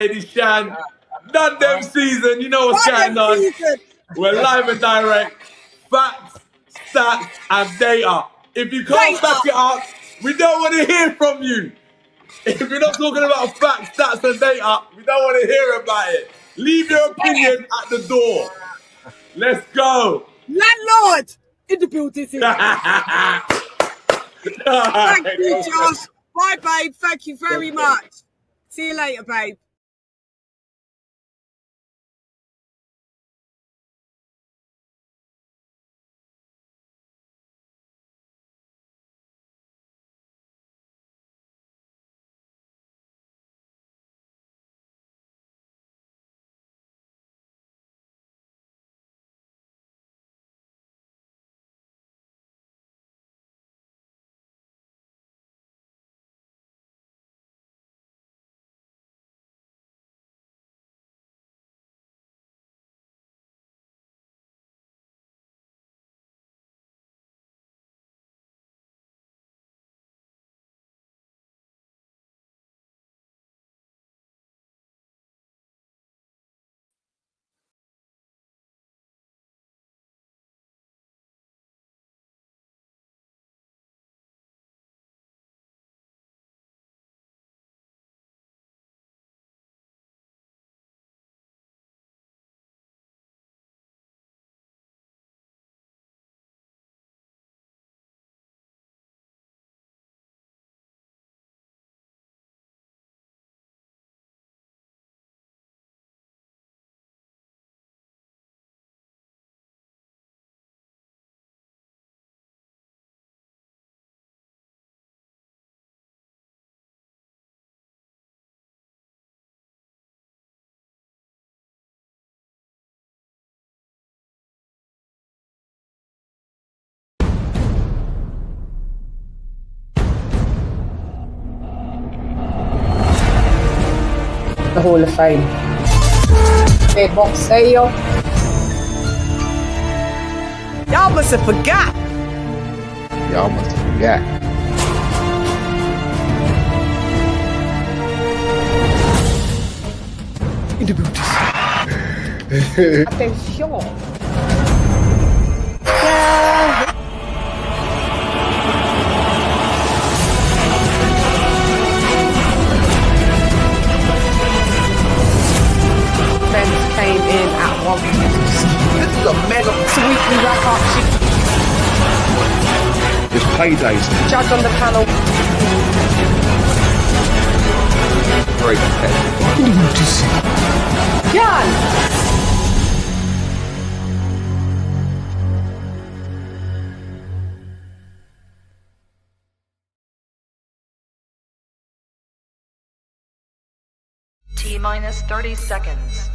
Lady Chann, done them season. You know what's going on. We're live and direct. Facts, stats, and data. If you can't back it up, we don't want to hear from you. If you're not talking about facts, stats, and data, we don't want to hear about it. Leave your opinion at the door. Let's go. Landlord in the building. Thank you, Josh. Bye, babe. Thank you very much. See you later, babe. The Hall of Fame. Big box sale. Y'all must have forgot. Y'all must have forgot. In the building. Attention. Came in at 1. This is a mega Weekly wrap up. It's paydays. Judge on the panel. Very competitive. Jan! T-minus 30 seconds.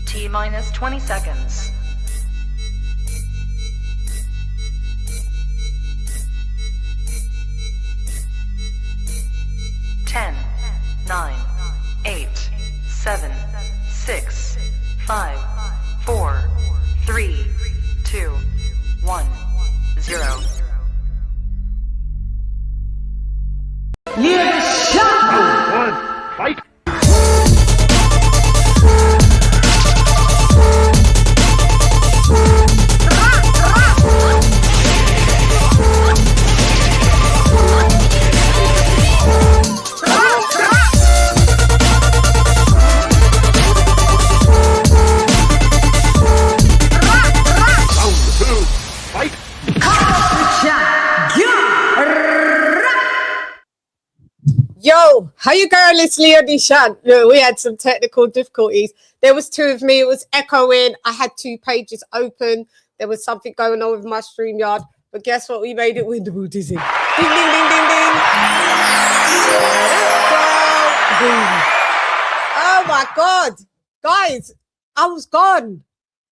T-minus 20 seconds. Ten, 9, 8, 7, 6, 5, 4, 3, 2, 1, 0. Lady Chann! Fight! Yo, how you going? It's Lady Chann. Look, we had some technical difficulties. There was two of me. It was echoing. I had 2 pages open. There was something going on with my StreamYard. But guess what? We made it with the dizzy. Ding, ding, ding, ding, ding. Oh, my God. Guys, I was gone.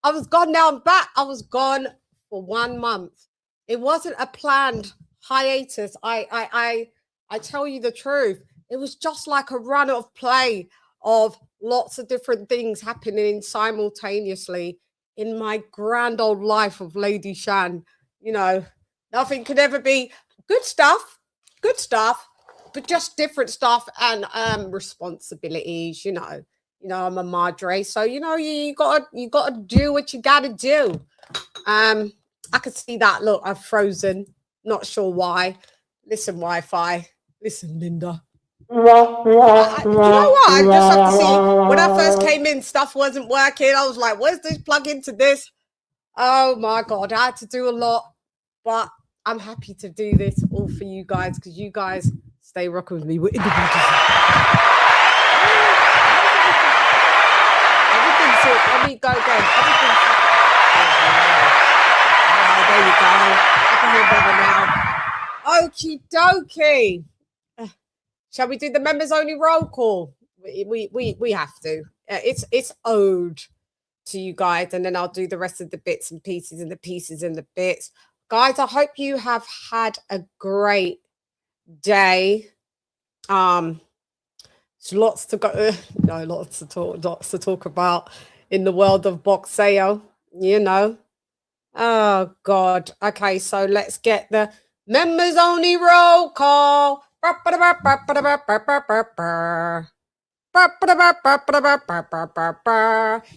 I was gone. Now I'm back. I was gone for 1 month. It wasn't a planned hiatus. I tell you the truth. It was just like a run of play of lots of different things happening simultaneously in my grand old life of Lady Chann. You know, Nothing could ever be good stuff, but just different stuff and responsibilities. You know, I'm a madre, so you gotta do what you gotta do. I could see that. Look, I've frozen. Not sure why. Listen, Wi-Fi. Listen, Linda. You know what? I just have to see. When I first came in, stuff wasn't working. I was like, where's this plug into this? Oh my God, I had to do a lot. But I'm happy to do this all for you guys because you guys stay rocking with me. We're individuals. Everything's it. Let me go again. Everything's there you go. I can hear better now. Okie dokie. Shall we do the members only roll call? We have to. It's owed to you guys, and then I'll do the rest of the bits and pieces and the pieces and the bits. Guys, I hope you have had a great day. There's lots to go. No, lots to talk about in the world of boxeo. Oh God. Okay, so let's get the members only roll call.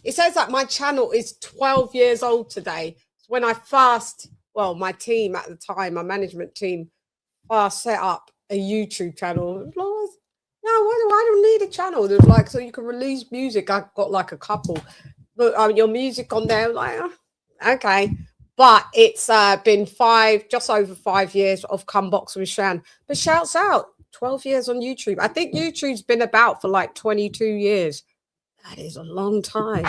It says that my channel is 12 years old today. When I my team at the time, my management team, set up a YouTube channel. No, I don't need a channel. There's like, so you can release music. I've got like a couple, but your music on there, like, okay. But it's been just over 5 years of Come Box with Chann. But shouts out, 12 years on YouTube. I think YouTube's been about for like 22 years. That is a long time.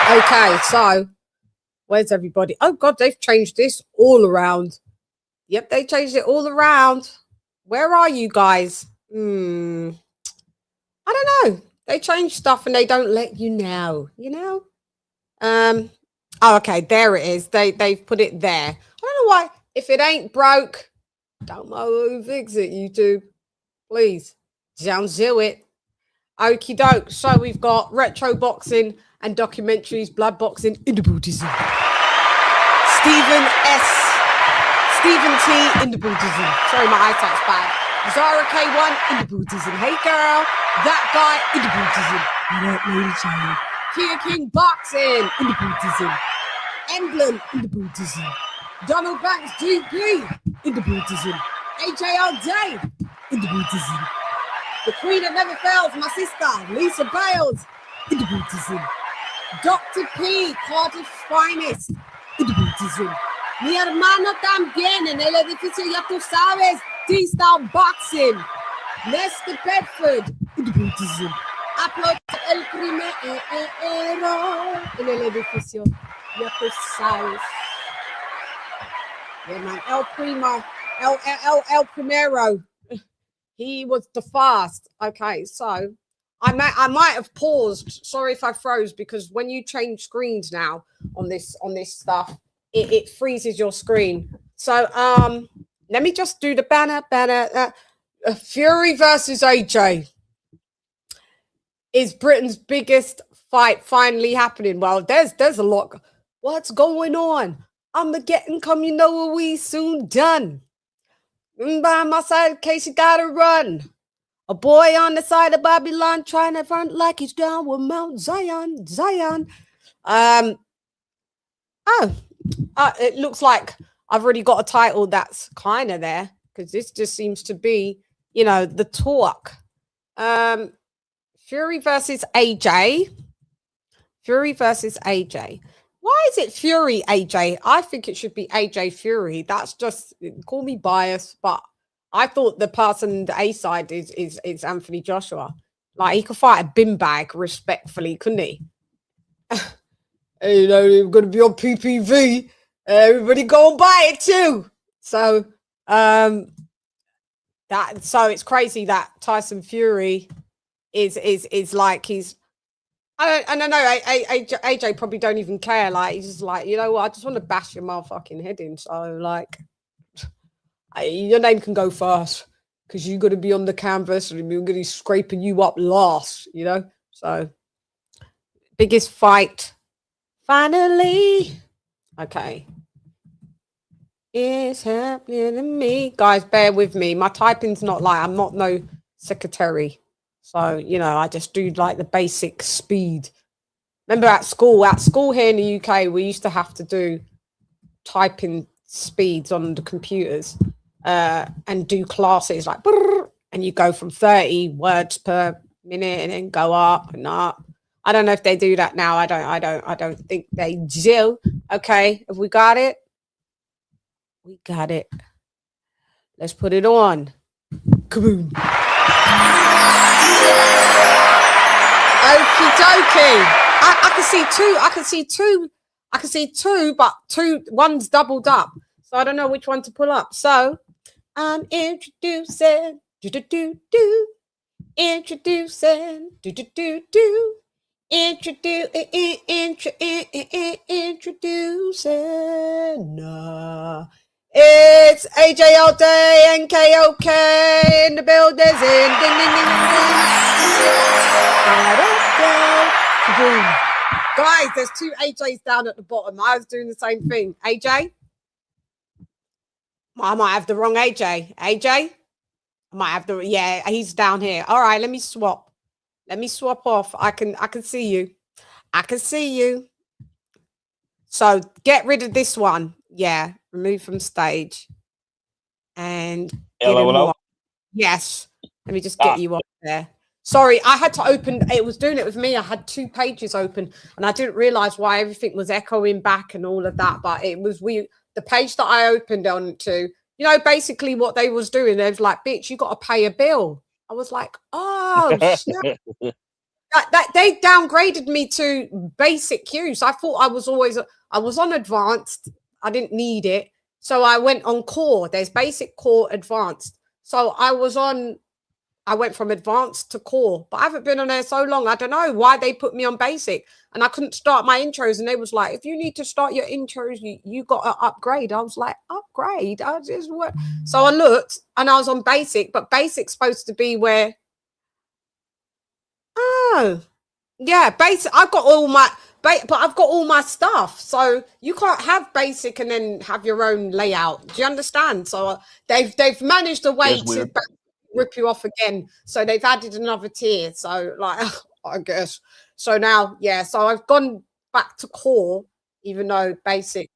Okay, so where's everybody? Oh God, they've changed this all around. Yep, they changed it all around. Where are you guys? I don't know. They change stuff and they don't let you know, Oh, okay, there it is. They've put it there. I don't know why. If it ain't broke, don't know who fix it, YouTube. Please, don't do it. Okie doke. So we've got retro boxing and documentaries, blood boxing, in the Buddhism. Stephen T in the Buddhism. Sorry, my eyesight's bad. Zara K1 in the Buddhism. Hey girl, that guy in the Buddhism. What up, Lady Chann? Kia King boxing in the Buddhism. Emblem in the Buddhism. Donald Banks GP in the Buddhism. AJ all day in the Buddhism. The Queen that never fails, my sister Lisa Bales in the Buddhism. Dr. P, Cardiff's finest in the Buddhism. Mi hermano también en el edificio, ya tú sabes, T-Style Boxing. Nestor Bedford in the Buddhism. Upload el primero en el edificio, ya tú sabes. Yeah, man, El Primero. He was the fast. Okay, so I might have paused. Sorry if I froze, because when you change screens now on this stuff, it freezes your screen. So let me just do the banner. Fury versus AJ. Is Britain's biggest fight finally happening? Well, there's a lot. What's going on? Armageddon come, we soon done. By my side in case you gotta run. A boy on the side of Babylon trying to run like he's down with Mount Zion. It looks like I've already got a title that's kind of there, because this just seems to be, the talk. Fury versus AJ. Why is it Fury AJ? I think it should be AJ Fury. That's just, call me biased, but I thought the person, the A side is Anthony Joshua. Like, he could fight a bin bag respectfully, couldn't he? Hey, we're going to be on PPV. Everybody go and buy it too. So, so it's crazy that Tyson Fury is like, he's, I don't know. AJ probably don't even care. Like, he's just like, you know what? I just want to bash your motherfucking head in. So, like, your name can go first, because you're going to be on the canvas and we're going to be scraping you up last, So, biggest fight Finally. Okay. It's happening to me. Guys, bear with me. My typing's not like, I'm not no secretary. So, you know, I just do like the basic speed. Remember at school here in the UK, we used to have to do typing speeds on the computers and do classes like, and you go from 30 words per minute and then go up and up. I don't know if they do that now. I don't think they do. Okay, have we got it? We got it. Let's put it on. Kaboom. Okie dokie. I can see two. I can see two, but one's doubled up. So I don't know which one to pull up. So I'm introducing. Introducing. Introducing. It's AJ all day and KOK in the buildings. Ding, ding, ding, ding. Guys, there's two AJs down at the bottom. I was doing the same thing. AJ? I might have the wrong AJ. AJ? I might have the, yeah, he's down here. All right, let me swap. Let me swap off. I can see you. I can see you. So get rid of this one. Yeah, remove from stage. And hello. Yes. Let me just get you up there. Sorry, I had to open, it was doing it with me. I had 2 pages open and I didn't realize why everything was echoing back and all of that. But it was weird. The page that I opened on to, you know, basically what they was doing, they was like, bitch, you got to pay a bill. I was like, oh, snap. That they downgraded me to basic use. I thought I was on advanced. I didn't need it. So I went on core. There's basic, core, advanced. So I went from advanced to core, but I haven't been on there so long. I don't know why they put me on basic and I couldn't start my intros. And they was like, if you need to start your intros, you got to upgrade. I was like, upgrade? I just what? So I looked and I was on basic, but basic's supposed to be where, oh, yeah, basic. I've got all my, but I've got all my stuff. So you can't have basic and then have your own layout. Do you understand? So they've managed a way to rip you off again. So they've added another tier. So like, I guess. So now, yeah. So I've gone back to core, even though basic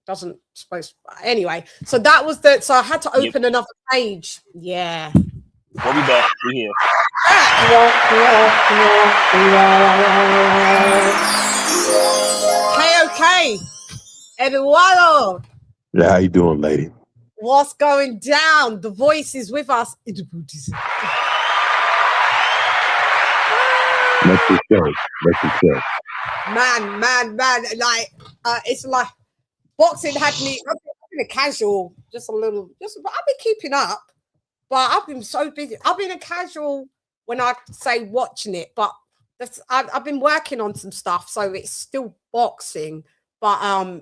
doesn't supposed. Anyway, so that was the. So I had to open another page. Yeah. We'll be back. We're here. Okay. Eduardo. Yeah, how you doing, lady? What's going down? The voice is with us. Let you show. Man. Like, it's like boxing had me. I've been a casual, just a little. I've been keeping up, but I've been so busy. I've been a casual when I say watching it, but I've been working on some stuff, so it's still boxing. But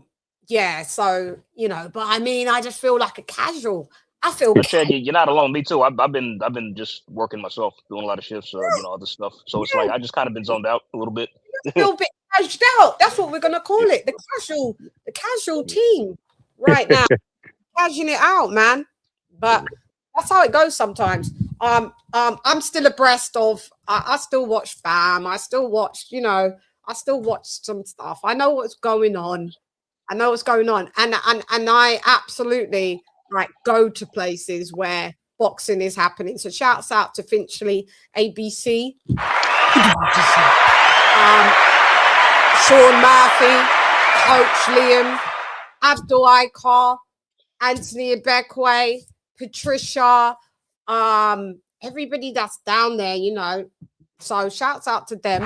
yeah, so you know, but I mean, I just feel like a casual. I feel. You're not alone. Me too. I've been just working myself, doing a lot of shifts, you know, other stuff. So it's like I just kind of been zoned out a little bit. A little bit cashed out. That's what we're gonna call it. The casual team right now, cashing it out, man. But that's how it goes sometimes. I'm still abreast of. I still watch BAM. I still watch. You know, I still watch some stuff. I know what's going on. And I absolutely like go to places where boxing is happening. So shouts out to Finchley ABC, Sean Murphy, Coach Liam, Abdul Aikar, Anthony Ibekwe, Patricia, everybody that's down there, you know. So shouts out to them.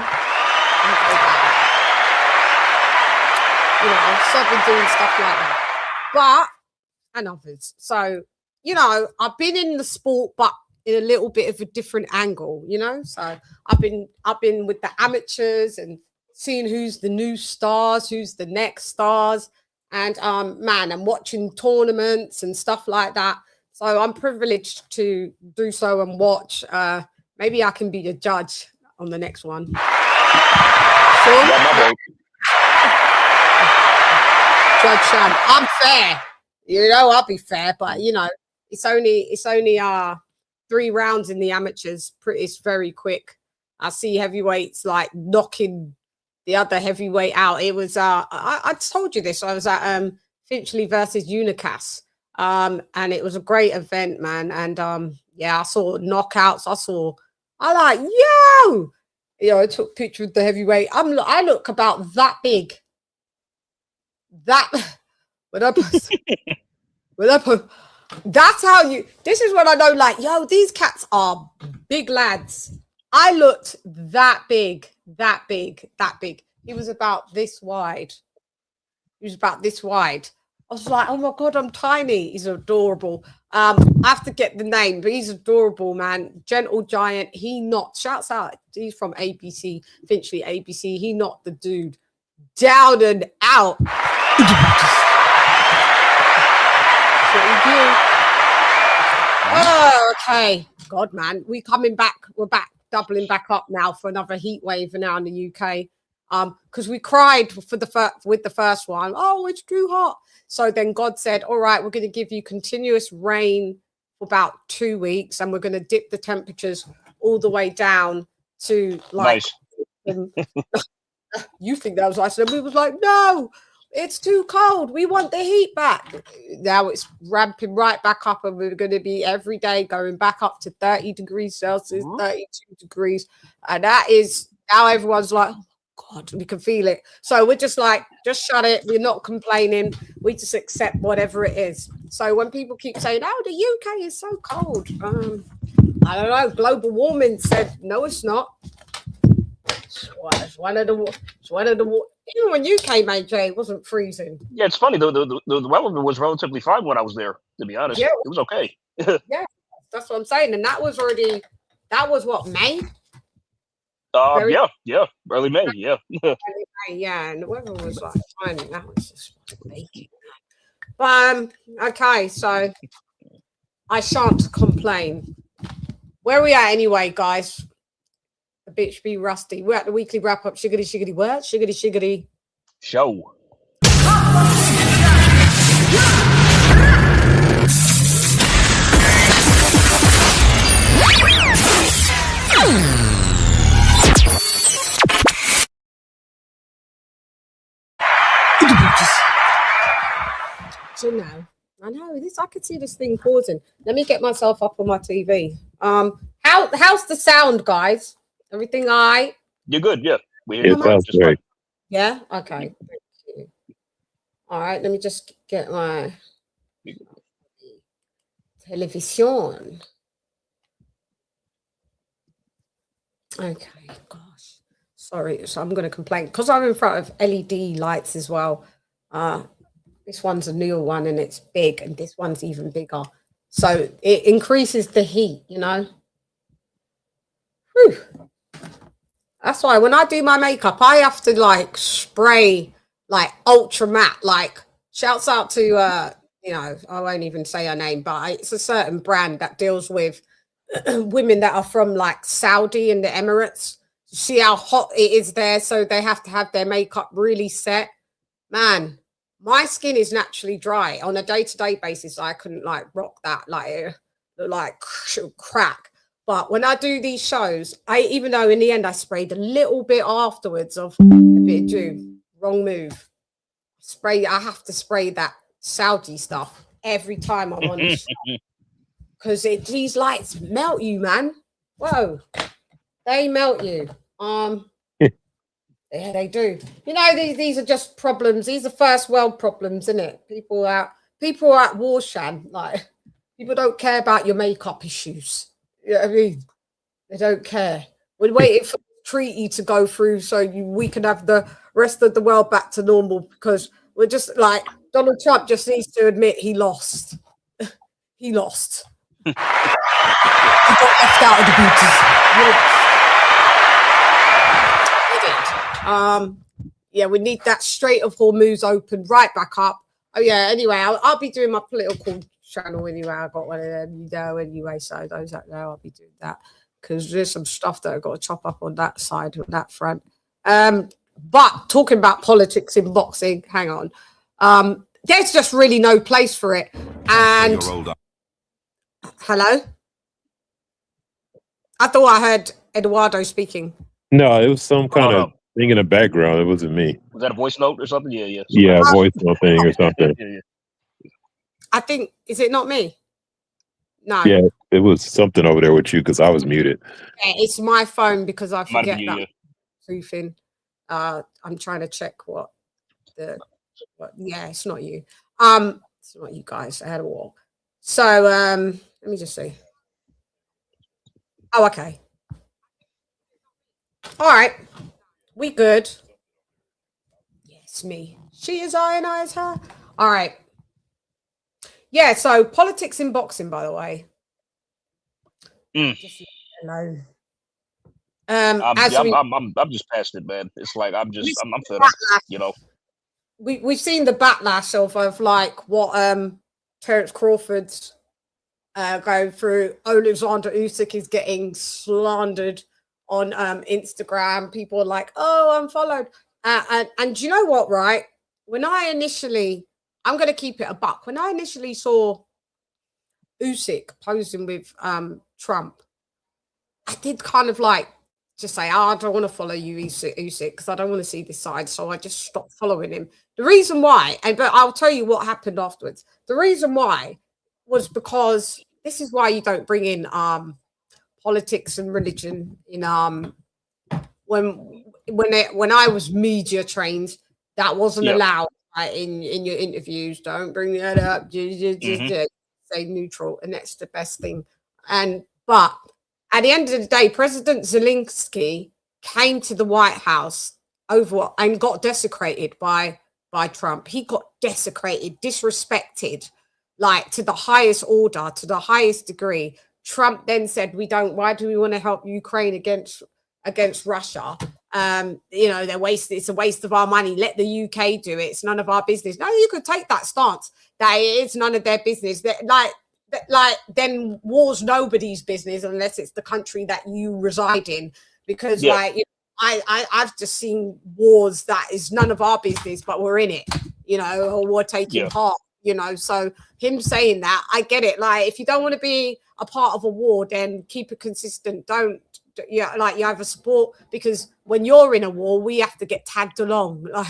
You know, so I've been doing stuff like that, and others. So, you know, I've been in the sport, but in a little bit of a different angle, you know. So I've been with the amateurs and seeing who's the new stars, who's the next stars, and man, I'm watching tournaments and stuff like that. So I'm privileged to do so and watch. Maybe I can be a judge on the next one. Sure. Judge Chann. I'm fair. You know, I'll be fair, but you know, it's only 3 rounds in the amateurs. It's very quick. I see heavyweights like knocking the other heavyweight out. It was I told you this. I was at Finchley versus Unicas. And it was a great event, man. And yeah, I saw knockouts. I like, yo, you know, I took a picture with the heavyweight. I look about that big. That when I put that's how you. This is when I know, like, yo, these cats are big lads. I looked that big. He was about this wide. I was like, oh my God, I'm tiny. He's adorable. I have to get the name, but he's adorable, man. Gentle giant. He knocked, shouts out. He's from ABC, Finchley ABC. He knocked the dude down and out. Oh, okay. God, man. We're back, doubling back up now for another heat wave now in the UK. Because we cried with the first one. Oh, it's too hot. So then God said, all right, we're going to give you continuous rain for about 2 weeks, and we're going to dip the temperatures all the way down to like you think that was nice. And we was like, no, it's too cold. We want the heat back. Now it's ramping right back up, and we're going to be every day going back up to 30 degrees Celsius, 32 degrees. And that is now everyone's like, God, we can feel it. So we're just like, just shut it. We're not complaining. We just accept whatever it is. So when people keep saying, oh, the UK is so cold, I don't know. Global warming said, no, it's not. It's one of the even when you came, AJ, it wasn't freezing. Yeah, it's funny. The weather was relatively fine when I was there, to be honest. Yeah. It was okay. Yeah, that's what I'm saying. And that was what, May? Yeah, early May, yeah. Early May, yeah, and the weather was like fine. That was just baking. But okay, so I shan't complain. Where are we at anyway, guys? The bitch be rusty. We're at the weekly wrap up. Shiggity what? Shiggity. Show. So now, I know this. I could see this thing pausing. Let me get myself up on my TV. How's the sound, guys? Everything all right? You're good, yeah. It sounds great. Yeah. Okay. Thank you. All right. Let me just get my television. Okay. Gosh. Sorry. So I'm going to complain because I'm in front of LED lights as well. This one's a newer one and it's big, and this one's even bigger. So it increases the heat, you know. Whew. That's why when I do my makeup, I have to like spray like ultra matte. Like, shouts out to you know, I won't even say her name, but it's a certain brand that deals with women that are from like Saudi and the Emirates. See how hot it is there, so they have to have their makeup really set. Man, my skin is naturally dry on a day-to-day basis. I couldn't like rock that, like crack. But when I do these shows, even though in the end I sprayed a little bit afterwards of a bit of dew, wrong move. I have to spray that Saudi stuff every time I'm on the show. Because these lights melt you, man. Whoa. They melt you. Yeah, they do. You know, these are just problems. These are first world problems, isn't it? People are at war, Chann. Like, people don't care about your makeup issues. You know what I mean? They don't care. We're waiting for the treaty to go through so we can have the rest of the world back to normal, because we're just like, Donald Trump just needs to admit he lost. He lost. He got left out of the Boots. Yeah, we need that Strait of Hormuz open right back up. Oh yeah, anyway, I'll be doing my political channel anyway. I got one of them, you know, anyway, so those that know, I'll be doing that because there's some stuff that I've got to chop up on that side, on that front. But talking about politics in boxing, hang on. There's just really no place for it. And hello? I thought I heard Eduardo speaking. No, it was some kind of thing in the background. It wasn't me. Was that a voice note or something? Yeah. Yeah, voice note thing or something. I think, is it not me? No. Yeah, it was something over there with you because I was muted. Yeah, it's my phone because I forget that truthing. I'm trying to check yeah, it's not you. It's not you guys. I had a walk. So let me just see. Oh, okay. All right. We good. Yes, me. She is I and I is her. All right. Yeah, so politics in boxing, by the way. Just alone. I'm just past it, man. It's like I'm fed up, you know. We've seen the backlash of like what Terence Crawford's going through. Oleksandr Usyk is getting slandered on Instagram. People are like, "Oh, I'm followed." And you know what? Right? When I initially, I'm going to keep it a buck. When I initially saw Usyk posing with Trump, I did kind of like just say, "Oh, I don't want to follow you, Usyk, because I don't want to see this side." So I just stopped following him. The reason why, but I'll tell you what happened afterwards. The reason why was because this is why you don't bring in politics and religion in when I was media trained, that wasn't allowed in your interviews. Don't bring that up. Just say neutral, and that's the best thing. But at the end of the day, President Zelensky came to the White House and got desecrated by Trump. He got desecrated, disrespected, like to the highest order, to the highest degree. Trump then said, why do we want to help Ukraine against Russia? You know, it's a waste of our money. Let the UK do it. It's none of our business. No, you could take that stance that it's none of their business. Like then war's nobody's business unless it's the country that you reside in. Because like, you know, I've just seen wars that is none of our business, but we're in it, you know, or we're taking part, you know. So him saying that, I get it. Like, if you don't want to be a part of a war, then keep it consistent. Don't, like, you have a support, because when you're in a war, we have to get tagged along. Like,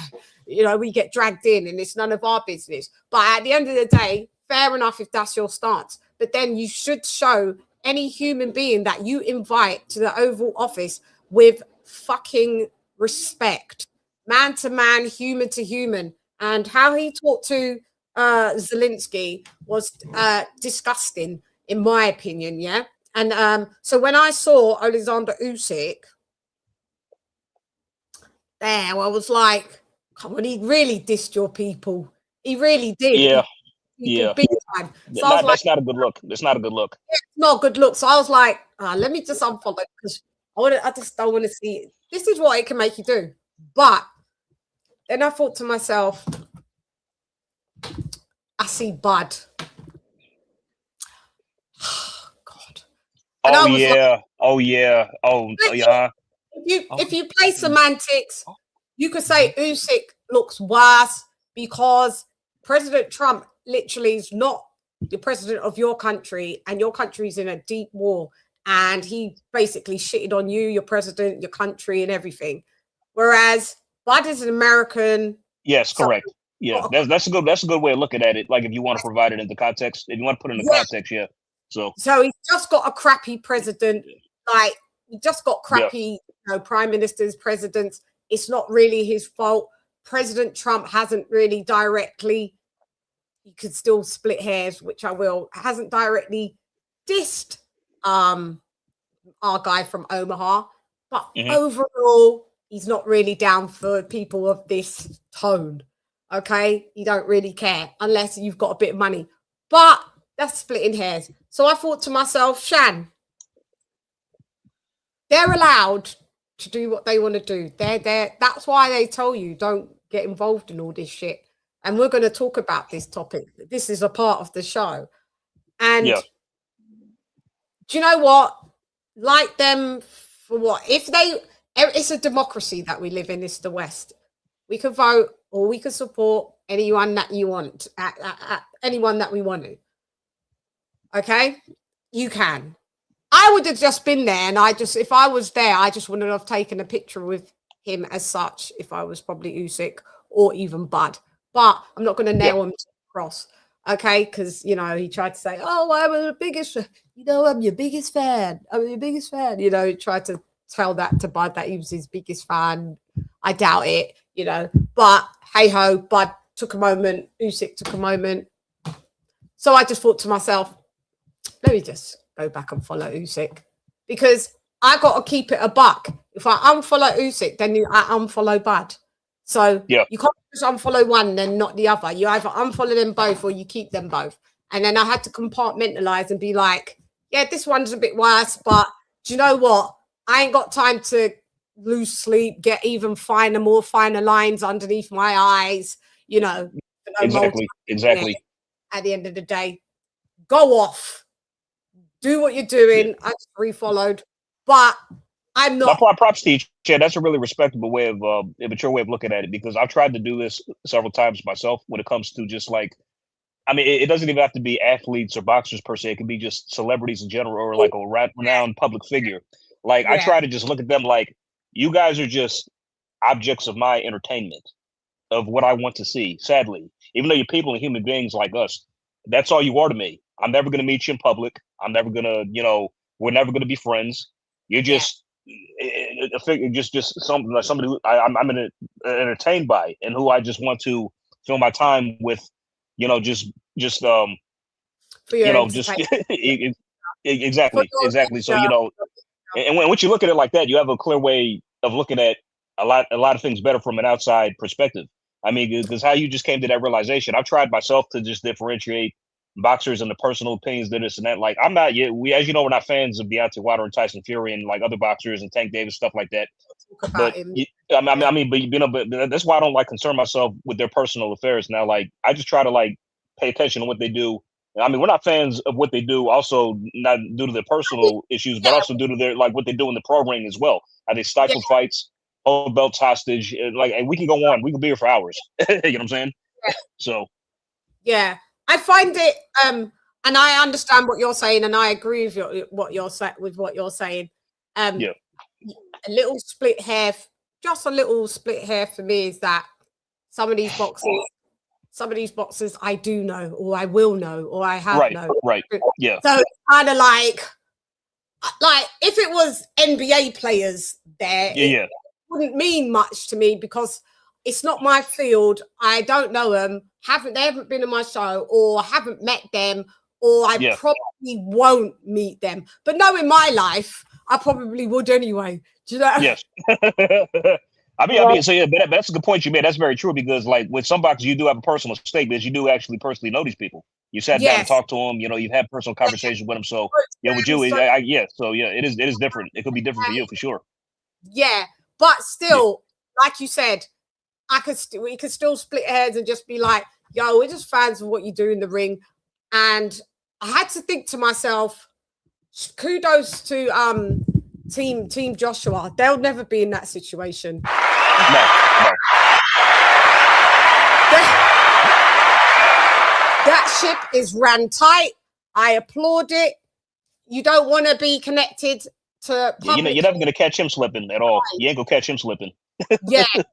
you know, we get dragged in, and it's none of our business. But at the end of the day, fair enough if that's your stance. But then you should show any human being that you invite to the Oval Office with fucking respect, man to man, human to human. And how he talked to Zelensky was disgusting, in my opinion. Yeah. And so when I saw Oleksandr Usyk there, I was like, come on, he really dissed your people. He really did. Big time. So I was that's not a good look. It's not a good look. It's not a good look. So I was like, let me just unfollow, because I just don't want to see it. This is what it can make you do. But then I thought to myself, I see Bud. God. And If you play semantics, you could say Usyk looks worse because President Trump literally is not the president of your country, and your country's in a deep war, and he basically shitted on you, your president, your country, and everything. Whereas Bud is an American. Yes, correct. Yeah, that's a good way of looking at it. Like, if you want to provide it in the context, if you want to put it in the context, So he's just got a crappy president. Like, he just got crappy, prime ministers, presidents. It's not really his fault. President Trump hasn't really directly, you could still split hairs, which I will, hasn't directly dissed our guy from Omaha. But overall, he's not really down for people of this tone. Okay? You don't really care unless you've got a bit of money. But that's splitting hairs. So I thought to myself, Chann, they're allowed to do what they want to do. That's why they tell you don't get involved in all this shit. And we're going to talk about this topic. This is a part of the show. And do you know what? Like them for what? It's a democracy that we live in. It's the West. We could vote or we could support anyone that you want, anyone that we want to. Okay, you can. I would have just been there, and if I was there, I just wouldn't have taken a picture with him as such. If I was probably Usyk or even Bud, but I'm not going to nail him to the cross. Okay, because you know he tried to say, "Oh, I'm the biggest," you know, I'm your biggest fan. I'm your biggest fan. You know, he tried to tell that to Bud that he was his biggest fan. I doubt it. You know, but hey ho, Bud took a moment. Usyk took a moment. So I just thought to myself, let me just go back and follow Usyk, because I got to keep it a buck. If I unfollow Usyk, then I unfollow Bud. So you can't just unfollow one, then not the other. You either unfollow them both or you keep them both. And then I had to compartmentalize and be like, yeah, this one's a bit worse, but do you know what? I ain't got time to lose sleep, get even more finer lines underneath my eyes, you know. Exactly. At the end of the day, go off. Do what you're doing. I just refollowed, but I'm not. My props to you, Chad. That's a really respectable way of a mature way of looking at it, because I've tried to do this several times myself when it comes to just like, I mean, it doesn't even have to be athletes or boxers per se. It can be just celebrities in general, or like a renowned public figure. Like I try to just look at them like, you guys are just objects of my entertainment, of what I want to see. Sadly, even though you're people and human beings like us, that's all you are to me. I'm never going to meet you in public. I'm never going to, you know, we're never going to be friends. You're just a figure, just something like somebody who I'm entertained by, and who I just want to fill my time with, you know, just you know, just exactly. So, you know, and once you look at it like that, you have a clear way of looking at a lot of things better from an outside perspective. I mean, because how you just came to that realization, I've tried myself to just differentiate boxers and the personal opinions, this and that. Like, I'm not, as you know, we're not fans of Deontay Wilder and Tyson Fury and like other boxers and Tank Davis, stuff like that. But I mean, but you know, but that's why I don't like concern myself with their personal affairs. Now, like, I just try to like pay attention to what they do. I mean, we're not fans of what they do, also not due to their personal issues, but also due to their like what they do in the pro ring as well. How they stifle fights, hold belts hostage, like, and we can go on. We can be here for hours. You know what I'm saying? So, yeah, I find it, and I understand what you're saying, and I agree with what you're saying. A little split hair, just a little split hair for me is that some of these boxers I do know, or I will know, or I have known. Right. Yeah. So it's kind of like if it was NBA players there, it wouldn't mean much to me because it's not my field. I don't know them. They haven't been on my show, or haven't met them, or I probably won't meet them. But knowing my life, I probably would anyway. Do you know? Yes. I mean, so yeah, but that's a good point you made. That's very true, because like with some boxers, you do have a personal stake, because you do actually personally know these people. You sat down and talked to them. You know, you've had personal conversations with them. So yeah, with you, so yeah, it is different. It could be different for you for sure. Yeah, but still, like you said, we could still split heads and just be like, yo, we're just fans of what you do in the ring. And I had to think to myself, kudos to Team Joshua. They'll never be in that situation. No. That ship is ran tight. I applaud it. You don't want to be connected to public. You're never going to catch him slipping at all. You ain't going to catch him slipping. Yeah. You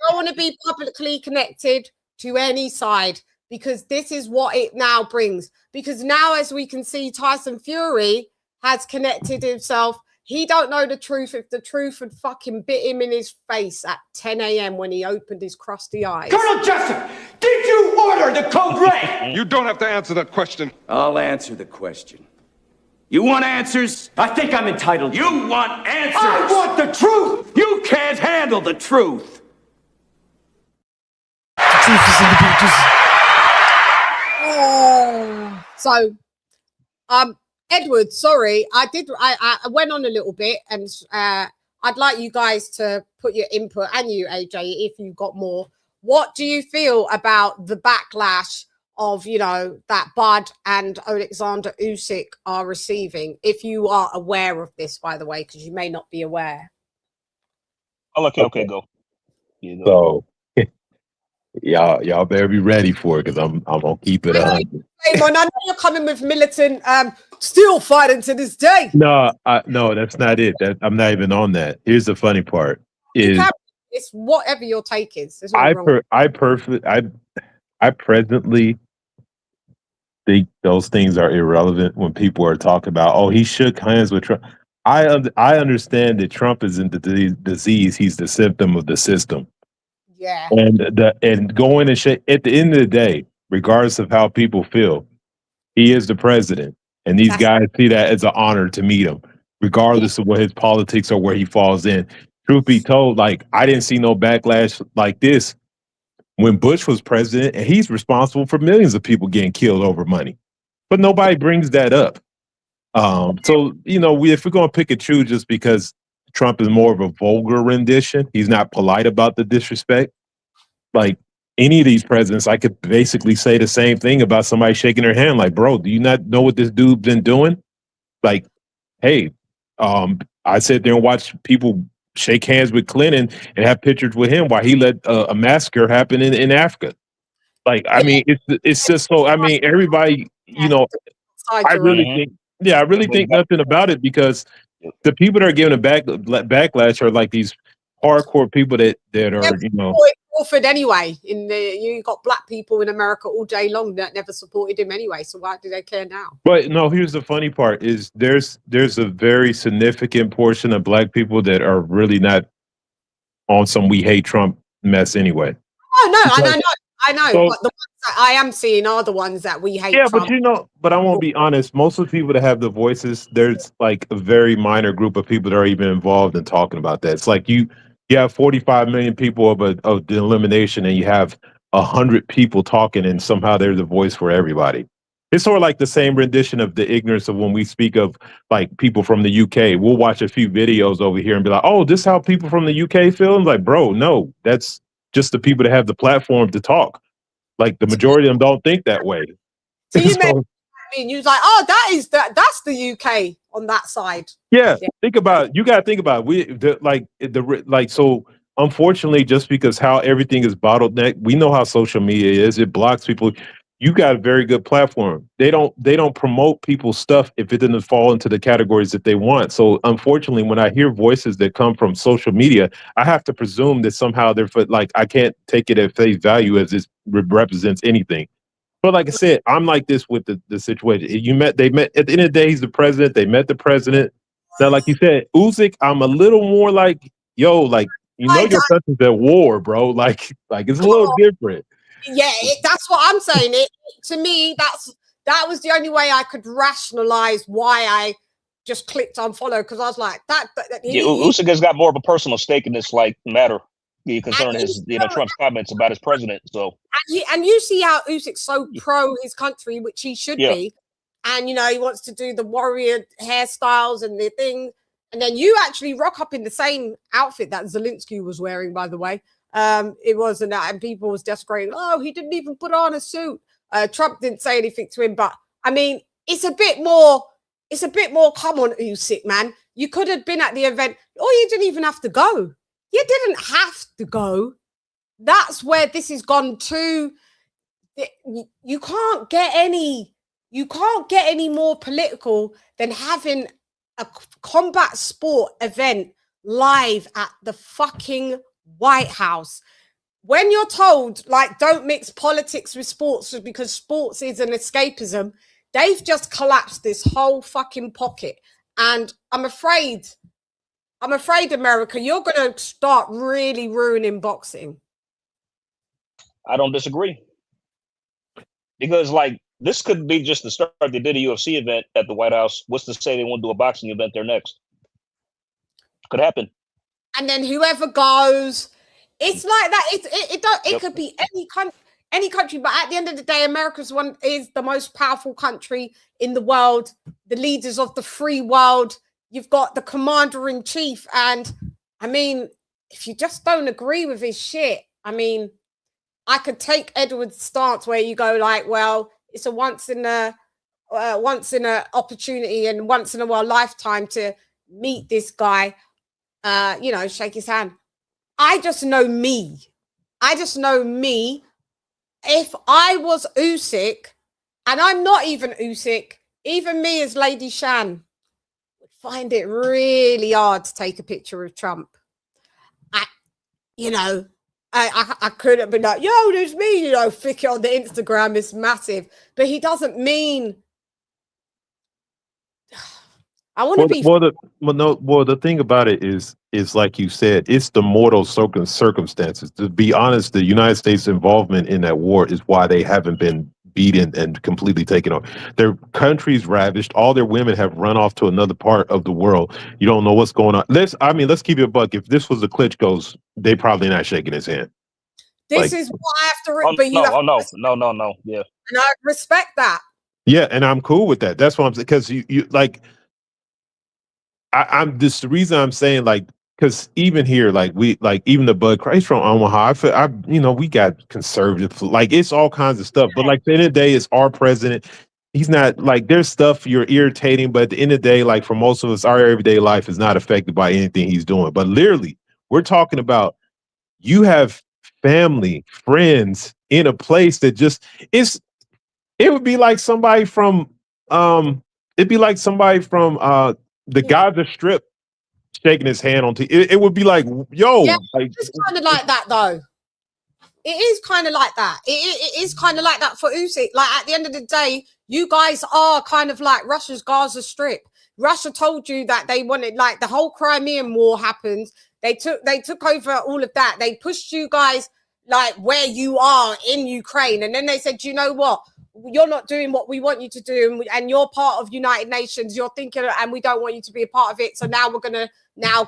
don't want to be publicly connected to any side, because this is what it now brings. Because now, as we can see, Tyson Fury has connected himself. He don't know the truth. If the truth had fucking bit him in his face at 10 a.m. when he opened his crusty eyes. Colonel Jessup, did you order the code red? You don't have to answer that question. I'll answer the question. You want answers? I think I'm entitled. You want answers? I want the truth. You can't handle the truth. The truth is in the pages. Oh. So, Edward, sorry, I went on a little bit, and I'd like you guys to put your input, and you, AJ, if you've got more. What do you feel about the backlash of, you know, that Bud and Oleksandr Usyk are receiving? If you are aware of this, by the way, because you may not be aware. Oh, okay, go. So, Y'all better be ready for it because I'm gonna keep it 100. Damon, I know you're coming with militant, still fighting to this day. No, that's not it. I'm not even on that. Here's the funny part: it's whatever your take is. I presently think those things are irrelevant when people are talking about, oh, he shook hands with Trump. I understand that Trump isn't the disease; he's the symptom of the system. Yeah. And going and shake at the end of the day, regardless of how people feel, he is the president, and these guys see that as an honor to meet him, regardless of what his politics or where he falls in. Truth be told, like I didn't see no backlash like this when Bush was president, and he's responsible for millions of people getting killed over money, but nobody brings that up. So if we're gonna pick and choose just because Trump is more of a vulgar rendition, he's not polite about the disrespect. Like any of these presidents, I could basically say the same thing about somebody shaking their hand. Like, bro, do you not know what this dude's been doing? Like, hey, I sat there and watched people shake hands with Clinton and have pictures with him while he let a massacre happen in Africa. Like, I mean, it's just so. I mean, everybody, I really think nothing about it because the people that are giving a backlash are like these hardcore people that are, Crawford anyway. You got black people in America all day long that never supported him anyway. So why do they care now? But no, here's the funny part: is there's a very significant portion of black people that are really not on some "we hate Trump" mess anyway. Oh no, I know. So, but the ones that I am seeing are the ones that we hate. Yeah, Trump. but I won't be honest. Most of the people that have the voices, there's like a very minor group of people that are even involved in talking about that. It's like you have 45 million people of the elimination, and you have 100 people talking, and somehow they're the voice for everybody. It's sort of like the same rendition of the ignorance of when we speak of like people from the UK. We'll watch a few videos over here and be like, "Oh, this is how people from the UK feel." And like, bro, no, that's just the people that have the platform to talk. Like the majority of them don't think that way. So you you was like, oh, that's the UK on that side. Yeah, think about it. You got to think about it. So unfortunately, just because how everything is bottlenecked, we know how social media is. It blocks people. You got a very good platform. They don't promote people's stuff if it doesn't fall into the categories that they want. So unfortunately, when I hear voices that come from social media, I have to presume that somehow they're like, I can't take it at face value as it represents anything. But like I said, I'm like this with the situation. They met at the end of the day, he's the president. They met the president. Now, like you said, Usyk, I'm a little more like, yo, like, your country's at war, bro. Like it's a little different. Yeah, that's what I'm saying. To me, that was the only way I could rationalize why I just clicked unfollow, because I was like, Usyk has got more of a personal stake in this matter concerning his Trump's comments about his president. So and you see how Usyk's so pro his country, which he should be, and he wants to do the warrior hairstyles and the thing, and then you actually rock up in the same outfit that Zelensky was wearing, by the way. It wasn't that, and people was desecrating. Oh, he didn't even put on a suit. Trump didn't say anything to him, but I mean, it's a bit more. Come on, Usyk, man. You could have been at the event, or you didn't even have to go. You didn't have to go. That's where this has gone to. You can't get any more political than having a combat sport event live at the fucking White House. When you're told, like, don't mix politics with sports because sports is an escapism, they've just collapsed this whole fucking pocket. And I'm afraid, America, you're going to start really ruining boxing. I don't disagree. Because, this could be just the start. They did a UFC event at the White House. What's to say they won't do a boxing event there next? Could happen. And then whoever goes, it's like that. It could be any country, but at the end of the day, America's is the most powerful country in the world, the leaders of the free world. You've got the commander-in-chief, and I mean, if you just don't agree with his shit, I mean, I could take Edward's stance where you go like, well, it's a once in a opportunity and once in a while lifetime to meet this guy. Shake his hand. I just know me. if I was Usyk, and I'm not even Usyk, even me as Lady Chann would find it really hard to take a picture of Trump. I couldn't be like, yo, there's me, flick it on the Instagram, it's massive. But he doesn't mean I want to be. The thing about it is like you said, it's the mortal circumstances. To be honest, the United States' involvement in that war is why they haven't been beaten and completely taken over. Their country's ravished. All their women have run off to another part of the world. You don't know what's going on. Let's keep it a buck. If this was the Klitschko's, they probably not shaking his hand. This is what I have to. No. Yeah, and I respect that. Yeah, and I'm cool with that. That's what I'm saying. Because you like. I'm this the reason I'm saying like because even here even the Bud Christ from Omaha we got conservative like it's all kinds of stuff but like at the end of the day it's our president. He's not like there's stuff you're irritating but at the end of the day like for most of us our everyday life is not affected by anything he's doing but literally we're talking about you have family friends in a place that just it would be like somebody from the Gaza Strip shaking his hand on it would be like, yo. Yeah, like, it's kind of like that, though. It is kind of like that. It is kind of like that for Usyk. Like, at the end of the day, you guys are kind of like Russia's Gaza Strip. Russia told you that they wanted, like, the whole Crimean War happened. They took over all of that. They pushed you guys, like, where you are in Ukraine. And then they said, you know what? You're not doing what we want you to do, and you're part of United Nations. You're thinking, and we don't want you to be a part of it. So now we're gonna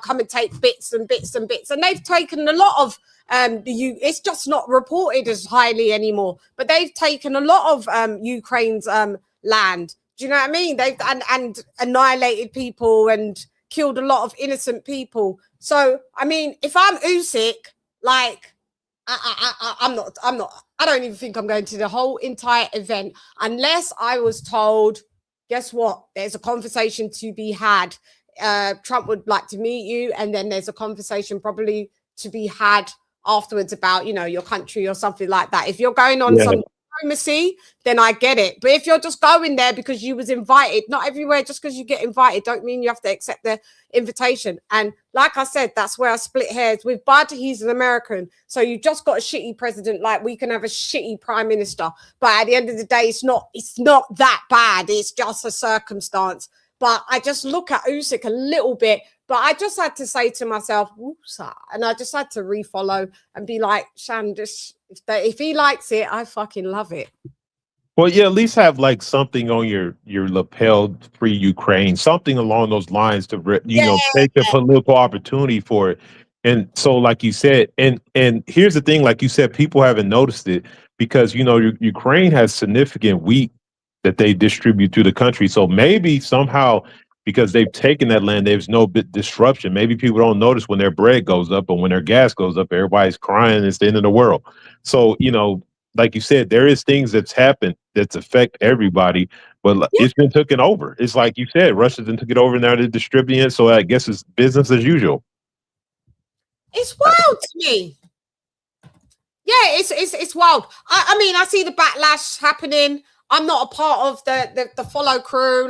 come and take bits and bits and bits. And they've taken a lot of it's just not reported as highly anymore. But they've taken a lot of Ukraine's land. Do you know what I mean? They've and annihilated people and killed a lot of innocent people. So I mean, if I'm Usyk, like I'm not. I don't even think I'm going to the whole entire event unless I was told, guess what? There's a conversation to be had. Trump would like to meet you. And then there's a conversation probably to be had afterwards about, your country or something like that. If you're going on some diplomacy, then I get it. But if you're just going there because you was invited, not everywhere, just because you get invited, don't mean you have to accept the invitation. And like I said, that's where I split hairs with Bud. He's an American. So you just got a shitty president. Like we can have a shitty prime minister. But at the end of the day, it's not that bad. It's just a circumstance. But I just look at Usyk a little bit. But I just had to say to myself, whoopsa. And I just had to refollow and be like, Shan, if he likes it, I fucking love it. Well, yeah, at least have like something on your lapel, free Ukraine, something along those lines to take the political opportunity for it. And so, like you said, and here's the thing, like you said, people haven't noticed it because Ukraine has significant wheat that they distribute through the country. So maybe somehow, because they've taken that land, there's no disruption. Maybe people don't notice when their bread goes up, but when their gas goes up, everybody's crying. It's the end of the world. So like you said, there is things that's happened that's affect everybody, but it's been taken over. It's like you said, Russia's been took it over, now they're distributing it. So I guess it's business as usual. It's wild to me. Yeah, it's wild. I mean, I see the backlash happening. I'm not a part of the follow crew,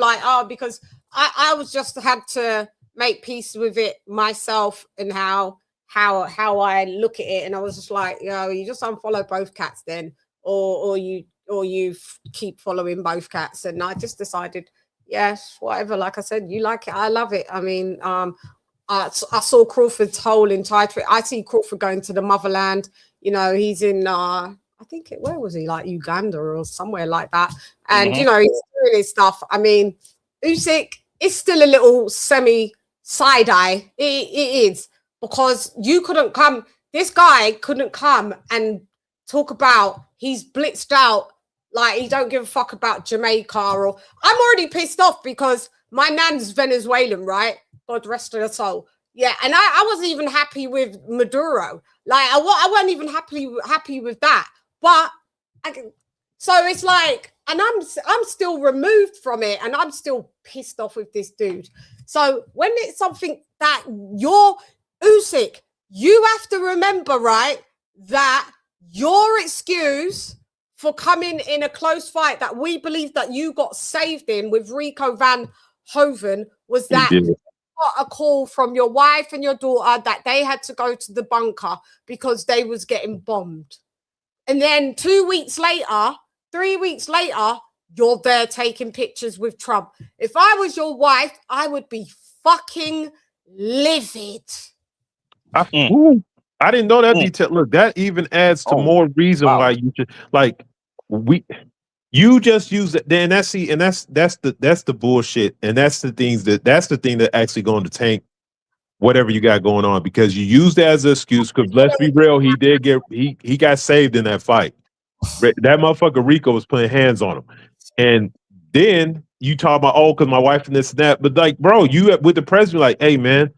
because I was just had to make peace with it myself and how I look at it, and I was just like, you just unfollow both cats then, or you keep following both cats. And I just decided, yes, whatever. Like I said, you like it, I love it. I mean, I saw Crawford's whole entire. I see Crawford going to the motherland. He's in. I think where was he? Like Uganda or somewhere like that. And he's doing his stuff. I mean, Usyk is still a little semi side eye. It is. Because you couldn't come, this guy couldn't come and talk about he's blitzed out, like he don't give a fuck about Jamaica. Or I'm already pissed off because my nan's Venezuelan, right? God rest her soul. Yeah, and I wasn't even happy with Maduro. Like I wasn't even happy with that. But so it's like, and I'm still removed from it, and I'm still pissed off with this dude. So when it's something that you're Usyk, you have to remember, right, that your excuse for coming in a close fight that we believe that you got saved in with Rico Van Hoven was that you got a call from your wife and your daughter that they had to go to the bunker because they was getting bombed. And then 2 weeks later, 3 weeks later, you're there taking pictures with Trump. If I was your wife, I would be fucking livid. I didn't know that detail. Look, that even adds to more reason why you should you just use it. Then that's the bullshit, and that's the thing that actually going to tank whatever you got going on, because you used it as an excuse. Because let's be real, he got saved in that fight. That motherfucker Rico was putting hands on him, and then you talk about because my wife and this and that. But like, bro, you with the president, like, hey man,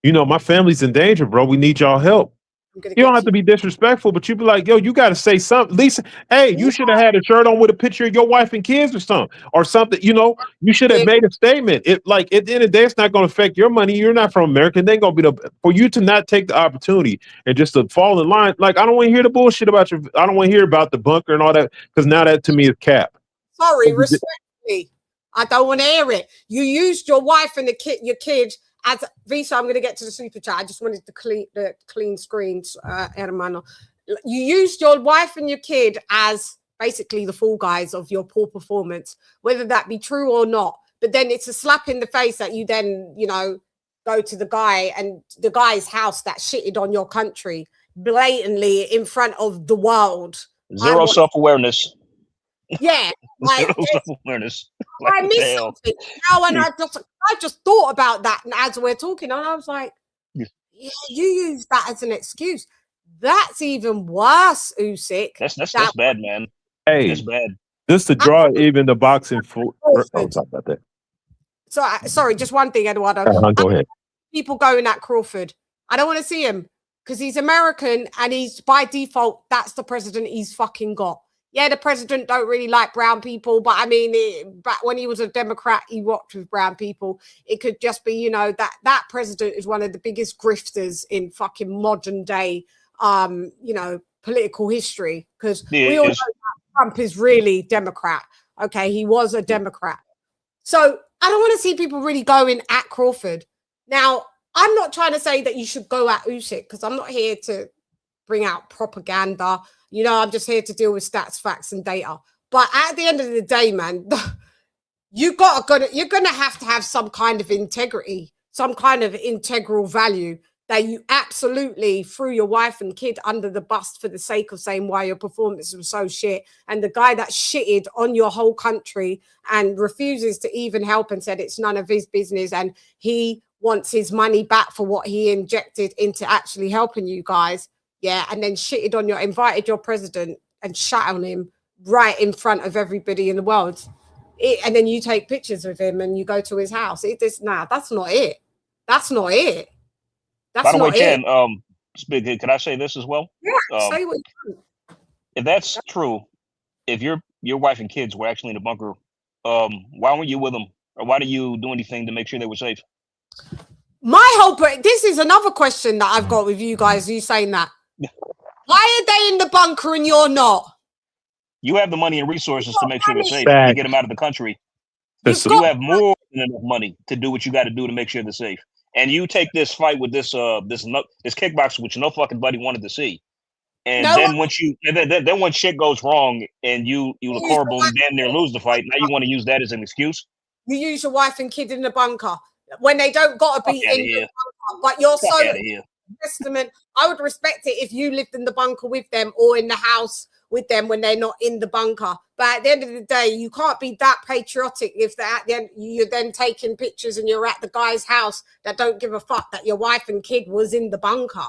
you know my family's in danger, bro. We need y'all help. You don't have to be disrespectful, but you be like, yo, you got to say something. Lisa, hey, you should have had a shirt on with a picture of your wife and kids or something. You know, you should have made a statement. It like at the end of the day, it's not going to affect your money. You're not from America. It ain't going to be for you to not take the opportunity and just to fall in line. Like, I don't want to hear the bullshit about I don't want to hear about the bunker and all that, because now that to me is cap. Sorry, respectfully, I don't want to hear it. You used your wife and your kid. As Visa, I'm going to get to the super chat. I just wanted to clean screens, hermano. You used your wife and your kid as basically the fall guys of your poor performance, whether that be true or not. But then it's a slap in the face that you then, you know, go to the guy and the guy's house that shitted on your country blatantly in front of the world. Zero self-awareness. Yeah, like self-awareness. I missed something now, and I just thought about that as we're talking, and I was like, yeah, you use that as an excuse. That's even worse, Usyk. That's bad, man. Hey, that's bad. Just to draw even the boxing. I'll talk about that. So, sorry, just one thing, Eduardo. Go ahead. People going at Crawford. I don't want to see him because he's American, and he's by default. That's the president he's fucking got. Yeah, the president don't really like brown people, but I mean, back when he was a Democrat, he worked with brown people. It could just be, you know, that president is one of the biggest grifters in fucking modern day, you know, political history, because we all know that Trump is really Democrat. Okay, he was a Democrat. So I don't want to see people really going at Crawford. Now, I'm not trying to say that you should go at Usyk, because I'm not here to bring out propaganda. You know, I'm just here to deal with stats, facts, and data. But at the end of the day, man, you're gonna have to have some kind of integrity, some kind of integral value that you absolutely threw your wife and kid under the bus for the sake of saying why your performance was so shit. And the guy that shitted on your whole country and refuses to even help and said it's none of his business, and he wants his money back for what he injected into actually helping you guys. Yeah, and then shitted on invited your president and shat on him right in front of everybody in the world. And then you take pictures with him and you go to his house. That's not it. That's not it. That's By the way, not Chann, can I say this as well? Yeah, say what you want. If that's true, if your wife and kids were actually in the bunker, why weren't you with them? Or why did you do anything to make sure they were safe? My whole point, this is another question that I've got with you guys, you saying that. Why are they in the bunker and you're not? You have the money and resources to make sure they're safe. You get them out of the country. You have more than enough money to do what you got to do to make sure they're safe. And you take this fight with this kickboxer, which no fucking buddy wanted to see. And then then when shit goes wrong and you look horrible and damn near lose the fight, now you want to use that as an excuse? You use your wife and kid in the bunker when they don't got to be in the bunker, but you're so testament. I would respect it if you lived in the bunker with them or in the house with them when they're not in the bunker. But at the end of the day, you can't be that patriotic if at the end you're then taking pictures and you're at the guy's house that don't give a fuck that your wife and kid was in the bunker.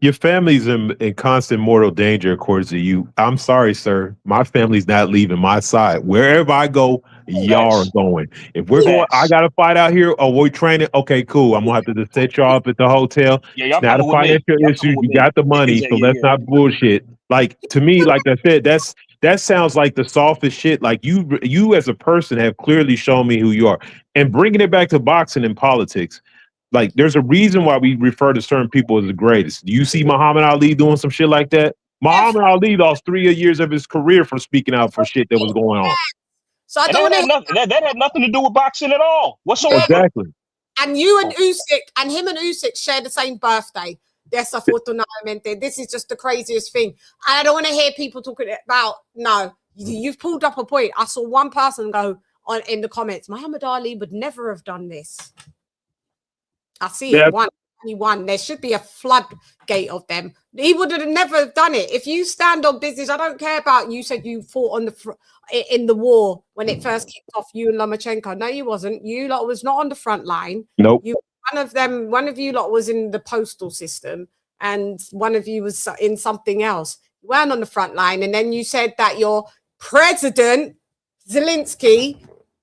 Your family's in constant mortal danger, according to you. I'm sorry, sir. My family's not leaving my side. Wherever I go, y'all are going. If we're going, I got to fight out here. Oh, we're training. Okay, cool. I'm going to have to just set y'all up at the hotel. It's not a financial issue. You got the money, so let's not bullshit. Like, to me, like I said, that sounds like the softest shit. Like, you as a person have clearly shown me who you are. And bringing it back to boxing and politics, like, there's a reason why we refer to certain people as the greatest. Do you see Muhammad Ali doing some shit like that? Muhammad Ali lost 3 years of his career for speaking out for shit that was going on. So I don't want to. That had nothing to do with boxing at all whatsoever. Exactly. And you and Usyk and him and Usyk share the same birthday. Desafortunadamente. This is just the craziest thing. I don't want to hear people talking about, no, you've pulled up a point. I saw one person go on in the comments, Muhammad Ali would never have done this. I see it. One. There should be a floodgate of them. He would have never done it. If you stand on business, I don't care about you said you fought on in the war when it first kicked off, you and Lomachenko. No, you wasn't. You lot was not on the front line. Nope. One of you lot was in the postal system and one of you was in something else. You weren't on the front line. And then you said that your president, Zelensky,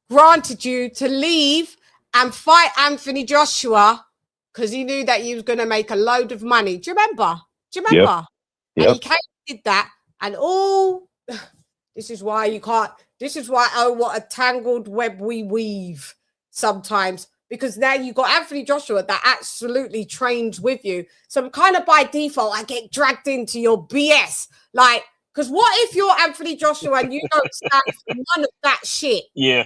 granted you to leave and fight Anthony Joshua because he knew that he was going to make a load of money. Do you remember? Yep. And he came and did that. And this is why you can't. This is why, oh, what a tangled web we weave sometimes. Because now you got Anthony Joshua that absolutely trains with you. So kind of by default, I get dragged into your BS. Like, because what if you're Anthony Joshua and you don't stand for none of that shit? Yeah.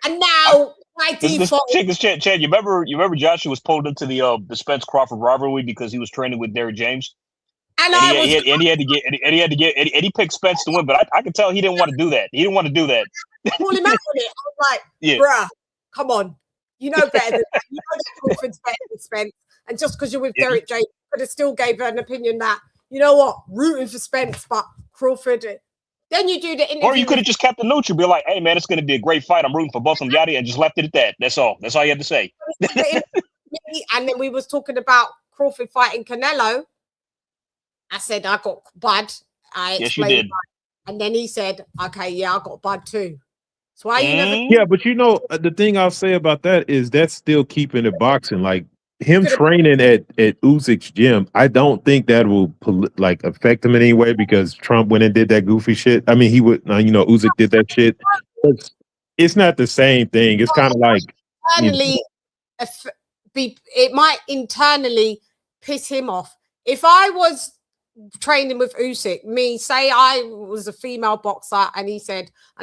And now by default, Chad, you remember Joshua was pulled into the Spence Crawford rivalry because he was training with Derrick James, and he picked Spence to win. But I could tell he didn't want to do that. He didn't want to do that. Pull him out on it. I was like, bruh, come on. You know better than that. You know that Crawford's better than Spence. And just because you're with Derrick James, could have still gave her an opinion that, you know what, rooting for Spence, but Crawford. Then you do the interview. Or you could have just kept the neutral, be like, hey, man, it's going to be a great fight. I'm rooting for both of them, yada, and just left it at that. That's all. That's all you had to say. And then we was talking about Crawford fighting Canelo. I said, I got Bud. Yes, you did. And then he said, okay, yeah, I got Bud too. So why you never? Yeah, but you know, the thing I'll say about that is that's still keeping it boxing. Like him training at Usyk's gym, I don't think that will affect him in any way because Trump went and did that goofy shit. I mean, he would, Usyk did that shit. It's not the same thing. It's kind of like it might internally piss him off. If I was training with Usyk, say I was a female boxer and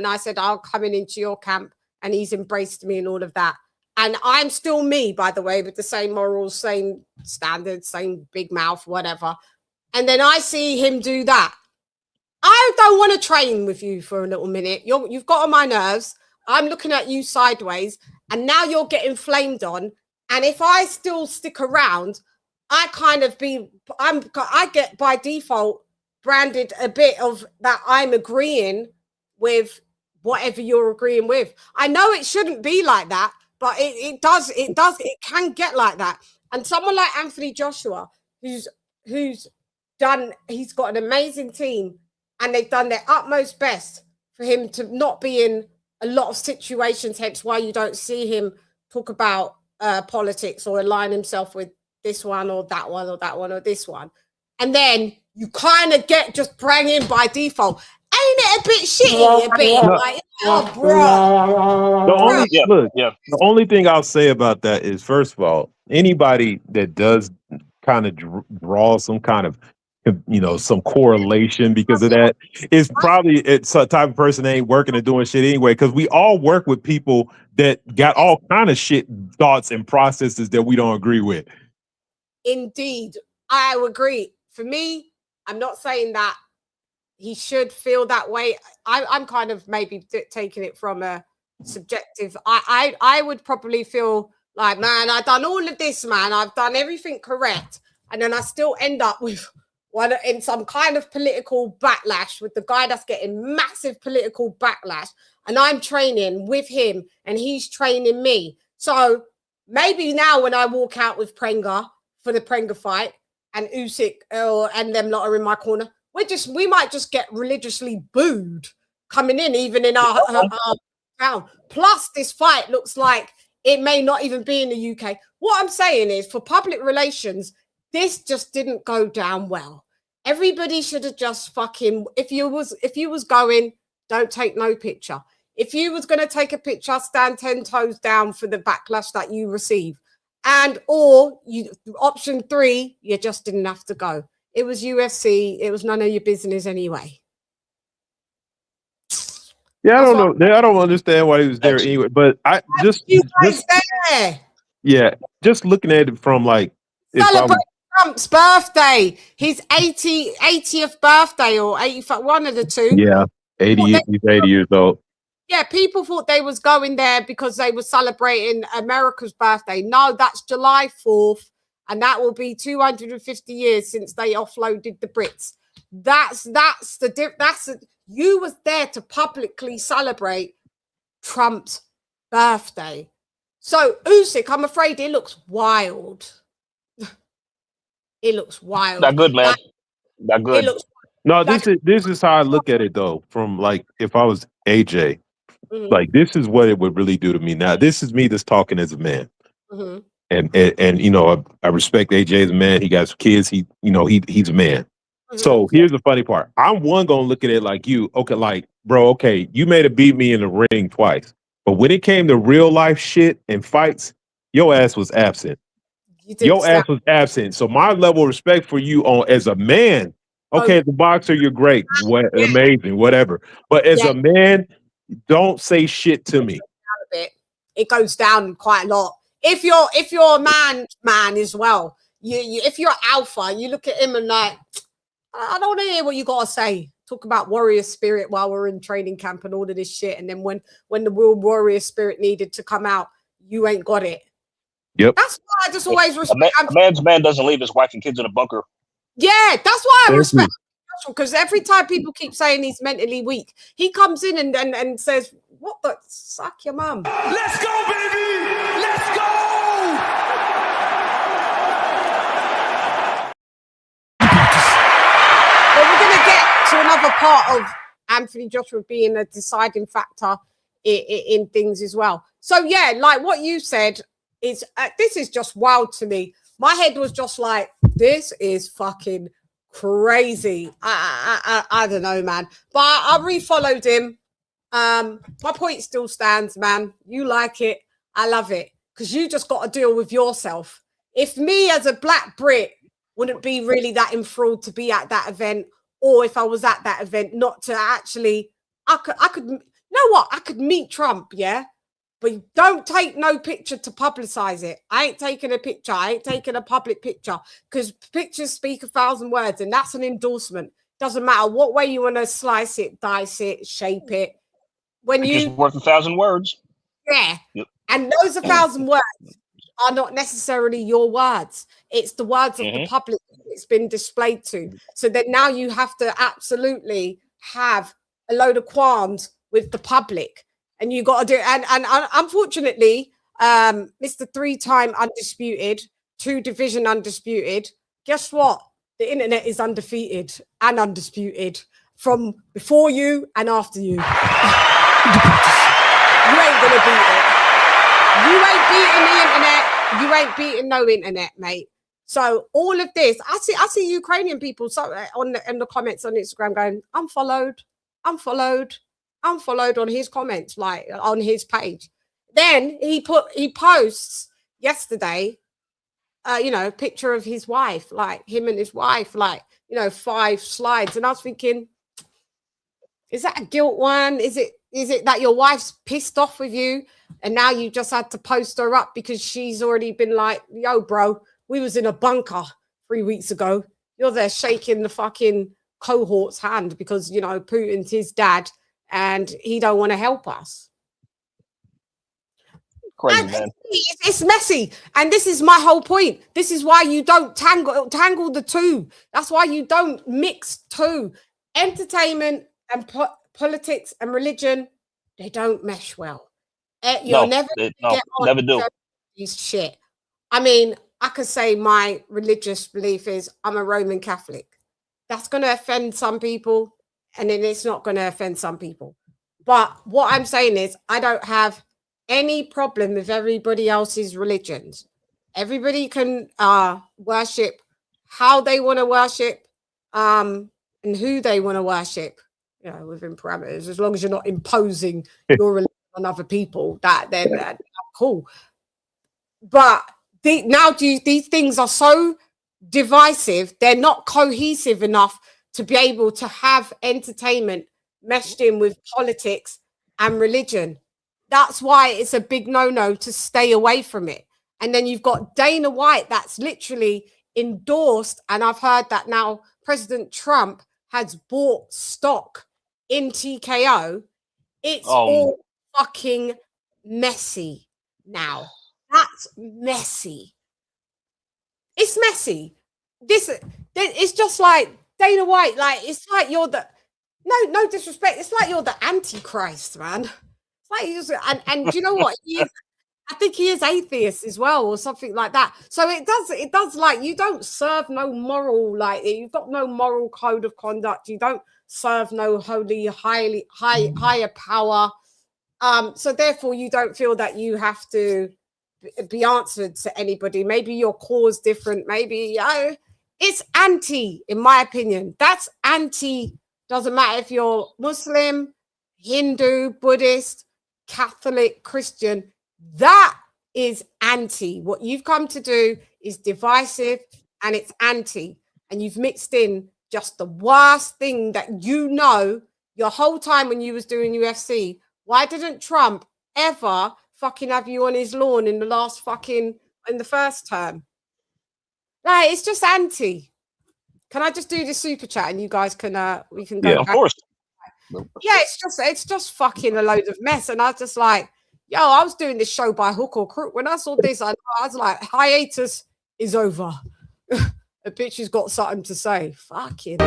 I said, I'm coming into your camp and he's embraced me and all of that. And I'm still me, by the way, with the same morals, same standards, same big mouth, whatever. And then I see him do that. I don't want to train with you for a little minute. You've got on my nerves. I'm looking at you sideways and now you're getting flamed on. And if I still stick around, I get by default branded a bit of that I'm agreeing with whatever you're agreeing with. I know it shouldn't be like that, but it can get like that. And someone like Anthony Joshua, he's got an amazing team and they've done their utmost best for him to not be in a lot of situations, hence why you don't see him talk about politics or align himself with this one or that one or that one or this one. And then you kind of get just bring in by default. Ain't it a bit shitty? Like, oh, bro. The only thing I'll say about that is, first of all, anybody that does kind of draw some kind of, some correlation because of that is probably it's a type of person that ain't working and doing shit anyway. Because we all work with people that got all kind of shit thoughts and processes that we don't agree with. Indeed, I agree. For me, I'm not saying that he should feel that way. I'm kind of maybe taking it from a subjective. I would probably feel like, man, I've done all of this, man. I've done everything correct. And then I still end up with in some kind of political backlash with the guy that's getting massive political backlash. And I'm training with him and he's training me. So maybe now when I walk out with Prenga for the Prenga fight and Usyk and them lot are in my corner, we might just get religiously booed coming in, even in our town. Plus, this fight looks like it may not even be in the UK. What I'm saying is, for public relations, this just didn't go down well. Everybody should have just fucking, if you was going, don't take no picture. If you was going to take a picture, stand 10 toes down for the backlash that you receive. Option 3, you just didn't have to go. It was UFC. It was none of your business anyway. Yeah, I don't know. I don't understand why he was there anyway. But I just there. Yeah, just looking at it from like celebrate Trump's birthday, his 80th birthday or 85, one of the two. Yeah, 80. He's 80 years old. Yeah, people thought they was going there because they were celebrating America's birthday. No, that's July 4th, and that will be 250 years since they offloaded the Brits. You was there to publicly celebrate Trump's birthday. So Usyk, I'm afraid it looks wild. It looks wild. Not good, man. Not good. No, this is how I look at it though. From like, if I was AJ, like this is what it would really do to me. Now, this is me just talking as a man, and you know, I respect AJ as a man. He got kids. He's a man. So here's the funny part. I'm gonna look at it like you. Okay, like bro. Okay, you may have beat me in the ring twice, but when it came to real life shit and fights, your ass was absent. Your ass was absent. So my level of respect for you as a man, okay, as a boxer, you're great, amazing, whatever. But as a man, don't say shit to me. It goes down quite a lot. If you're a man as well, if you're alpha, you look at him and like, I don't want to hear what you gotta say. Talk about warrior spirit while we're in training camp and all of this shit. And then when the real warrior spirit needed to come out, you ain't got it. Yep. That's why I just always respect. A man's man doesn't leave his wife and kids in a bunker. Yeah, that's why I respect him, because every time people keep saying he's mentally weak, he comes in and says, "What the suck your mum? Let's go, baby! Let's go!" But we're gonna get to another part of Anthony Joshua being a deciding factor in things as well. So yeah, like what you said. This is just wild to me. My head was just like, this is fucking crazy. I don't know, man. But I refollowed him. My point still stands, man. You like it. I love it. Because you just got to deal with yourself. If me as a black Brit wouldn't be really that enthralled to be at that event, or if I was at that event, not to actually, I could, you know what? I could meet Trump, yeah? But don't take no picture to publicize it. I ain't taking a picture. I ain't taking a public picture, because pictures speak 1,000 words, and that's an endorsement. Doesn't matter what way you want to slice it, dice it, shape it. When it's worth 1,000 words. Yeah. Yep. And those 1,000 words are not necessarily your words. It's the words of the public it's been displayed to. So that now you have to absolutely have a load of qualms with the public. And you got to do it. And unfortunately, Mr. 3-time undisputed, 2-division undisputed, guess what? The internet is undefeated and undisputed from before you and after you. You ain't going to beat it. You ain't beating the internet. You ain't beating no internet, mate. So all of this, I see Ukrainian people in the comments on Instagram going, unfollowed on his comments, like on his page. Then he posts yesterday, picture of his wife, like him and his wife, like, 5 slides. And I was thinking, is that a guilt one? Is it that your wife's pissed off with you and now you just had to post her up because she's already been like, yo, bro, we was in a bunker 3 weeks ago. You're there shaking the fucking cohort's hand because, Putin's his dad and he don't want to help us. Crazy, man. It's messy. And this is my whole point. This is why you don't tangle the two. That's why you don't mix two. Entertainment and politics and religion, they don't mesh well. Never do these shit. I mean, I could say my religious belief is I'm a Roman Catholic. That's going to offend some people, and then it's not going to offend some people. But what I'm saying is I don't have any problem with everybody else's religions. Everybody can worship how they want to worship and who they want to worship, within parameters, as long as you're not imposing your religion on other people, that's cool. But these things are so divisive. They're not cohesive enough to be able to have entertainment meshed in with politics and religion. That's why it's a big no-no to stay away from it. And then you've got Dana White that's literally endorsed, and I've heard that now President Trump has bought stock in TKO. It's all fucking messy now. That's messy. It's messy. It's just like Dana White, like it's like you're the no disrespect. It's like you're the Antichrist, man. It's like you just, and you know what? I think he is atheist as well, or something like that. So it does like you don't serve no moral, like you've got no moral code of conduct. You don't serve no higher power. So therefore you don't feel that you have to be answered to anybody. Maybe your cause different. Maybe it's anti, in my opinion. That's anti. Doesn't matter if you're Muslim, Hindu, Buddhist, Catholic, Christian. That is anti. What you've come to do is divisive, and it's anti. And you've mixed in just the worst thing that you know your whole time when you was doing UFC. Why didn't Trump ever fucking have you on his lawn in the first term? Like, it's just anti. Can I just do the super chat and you guys can we can go back? Of course. Yeah, it's just fucking a load of mess. And I was just like, yo, I was doing this show by hook or crook. When I saw this, I was like, hiatus is over. A bitch has got something to say. Fucking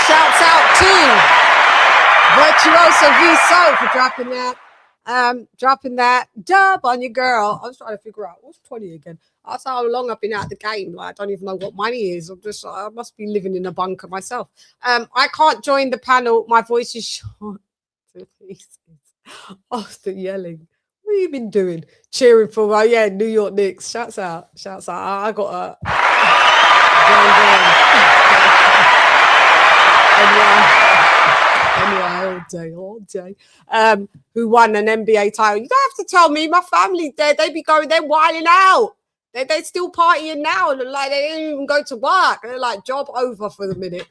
shouts out to Virtuoso V Soul for dropping that dub on your girl. I was trying to figure out what's 20 again. That's how long I've been out of the game. Like, I don't even know what money is. I must be living in a bunker myself. I can't join the panel. My voice is short. After yelling. What have you been doing? Cheering for New York Knicks. Shouts out. I got a anyway, all day. Who won an NBA title? You don't have to tell me. My family, they be going, they're wilding out. They're still partying now. Like, they didn't even go to work. They're like, job over for the minute.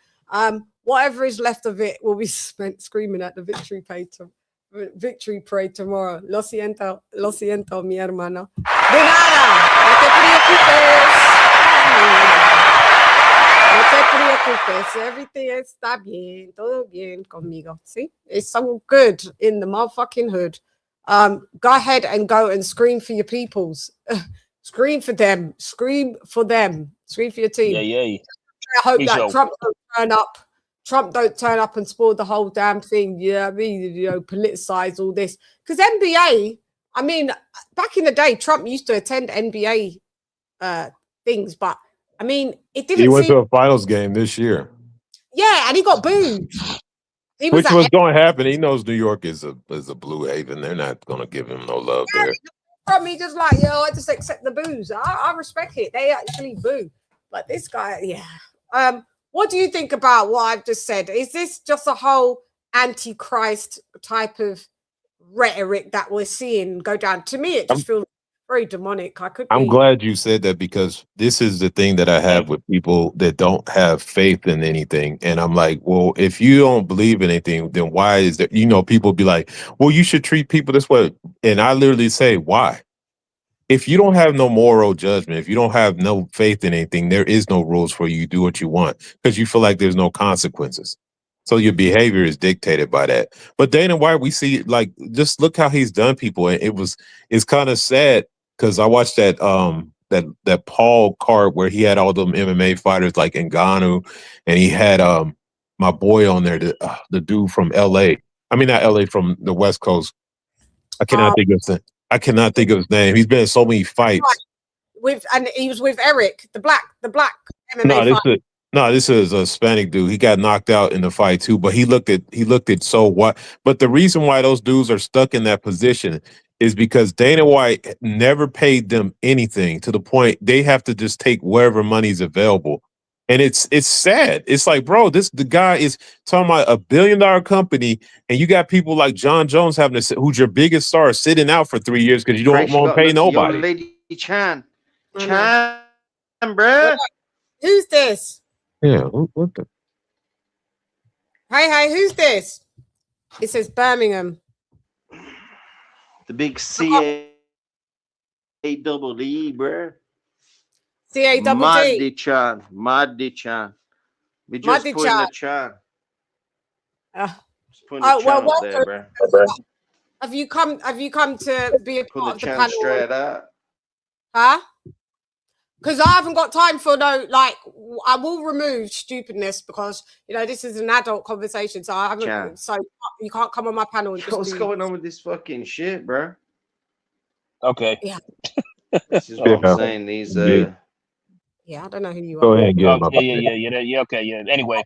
Whatever is left of it will be spent screaming at the victory parade tomorrow. Lo siento, mi hermano. De nada. No te preocupes. Everything está bien. Todo bien conmigo. See? It's so good in the motherfucking hood. Go ahead and go and scream for your peoples. Scream for them. Scream for them. Scream for your team. Yeah. I hope that Trump don't turn up. Trump don't turn up and spoil the whole damn thing. Yeah, I mean, politicize all this. Because NBA, I mean, back in the day, Trump used to attend NBA things, but I mean, it didn't. He went to a finals game this year. Yeah, and he got booed. Which was going to happen. He knows New York is a blue haven. They're not going to give him no love there. From me, just like, I just accept the boos. I respect it. They actually boo. But this guy, yeah. What do you think about what I've just said? Is this just a whole antichrist type of rhetoric that we're seeing go down? To me, it just feels very demonic. I'm glad you said that, because this is the thing that I have with people that don't have faith in anything. And I'm like, well, if you don't believe in anything, then why is there, people be like, well, you should treat people this way. And I literally say, why? If you don't have no moral judgment, if you don't have no faith in anything, there is no rules for you. Do what you want because you feel like there's no consequences. So your behavior is dictated by that. But Dana White, we see, like, just look how he's done people. And it's kind of sad because I watched that that Paul card where he had all them MMA fighters like Ngannou, and he had my boy on there, the dude from LA. I mean, not LA, from the West Coast. I cannot think of his name. He's been in so many fights. And he was with Eric, the black MMA fighter. This is a Hispanic dude. He got knocked out in the fight too, but he looked at so what. But the reason why those dudes are stuck in that position is because Dana White never paid them anything, to the point they have to just take wherever money's available And it's sad. It's like, bro, the guy is talking about $1 billion company, and you got people like John Jones having to, who's your biggest star, sitting out for 3 years because you don't want to pay nobody. Yo, Lady Chann, bruh. Who's this? Yeah, what the? Hey, who's this? It says Birmingham. The big CAEE, bruh. CAEE. LadyChann. We just put in the chat. Just putting the chat up there, bruh. Have you come to be a part of the panel? Straight up. Huh? Because I haven't got time for I will remove stupidness because this is an adult conversation, so I haven't. Chann. So you can't come on my panel and what's going on with this fucking shit, bro? Okay. Yeah. This is what I'm saying. These Yeah, I don't know who you are. Go ahead and get him. Yeah. Okay, yeah. Anyway.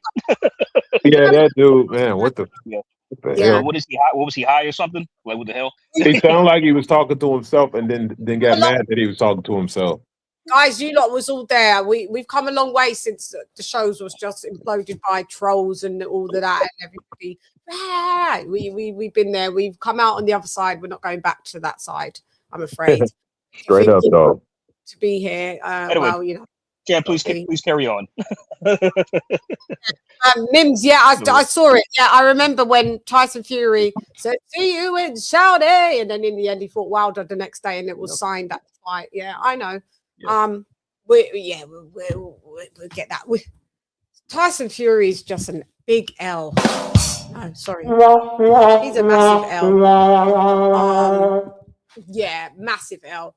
Yeah, that dude, man. What the? Yeah. What the hell? What is he? What was he high or something? Like what the hell? He sounded like he was talking to himself, and then got mad that he was talking to himself. Guys, you lot was all there. We've come a long way since the shows was just imploded by trolls and all of that, and everybody. We've been there. We've come out on the other side. We're not going back to that side, I'm afraid. Straight up, dog. To be here, anyway, Chann, please carry on. Mims, yeah, I saw it. Yeah, I remember when Tyson Fury said, "See you in Saudi," and then in the end he fought Wilder the next day, and it was signed that fight. Yeah, I know. Yeah. We'll get that. Tyson Fury is just a big L. No, sorry, he's a massive L. Yeah, massive L.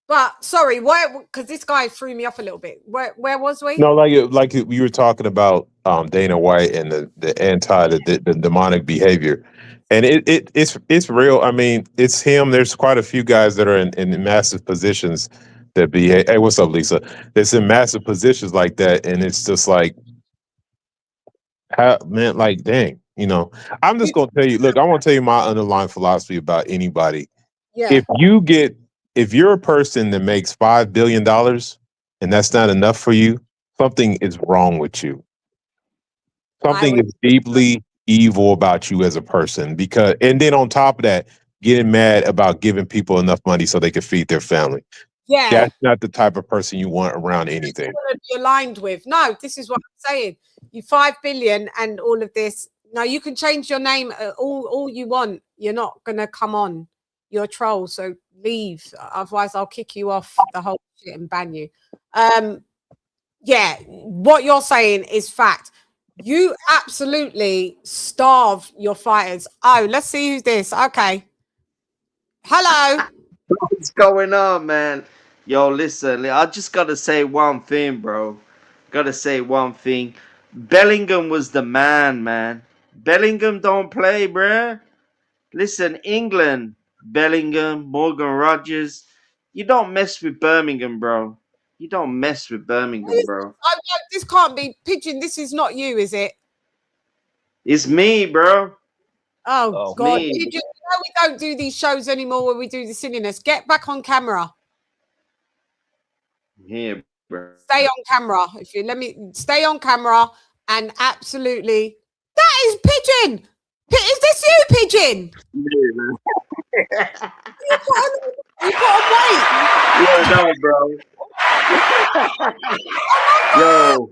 But sorry, why? Because this guy threw me off a little bit. Where was we? No, like you were talking about Dana White and the the demonic behavior, and it's real. I mean, it's him. There's quite a few guys that are in massive positions that behave. Hey, what's up, Lisa? That's in massive positions like that, and it's just like, man, like, dang, I'm just gonna tell you. Look, I want to tell you my underlying philosophy about anybody. Yeah. If you're a person that makes $5 billion and that's not enough for you, something is wrong with you. Something is deeply evil about you as a person. And then on top of that, getting mad about giving people enough money so they can feed their family. Yeah, that's not the type of person you want around anything. To be aligned with. No, this is what I'm saying. You 5 billion and all of this. No, you can change your name all you want. You're not gonna come on. You're a troll, so leave. Otherwise, I'll kick you off the whole shit and ban you. Yeah, what you're saying is fact. You absolutely starve your fighters. Oh, let's see who's this. Okay. Hello. What's going on, man? Yo, listen, I just gotta say one thing, bro. Gotta say one thing. Bellingham was the man. Bellingham don't play, bruh. Listen, England, Bellingham, Morgan Rogers. You don't mess with Birmingham, bro. You don't mess with Birmingham, bro. This can't be Pigeon. This is not you, is it? It's me, bro. Oh God, Pigeon, we don't do these shows anymore where we do the silliness. Get back on camera. Here, bro. Stay on camera. If you let me stay on camera and absolutely. That is Pigeon. Is this you, Pigeon? Yeah, man. You put on weight. Yeah, no, bro. Yo,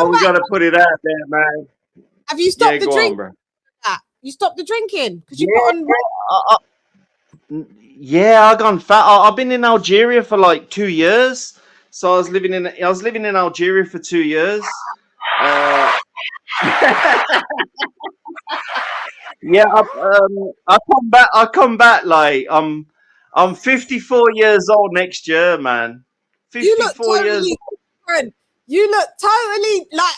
we gotta put it out there, man. Have you stopped the drink? You stopped the drinking because you put on. Yeah, I gone fat. I've been in Algeria for like 2 years, so I was living in Algeria for 2 years. Yeah, I come back like I'm 54 years old next year, man. 54 years. Different. You look totally like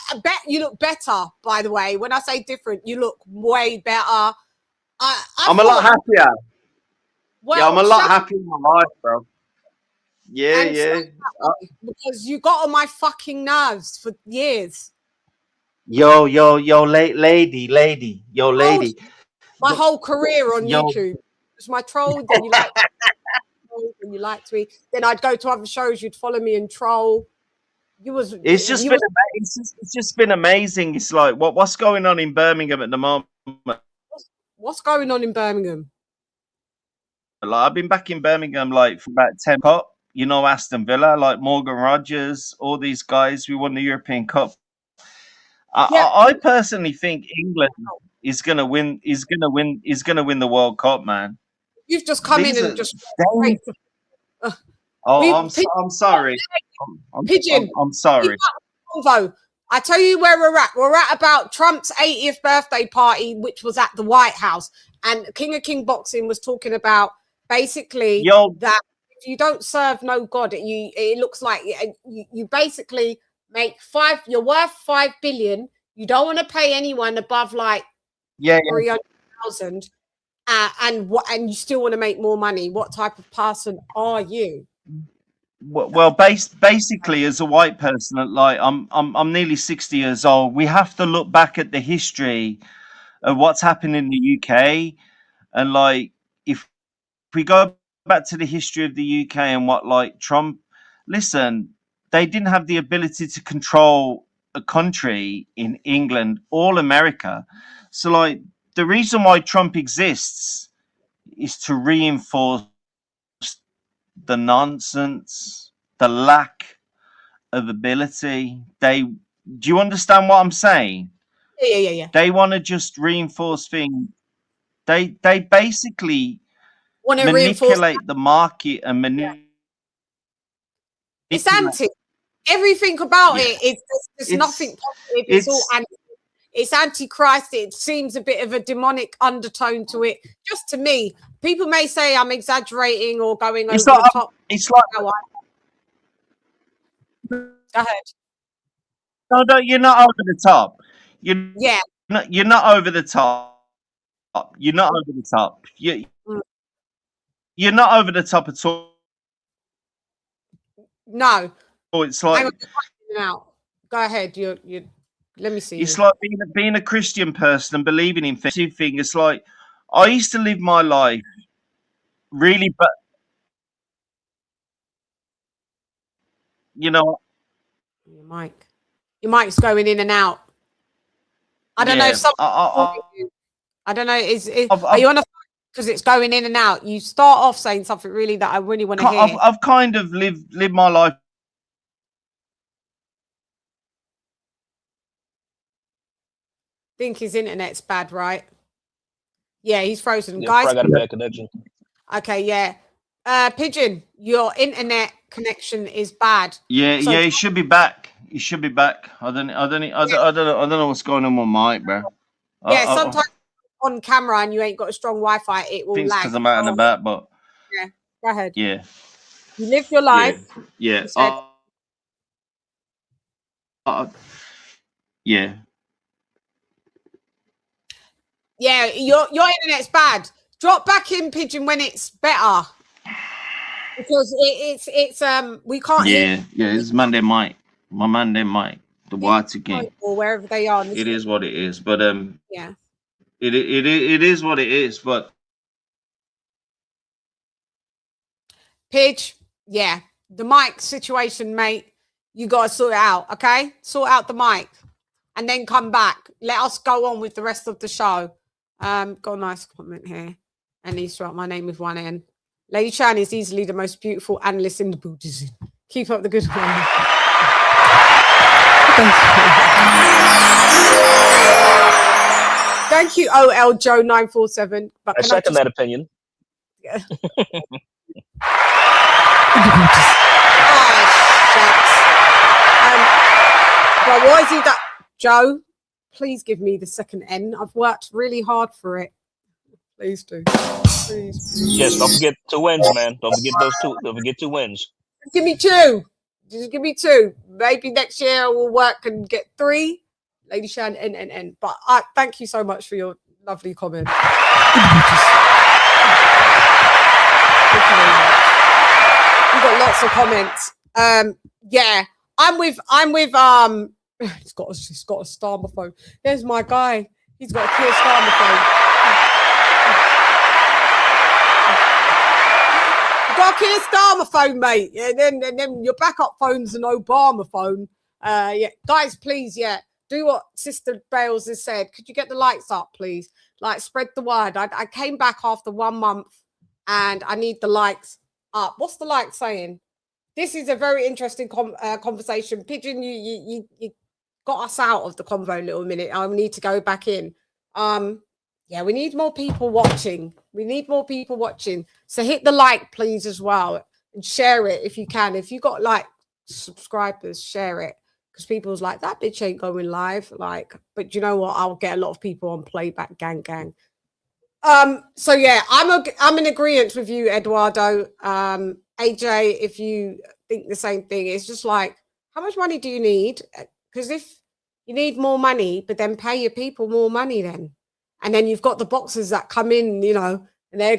you look better, by the way. When I say different, you look way better. I'm a lot happier. Well, yeah, I'm a lot happier in my life, bro. Yeah. Because you got on my fucking nerves for years. Yo, lady. Yo, lady. My whole career on YouTube. It was my troll, then you liked me. Then I'd go to other shows, you'd follow me and troll. It's just been amazing. It's like what's going on in Birmingham at the moment. What's going on in Birmingham? Like I've been back in Birmingham like for about 10 Cup. You know, Aston Villa, like Morgan Rogers, all these guys. We won the European Cup. I personally think England is gonna win. Is gonna win the World Cup, man. You've just come in and just. I'm sorry. Pigeon. I'm sorry. I tell you where we're at. We're at about Trump's 80th birthday party, which was at the White House, and King of King Boxing was talking about basically that if you don't serve no God, it looks like you basically make you're worth 5 billion. You don't want to pay anyone above like 300,000, and you still want to make more money. What type of person are you? Well, basically, as a white person, like I'm nearly 60 years old. We have to look back at the history of what's happened in the UK, and like if we go back to the history of the UK and what like Trump, listen, they didn't have the ability to control a country in England or America. So like the reason why Trump exists is to reinforce the nonsense, the lack of ability. Do you understand what I'm saying? Yeah. They want to just reinforce things. They basically want to manipulate the market and manipulate. It's anti. Everything about it is nothing positive. It's antichrist. It seems a bit of a demonic undertone to it. Just to me, people may say I'm exaggerating or going over the top. It's like go ahead. No, you're not over the top. You're not over the top. You're not over the top. You're not over the top at all. No. It's like now. Go ahead. You. Let me see. It's like being a Christian person and believing in thing. It's like I used to live my life really, but you know, your mic's going in and out. I don't know if something. I don't know. Are you on a? Because it's going in and out. You start off saying something really that I really want to hear. I've kind of lived my life. I think his internet's bad, right? Yeah, he's frozen. Yeah, Guys, I got a bad connection. Okay, yeah. Pigeon, your internet connection is bad. Yeah, he should be back. He should be back. I don't know what's going on with my mic, bro. Yeah, sometimes on camera and you ain't got a strong Wi-Fi, it will lag. Because I'm out and about, but yeah, go ahead. Yeah, you lived your life. Yeah. Yeah. Yeah, your internet's bad. Drop back in, Pigeon, when it's better. Because it's we can't hear. Yeah, it's Monday mic. My Monday mic. The White again. Or wherever they are. It is what it is. But yeah. It is what it is, but Pidge, yeah. The mic situation, mate. You gotta sort it out, okay? Sort out the mic. And then come back. Let us go on with the rest of the show. Got a nice comment here. And he's wrote my name with one N. Lady Chann is easily the most beautiful analyst in the Buddhism. Keep up the good work. Thank you, OL Joe 947. But I second that opinion. Oh, shucks. But why is he that? Joe, please give me the second N. I've worked really hard for it. Please do. Please. Yes, don't forget 2 wins, man. Don't forget those 2. Don't forget 2 wins. Give me 2. Just give me 2. Maybe next year I will work and get 3. Lady Chann, N. But I thank you so much for your lovely comment. Thank you very much. We've got lots of comments. Yeah, I'm with it's got a star on my phone. There's my guy. He's got a clear star on the phone. your Keir Starmer phone, mate. And then your backup phone's an Obama phone. Yeah, guys, please, do what Sister Bales has said. Could you get the lights up, please? Like, spread the word. I came back after 1 month, and I need the likes up. What's the like saying? This is a very interesting conversation. Pigeon, you got us out of the convo a little minute. I need to go back in. Yeah, we need more people watching. We need more people watching. So hit the like, please, as well, and share it if you can. If you got like subscribers, share it, because people's like, that bitch ain't going live. Like, but you know what? I'll get a lot of people on playback, gang. So yeah, I'm in agreement with you, Eduardo. AJ, if you think the same thing, it's just like, how much money do you need? Because if you need more money, but then pay your people more money then. And then you've got the boxers that come in, you know, and they're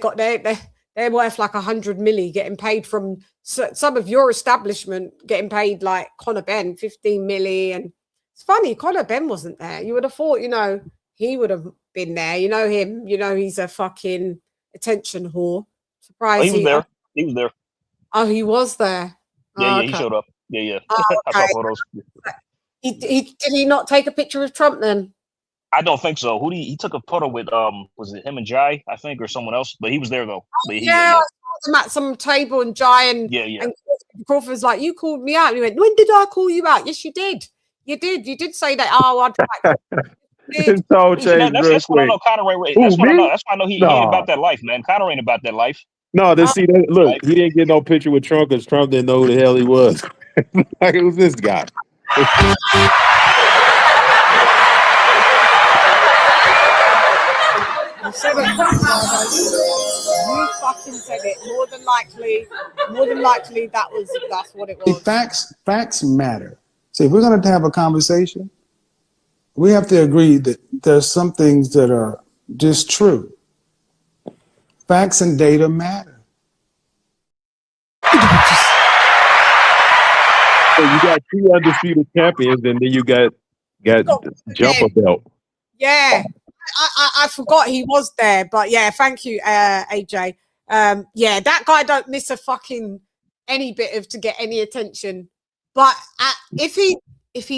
worth like 100 milli getting paid from some of your establishment, getting paid like Conor Benn 15 milli. And it's funny, Conor Benn wasn't there. You would have thought, you know, he would have been there. You know him. You know he's a fucking attention whore. Surprised he was there. He was there. Oh, he was there. Yeah, okay. He showed up. Yeah. Oh, okay. I saw photos. Did he not take a picture of Trump then? I don't think so. He took a photo with was it him and Jai, I think, or someone else? But he was there though. I saw them at some table, and Jai and Crawford's like, you called me out. And he went, when did I call you out? Yes, you did. You did say that. Oh, I'd It's all changed real that's what I quick. know. Conor ain't. Who, That's what I me? know. That's why I know he ain't about that life, man. Conor ain't about that life. No, see that. Look, he didn't get no picture with Trump because Trump didn't know who the hell he was. Like, it was this guy. You said it. You fucking said it. More than likely, that's what it was. Facts matter. See, if we're going to have a conversation, we have to agree that there's some things that are just true. Facts and data matter. So you got 2 undisputed champions, and then you got jumper belt. Yeah, I forgot he was there, but yeah, thank you, AJ. Yeah, that guy don't miss a fucking any bit of to get any attention. But if he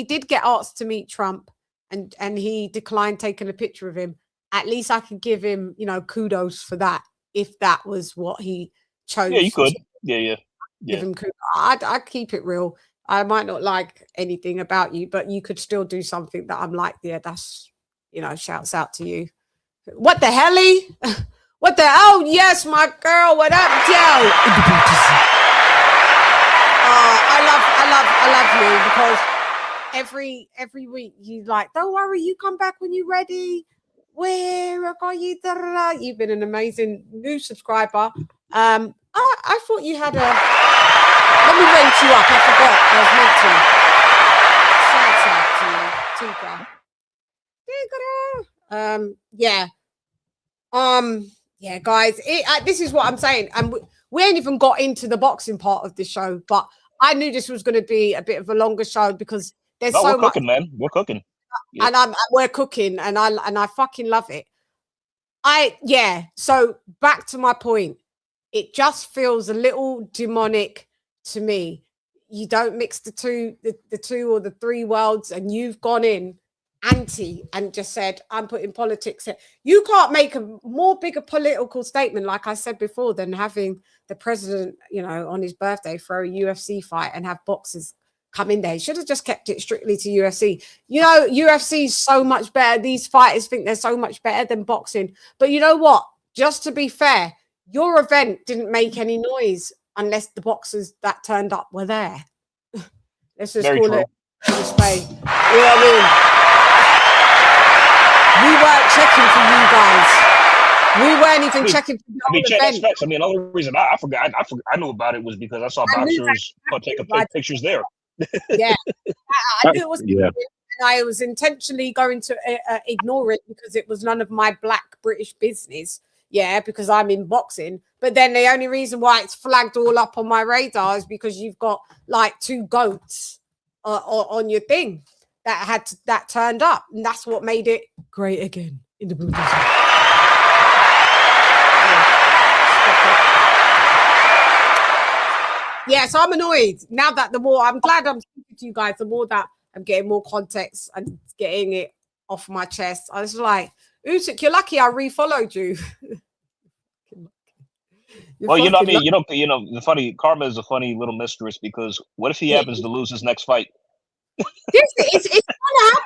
did get asked to meet Trump and he declined taking a picture of him, at least I could give him, you know, kudos for that. If that was what he chose. Yeah, you could. Yeah. Give him kudos. I'd keep it real. I might not like anything about you, but you could still do something that I'm like, yeah, that's, you know, shouts out to you. What the helly? What the? Oh, yes, my girl. What up, Joe? I love you, because every week you like, don't worry, you come back when you're ready. Where are you? You've been an amazing new subscriber. I thought you had a. Let me rent you up. I forgot. I was meant to. Yeah, guys. This is what I'm saying, and we ain't even got into the boxing part of the show, but I knew this was going to be a bit of a longer show because there's so much. Cooking, man. We're cooking. Yeah. And we're cooking, and I fucking love it. So back to my point, it just feels a little demonic to me. You don't mix the two or the three worlds, and you've gone in anti and just said, I'm putting politics in. You can't make a more bigger political statement, like I said before, than having the president, you know, on his birthday throw a UFC fight and have boxers come in there. He should have just kept it strictly to UFC. You know, UFC is so much better. These fighters think they're so much better than boxing. But you know what? Just to be fair, your event didn't make any noise unless the boxers that turned up were there. Let's just call it a spade. You know what I mean? We weren't checking for you guys. We weren't even checking for the event. I mean, the only reason I forgot, I knew about it was because I saw boxers taking pictures there. Yeah, I knew it was. Yeah. And I was intentionally going to ignore it because it was none of my black British business. Yeah, because I'm in boxing. But then the only reason why it's flagged all up on my radar is because you've got like 2 goats on your thing that turned up, and that's what made it great again in the Bundesliga. Yeah, so I'm annoyed now that the more I'm glad I'm speaking to you guys, the more that I'm getting more context and getting it off my chest. I was like, Usyk, you're lucky I refollowed you. Well, you know, I mean, the funny karma is a funny little mistress because what if he happens to lose his next fight? It's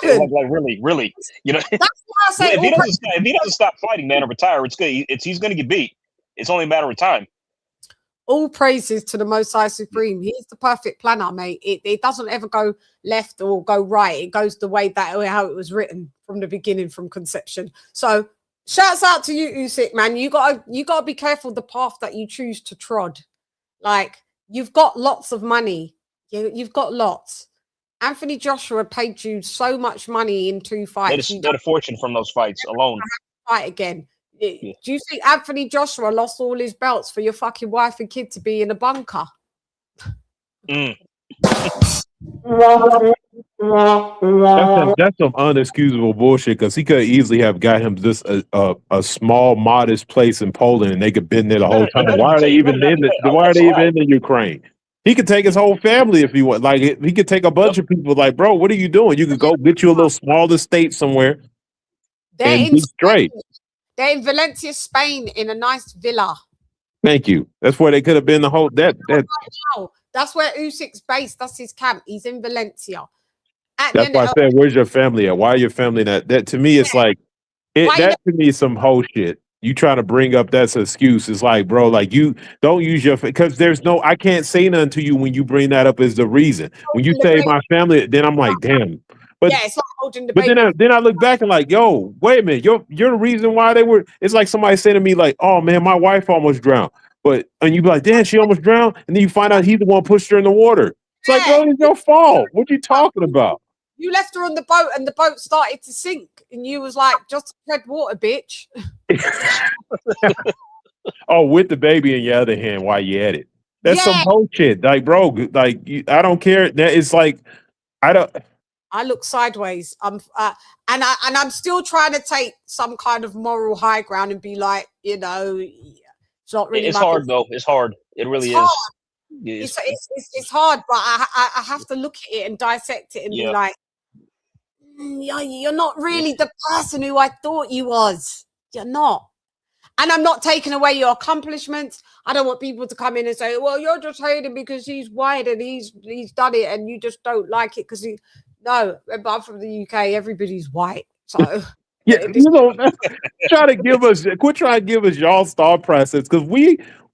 gonna happen. like really, you know. That's why I say if he doesn't stop fighting, man, or retire, it's good. He's going to get beat. It's only a matter of time. All praises to the Most High Supreme. He's the perfect planner, mate. It doesn't ever go left or go right. It goes the way that how it was written from the beginning, from conception. So shouts out to you, Usyk, man. You gotta be careful the path that you choose to trod. Like, you've got lots of money. You've got lots. Anthony Joshua paid you so much money in 2 fights. Made a fortune from those fights alone. Fight again. Do you think Anthony Joshua lost all his belts for your fucking wife and kid to be in a bunker? That's some unexcusable bullshit, because he could easily have got him just a small, modest place in Poland, and they could been there the whole time. Why are they even in the Ukraine? He could take his whole family if he want. Like, he could take a bunch of people. Like, bro, what are you doing? You could go get you a little small estate somewhere and be straight. They're in Valencia, Spain, in a nice villa. Thank you. That's where they could have been the whole That's where Usyk's based. That's his camp. He's in Valencia. That's why I said, where's your family at? Why are your family not? That to me, it's like that to me is some whole shit. You trying to bring up that's an excuse. It's like, bro, like, you don't use your, because there's no, I can't say nothing to you when you bring that up as the reason. When you say my family, then I'm like, damn. But yeah, it's not holding the but then I look back and like, yo, wait a minute, you're the reason why they were. It's like somebody saying to me like, oh man, my wife almost drowned. And you be like, damn, she almost drowned, and then you find out he's the one pushed her in the water. It's like, bro, it's your fault. What you talking about? You left her on the boat, and the boat started to sink, and you was like, just tread water, bitch. Oh, with the baby in your other hand while you at it. That's some bullshit. Like, bro, like, I don't care. That it's like, I look sideways. And I'm still trying to take some kind of moral high ground and be like, it's not really. It's hard though. It's hard. It really is. It's hard, but I have to look at it and dissect it and be like, you're not really the person who I thought you was. You're not. And I'm not taking away your accomplishments. I don't want people to come in and say, well, you're just hating because he's white and he's done it and you just don't like it because he. No, but I'm from the UK. Everybody's white. So quit trying to give us y'all's thought process, because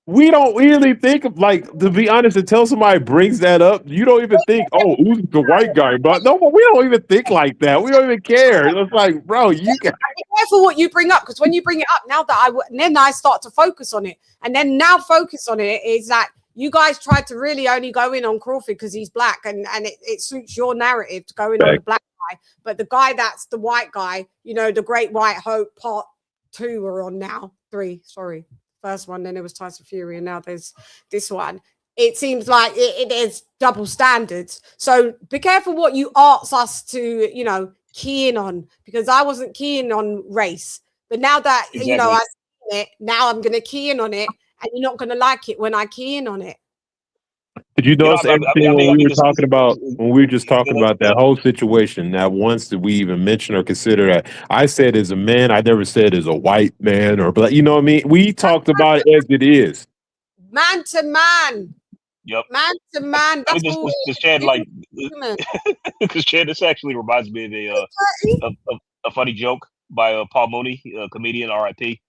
we don't really think of, like, to be honest, until somebody brings that up, you don't even think, oh, who's the white guy? But no, we don't even think like that. We don't even care. It's like, bro, you can be careful what you bring up, because when you bring it up, now that then I start to focus on it, and then now focus on it is that you guys tried to really only go in on Crawford because he's black, and it suits your narrative to go in on the black guy. But the guy that's the white guy, the Great White Hope Part 2 are on now. 3, sorry. First one, then it was Tyson Fury, and now there's this one. It seems like it is double standards. So be careful what you ask us to, key in on, because I wasn't keying on race. But now that, I've seen it, now I'm going to key in on it. And you're not going to like it when I key in on it. Did you notice everything when we were talking about, when we were just talking about that whole situation, not once did we even mention or consider that? I said as a man, I never said as a white man or black. You know what I mean? We talked about it as it is. Man to man. Yep. Man to man. That's all. Because Chann, this actually reminds me of a funny joke by Paul Mooney, a comedian, R.I.P.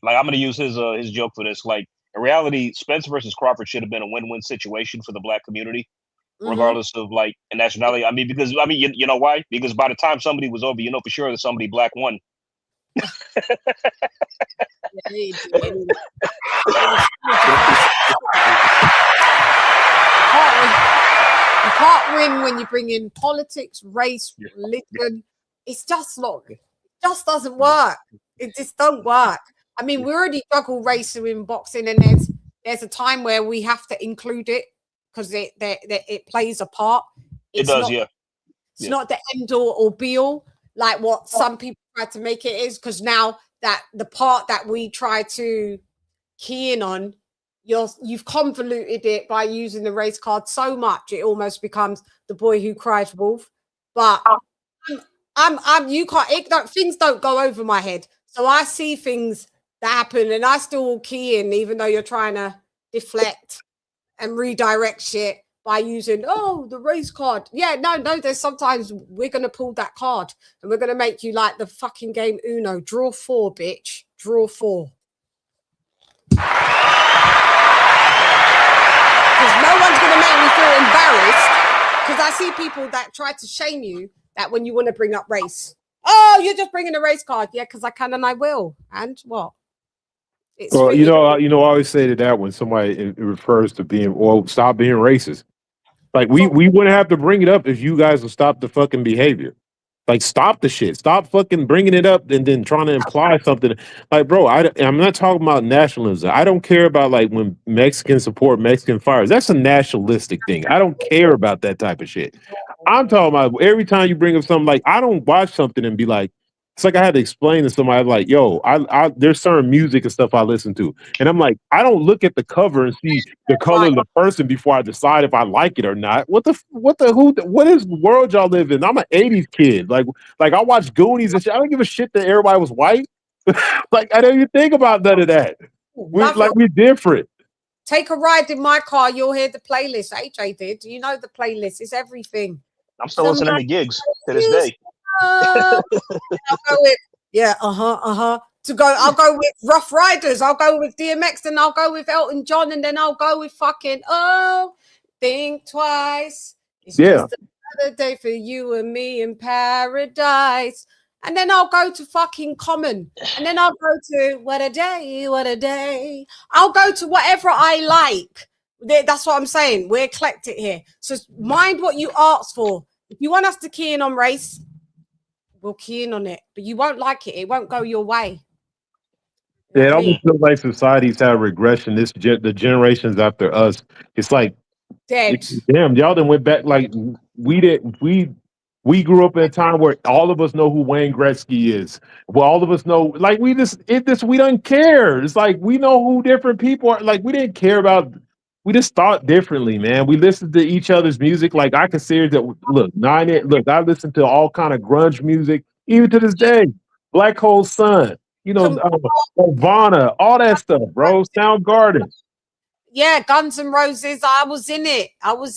Like, I'm going to use his joke for this. Like, in reality, Spence versus Crawford should have been a win-win situation for the black community, regardless of, like, a nationality. I mean, because, you know why? Because by the time somebody was over, for sure that somebody black won. You can't win when you bring in politics, race, religion. It's just not. It just doesn't work. It just don't work. I mean, we already juggle race in boxing, and there's a time where we have to include it because it plays a part. It does, yeah. It's not the end all or be all like what some people try to make it is, because now that the part that we try to key in on, you've convoluted it by using the race card so much it almost becomes the boy who cries wolf. But you can't. Things don't go over my head, so I see things that happen, and I still key in, even though you're trying to deflect and redirect shit by using the race card. Yeah, no. There's sometimes we're gonna pull that card and we're gonna make you like the fucking game Uno. Draw 4, bitch. Draw 4. Because no one's gonna make me feel embarrassed. Because I see people that try to shame you that when you want to bring up race. Oh, you're just bringing a race card. Yeah, because I can and I will. And what? Well, I always say to that when somebody it refers to being, stop being racist. Like we wouldn't have to bring it up if you guys would stop the fucking behavior. Like, stop the shit. Stop fucking bringing it up and then trying to imply something. Like, bro, I'm not talking about nationalism. I don't care about, like, when Mexicans support Mexican fires. That's a nationalistic thing. I don't care about that type of shit. I'm talking about every time you bring up something, like, I don't watch something and be like, it's like I had to explain to somebody, like, yo, there's certain music and stuff I listen to. And I'm like, I don't look at the cover and see the color of the person before I decide if I like it or not. What is the world y'all live in? I'm an 80s kid. Like I watch Goonies and shit. I don't give a shit that everybody was white. Like, I don't even think about none of that. We're different. Take a ride in my car, you'll hear the playlist. AJ did. You know the playlist. It's everything. I'm still listening to gigs to this day. I'll go with I'll go with Rough Riders, I'll go with DMX, then I'll go with Elton John, and then I'll go with fucking Think Twice. It's just another day for you and me in paradise. And then I'll go to fucking Common. And then I'll go to What a Day, What a Day. I'll go to whatever I like. That's what I'm saying. We're eclectic here. So mind what you ask for. If you want us to key in on race, we'll key in on it. But you won't like it. It won't go your way. Yeah, it almost feels like society's had regression. The generations after us, it's like, dead. Damn, y'all done went back. Like, we grew up in a time where all of us know who Wayne Gretzky is. Well, all of us know, like, we don't care. It's like, we know who different people are. Like, we didn't care about, we just thought differently, man. We listened to each other's music. Like, I consider that, I listen to all kind of grunge music, even to this day. Black Hole Sun, Nirvana, all that stuff, bro. Soundgarden. Yeah, Guns N' Roses. I was in it. I was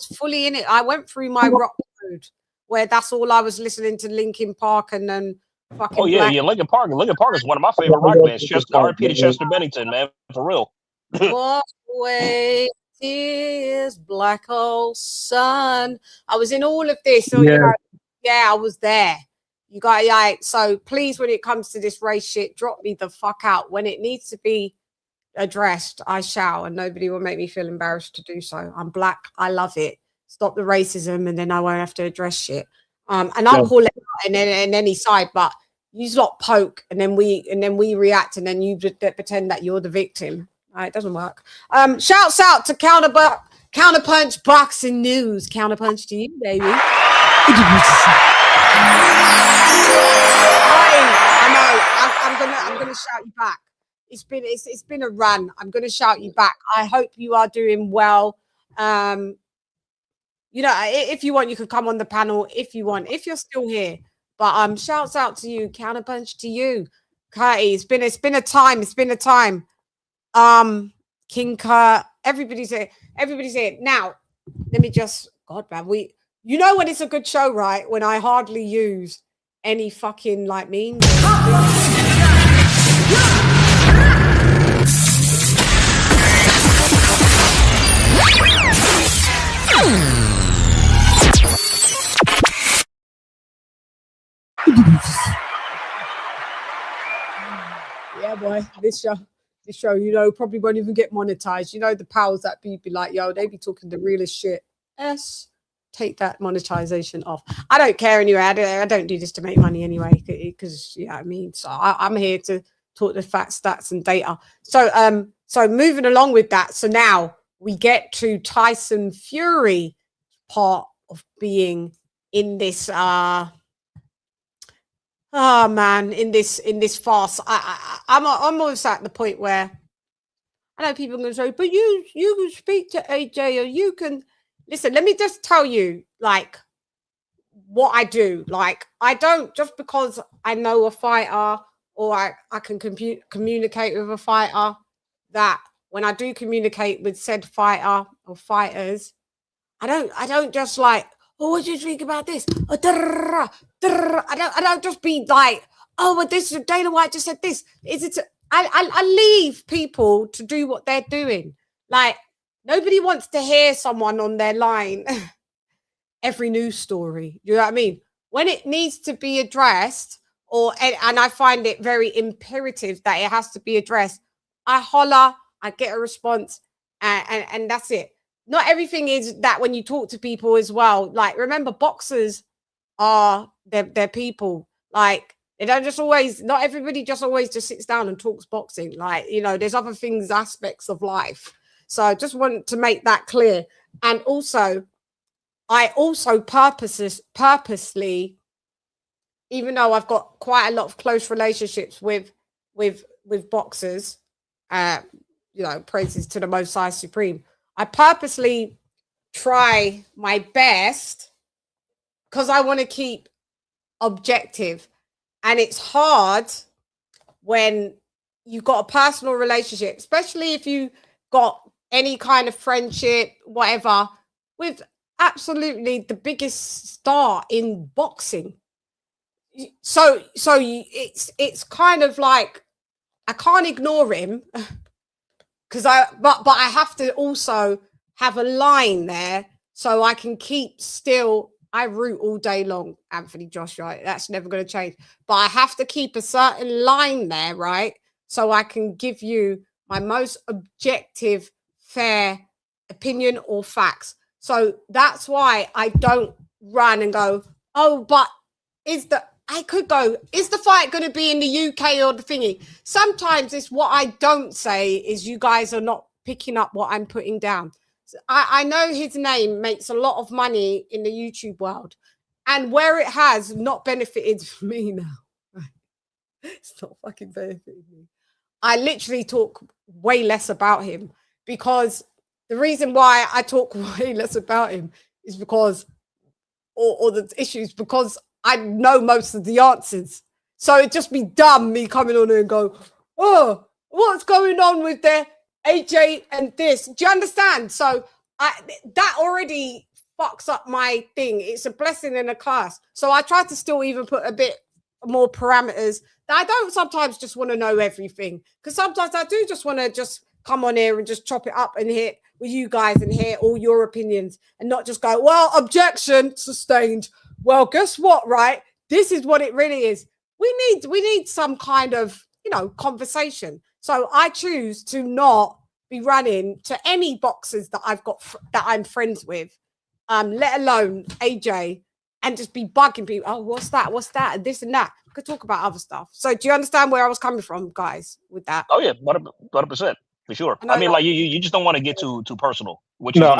fully in it. I went through my rock mode where that's all I was listening to, Linkin Park and then fucking. Oh yeah, Linkin Park. Linkin Park is one of my favorite rock bands. R.I.P. to Chester Bennington, man, for real. Walk away, tears, Black Hole Sun. I was in all of this. So I was there. You got so please, when it comes to this race shit, drop me the fuck out. When it needs to be addressed, I shall, and nobody will make me feel embarrassed to do so. I'm black. I love it. Stop the racism, and then I won't have to address shit. And I'll call it in any side, but you lot poke, and then we react, and then you pretend that you're the victim. It doesn't work. Shouts out to Counterpunch Boxing News. Counterpunch to you, baby. I'm gonna shout you back. It's been a run. I'm gonna shout you back. I hope you are doing well. If you want, you could come on the panel if you want, if you're still here. But shouts out to you, Counterpunch to you. Curty, it's been a time. King Kurt, everybody's here. Now, let me just God man, when it's a good show, right? When I hardly use any fucking like memes. Yeah, boy, this show, probably won't even get monetized. The powers that be like, yo, they be talking the realest shit. Take that monetization off. I don't care anyway. I don't do this to make money anyway, because so I'm here to talk the facts, stats, and data. So moving along with that. So now we get to Tyson Fury part of being in this in this farce. I'm almost at the point where I know people are going to say, but you can speak to AJ, or you can listen. Let me just tell you, like, what I do. Like, I don't, just because I know a fighter or I can communicate with a fighter, that when I do communicate with said fighter or fighters, I don't just like, oh, what do you think about this? Oh, I don't just be like, oh, but this Dana White just said this. Is it? I leave people to do what they're doing. Like, nobody wants to hear someone on their line every news story. You know what I mean? When it needs to be addressed, and I find it very imperative that it has to be addressed, I holler, I get a response, and that's it. Not everything is that when you talk to people as well. Like, remember, boxers are they're people. Like, they don't just always, not everybody just always just sits down and talks boxing. Like, you know, there's other things, aspects of life. So I just want to make that clear. And also, I also purposely, even though I've got quite a lot of close relationships with boxers, you know, praises to the Most High Supreme, I purposely try my best because I want to keep objective. And it's hard when you've got a personal relationship, especially if you got any kind of friendship, whatever, with absolutely the biggest star in boxing. So it's kind of like, I can't ignore him because but I have to also have a line there so I can keep still. I root all day long, Anthony Joshua. That's never going to change. But I have to keep a certain line there, right? So I can give you my most objective, fair opinion or facts. So that's why I don't run and go, oh, but is the fight going to be in the UK or the thingy? Sometimes it's what I don't say is you guys are not picking up what I'm putting down. I know his name makes a lot of money in the YouTube world, and where it has not benefited me now, it's not fucking benefiting me. I literally talk way less about him, because the reason why I talk way less about him is because, or the issues, because I know most of the answers. So it'd just be dumb me coming on here and go, oh, what's going on with their AJ and this? Do you understand? So that already fucks up my thing. It's a blessing and a curse. So I try to still even put a bit more parameters. I don't sometimes just want to know everything, because sometimes I do just want to just come on here and just chop it up and hit with you guys and hear all your opinions, and not just go, well, objection sustained. Well, guess what, right? This is what it really is. We need some kind of, you know, conversation. So I choose to not be running to any boxers that I've got that I'm friends with, let alone AJ, and just be bugging people. Oh, what's that? What's that? And this and that. I could talk about other stuff. So do you understand where I was coming from, guys, with that? Oh yeah, 100%, for sure. I mean, like you just don't want to get too personal. Which No, is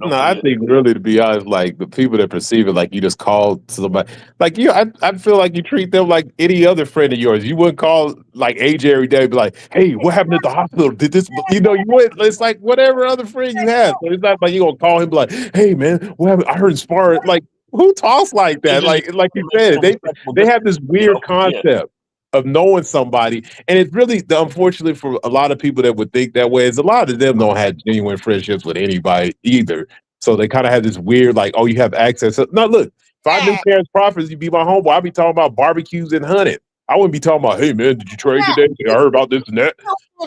I think really, to be honest, like the people that perceive it like you just call somebody, like you, I feel like you treat them like any other friend of yours. You wouldn't call like AJ every day and be like, hey, what happened at the hospital? Did this, you know, you would, it's like whatever other friend you have. So it's not like you're gonna call him like, hey man, what happened? I heard sparring. Like, who talks like that? Like you said, they have this weird concept of knowing somebody, and it's really unfortunately for a lot of people that would think that way is a lot of them don't have genuine friendships with anybody either. So they kind of have this weird, like, oh, you have access. No, look, if I knew Terence Crawford, you'd be my homeboy. I'd be talking about barbecues and hunting. I wouldn't be talking about, hey man, did you trade today? I heard about this and that.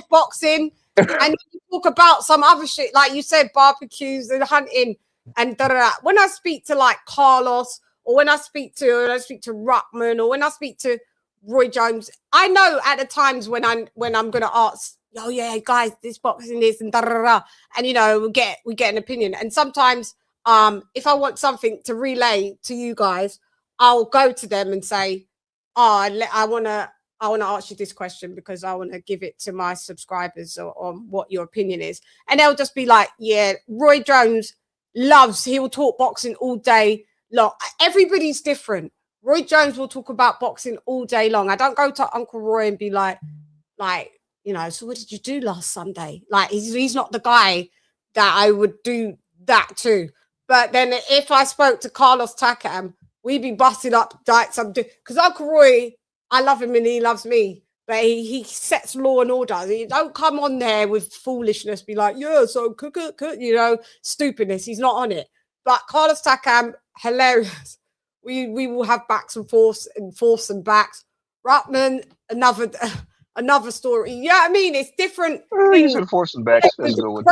Boxing, and you talk about some other shit, like you said, barbecues and hunting and da da da. When I speak to like Carlos, or when I speak to Ruckman, or when I speak to Roy Jones, I know at the times when I'm gonna ask, oh yeah, guys, this boxing is and da da da, and you know we get an opinion. And sometimes if I want something to relay to you guys, I'll go to them and say, oh, I wanna ask you this question because I want to give it to my subscribers on what your opinion is. And they'll just be like, yeah, Roy Jones he will talk boxing all day long. Everybody's different. Roy Jones will talk about boxing all day long. I don't go to Uncle Roy and be like, you know, so what did you do last Sunday? Like, he's not the guy that I would do that to. But then if I spoke to Carlos Takam, we'd be busting up like something. Because Uncle Roy, I love him and he loves me. But he sets law and order. He don't come on there with foolishness, be like, yeah, so you know, stupidness. He's not on it. But Carlos Takam, hilarious. We will have backs and forths and backs. Rutman, another story. Yeah, I mean, it's different. You said force and backs. That's a good one.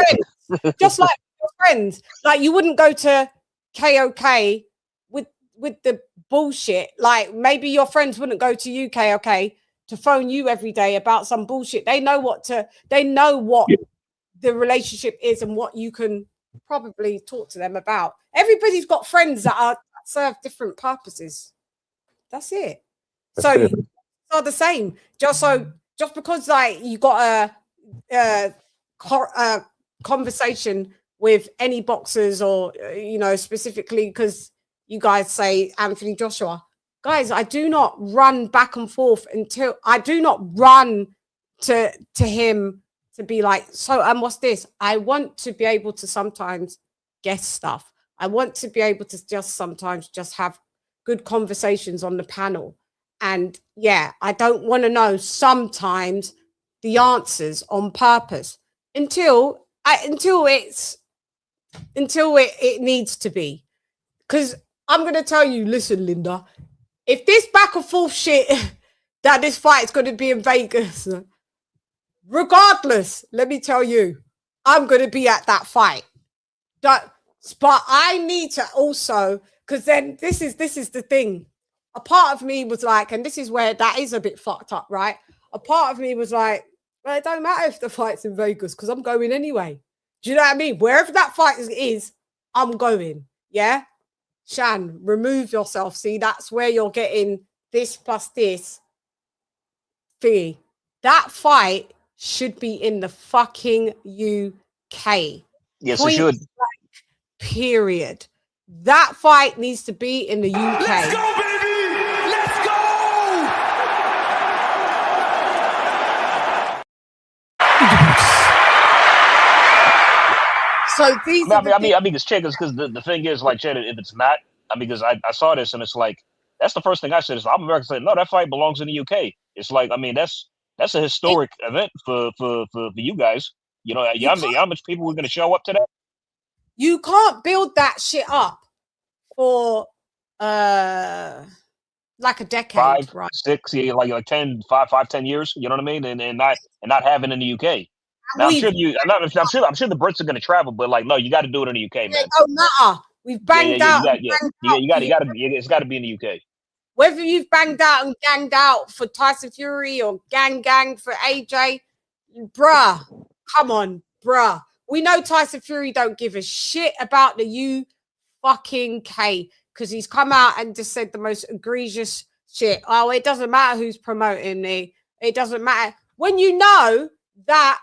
Just like your friends. Like, you wouldn't go to KOK with the bullshit. Like, maybe your friends wouldn't go to you, KOK, to phone you every day about some bullshit. They know what the relationship is and what you can probably talk to them about. Everybody's got friends that serve different purposes. That's it. So it's not the same. Just because like you got a conversation with any boxers, or you know, specifically because you guys say Anthony Joshua. Guys, I do not run back and forth until I do not run to him to be like, so what's this? I want to be able to sometimes guess stuff. I want to be able to just sometimes just have good conversations on the panel. And yeah, I don't want to know sometimes the answers on purpose until it needs to be. Because I'm going to tell you, listen, Linda, if this back and forth shit that this fight is going to be in Vegas, regardless, let me tell you, I'm going to be at that fight. But I need to also, because then this is the thing. A part of me was like, and this is where that is a bit fucked up, right? A part of me was like, well, it don't matter if the fight's in Vegas because I'm going anyway. Do you know what I mean? Wherever that fight is, I'm going. Yeah? Shan, remove yourself. See, that's where you're getting this plus this fee. That fight should be in the fucking UK. Yes, it should. Period. That fight needs to be in the UK. Let's go, baby! Let's go! So these I mean, it's chickens because the thing is, like, Chann, if it's not, I mean, because I saw this and it's like, that's the first thing I said. Is I'm American saying, no, that fight belongs in the UK. It's like, I mean, that's a historic event for you guys. You know, how much people were going to show up to that? You can't build that shit up for like a decade, 5, right? 6, yeah, like 10 years. You know what I mean? And not having in the UK. Now, I'm sure the Brits are going to travel, but like, no, you got to do it in the UK, man. It don't matter. We've banged out. It's got to be in the UK. Whether you've banged out and ganged out for Tyson Fury or gang for AJ, bruh, come on, bruh. We know Tyson Fury don't give a shit about the fucking K because he's come out and just said the most egregious shit. Oh, it doesn't matter who's promoting me. It doesn't matter. When you know that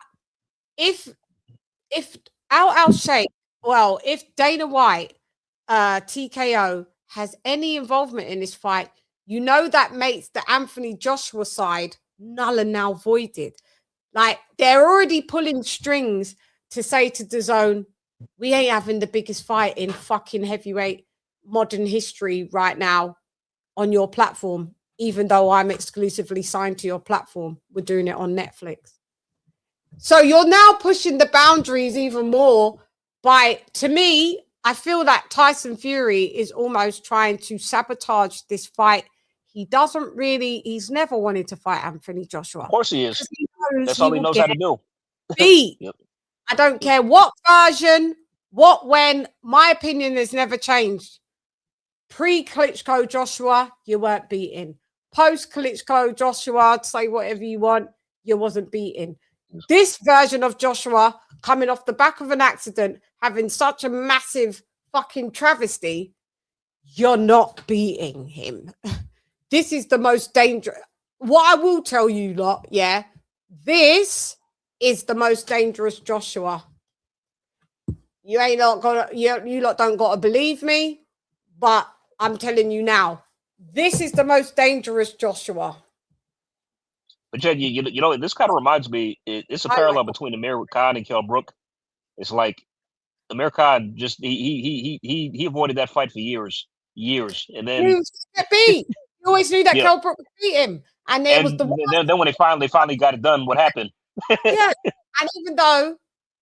if Al Sheikh, well, if Dana White, TKO, has any involvement in this fight, you know that makes the Anthony Joshua side null and now voided. Like, they're already pulling strings to say to DAZN, we ain't having the biggest fight in fucking heavyweight modern history right now on your platform, even though I'm exclusively signed to your platform. We're doing it on Netflix. So you're now pushing the boundaries even more by, to me, I feel that Tyson Fury is almost trying to sabotage this fight. He's never wanted to fight Anthony Joshua. Of course he is. That's all he knows how to do. Beat. Yep. I don't care what version, when. My opinion has never changed. Pre-Klitschko Joshua, you weren't beating. Post-Klitschko Joshua, say whatever you want, you wasn't beating. This version of Joshua, coming off the back of an accident, having such a massive fucking travesty, you're not beating him. This is the most dangerous. What I will tell you lot, yeah, this is the most dangerous Joshua. You ain't not gonna, you lot don't gotta believe me, but I'm telling you now, this is the most dangerous Joshua. But Jen, you know, this kind of reminds me. It's a parallel between Amir Khan and Kell Brook. It's like Amir Khan just he avoided that fight for years, and then You get beat. You always knew that Yeah. Kell Brook would beat him, and there was the then when they finally got it done, what happened? yeah. And even though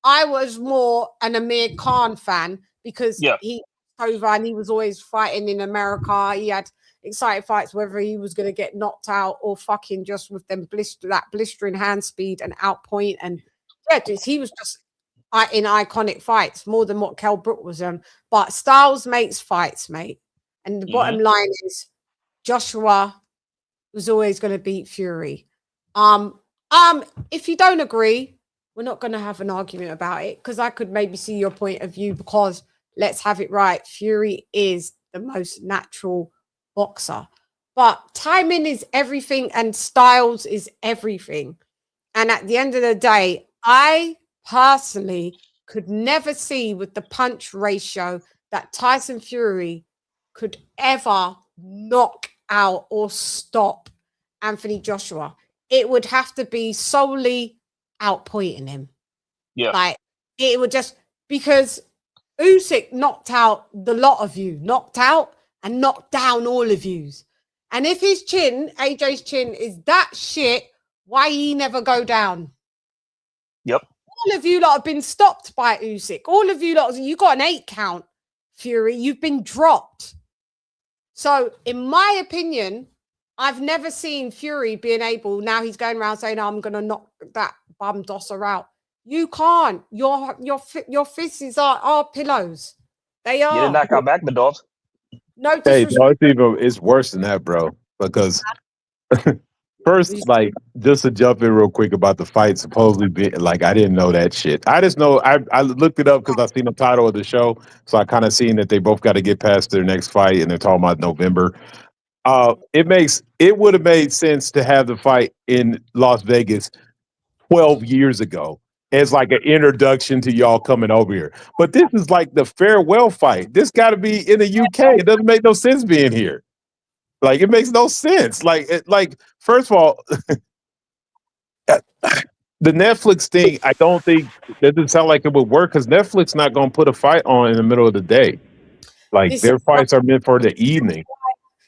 I was more an Amir Khan fan because he was over and he was always fighting in America, he had exciting fights, whether he was going to get knocked out or fucking just with them blistering hand speed and outpoint, and he was just in iconic fights more than what Kell Brook was on. But Styles makes fights, mate, and the bottom line is Joshua was always going to beat Fury. If you don't agree, we're not going to have an argument about it because I could maybe see your point of view, because let's have it right, Fury is the most natural boxer, but timing is everything and Styles is everything. And at the end of the day, I personally could never see with the punch ratio that Tyson Fury could ever knock out or stop Anthony Joshua. It would have to be solely outpointing him. Yeah. Like, it would just, because Usyk knocked out the lot of you, knocked out and knocked down all of yous. And if his chin, AJ's chin, is that shit, why he never go down? Yep. All of you lot have been stopped by Usyk. All of you lot, you got an 8 count, Fury. You've been dropped. So, in my opinion, I've never seen Fury being able, now he's going around saying, I'm going to knock that bum dosser out. You can't. Your fists are pillows. They are. You didn't knock out Magmadov. No, hey, no, it's worse than that, bro. Because first, like, just to jump in real quick about the fight, supposedly being, like, I didn't know that shit. I just know I looked it up because I seen the title of the show, so I kind of seen that they both got to get past their next fight, and they're talking about November. It would have made sense to have the fight in Las Vegas 12 years ago as like an introduction to y'all coming over here. But this is like the farewell fight. This got to be in the UK. It doesn't make no sense being here. Like, it makes no sense. Like, first of all, the Netflix thing, I don't think that doesn't sound like it would work because Netflix not going to put a fight on in the middle of the day. Like, their fights are meant for the evening.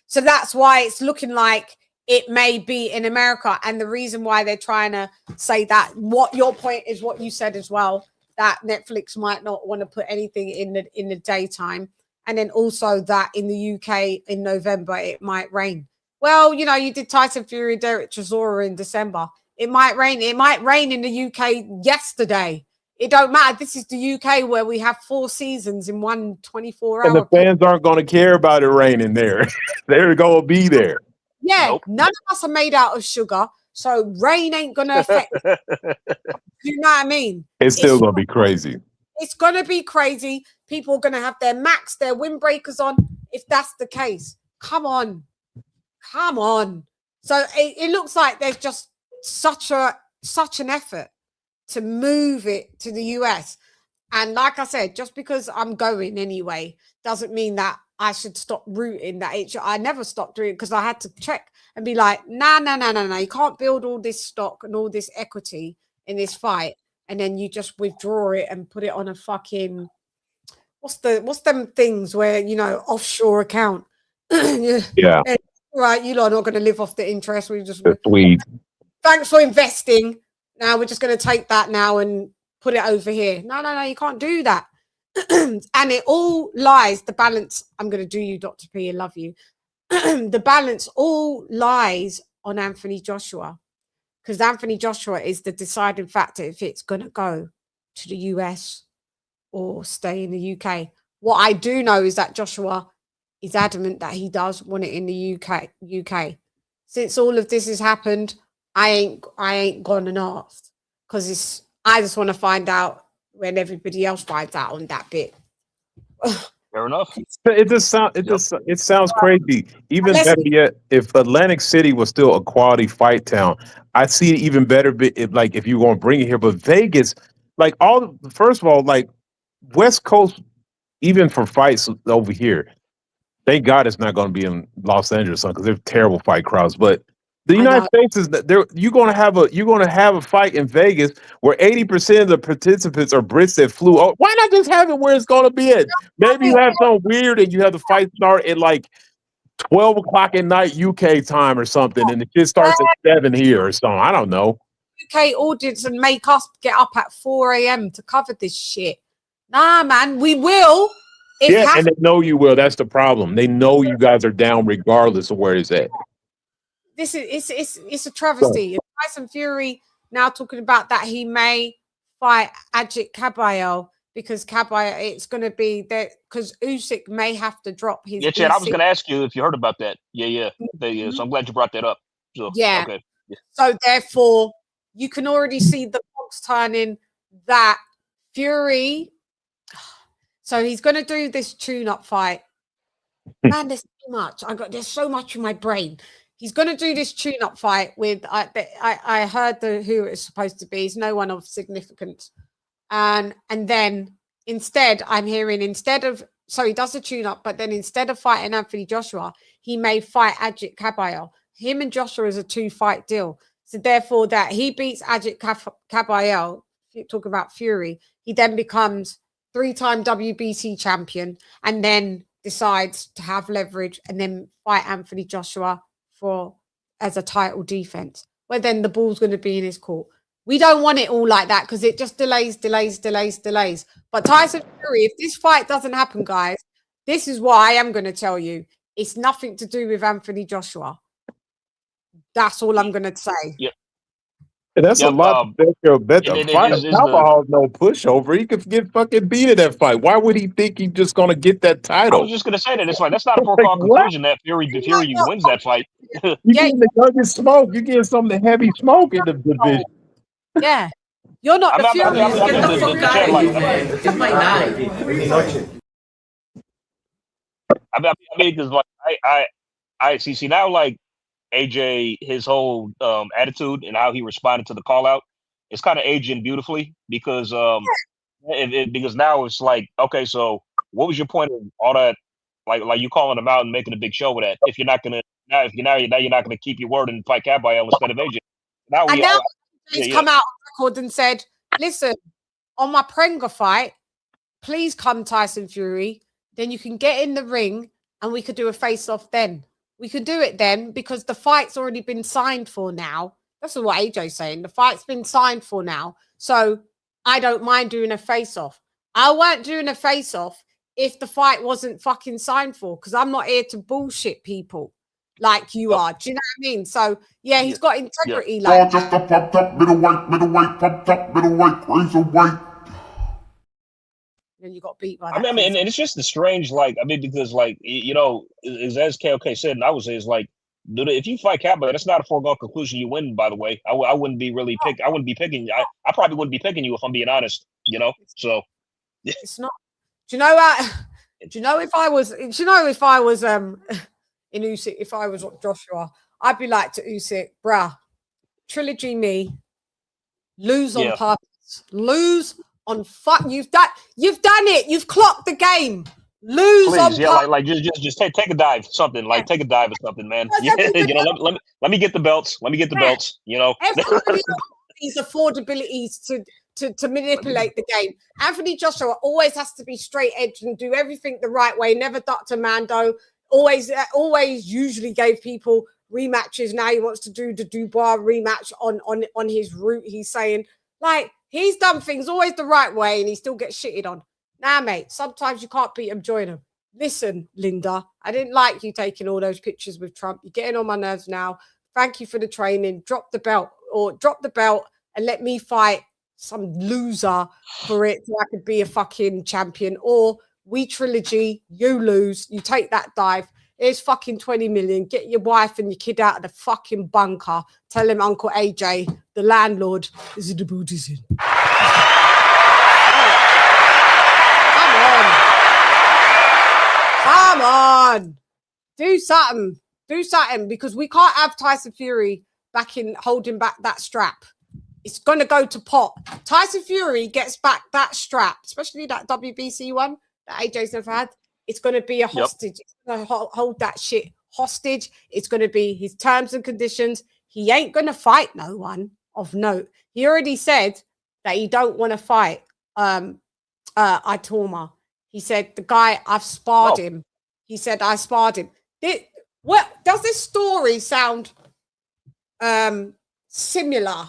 So that's why it's looking like it may be in America. And the reason why they're trying to say that, what your point is, what you said as well, that Netflix might not want to put anything in the daytime. And then also that in the UK in November, it might rain. Well, you know, you did Tyson Fury, Derek Chisora in December. It might rain. It might rain in the UK yesterday. It don't matter. This is the UK where we have 4 seasons in one 24-hour. And the fans aren't going to care about it raining there. They're going to be there. Yeah, none of us are made out of sugar, so rain ain't going to affect you know what I mean? It's still going to be crazy. It's going to be crazy. People are going to have their max, their windbreakers on, if that's the case. Come on. Come on. So it looks like there's just such an effort to move it to the US. And like I said, just because I'm going anyway doesn't mean that I should stop rooting that. I never stopped doing it because I had to check and be like, no. You can't build all this stock and all this equity in this fight and then you just withdraw it and put it on a fucking what's them things where, you know, offshore account. Yeah. Right, you lot are not going to live off the interest. We just sweet. Thanks for investing. Now we're just going to take that now and put it over here. No, you can't do that. And it all lies, the balance, I'm going to do you, Dr. P, I love you. The balance all lies on Anthony Joshua, because Anthony Joshua is the deciding factor if it's going to go to the US or stay in the UK. What I do know is that Joshua is adamant that he does want it in the UK. Since all of this has happened, I ain't gone and asked because I just want to find out when everybody else finds out on that bit. Fair enough. It sounds crazy. Even better yet, if Atlantic City was still a quality fight town, I see it even better. Like if you want to bring it here, but Vegas, like first of all, like West Coast, even for fights over here. Thank God it's not going to be in Los Angeles because they're terrible fight crowds. But The United States is that you're gonna have a fight in Vegas where 80% of the participants are Brits that flew. Oh, why not just have it where it's gonna be at? Maybe you have something weird and you have the fight start at like 12 o'clock at night UK time or something, and the shit starts at 7 here or something. I don't know. UK audience and make us get up at 4 a.m. to cover this shit. Nah, man, we will. And they know you will. That's the problem. They know you guys are down regardless of where it's at. This is it's a travesty. Tyson Fury now talking about that he may fight Ajit Kabayel because Kabayel it's going to be that because Usyk may have to drop his. Yeah, Chad, I was going to ask you if you heard about that. Yeah. So I'm glad you brought that up. So, yeah. Okay. Yeah. So therefore, you can already see the cogs turning that Fury. So he's going to do this tune-up fight. Man, there's so much. There's so much in my brain. He's going to do this tune-up fight with. I heard who it's supposed to be. It's no one of significance. And then instead, I'm hearing so he does the tune-up, but then instead of fighting Anthony Joshua, he may fight Ajit Kabayel. Him and Joshua is a 2-fight deal. So therefore, that he beats Ajit Kabayel, talk about Fury, he then becomes 3-time WBC champion and then decides to have leverage and then fight Anthony Joshua as a title defense, where then the ball's going to be in his court. We don't want it all like that because it just delays. But Tyson Fury, if this fight doesn't happen, guys, this is what I am going to tell you. It's nothing to do with Anthony Joshua. That's all I'm going to say. Yep. And that's a lot to bet. The fight alcohol is no pushover. He could get fucking beat in that fight. Why would he think he's just going to get that title? I was just going to say that. It's like, that's not a foregone conclusion that Fury wins that fight. You getting the youngest smoke. You getting some of the heavy smoke in the division. Yeah. You're not the Fury. It's my night. I mean, because like I see now, like AJ, his whole attitude and how he responded to the call out, it's kind of aging beautifully because because now it's like, okay, so what was your point of all that? Like you calling him out and making a big show with that? If you're not gonna you're not gonna keep your word and fight Kabayel instead of AJ. Now he's come out on record and said, listen, on my Prenga fight, please come Tyson Fury. Then you can get in the ring and we could do a face-off then. We could do it then because the fight's already been signed for now. That's what AJ's saying. The fight's been signed for now. So I don't mind doing a face-off. I weren't doing a face-off if the fight wasn't fucking signed for because I'm not here to bullshit people like you are. Do you know what I mean? So, yeah, he's got integrity. Like just a pumped up middleweight, pumped up middleweight, cruiserweight. And you got beat by that. I mean, and it's just the strange, like, I mean, because, like, you know, as KOK said, and I would say, is like, if you fight Kabayel, that's not a foregone conclusion you win, by the way. I wouldn't be really I wouldn't be picking, I probably wouldn't be picking you if I'm being honest, you know? So. It's not. Do you know what? Do you know if I was in Usyk, if I was Joshua, I'd be like to Usyk, bruh, trilogy me, lose on purpose, lose on you've done it, you've clocked the game. Lose on purpose. Just take a dive, something like take a dive or something, man. You know, let me get the belts. Let me get the belts. You know, everybody these affordabilities to manipulate the game. Anthony Joshua always has to be straight edge and do everything the right way. Never Dr. Mando. Always usually gave people rematches. Now he wants to do the Dubois rematch on his route. He's saying like he's done things always the right way and he still gets shitted on. Nah, mate, sometimes you can't beat him, join him. Listen, Linda, I didn't like you taking all those pictures with Trump. You're getting on my nerves now. Thank you for the training. Drop the belt and let me fight some loser for it so I could be a fucking champion. Or we trilogy, you lose, you take that dive. Here's fucking 20 million. Get your wife and your kid out of the fucking bunker. Tell him Uncle AJ, the landlord, is in the Buddhism. Come on. Do something. Do something because we can't have Tyson Fury holding back that strap. It's going to go to pot. Tyson Fury gets back that strap, especially that WBC one that AJ's never had. It's going to be a hostage. It's going to hold that shit hostage. It's going to be his terms and conditions. he ain't going to fight no one of note. He already said that he don't want to fight Itoma. He said, the guy, I've sparred him. He said, I sparred him. What does this story sound similar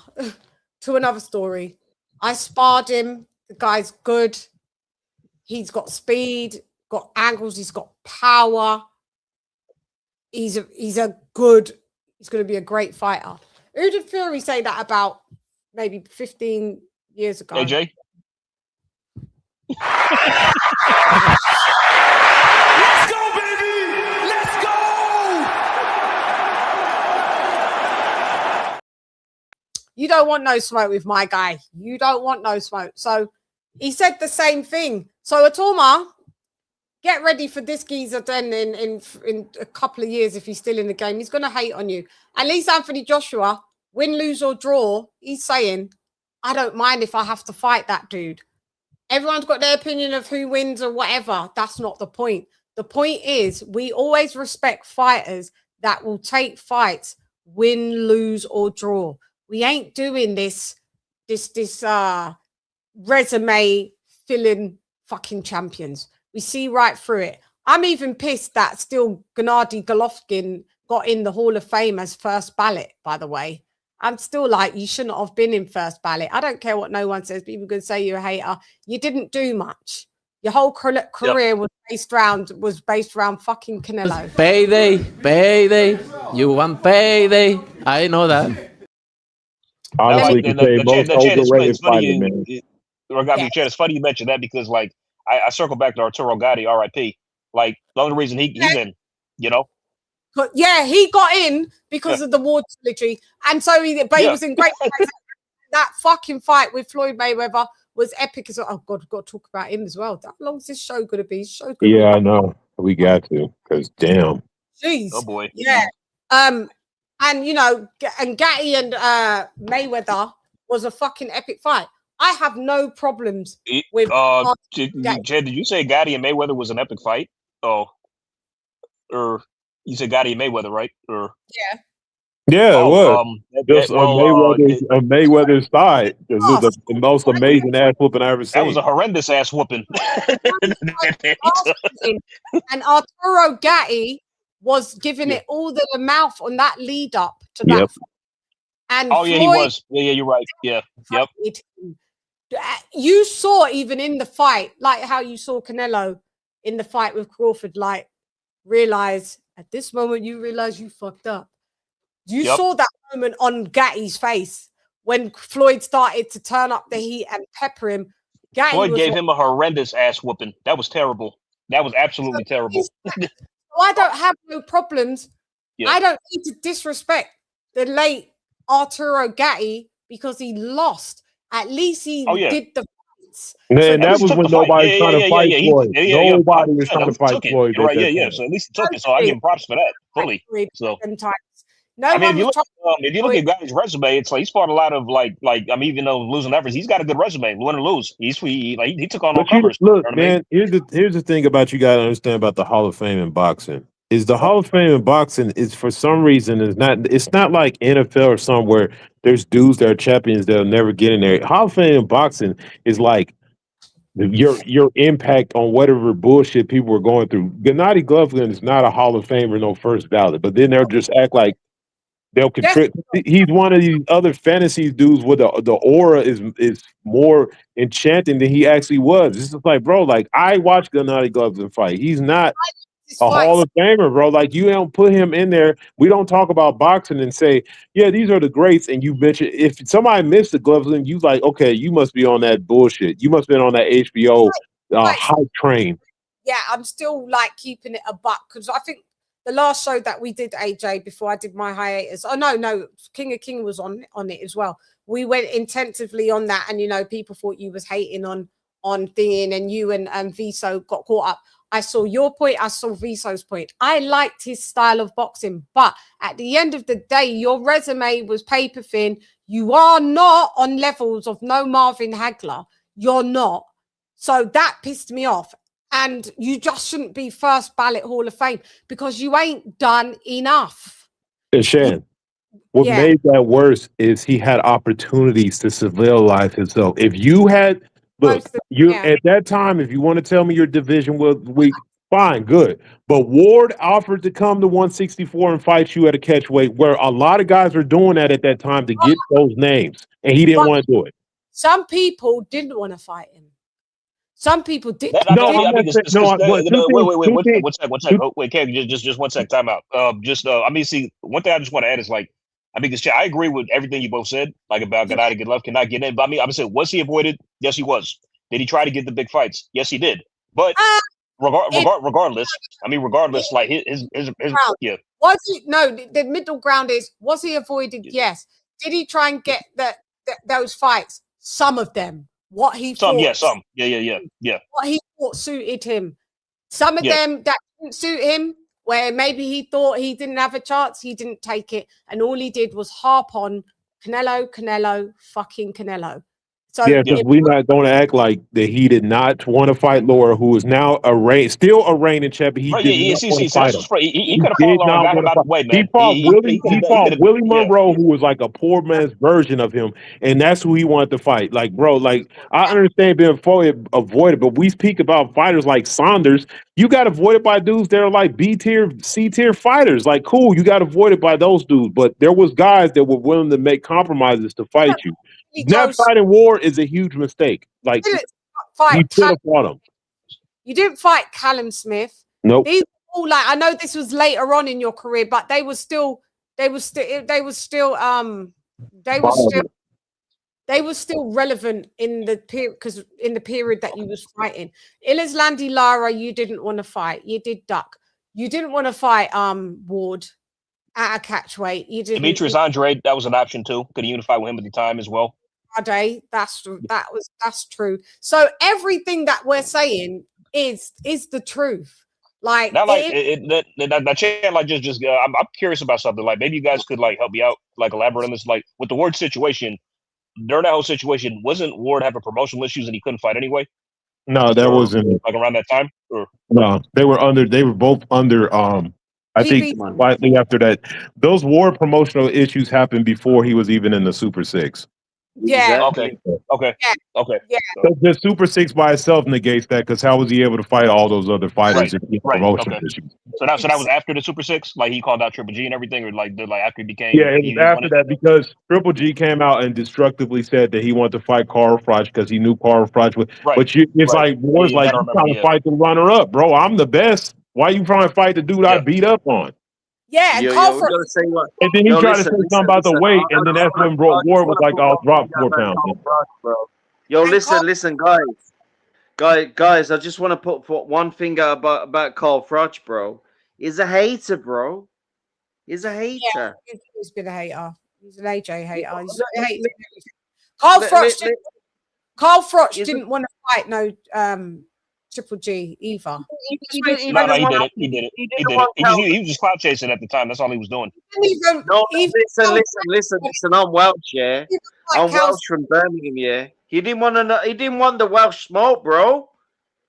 to another story? I sparred him. The guy's good. He's got speed, got angles. He's got power. He's going to be a great fighter. Who did Fury say that about maybe 15 years ago? AJ? Let's go, baby! Let's go! You don't want no smoke with my guy. You don't want no smoke. So he said the same thing. So Itoma, get ready for this geezer then in a couple of years if he's still in the game. He's going to hate on you. At least Anthony Joshua, win, lose or draw, he's saying, I don't mind if I have to fight that dude. Everyone's got their opinion of who wins or whatever. That's not the point. The point is we always respect fighters that will take fights, win, lose or draw. We ain't doing this resume filling fucking champions. We see right through it. I'm even pissed that still Gennady Golovkin got in the Hall of Fame as first ballot, by the way. I'm still like, you shouldn't have been in first ballot. I don't care what no one says. People can say you're a hater. You didn't do much. Your whole career was based around fucking Canelo. Payday. You want payday. I know that. Honestly, the Chan is funny. Chan, it's funny you mentioned that because, like, I circle back to Arturo Gatti, R.I.P. Like, the only reason he's in, you know. But yeah, he got in because of the war trilogy, and so he was in great. That fucking fight with Floyd Mayweather was epic as well. Oh God, we've got to talk about him as well. How long is this show going to be? Yeah, I know. We got to, because damn. Jeez. Oh boy. Yeah. And you know, and Gatti and Mayweather was a fucking epic fight. I have no problems with. Did you say Gatti and Mayweather was an epic fight? Oh, or you said Gatti and Mayweather, right? Or yeah, it was. Just on Mayweather's side. This is the most amazing ass whooping I ever seen. That was a horrendous ass whooping. And Arturo Gatti was giving it all the mouth on that lead up to that. And Floyd, he was. Yeah, you're right. Yeah, yep. You saw even in the fight, like how you saw Canelo in the fight with Crawford, like realize at this moment you realize you fucked up. You saw that moment on Gatti's face when Floyd started to turn up the heat and pepper him. Floyd gave him a horrendous ass whooping. That was terrible. That was absolutely terrible. I don't have no problems. I don't need to disrespect the late Arturo Gatti because he lost. At least he did the fights. And that was when nobody was trying to fight Floyd. Nobody was trying to fight Floyd. Right, so at least he took it. So I give him props for that fully. So I mean, if you look at Gatti's resume, it's like he's fought a lot of like I mean, even though losing efforts, he's got a good resume. Win or lose, he took on all comers. Look, man, here's the thing about you got to understand about the Hall of Fame in boxing. Is the Hall of Fame in boxing is for some reason it's not like NFL or somewhere there's dudes that are champions that'll never get in there. Hall of Fame in boxing is like your impact on whatever bullshit people were going through. Gennady Golovkin is not a Hall of Famer, no first ballot, but then they'll just act like they'll contribute. He's one of these other fantasy dudes where the aura is more enchanting than he actually was. It's just like, bro, like I watched Gennady Golovkin fight. He's not a Hall of Famer, bro. Like you don't put him in there. We don't talk about boxing and say, yeah, these are the greats. And you mention if somebody missed the Golovkin, you like, okay, you must be on that bullshit. You must have been on that HBO hype train. Yeah, I'm still like keeping it a buck because I think the last show that we did, AJ, before I did my hiatus. Oh no, King of King was on it as well. We went intensively on that, and you know, people thought you was hating on thinging, and you and Viso got caught up. I saw your point. I saw Viso's point. I liked his style of boxing, but at the end of the day, your resume was paper thin. You are not on levels of no Marvin Hagler. You're not. So that pissed me off. And you just shouldn't be first ballot Hall of Fame because you ain't done enough. Shan, What made that worse is he had opportunities to civilize himself. If you had, look, at that time, if you want to tell me your division was weak, fine, good. But Ward offered to come to 164 and fight you at a catch weight, where a lot of guys were doing that at that time to get those names, and he didn't want to do it. Some people didn't want to fight him. Some people did. Wait, Ken, just one sec, time out. I mean, see, one thing I just want to add is like, I mean, I agree with everything you both said, like about get out of get left, cannot get in. But I mean, I'm saying, was he avoided? Yes, he was. Did he try to get the big fights? Yes, he did. But regardless, like his yeah. Was he? No, the middle ground is, was he avoided? Yes. Did he try and get those fights? Some of them. What he some. What he thought suited him. Some of them that didn't suit him, where maybe he thought he didn't have a chance, he didn't take it, and all he did was harp on Canelo, fucking Canelo. So because we not going to act like that he did not want to fight Laura, who is now still a reigning champion. He did not want to fight him. He could have fought Laura back about the way, man. He fought Willie Monroe, who was like a poor man's version of him, and that's who he wanted to fight. Like, bro, like I understand being avoided, but we speak about fighters like Saunders. You got avoided by dudes that are like B tier, C tier fighters. Like, cool, you got avoided by those dudes, but there was guys that were willing to make compromises to fight you. Not fighting Ward is a huge mistake. Like, you should have fought him. You didn't fight Callum Smith. Nope. These all, like, I know this was later on in your career, but they were still relevant in the period, because in the period that you was fighting. Oleksandr Lara, you didn't want to fight. You did duck. You didn't want to fight Ward at a catch weight. You didn't. Demetrius Andre, that was an option too. Could have unified with him at the time as well. That's true. So everything that we're saying is the truth. Like, now, like Chann, like just I'm curious about something. Like, maybe you guys could like help me out, like elaborate on this. Like with the Ward situation, during that whole situation, wasn't Ward having promotional issues and he couldn't fight anyway? No, that wasn't like around that time. Or? No, they were both under. I think slightly after that, those Ward promotional issues happened before he was even in the Super Six. Yeah. Okay. Yeah. So the Super Six by itself negates that, because how was he able to fight all those other fighters if he had promotional issues? So that was after the Super Six, like he called out Triple G and everything, or like after he became. Yeah, it was after that, because Triple G came out and destructively said that he wanted to fight Carl Froch because he knew Carl Froch would. Right. But it's like Ward's like, you trying to fight the runner up, bro. I'm the best. Why you trying to fight the dude I beat up on? Yeah, and then he tried to say something about the weight, and then that's when Ward was like, "I'll drop 4 pounds." Yo, listen, guys. I just want to put one thing out about Carl Froch, bro. He's a hater, bro. He's a hater. Yeah, he's been a hater. He's an AJ hater. He's a hater. Carl Froch didn't want to fight no Triple G either. He did it. He was just clout chasing at the time. That's all he was doing. Listen. I'm Welsh, yeah. I'm Welsh from Birmingham, yeah. He didn't want the Welsh smoke, bro.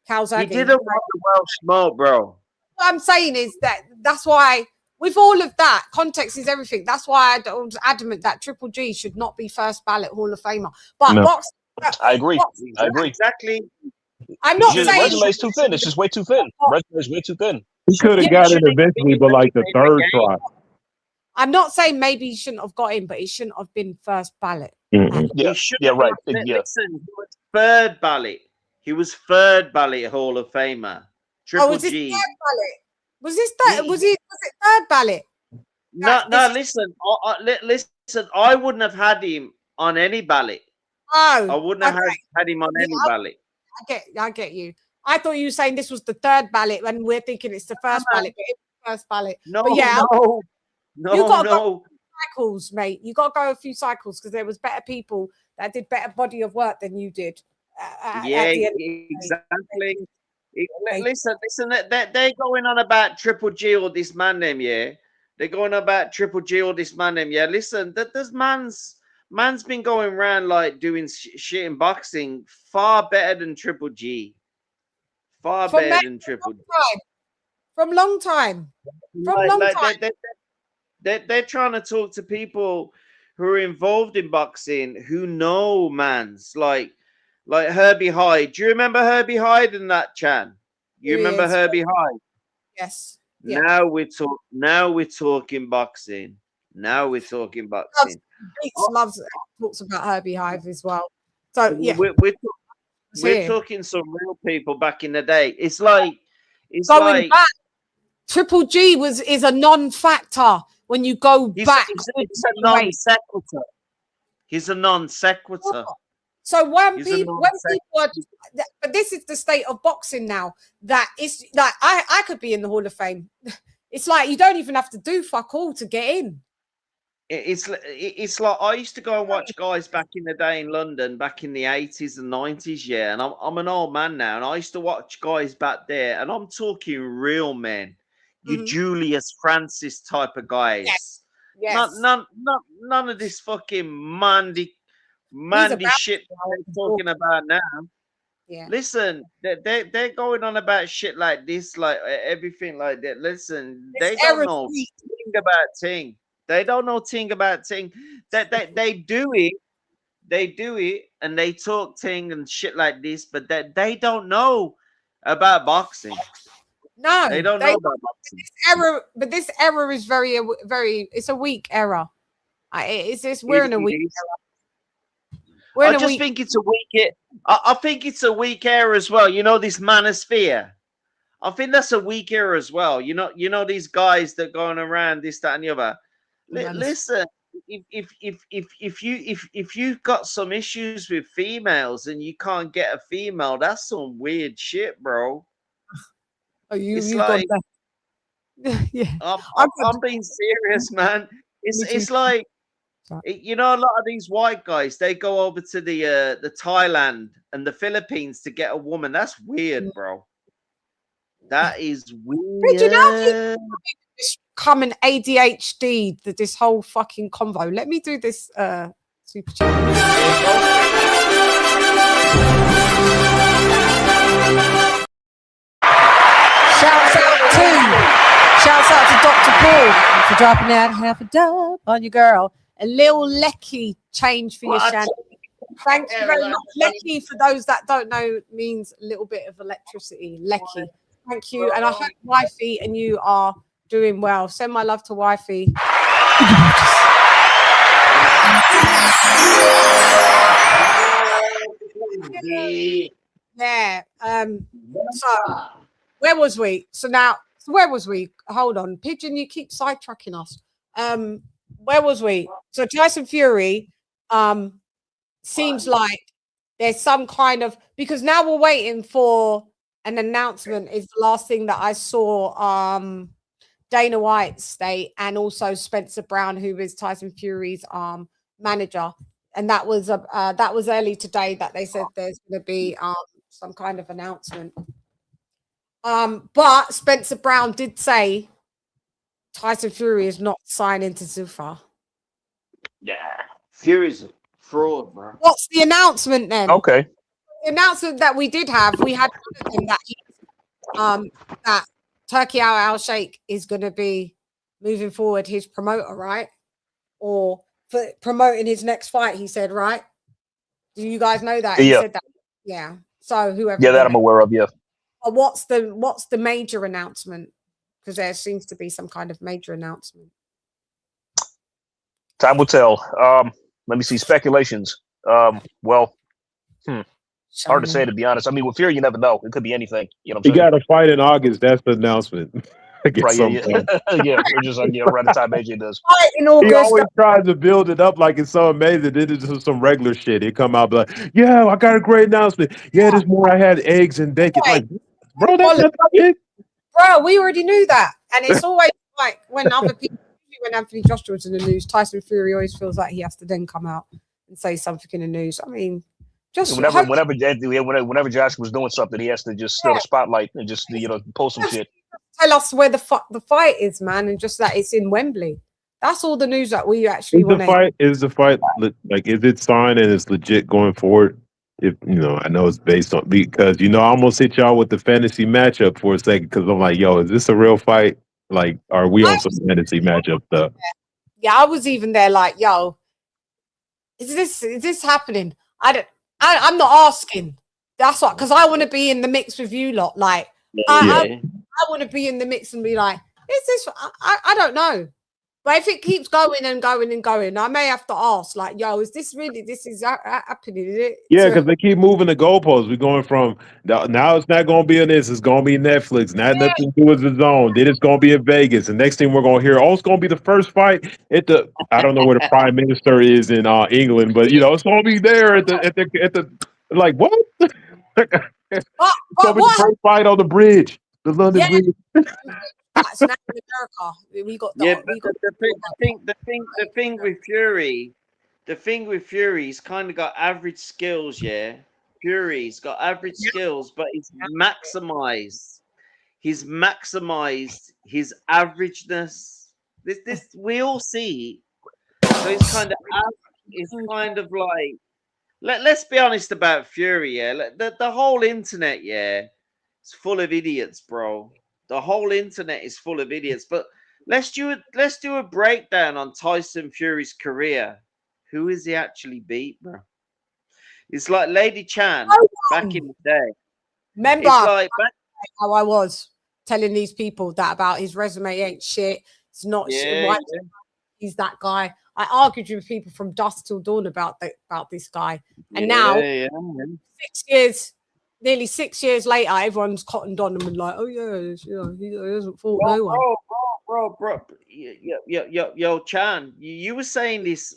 He didn't want the Welsh smoke, bro. What I'm saying is that's why, with all of that, context is everything. That's why I was adamant that Triple G should not be first ballot Hall of Famer. But I agree. Exactly. I'm not saying resume's too thin. It's just way too thin. Resume's way too thin. He could have got it eventually, but like the third try. I'm not saying maybe he shouldn't have got in, but he shouldn't have been first ballot. Yeah, right. Listen, he was third ballot. He was third ballot Hall of Famer. Triple G. Third ballot? Was it third ballot? No. Listen. Listen. I wouldn't have had him on any ballot. Oh, I wouldn't have had him on any ballot. I get you. I thought you were saying this was the third ballot, and we're thinking it's the first ballot, but it's the first ballot. No, but yeah, you got to go cycles, mate. You got to go a few cycles, because there was better people that did better body of work than you did. Exactly. Listen. They're going on about Triple G or this man name, yeah. They're going about Triple G or this man name, yeah. Listen, this man's been going around like doing shit in boxing far better than Triple G. Far better than Triple G. From long time. They're trying to talk to people who are involved in boxing who know mans like Herbie Hyde. Do you remember Herbie Hyde and that, Chan? You remember Herbie Hyde? Yes. Yeah. Now we're talking boxing. Now we're talking boxing. Beats talks about Herbie Hyde as well. So yeah, we're talking some real people back in the day. It's like going back. Triple G is a non-factor when you go back. He's a non sequitur. He's a non sequitur. So when people are, but this is the state of boxing now. That is like I could be in the Hall of Fame. It's like you don't even have to do fuck all to get in. It's like I used to go and watch guys back in the day in London, back in the 80s and 90s, yeah. And I'm an old man now, and I used to watch guys back there, and I'm talking real men, you Julius Francis type of guys. Yes. None of this fucking Mandy shit that they're talking about now. Yeah. Listen, they're going on about shit like this, like everything like that. Listen, they don't know thing about ting. They don't know ting about ting. They do it, and they talk ting and shit like this, but they don't know about boxing. No, they don't know about boxing. This error is very. It's a weak error. We're in a weak error. I just think it's a weak. I think it's a weak error as well. You know, this manosphere. I think that's a weak error as well. You know these guys that going around this, that, and the other. Listen, if you've got some issues with females and you can't get a female, that's some weird shit, bro. Oh, it's like, yeah. I'm being serious, man. It's like, you know, a lot of these white guys, they go over to the Thailand and the Philippines to get a woman. That's weird, bro. That is weird. You know, coming ADHD, this whole fucking convo. Let me do this super chat. Shouts out to Dr. Paul for dropping out half a dub on your girl. A little lecky change for your Channy. Thank you very much. Lecky, for those that don't know, means a little bit of electricity. Lecky. Thank you. And I hope wifey and you are doing well. Send my love to wifey. Yeah. So where was we? Where was we? Hold on. Pigeon, you keep sidetracking us. Where was we? So Tyson Fury seems like there's some kind of, because now we're waiting for an announcement is the last thing that I saw Dana White state, and also Spencer Brown, who is Tyson Fury's manager, and that was early today that they said there's going to be some kind of announcement. But Spencer Brown did say Tyson Fury is not signing to Zuffa. Yeah, Fury's a fraud, bro. What's the announcement then? Okay. The announcement that we had that Turkey Al Sheikh is going to be moving forward his promoter, right? Or for promoting his next fight, he said, right? Do you guys know that? He said that. Yeah. So whoever. Yeah, that I'm aware of. Yeah. What's the major announcement? Because there seems to be some kind of major announcement. Time will tell. Let me see. Speculations. Hard to say, to be honest. I mean, with Fury, you never know. It could be anything. You know what I'm saying? He got a fight in August. That's the announcement. Right, yeah. We're just like, around the time AJ does. In August, he always tries to build it up like it's so amazing. Then it's just some regular shit. He come out like, yeah, I got a great announcement. Yeah, this morning I had eggs and bacon. Like, bro, that's not it. Bro, we already knew that. And it's always like when other people, when Anthony Joshua's in the news, Tyson Fury always feels like he has to then come out and say something in the news. I mean, just whenever Josh was doing something, he has to just steal the spotlight and just post some shit. Tell us where the fuck the fight is, man, and just that it's in Wembley. That's all the news that we actually want to hear. Is the fight like, is it signed and it's legit going forward? If I know it's based on, because I almost hit y'all with the fantasy matchup for a second because I'm like, yo, is this a real fight? Like, are we on some fantasy matchup stuff? Yeah, I was even there like, yo, is this happening? I'm not asking. That's what, because I want to be in the mix with you lot. Like, I want to be in the mix and be like, is this? I don't know. But if it keeps going and going and going, I may have to ask, like, yo, is this really, this is happening? Is it? Yeah, because they keep moving the goalposts. We're going from now it's not going to be in this, it's going to be Netflix. Now nothing to do with the zone. Then it's going to be in Vegas. And next thing we're going to hear, oh, it's going to be the first fight at the, I don't know where the prime minister is in England, but you know, it's going to be there at the like, what? It's going to be the first fight on the bridge, the London Bridge. That's now in America. We got the thing with Fury, he's kind of got average skills. Yeah, Fury's got average skills, but he's maximized his averageness. This we all see. So it's kind of like, let's be honest about Fury. Yeah, the whole internet, yeah, it's full of idiots, bro. The whole internet is full of idiots. But let's do a breakdown on Tyson Fury's career. Who is he actually beat, bro? It's like Lady Chann back in the day. Remember like how I was telling these people that about his resume ain't shit. It's not shit. He's that guy. I argued with people from dusk till dawn about this guy. And now 6 years. Nearly 6 years later, everyone's cottoned on him and like, oh yeah, you know, he hasn't fought no one. Bro, yo, Chan, you were saying this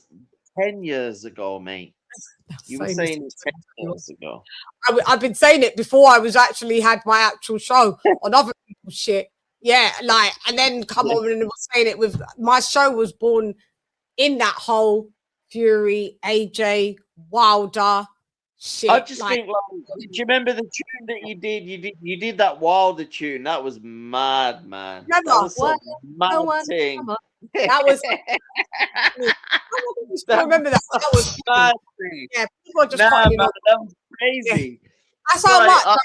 10 years ago, mate. You were saying it 10 years ago. I've been saying it before I was actually had my actual show on other people's shit. Yeah, like, and then come on and was saying it with my show was born in that whole Fury, AJ, Wilder. Shit, I just think, like, do you remember the tune that you did? You did that Wilder tune. That was mad, man. That was some mad thing. That was. I remember that. That was mad. Yeah, people are just man, that was crazy. Yeah. That's how much.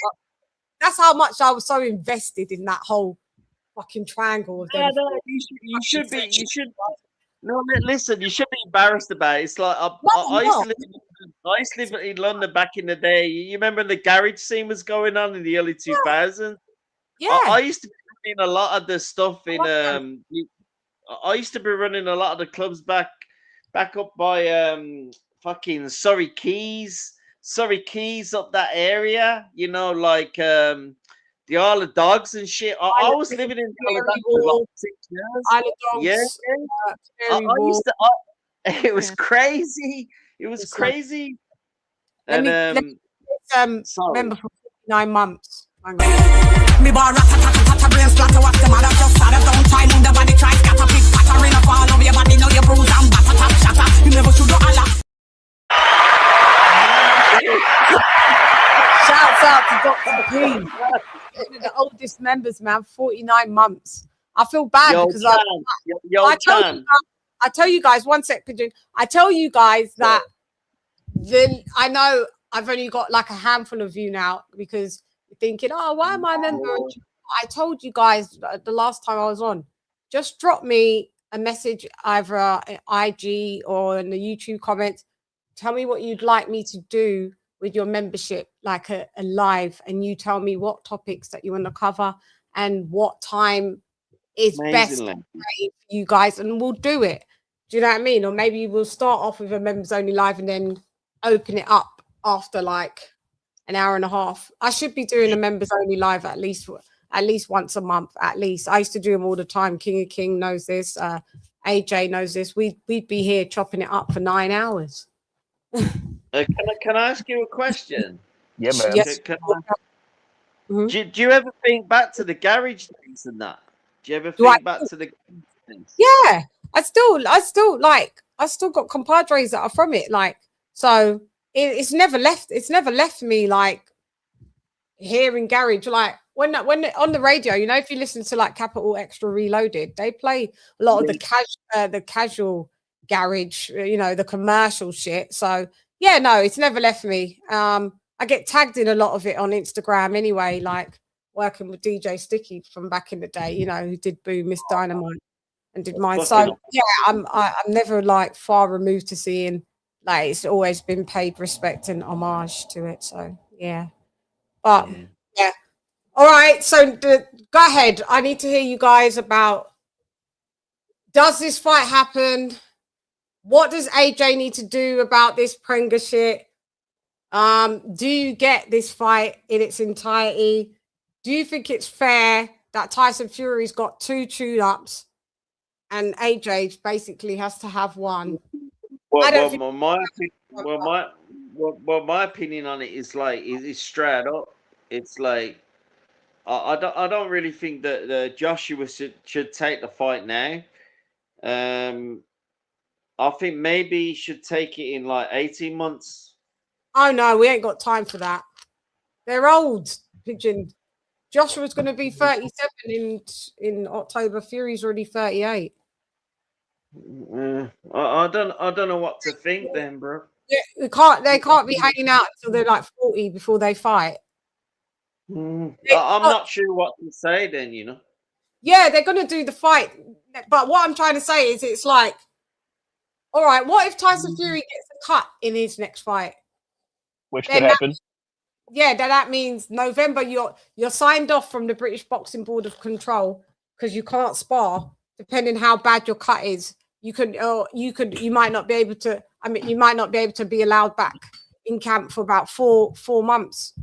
That's how much I was so invested in that whole fucking triangle of them. No, you should be. You should. No, listen. You should be embarrassed about it. It's like I used to live in London back in the day. You remember when the garage scene was going on in the early 2000s? Yeah. I used to be running a lot of the stuff in I used to be running a lot of the clubs back up by fucking Surrey Keys up that area. You know, like the Isle of Dogs and shit. I was living in the Isle of Dogs for like 6 years. Isle of Dogs. Yeah. I used to. It was crazy. It was crazy. And remember for 9 months. Me bar rat brain splatter what the mother just started. Don't try move the body try scatter pick patter in a fall over your body. Now you bruise and batter top shatter. You never should do Allah. Shouts out to Dr. Green. One of the oldest members, man, 49 months. I feel bad because I tell you guys, one sec, Pigeon. I tell you guys that I know I've only got like a handful of you now because you're thinking, oh, why am I a member? I told you guys the last time I was on, just drop me a message either IG or in the YouTube comments. Tell me what you'd like me to do with your membership, like a live, and you tell me what topics that you want to cover and what time is best for you guys, and we'll do it. Do you know what I mean? Or maybe we'll start off with a members only live and then open it up after like an hour and a half. I should be doing a members only live at least once a month. At least I used to do them all the time. King of King knows this. AJ knows this. We'd be here chopping it up for 9 hours. Can I ask you a question? Yeah, man. Yes. Do you ever think back to the garage days and that? Do you ever think back to the things? Yeah, I still got compadres that are from it. Like, so it's never left. It's never left me like hearing garage. Like when on the radio, you know, if you listen to like Capital Extra Reloaded, they play a lot of the casual garage, you know, the commercial shit. So yeah, no, it's never left me. I get tagged in a lot of it on Instagram anyway. Like working with DJ Sticky from back in the day, you know, who did Boo Miss Dynamite and did mine. So yeah, I'm never like far removed to seeing, like, it's always been paid respect and homage to it. So yeah, but yeah. All right, so go ahead. I need to hear you guys about, does this fight happen? What does AJ need to do about this Prenga shit? Do you get this fight in its entirety? Do you think it's fair that Tyson Fury's got 2 tune-ups and AJ basically has to have one? My opinion on it is like it's straight up. It's like I don't really think that Joshua should take the fight now. I think maybe he should take it in like 18 months. Oh no, we ain't got time for that. They're old, Pigeon. Joshua's going to be 37 in October. Fury's already 38. I don't know what to think then, bro. They can't be hanging out until they're like 40 before they fight. I'm not sure what to say then, you know. Yeah, they're going to do the fight. But what I'm trying to say is, it's like, all right, what if Tyson Fury gets a cut in his next fight? Which could happen. That means November you're signed off from the British Boxing Board of Control because you can't spar, depending how bad your cut is. You might not be able to. I mean, you might not be able to be allowed back in camp for about four months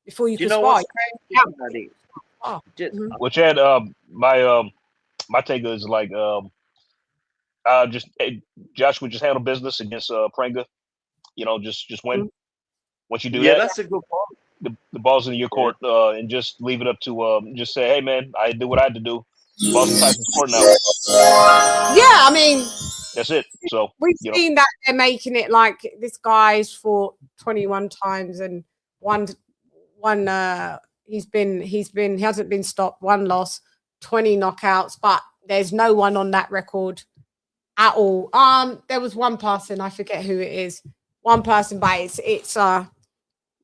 before you can spar. Which had my take is like Joshua just handle business against Prenga. You know, just win. Once you do that, that's a good point. The ball's in your court, and just leave it up to just say, hey man, I did what I had to do. Ball's in Tyson's court now. Yeah, I mean, that's it. So we've seen that they're making it like this guy's fought 21 times and one he hasn't been stopped, 1 loss, 20 knockouts, but there's no one on that record at all. There was one person, I forget who it is. One person, but it's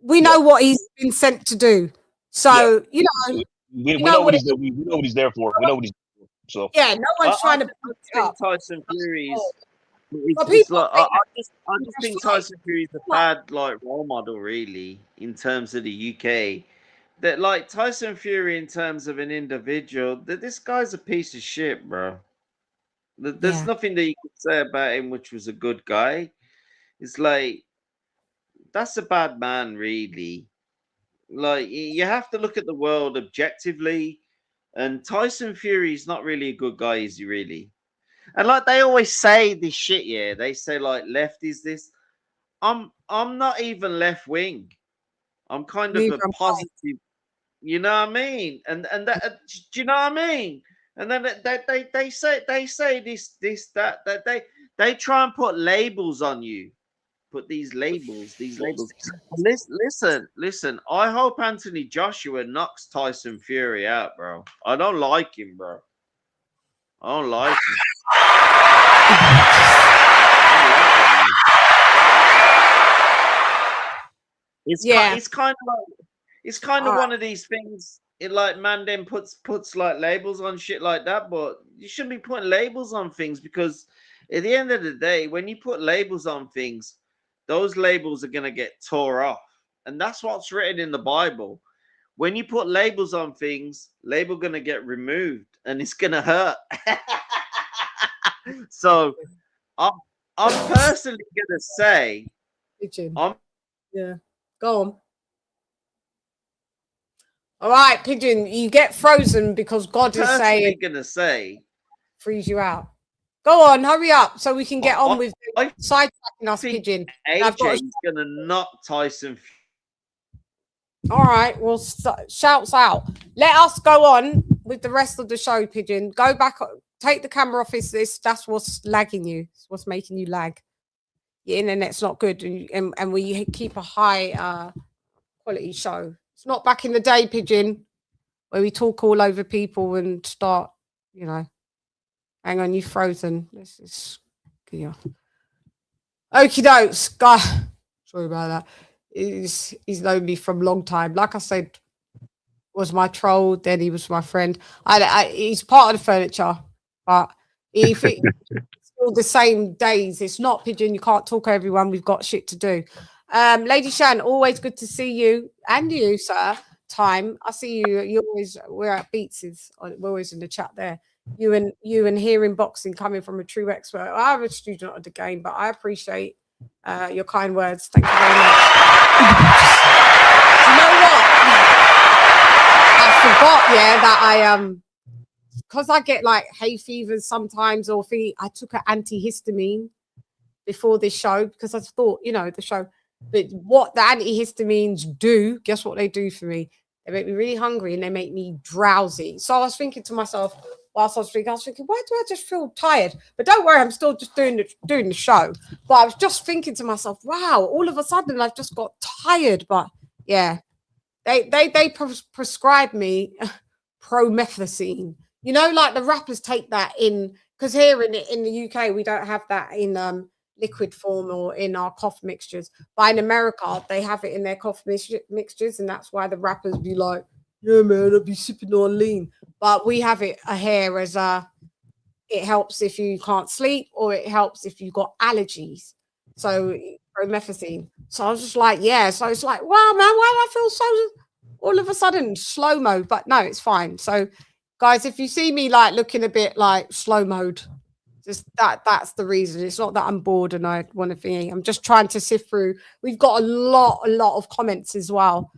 we know what he's been sent to do. So you know, we know what he's there. We know what he's there for. We know what he's there for. So yeah, no one's trying to think Tyson Fury's. I just think Tyson Fury's a bad like role model, really, in terms of the UK. That like Tyson Fury, in terms of an individual, that this guy's a piece of shit, bro. There's nothing that you could say about him which was a good guy. It's like, that's a bad man, really. Like, you have to look at the world objectively, and Tyson Fury's not really a good guy, is he really? And like they always say this shit, yeah. They say like left is this. I'm not even left wing. I'm kind of a positive. You know what I mean? And that, do you know what I mean? And then they say this that they try and put labels on you. Put these labels. Listen. I hope Anthony Joshua knocks Tyson Fury out, bro. I don't like him, bro. I don't like him. It's kind of one of these things. It like man then puts like labels on shit like that, but you shouldn't be putting labels on things, because at the end of the day, when you put labels on things, those labels are going to get tore off. And that's what's written in the Bible. When you put labels on things, label going to get removed and it's going to hurt. So I'm personally going to say, yeah, go on. All right, Pigeon, you get frozen because God is saying, going to say, freeze you out. Go on, hurry up so we can get on with sidetracking us, Pigeon. AJ's going to knock Tyson. All right, well, shouts out. Let us go on with the rest of the show, Pigeon. Go back, take the camera off. That's what's lagging you. It's what's making you lag. Your internet's not good, and we keep a high quality show. It's not back in the day, Pigeon, where we talk all over people and start, you know. Hang on, you've frozen. This is okie dokes, guy. Sorry about that. He's known me from a long time. Like I said, was my troll. Then he was my friend. He's part of the furniture, but it's still the same days. It's not Pigeon. You can't talk over everyone. We've got shit to do. Lady Chann, always good to see you and you, sir. Time. I see you. You always we're at Beats's. We're always in the chat there. You and hearing boxing coming from a true expert. I'm a student of the game, but I appreciate your kind words. Thank you very much. You know what? I forgot, that I because I get like hay fevers sometimes, or I took an antihistamine before this show because I thought, the show. But what the antihistamines do, guess what they do for me? They make me really hungry and they make me drowsy. So I was thinking to myself, whilst I was thinking, why do I just feel tired? But don't worry, I'm still just doing the show. But I was just thinking to myself, wow, all of a sudden I've just got tired. But yeah, they prescribe me promethazine. Like the rappers take that in, because here in the UK we don't have that in liquid form or in our cough mixtures, but in America they have it in their cough mixtures, and that's why the rappers be like, yeah man, I'll be sipping on lean. But we have it here as it helps if you can't sleep, or it helps if you've got allergies. So promethazine. So I was just like, yeah. So it's like, wow man, why do I feel so all of a sudden slow-mo? But no, it's fine. So guys, if you see me like looking a bit like slow mode, just that's the reason. It's not that I'm bored and I want to be. I'm just trying to sift through. We've got a lot of comments as well,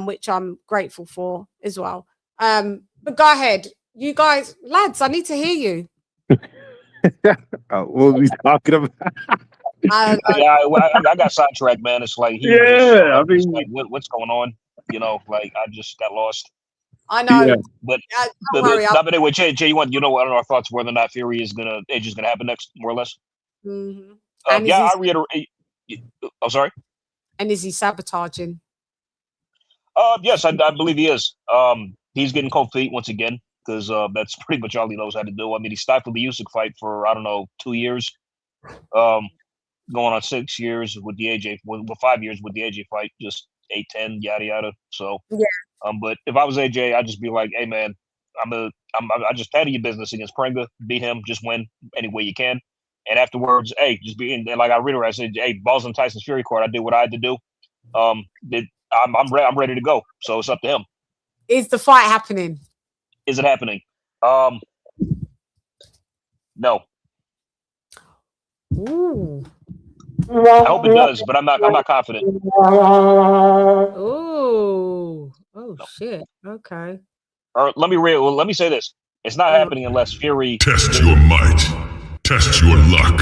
which I'm grateful for as well. But go ahead, you guys, lads. I need to hear you. What were we talking about? I got sidetracked, man. It's like what's going on? Like I just got lost. I know, yeah. but anyway, Jay, you want what are our thoughts whether or not Fury is gonna happen next, more or less? Mm-hmm. I reiterate. I'm sorry. And is he sabotaging? Yes, I believe he is. He's getting cold feet once again because that's pretty much all he knows how to do. I mean, he stifled the Usyk fight for 2 years, going on 6 years with the AJ, with 5 years with the AJ fight, just 8, 10, yada yada. So yeah. But if I was AJ, I'd just be like, hey man, I just handle your business against Prenga, beat him, just win any way you can, and afterwards, hey, just be in. And like I reiterate, I said, hey, balls on Tyson's Fury court. I did what I had to do. I'm ready to go. So it's up to him. Is the fight happening? Is it happening? No. Ooh. I hope it does, but I'm not confident. Oh, shit. Okay. Or let me say this. It's not happening unless Fury test your might. Test your luck.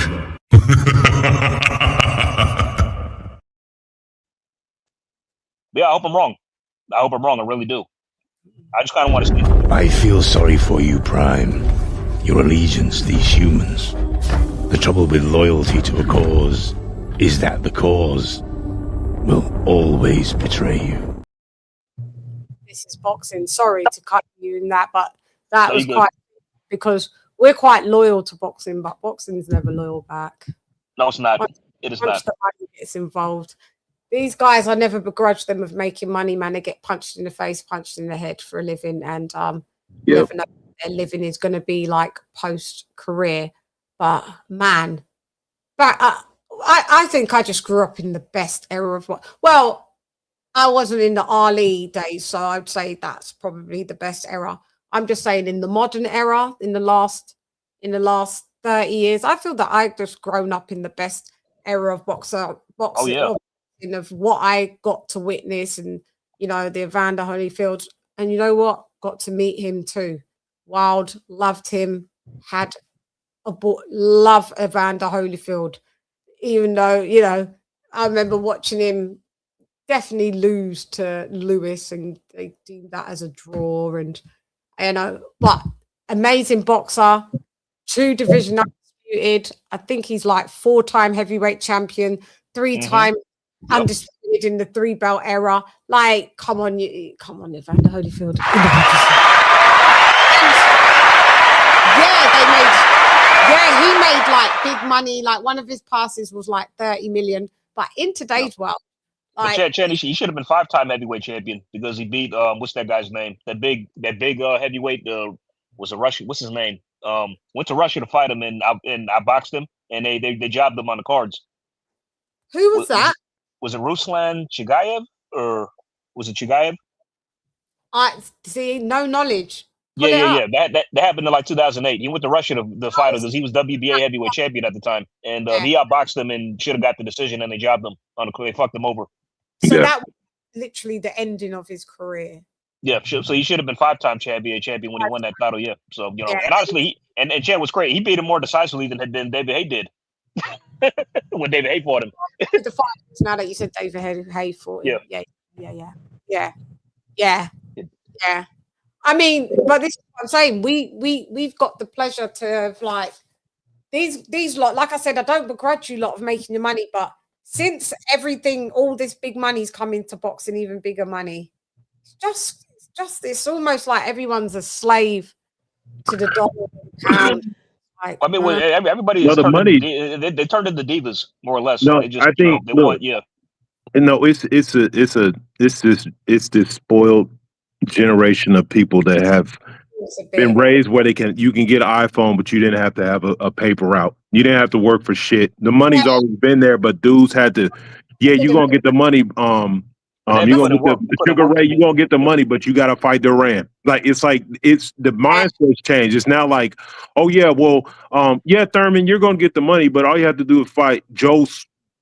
Yeah, I hope I'm wrong. I really do. I just kind of want to see. I feel sorry for you, Prime. Your allegiance to these humans. The trouble with loyalty to a cause is that the cause will always betray you. This is boxing. Sorry to cut you in that, but that was quite, because we're quite loyal to boxing, but boxing's never loyal back. No, it's not. It is not. The money gets involved. These guys, I never begrudge them of making money, man. They get punched in the face, punched in the head for a living, and you never know what their living is going to be like post-career. But man, I think I just grew up in the best era of what. Well, I wasn't in the Ali days, so I'd say that's probably the best era. I'm just saying, in the modern era, in the last 30 years, I feel that I've just grown up in the best era of boxing. Oh, yeah. Of what I got to witness, and the Evander Holyfield, and you know what, got to meet him too. Wild, loved him, had love Evander Holyfield, even though I remember watching him definitely lose to Lewis, and they deemed that as a draw, and but amazing boxer, 2 division undisputed. I think he's like 4-time heavyweight champion, 3-time undisputed in the 3-belt era. Like, come on, Evander Holyfield. He made like big money. Like, one of his passes was like 30 million. But in today's world, Like, but Channy, he should have been 5-time heavyweight champion because he beat what's that guy's name? That big heavyweight was a Russian. What's his name? Went to Russia to fight him, and I boxed him, and they jobbed him on the cards. Who was that? Was it Ruslan Chigayev or was it Chigayev? I see, no knowledge. Yeah. That happened in like 2008. He went to Russia to fight him because he was WBA heavyweight champion at the time, and he outboxed him and should have got the decision, and they jobbed him on the. They fucked him over. So that was literally the ending of his career. Yeah, so he should have been 5-time champion when he won that title. Yeah, so and honestly, and Chann was great. He beat him more decisively than David Haye did when David Haye fought him. The fight, now that you said David Haye fought him. Yeah. I mean, but this is what I'm saying. We've got the pleasure to have like these lot. Like I said, I don't begrudge you lot of making your money, but since all this big money's come into boxing, even bigger money, it's just it's almost like everyone's a slave to the dollar pound. Like, I mean, everybody is they turned into divas more or less. No, they just, I think No, it's this spoiled generation of people that have been raised where you can get an iPhone, but you didn't have to have a paper route. You didn't have to work for shit. The money's always been there, but dudes had to. Yeah, you're gonna get the money. You're gonna get the Sugar Ray. You're gonna get the money, but you gotta fight Durant. Like it's the mindset's changed. It's now like, oh yeah, well, Thurman, you're gonna get the money, but all you have to do is fight Joe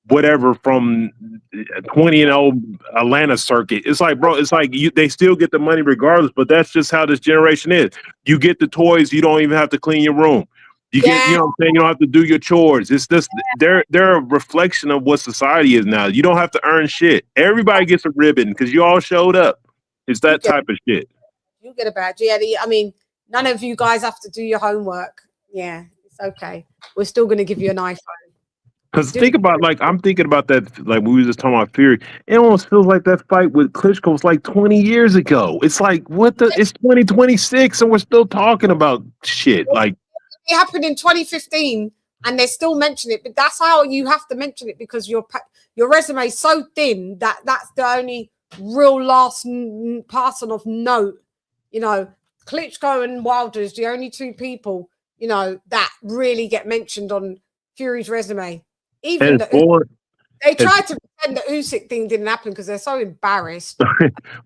whatever from 20-0 Atlanta circuit. It's like, bro, it's like they still get the money regardless, but that's just how this generation is. You get the toys, you don't even have to clean your room. You get, you know what I'm saying? You don't have to do your chores. It's just they're a reflection of what society is now. You don't have to earn shit. Everybody gets a ribbon because you all showed up. It's that type of shit. You get a badge. Yeah, I mean, none of you guys have to do your homework. Yeah, it's okay. We're still going to give you an iPhone. Because think about, I'm thinking about that, like we were just talking about Fury. It almost feels like that fight with Klitschko was like 20 years ago. It's like, it's 2026 and we're still talking about shit. Like, it happened in 2015 and they still mention it, but that's how you have to mention it because your resume is so thin that that's the only real last person of note. You know, Klitschko and Wilder is the only two people, you know, that really get mentioned on Fury's resume. Even they tried to pretend the Usyk thing didn't happen because they're so embarrassed.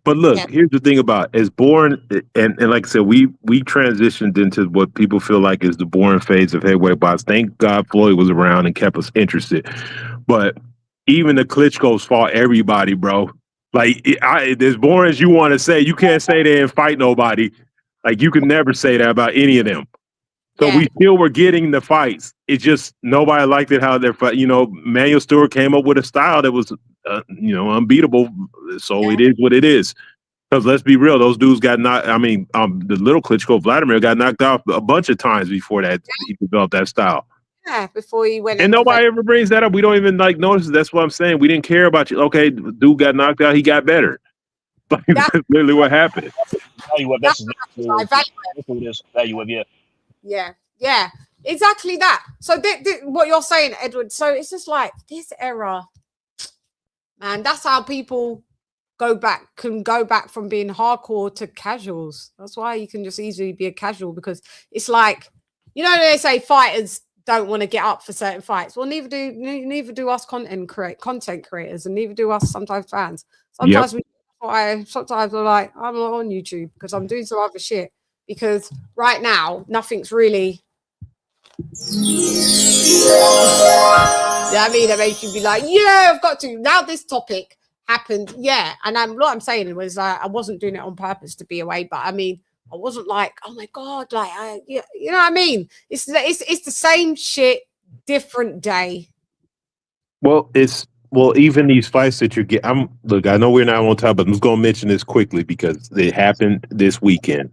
But look, here's the thing about it. As boring, and like I said, we transitioned into what people feel like is the boring phase of heavyweight boxing. Thank God Floyd was around and kept us interested. But even the Klitschko's fought everybody, bro. Like, as boring as you want to say, you can't say they didn't fight nobody. Like, you can never say that about any of them. So we still were getting the fights. It's just nobody liked it how they're fight. You know, Manuel Stewart came up with a style that was, unbeatable. So it is what it is. Because let's be real, those dudes got knocked. I mean, the little Klitschko, Vladimir, got knocked off a bunch of times before that he developed that style. Yeah, before he went. And nobody ever brings that up. We don't even notice it. That's what I'm saying. We didn't care about you. Okay, dude got knocked out. He got better. That's literally what happened. Yeah, exactly that. So what you're saying, Edward, so it's just like this era, man, that's how people can go back from being hardcore to casuals. That's why you can just easily be a casual, because it's like, you know, they say fighters don't want to get up for certain fights. Well, neither do us content creators, and neither do us sometimes fans. Sometimes sometimes we're like, I'm not on YouTube because I'm doing some other shit. Because right now, nothing's really. I mean, that makes you be like, yeah, I've got to. Now this topic happened, yeah. And what I'm saying was, I wasn't doing it on purpose to be away, but I mean, I wasn't like, oh my god, like, you know what I mean? It's the same shit, different day. Well, even these fights that you get. Look, I know we're not on top, but I'm just gonna mention this quickly because it happened this weekend.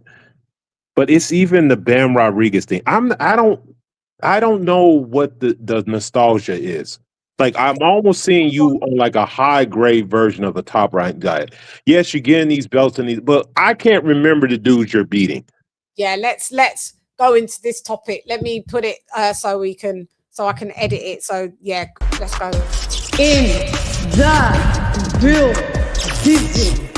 But it's even the Bam Rodriguez thing. I don't know what the nostalgia is. Like, I'm almost seeing you on like a high grade version of a top ranked guy. Yes, you're getting these belts and these, but I can't remember the dudes you're beating. Yeah, let's go into this topic. Let me put it so I can edit it. So yeah, let's go. In the real Pigeon.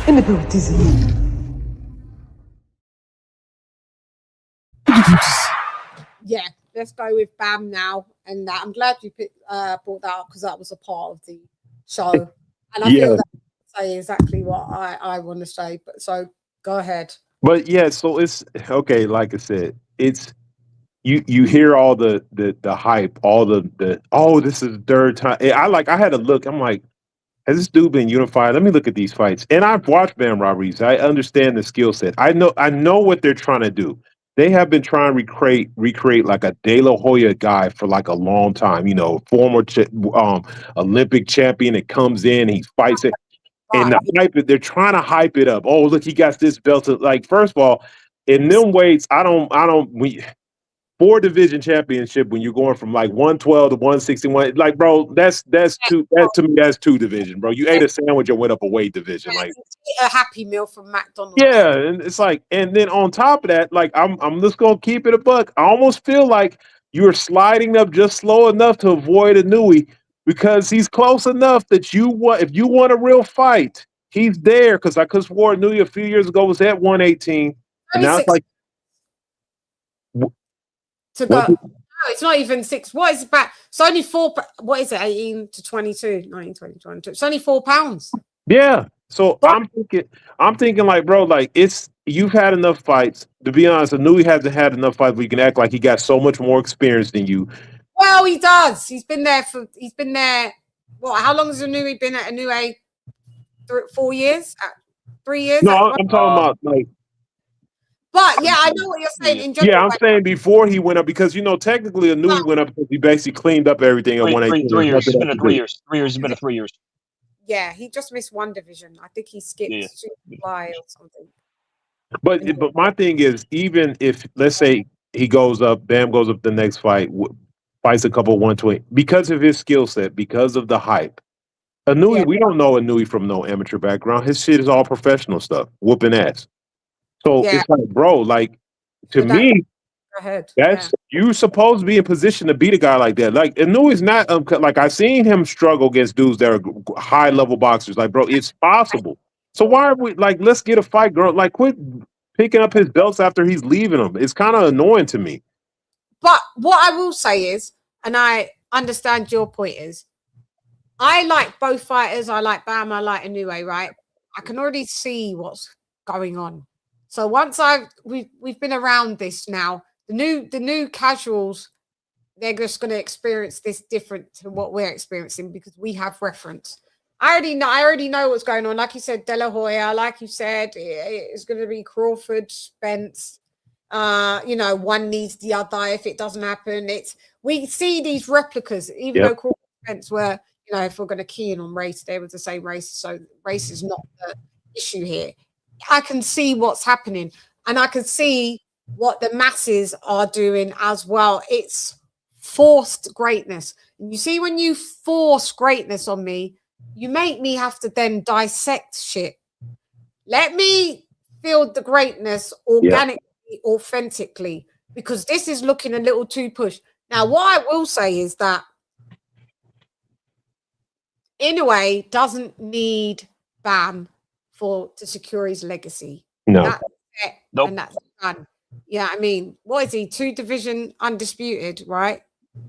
In the Boots Ennis. Yeah, let's go with Bam now. And I'm glad you brought that up because that was a part of the show. And I feel that say exactly what I want to say. But so go ahead. But yeah, so it's okay. Like I said, it's you hear all the hype, all the oh, this is the third time. I had to look. I'm like, has this dude been unified? Let me look at these fights. And I've watched Bam Rodriguez. I understand the skill set. I know what they're trying to do. They have been trying to recreate like a De La Hoya guy for like a long time. You know, former Olympic champion that comes in, he fights it. And the hype, they're trying to hype it up. Oh, look, he got this belt. Like, first of all, in them weights, we 4 division championship when you're going from like 112 to 161. Like, bro, that's two. That to me, that's 2 division, bro. You ate a sandwich and went up a weight division. Like a Happy Meal from McDonald's. Yeah, and it's like, and then on top of that, like I'm just gonna keep it a buck. I almost feel like you're sliding up just slow enough to avoid Inoue because he's close enough that if you want a real fight, he's there. Because I could swore Inoue a few years ago was at 118, and now it's like to go. No, it's not even 6. What is it back? It's only 4. What is it? 18 to 22, 19, 20, 22. It's only 4 pounds. Yeah. So I'm thinking like, bro, like you've had enough fights. To be honest, Inoue hasn't had enough fights where you can act like he got so much more experience than you. Well, he does. He's been there. What? How long has Inoue been at Inoue? 4 years? 3 years? No, I'm talking about like. But yeah, I know what you're saying. In general, yeah, I'm saying before he went up because technically Inoue went up because he basically cleaned up everything at 118. 3 years. It's been a 3 years. 3 years. It's been a 3 years. Yeah, he just missed 1 division. I think he skipped Superfly or something. But my thing is, even if let's say he goes up, Bam goes up the next fight, fights a couple 120 because of his skill set, because of the hype. Inoue, we don't know Inoue from no amateur background. His shit is all professional stuff, whooping ass. So it's like, bro, like to me, you're supposed to be in position to beat a guy like that. Like Inoue's not like I've seen him struggle against dudes that are high level boxers. Like, bro, it's possible. So why are we like, let's get a fight, girl? Like, quit picking up his belts after he's leaving them. It's kind of annoying to me. But what I will say is, and I understand your point is, I like both fighters. I like Bam. I like Inoue. Right? I can already see what's going on. So once we've been around this now, the new casuals, they're just going to experience this different to what we're experiencing because we have reference. I already know what's going on. Like you said, De La Hoya. Like you said, it's going to be Crawford, Spence. One needs the other. If it doesn't happen, we see these replicas. Even though Crawford and Spence were, if we're going to key in on race, they were the same race. So race is not the issue here. I can see what's happening and I can see what the masses are doing as well. It's forced greatness. And you see, when you force greatness on me, you make me have to then dissect shit. Let me feel the greatness organically, authentically, because this is looking a little too pushed. Now, what I will say is that Inoue doesn't need Bam to secure his legacy. No. That's it. Nope. And that's done. Yeah, I mean, what is he? 2 division undisputed, right?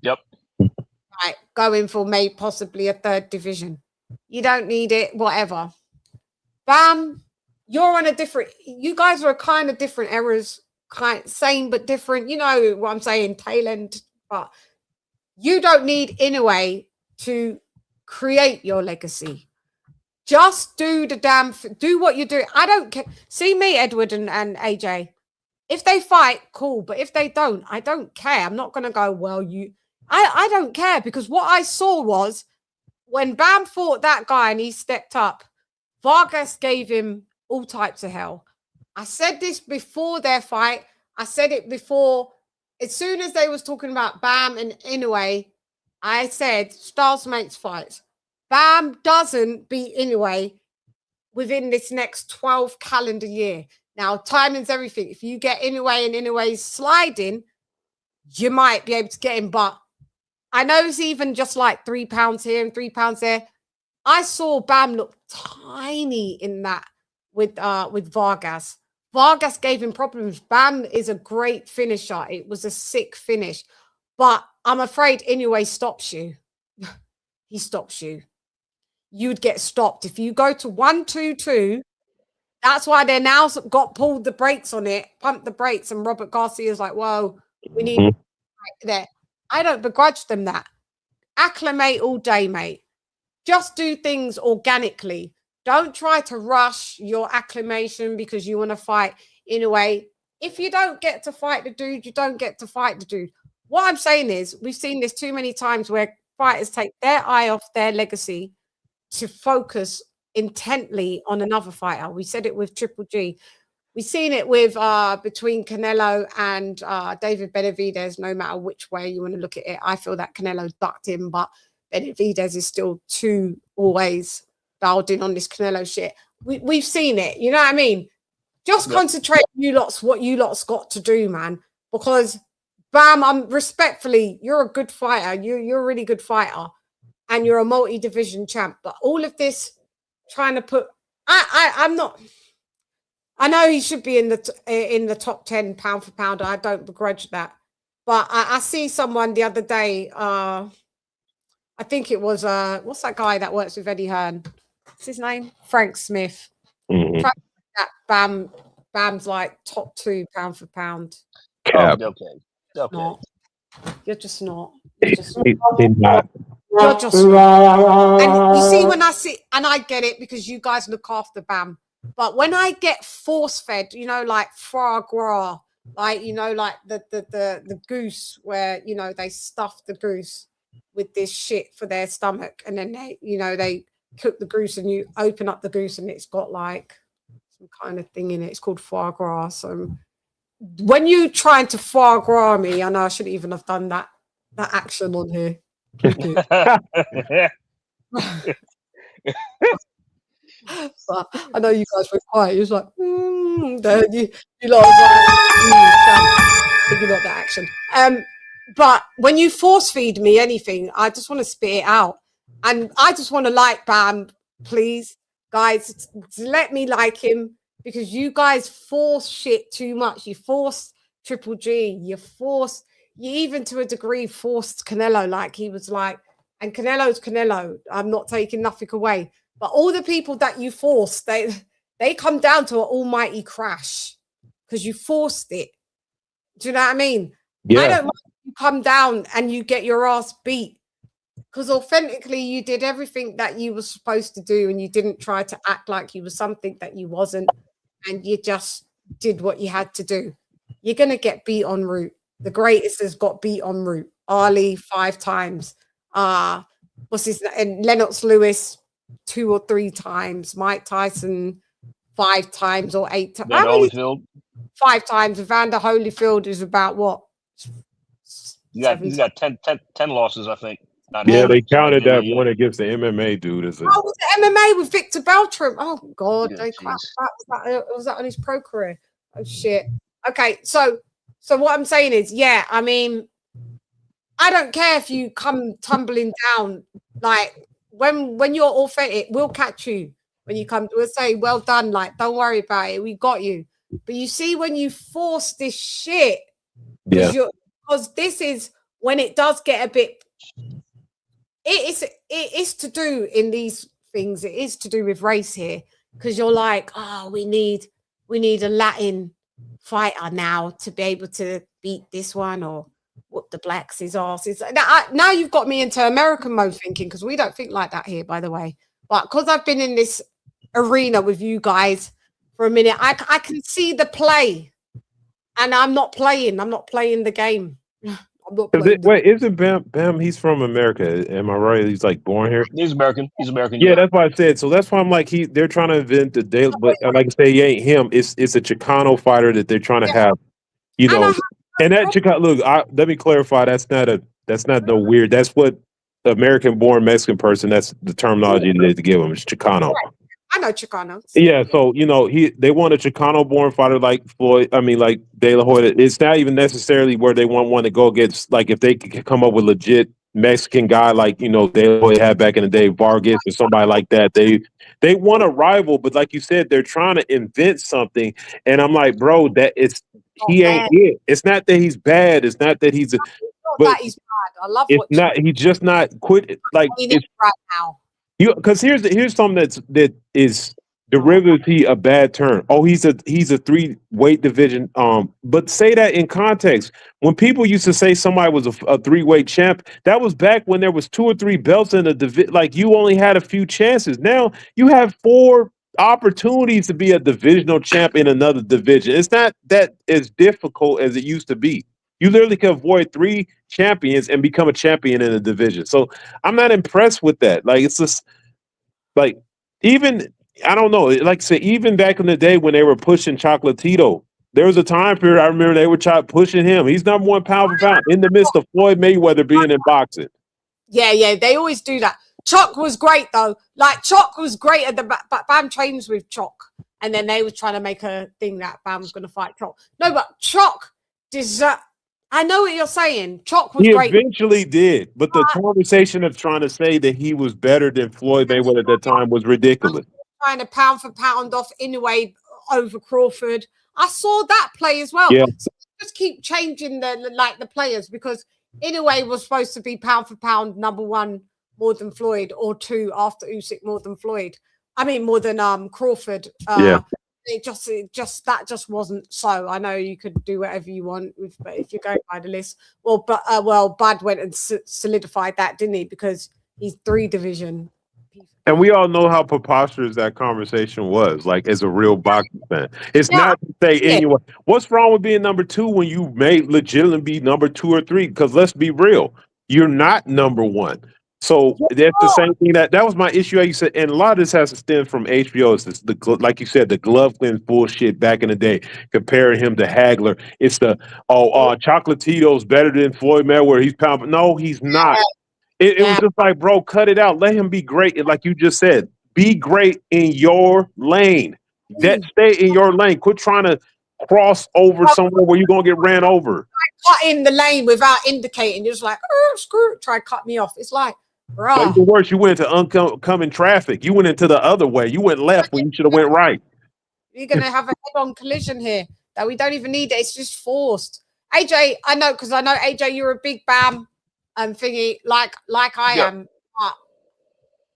Yep. Right, going for possibly a 3rd division. You don't need it, whatever. Bam, you're on a different. You guys are kind of different eras, same but different. You know what I'm saying? Tail end, but you don't need Inoue to create your legacy. Just do do what you do. I don't care. See me, Edward and AJ. If they fight, cool. But if they don't, I don't care. I'm not going to go, well, I don't care because what I saw was when Bam fought that guy and he stepped up, Vargas gave him all types of hell. I said this before their fight. I said it before. As soon as they was talking about Bam and Inoue, I said, Styles makes fights. Bam doesn't beat Inoue within this next 12 calendar year. Now, timing's everything. If you get Inoue and Inoue's sliding, you might be able to get him. But I know it's even just like £3 here and £3 there. I saw Bam look tiny in that with Vargas. Vargas gave him problems. Bam is a great finisher. It was a sick finish. But I'm afraid Inoue stops you. He stops you. You'd get stopped. If you go to 1-2-2, that's why they now got pulled the brakes on it, pumped the brakes, and Robert Garcia's like, whoa, we need right there. I don't begrudge them that. Acclimate all day, mate. Just do things organically. Don't try to rush your acclimation because you want to fight in a way. If you don't get to fight the dude, you don't get to fight the dude. What I'm saying is we've seen this too many times where fighters take their eye off their legacy to focus intently on another fighter. We said it with Triple G. We've seen it with between Canelo and David Benavidez, no matter which way you want to look at it. I feel that Canelo ducked him, but Benavidez is still too always dialed in on this Canelo shit. We've seen it. You know what I mean? Just concentrate on you lots, what you lots got to do, man. Because, Bam, I'm respectfully, you're a good fighter. You're a really good fighter. And you're a multi-division champ. But all of this trying to put... I'm not... I know he should be in the top 10 pound for pound. I don't begrudge that. But I see someone the other day... I think it was what's that guy that works with Eddie Hearn? What's his name? Frank Smith. That Bam's like top 2 pound for pound. Okay. Not. You're just not. You're just not. You're just not. And you see, when I see, and I get it because you guys look after Bam, but when I get force fed, you know, like foie gras, like, you know, like the goose where, you know, they stuff the goose with this shit for their stomach, and then they, you know, they cook the goose and you open up the goose and it's got like some kind of thing in it. It's called foie gras. So when you trying to foie gras me, I know I shouldn't even have done that action on here. But I know you guys were quiet. You was like, you lot was like, thinking about that action. But when you force feed me anything, I just want to spit it out. And I just want to like Bam, please, guys, let me like him, because you guys force shit too much. You force Triple G, you even to a degree forced Canelo, like he was like, and Canelo's Canelo. I'm not taking nothing away. But all the people that you force, they come down to an almighty crash because you forced it. Do you know what I mean? Yeah. I don't mind you come down and you get your ass beat, because authentically you did everything that you were supposed to do, and you didn't try to act like you were something that you wasn't, and you just did what you had to do. You're going to get beat en route. The greatest has got beat en route. Ali 5 times. What's his name? And Lennox Lewis 2 or 3 times. Mike Tyson 5 times or 8 times. 5 times. Evander Holyfield is about what? You got 10 losses, I think. Yeah, they counted that one against the MMA dude. As a... Oh, was it MMA with Victor Beltram? Oh God, they was that on his pro career? Oh shit. Okay, so what I'm saying is, yeah, I mean, I don't care if you come tumbling down. Like when you're authentic, we'll catch you. When you come, we'll say, well done. Like, don't worry about it. We got you. But you see, when you force this shit, because this is when it does get a bit. It is to do in these things. It is to do with race here, because you're like, oh, we need a Latin fighter now to be able to beat this one or whoop the blacks' asses. Now you've got me into American mode thinking, because we don't think like that here, by the way. But because I've been in this arena with you guys for a minute, I can see the play, and I'm not playing the game. Wait, isn't Bam? He's from America. Am I right? He's like born here. He's American. Yeah, that's why I said. So that's why I'm like, they're trying to invent the day, but like I say, he ain't him. It's a Chicano fighter that they're trying to have, you know. And that Chicano, look, let me clarify. That's not no weird. That's what American-born Mexican person. That's the terminology they give him. It's Chicano. Right. I know Chicanos. Yeah, so you know, they want a Chicano-born fighter like Floyd. I mean, like De La Hoya. It's not even necessarily where they want one to go against. Like, if they could come up with legit Mexican guy like they had back in the day, Vargas or somebody like that. They want a rival, but like you said, they're trying to invent something. And I'm like, bro, he ain't it. It's not that he's bad. It's not that he's that he's bad. I love it's not. He's just not quit. Like it's right now. Because here's something that is derivatively a bad term. Oh, he's a 3-weight division. But say that in context. When people used to say somebody was a 3-weight champ, that was back when there was 2 or 3 belts in a division. Like you only had a few chances. Now you have 4 opportunities to be a divisional champ in another division. It's not that as difficult as it used to be. You literally can avoid 3 champions and become a champion in a division. So I'm not impressed with that. Like it's just like even I don't know. Like I said, even back in the day when they were pushing Chocolatito, there was a time period I remember they were pushing him. He's number 1 pound for pound in the midst of Floyd Mayweather being in boxing. Yeah, they always do that. Choc was great though. Like Choc was great at the Bam trains with Choc, and then they were trying to make a thing that Bam was going to fight Choc. No, but Choc deserved. I know what you're saying. Choc was great. He eventually did, but the conversation of trying to say that he was better than Floyd Mayweather at that time was ridiculous. Trying to pound for pound off Inoue over Crawford. I saw that play as well. Yeah. So just keep changing the players, because Inoue was supposed to be pound for pound number 1 more than Floyd, or 2 after Usyk more than Floyd. I mean more than Crawford. It just wasn't so. I know you could do whatever you want but if you're going by the list. Bud went and solidified that, didn't he? Because he's 3 division. And we all know how preposterous that conversation was, like as a real boxing fan. It's not to say anyway, what's wrong with being number 2 when you may legitimately be number 2 or 3? Because let's be real, you're not number 1. So that's the same thing that was my issue. You said, and a lot of this has to stem from HBO. It's like you said, the glove cleanse bullshit back in the day, comparing him to Hagler. It's the Chocolatito's better than Floyd Mayweather. He's pound. No, he's not. It was just like, bro, cut it out. Let him be great. And like you just said, be great in your lane. Stay in your lane. Quit trying to cross over somewhere where you're gonna get ran over. Cut in the lane without indicating. You're just like, screw it, try to cut me off. It's like, bro. Even worse, you went into oncoming traffic. You went into the other way. You went left when you should have went right. You're gonna have a head-on collision here that we don't even need it. It's just forced. AJ, I know, because I know AJ, you're a big Bam thingy like I am. But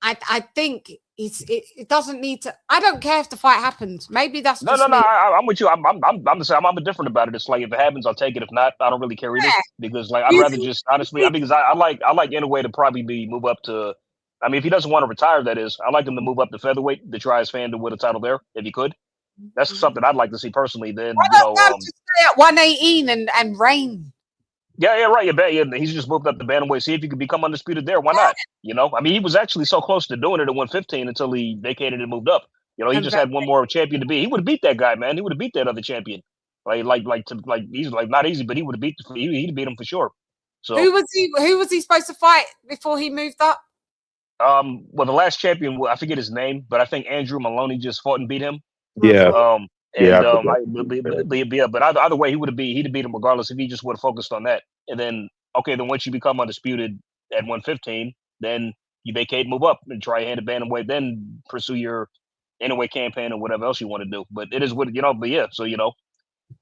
I think it doesn't need to. I don't care if the fight happens. Maybe that's no. I'm with you. I'm the same. I'm indifferent about it. It's like if it happens, I'll take it. If not, I don't really care either. Because like I'd rather just honestly, because I like Inoue to probably move up to. I mean, if he doesn't want to retire, that is, I like him to move up to featherweight to try his fan to win a title there if he could. That's something I'd like to see personally. Then just stay at 118 and reign. Yeah, right. Yeah, he's just moved up the bantamweight. See if he could become undisputed there. Why not? I mean, he was actually so close to doing it at 115 until he vacated and moved up. He just had one more champion to beat. He would have beat that guy, man. He would have beat that other champion. He's like not easy, but he would have he'd beat him for sure. So who was he supposed to fight before he moved up? Well, the last champion, I forget his name, but I think Andrew Maloney just fought and beat him. Yeah. But either way, he'd beat him regardless if he just would have focused on that. And then once you become undisputed at 115, then you vacate, move up, and try hand to bantamweight, then pursue your Inoue campaign or whatever else you want to do. But it is what But yeah, so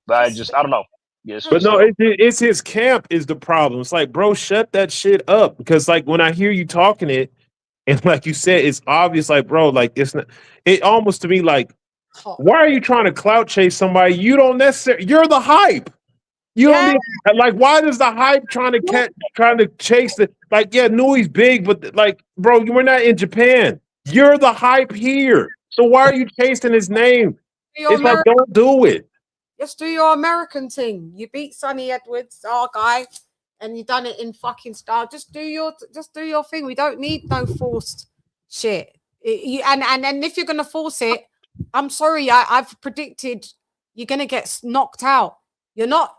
but I don't know. Yes, but no, it's his camp is the problem. It's like, bro, shut that shit up. Because like when I hear you talking it, and like you said, it's obvious. Like, bro, like it's not. It almost to me like. Why are you trying to clout chase somebody? You don't necessarily. You're the hype. You don't need, like. Why does the hype trying to chase the like? Yeah, Noue's big, but like, bro, we're not in Japan. You're the hype here. So why are you chasing his name? It's like, don't do it. Just do your American thing. You beat Sonny Edwards, our guy, and you done it in fucking style. Just do your thing. We don't need no forced shit. And if you're gonna force it. I'm sorry, I've predicted you're gonna get knocked out. You're not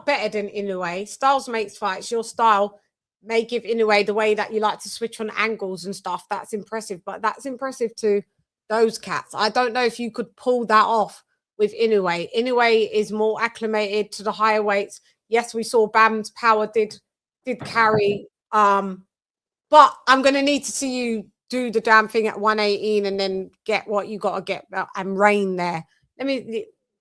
better than Inoue. Styles makes fights. Your style may give Inoue the way that you like to switch on angles and stuff. That's impressive, but that's impressive to those cats. I don't know if you could pull that off with Inoue. Inoue is more acclimated to the higher weights. Yes, we saw Bam's power did carry But I'm going to need to see you do the damn thing at 118 and then get what you got to get and reign there.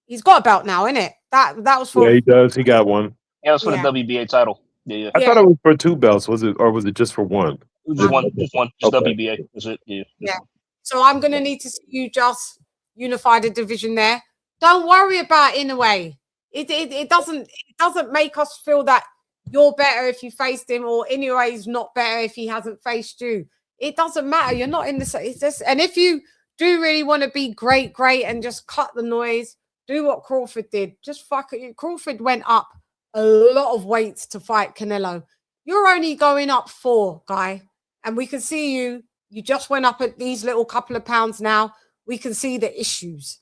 He's got a belt now, innit? That was for. Yeah, he does. He got one. Yeah, it was for the WBA title. Yeah. I thought it was for 2 belts. Was it, or was it just for one? Just one. Just Okay. WBA. That's it. Yeah. So I'm going to need to see you just unify the division there. Don't worry about Inoue. It doesn't make us feel that you're better if you faced him, or Inoue's not better if he hasn't faced you. It doesn't matter. You're not in the. It's just, and if you do really want to be great, and just cut the noise, do what Crawford did. Just fuck it. Crawford went up a lot of weights to fight Canelo. You're only going up 4, guy, and we can see you. You just went up at these little couple of pounds now. We can see the issues.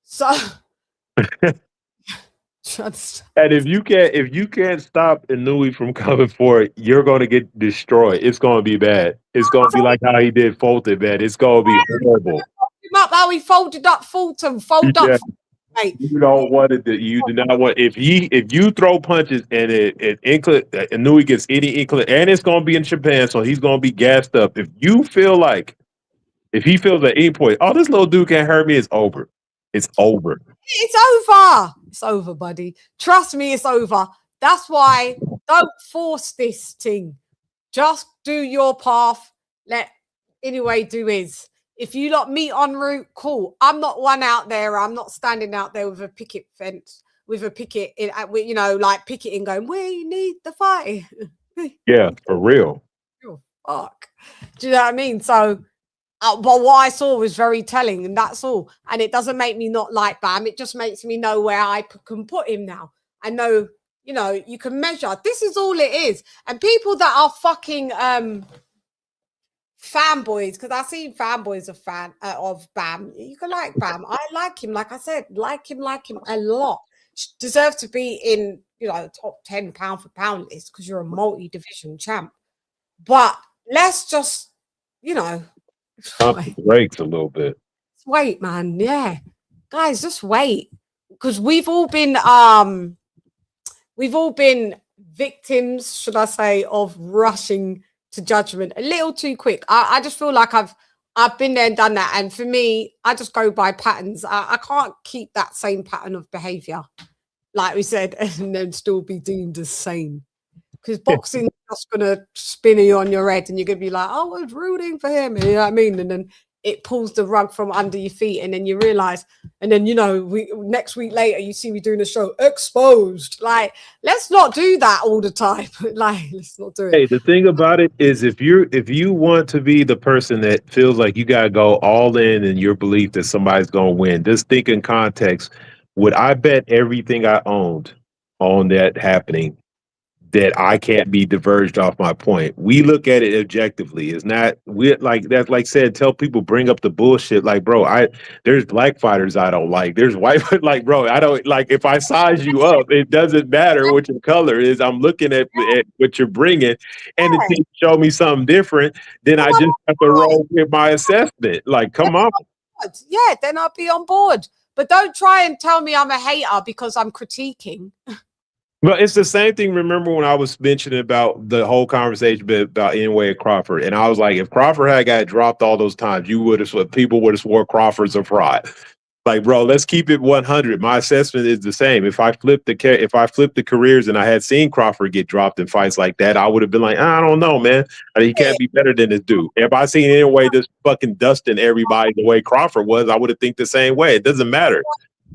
So. And if you can't stop Inoue from coming forward, you're going to get destroyed. It's going to be bad. It's going to be like how he did Fulton, man. It's going to be horrible. Up how he folded up Fulton, up. Mate. You don't want it. You do not want if you throw punches and Inoue gets any inkling, and it's going to be in Japan, so he's going to be gassed up. If he feels at any point, oh, this little dude can't hurt me, it's over. It's over. It's over. It's over, buddy. Trust me, it's over. That's why don't force this thing. Just do your path. Let Inoue do his. If you lot meet en route, cool. I'm not one out there. I'm not standing out there with a picket fence, with a picket, like picketing going, we need the fight. Yeah, for real. Oh, fuck. Do you know what I mean? So, but what I saw was very telling, and that's all. And it doesn't make me not like Bam. It just makes me know where I can put him now. I know, you can measure. This is all it is. And people that are fucking fanboys, because I've seen fanboys of Bam. You can like Bam. I like him. Like I said, like him a lot. Deserve to be in, top 10 pound for pound list because you're a multi-division champ. But let's just, Pump the brakes a little bit. Wait, man. Yeah. Guys, just wait. Because we've all been victims, should I say, of rushing to judgment a little too quick. I just feel like I've been there and done that. And for me, I just go by patterns. I can't keep that same pattern of behavior, like we said, and then still be deemed as sane. Because boxing is just going to spin you on your head and you're going to be like, oh, I was rooting for him. You know what I mean? And then it pulls the rug from under your feet. And then you realize, and then, next week later, you see me doing a show exposed. Like, let's not do that all the time. Like, let's not do it. Hey, the thing about it is if you want to be the person that feels like you got to go all in your belief that somebody's going to win, just think in context. Would I bet everything I owned on that happening that I can't be diverged off my point? We look at it objectively. It's not like said, tell people bring up the bullshit. Like, bro, there's black fighters I don't like. There's white, like, bro, I don't like, if I size you up, it doesn't matter what your color is. I'm looking at what you're bringing, and if you show me something different, then I just have to roll with my assessment. Like, come on. Yeah, then I'll be on board. But don't try and tell me I'm a hater because I'm critiquing. But it's the same thing. Remember when I was mentioning about the whole conversation about Inoue and Crawford, and I was like, if Crawford had got dropped all those times, people would have swore Crawford's a fraud. Like, bro, let's keep it 100. My assessment is the same. If I flipped the careers and I had seen Crawford get dropped in fights like that, I would have been like, I don't know, man. He can't be better than this dude. If I seen Inoue just fucking dusting everybody the way Crawford was, I would have think the same way. It doesn't matter.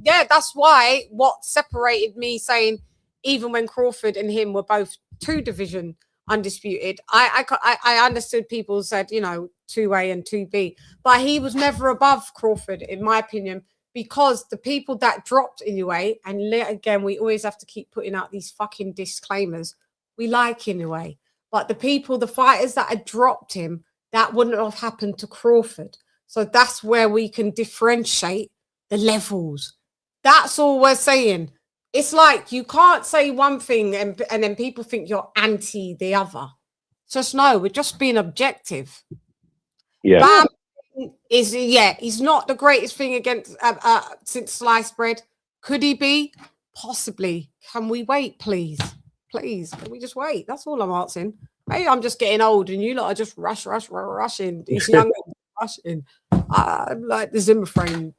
Yeah, that's why what separated me saying, even when Crawford and him were both 2 division undisputed, I understood people said, 2A and 2B, but he was never above Crawford, in my opinion, because the people that dropped Inoue, and again, we always have to keep putting out these fucking disclaimers. We like Inoue, but the fighters that had dropped him, that wouldn't have happened to Crawford. So that's where we can differentiate the levels. That's all we're saying. It's like you can't say one thing and then people think you're anti the other. Just no, we're just being objective. Yeah. Bam he's not the greatest thing against since sliced bread. Could he be? Possibly. Can we wait, please? Please, can we just wait? That's all I'm asking. Maybe I'm just getting old and you lot are just rushing. It's younger rushing. I'm like the Zimmer frame,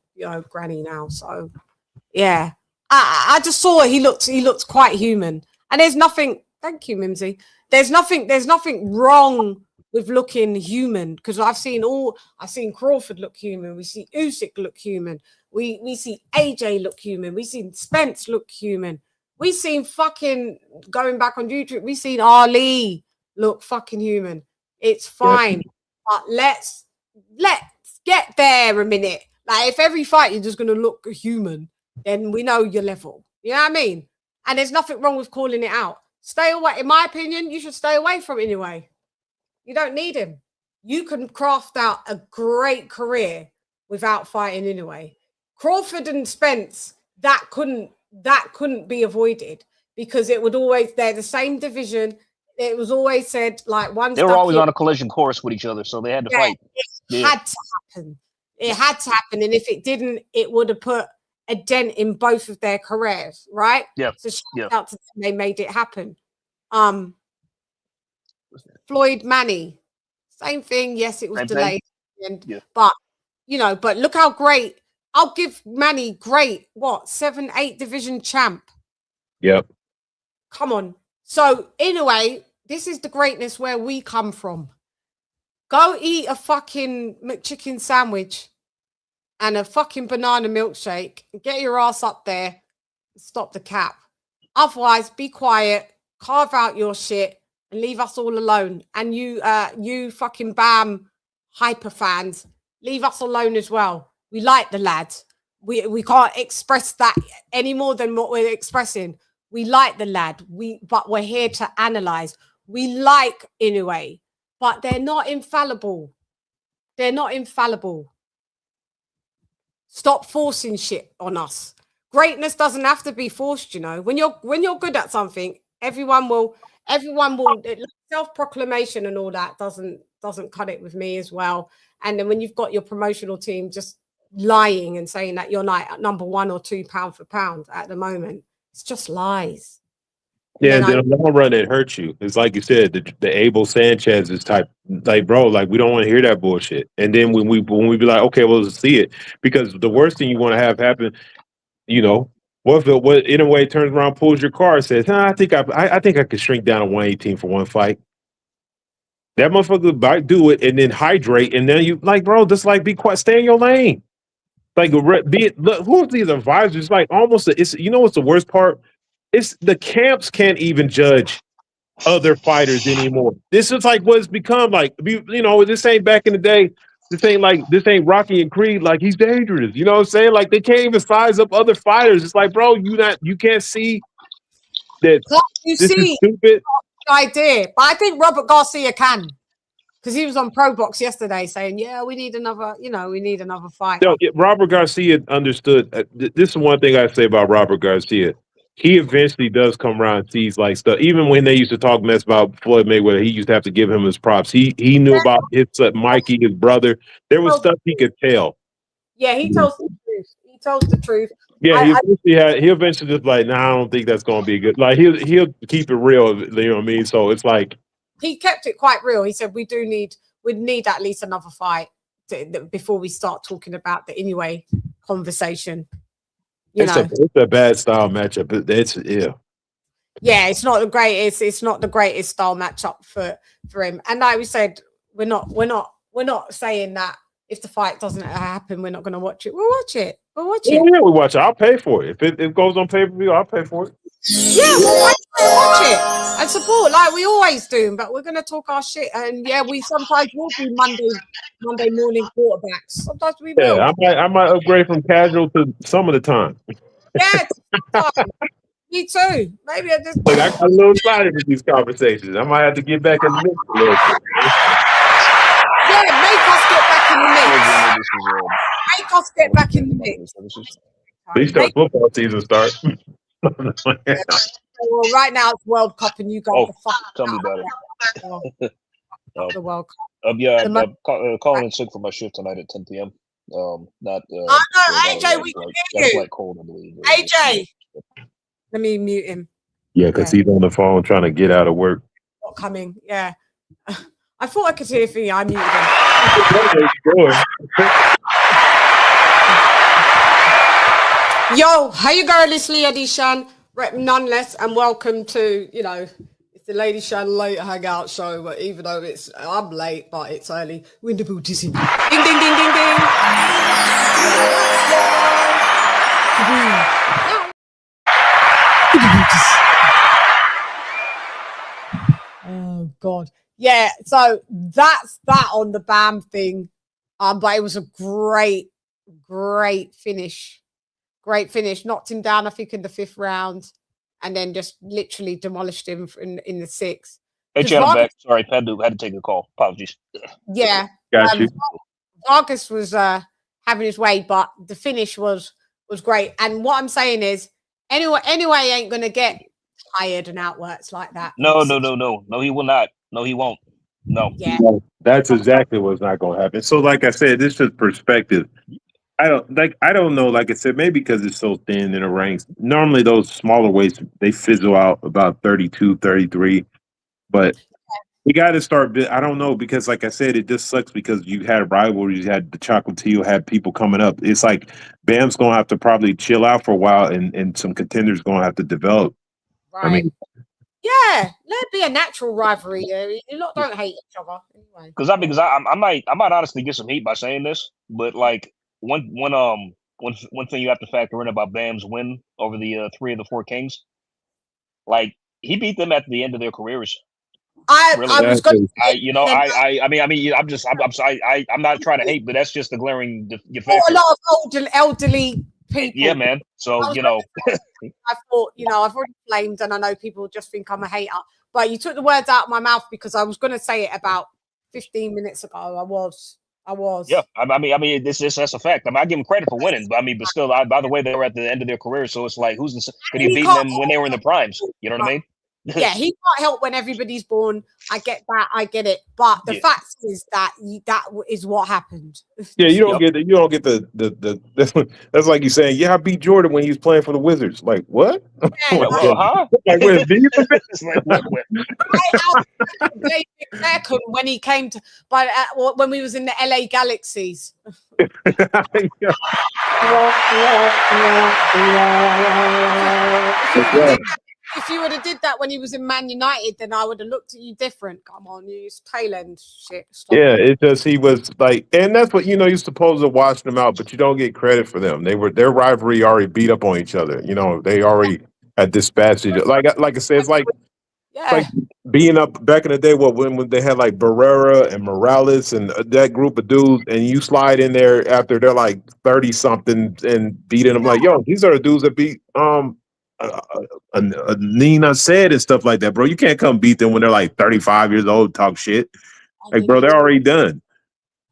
granny now. So yeah. I just saw it. He looked quite human. And there's nothing, thank you, Mimsy. There's nothing wrong with looking human, because I've seen Crawford look human. We see Usyk look human. We see AJ look human. We seen Spence look human. We seen fucking, going back on YouTube, we seen Ali look fucking human. It's fine. But let's get there a minute. Like, if every fight you're just gonna look human, then we know your level. You know what I mean? And there's nothing wrong with calling it out. Stay away. In my opinion, you should stay away from it anyway. You don't need him. You can craft out a great career without fighting anyway. Crawford and Spence, that couldn't be avoided, because it would always, they're the same division. It was always said, like, they were always on a collision course with each other, so they had to fight. It had to happen. It had to happen. And if it didn't, it would have put a dent in both of their careers, right? Yeah. So shout out to them, they made it happen. Floyd Manny, same thing. Yes, it was delayed, but but look how great. I'll give Manny great. What, 7-8 division champ? Yep. Come on. So anyway, this is the greatness where we come from. Go eat a fucking McChicken sandwich and a fucking banana milkshake, and get your ass up there, stop the cap. Otherwise, be quiet, carve out your shit, and leave us all alone. And you fucking BAM hyper fans, leave us alone as well. We like the lads. We can't express that any more than what we're expressing. We like the lad. But we're here to analyze. We like Inoue, but they're not infallible. They're not infallible. Stop forcing shit on us. Greatness doesn't have to be forced, When you're good at something, everyone will self-proclamation and all that doesn't cut it with me as well. And then when you've got your promotional team just lying and saying that you're like number 1 or 2 pound for pound at the moment, it's just lies. Yeah, and then in the long run, it hurts you. It's like you said, the Abel Sanchez is type, like, bro, like, we don't want to hear that bullshit. And then when we be like, okay, well, let's see it, because the worst thing you want to have happen, what in a way turns around, pulls your car, and says, I think I could shrink down to 118 for one fight. That motherfucker might do it and then hydrate, and then you like, bro, just like be quiet, stay in your lane. Like, who's these advisors? Like, almost, what's the worst part? It's the camps can't even judge other fighters anymore. This is like what it's become. Like, this ain't back in the day. This ain't Rocky and Creed. Like, he's dangerous. You know what I'm saying? Like, they can't even size up other fighters. It's like, bro, you can't see that this is stupid. Idea, but I think Robert Garcia can, because he was on Pro Box yesterday saying, "Yeah, we need another fight." No, Robert Garcia understood. This is one thing I say about Robert Garcia. He eventually does come around and sees like stuff. Even when they used to talk mess about Floyd Mayweather, he used to have to give him his props. He knew about his Mikey, his brother. There was stuff he could tell. Yeah, he tells the truth. He tells the truth. Yeah, he eventually just like, I don't think that's going to be good. Like, he'll keep it real. You know what I mean? So it's like, he kept it quite real. He said we need at least another fight before we start talking about the Inoue conversation. It's a bad style matchup. It's not the greatest. It's not the greatest style matchup for him. And like we said, we're not saying that if the fight doesn't happen, we're not going to watch it. We'll watch it. Yeah, we watch it. I'll pay for it. If it goes on pay-per-view, I'll pay for it. Yeah, we'll watch it and support like we always do. But we're going to talk our shit. And yeah, we sometimes will do Monday morning quarterbacks. Sometimes we will. Yeah, I might upgrade from casual to some of the time. Yeah, me too. Maybe I just. Like, I got a little excited with these conversations. I might have to get back in the mix a little bit. Yeah, make us get back in the mix. Make us get back in the mix. At least till football season starts. Well, right now it's World Cup, and you guys tell me about it. The World Cup. I'm calling in sick for my shift tonight at 10 p.m. Not. AJ, we can hear you. Like cold, I believe. AJ, let me mute him. Yeah, because he's on the phone trying to get out of work. not coming. Yeah. I thought I could hear Fee. I muted him. Yo, how you going? It's Lady Chann, nonetheless, and welcome to, you know, it's the Lady Chann late hangout show, but even though I'm late, but it's early. We're in the Boots Ennis. Ding, ding, ding, ding, ding. Oh, God. Yeah, so that's that on the BAM thing. But it was a great finish. Great finish. Knocked him down, I think, in the 5th round, and then just literally demolished him in the 6th. Hey, Chann, I'm back. Sorry, had to take a call. Apologies. Yeah. Got you. Vargas was having his way, but the finish was great. And what I'm saying is, anyway ain't gonna get tired and outworked like that. No, he will not. No, he won't. No. Yeah. That's exactly what's not going to happen. So, like I said, this is perspective. I don't know. Like I said, maybe because it's so thin in the ranks. Normally, those smaller weights, they fizzle out about 32, 33. But you got to start. I don't know, because, like I said, it just sucks because you had rivalries. You had the Chocolatito, had people coming up. It's like Bam's going to have to probably chill out for a while, and some contenders going to have to develop. Right. I mean, yeah, let it be a natural rivalry. You lot don't hate each other anyway. Because I might honestly get some heat by saying this, but like one thing you have to factor in about Bam's win over the 3 of the 4 Kings, like he beat them at the end of their careers. I'm not trying to hate, but that's just the glaring factor. A lot of elderly people. Yeah, man. So you know, I thought, I've already flamed, and I know people just think I'm a hater, but you took the words out of my mouth because I was going to say it about 15 minutes ago. I was. Yeah, I mean, that's a fact. I give them credit for winning, but but still, by the way, they were at the end of their career, so it's like, could he beat them when they were in the primes? You know what I mean? Yeah, he can't help when everybody's born. I get that. I get it. But the fact is that that is what happened. Yeah, you don't get the that's like you saying, yeah, I beat Jordan when he was playing for the Wizards. Like, what? Yeah, like, where's David Beckham when he came to, when we was in the LA Galaxies. If you would have did that when he was in Man United, then I would have looked at you different. Come on, you tail end shit. Stop it just he was like, and that's what you're supposed to watch them out, but you don't get credit for them. Their rivalry already beat up on each other. They already had dispatched each other. Like I said, it's like being up back in the day. When they had like Barrera and Morales and that group of dudes, and you slide in there after they're like 30 something and beating them. Like, yo, these are the dudes that beat Nina said and stuff like that, bro. You can't come beat them when they're like 35 years old, talk shit. Like, bro, they're already done.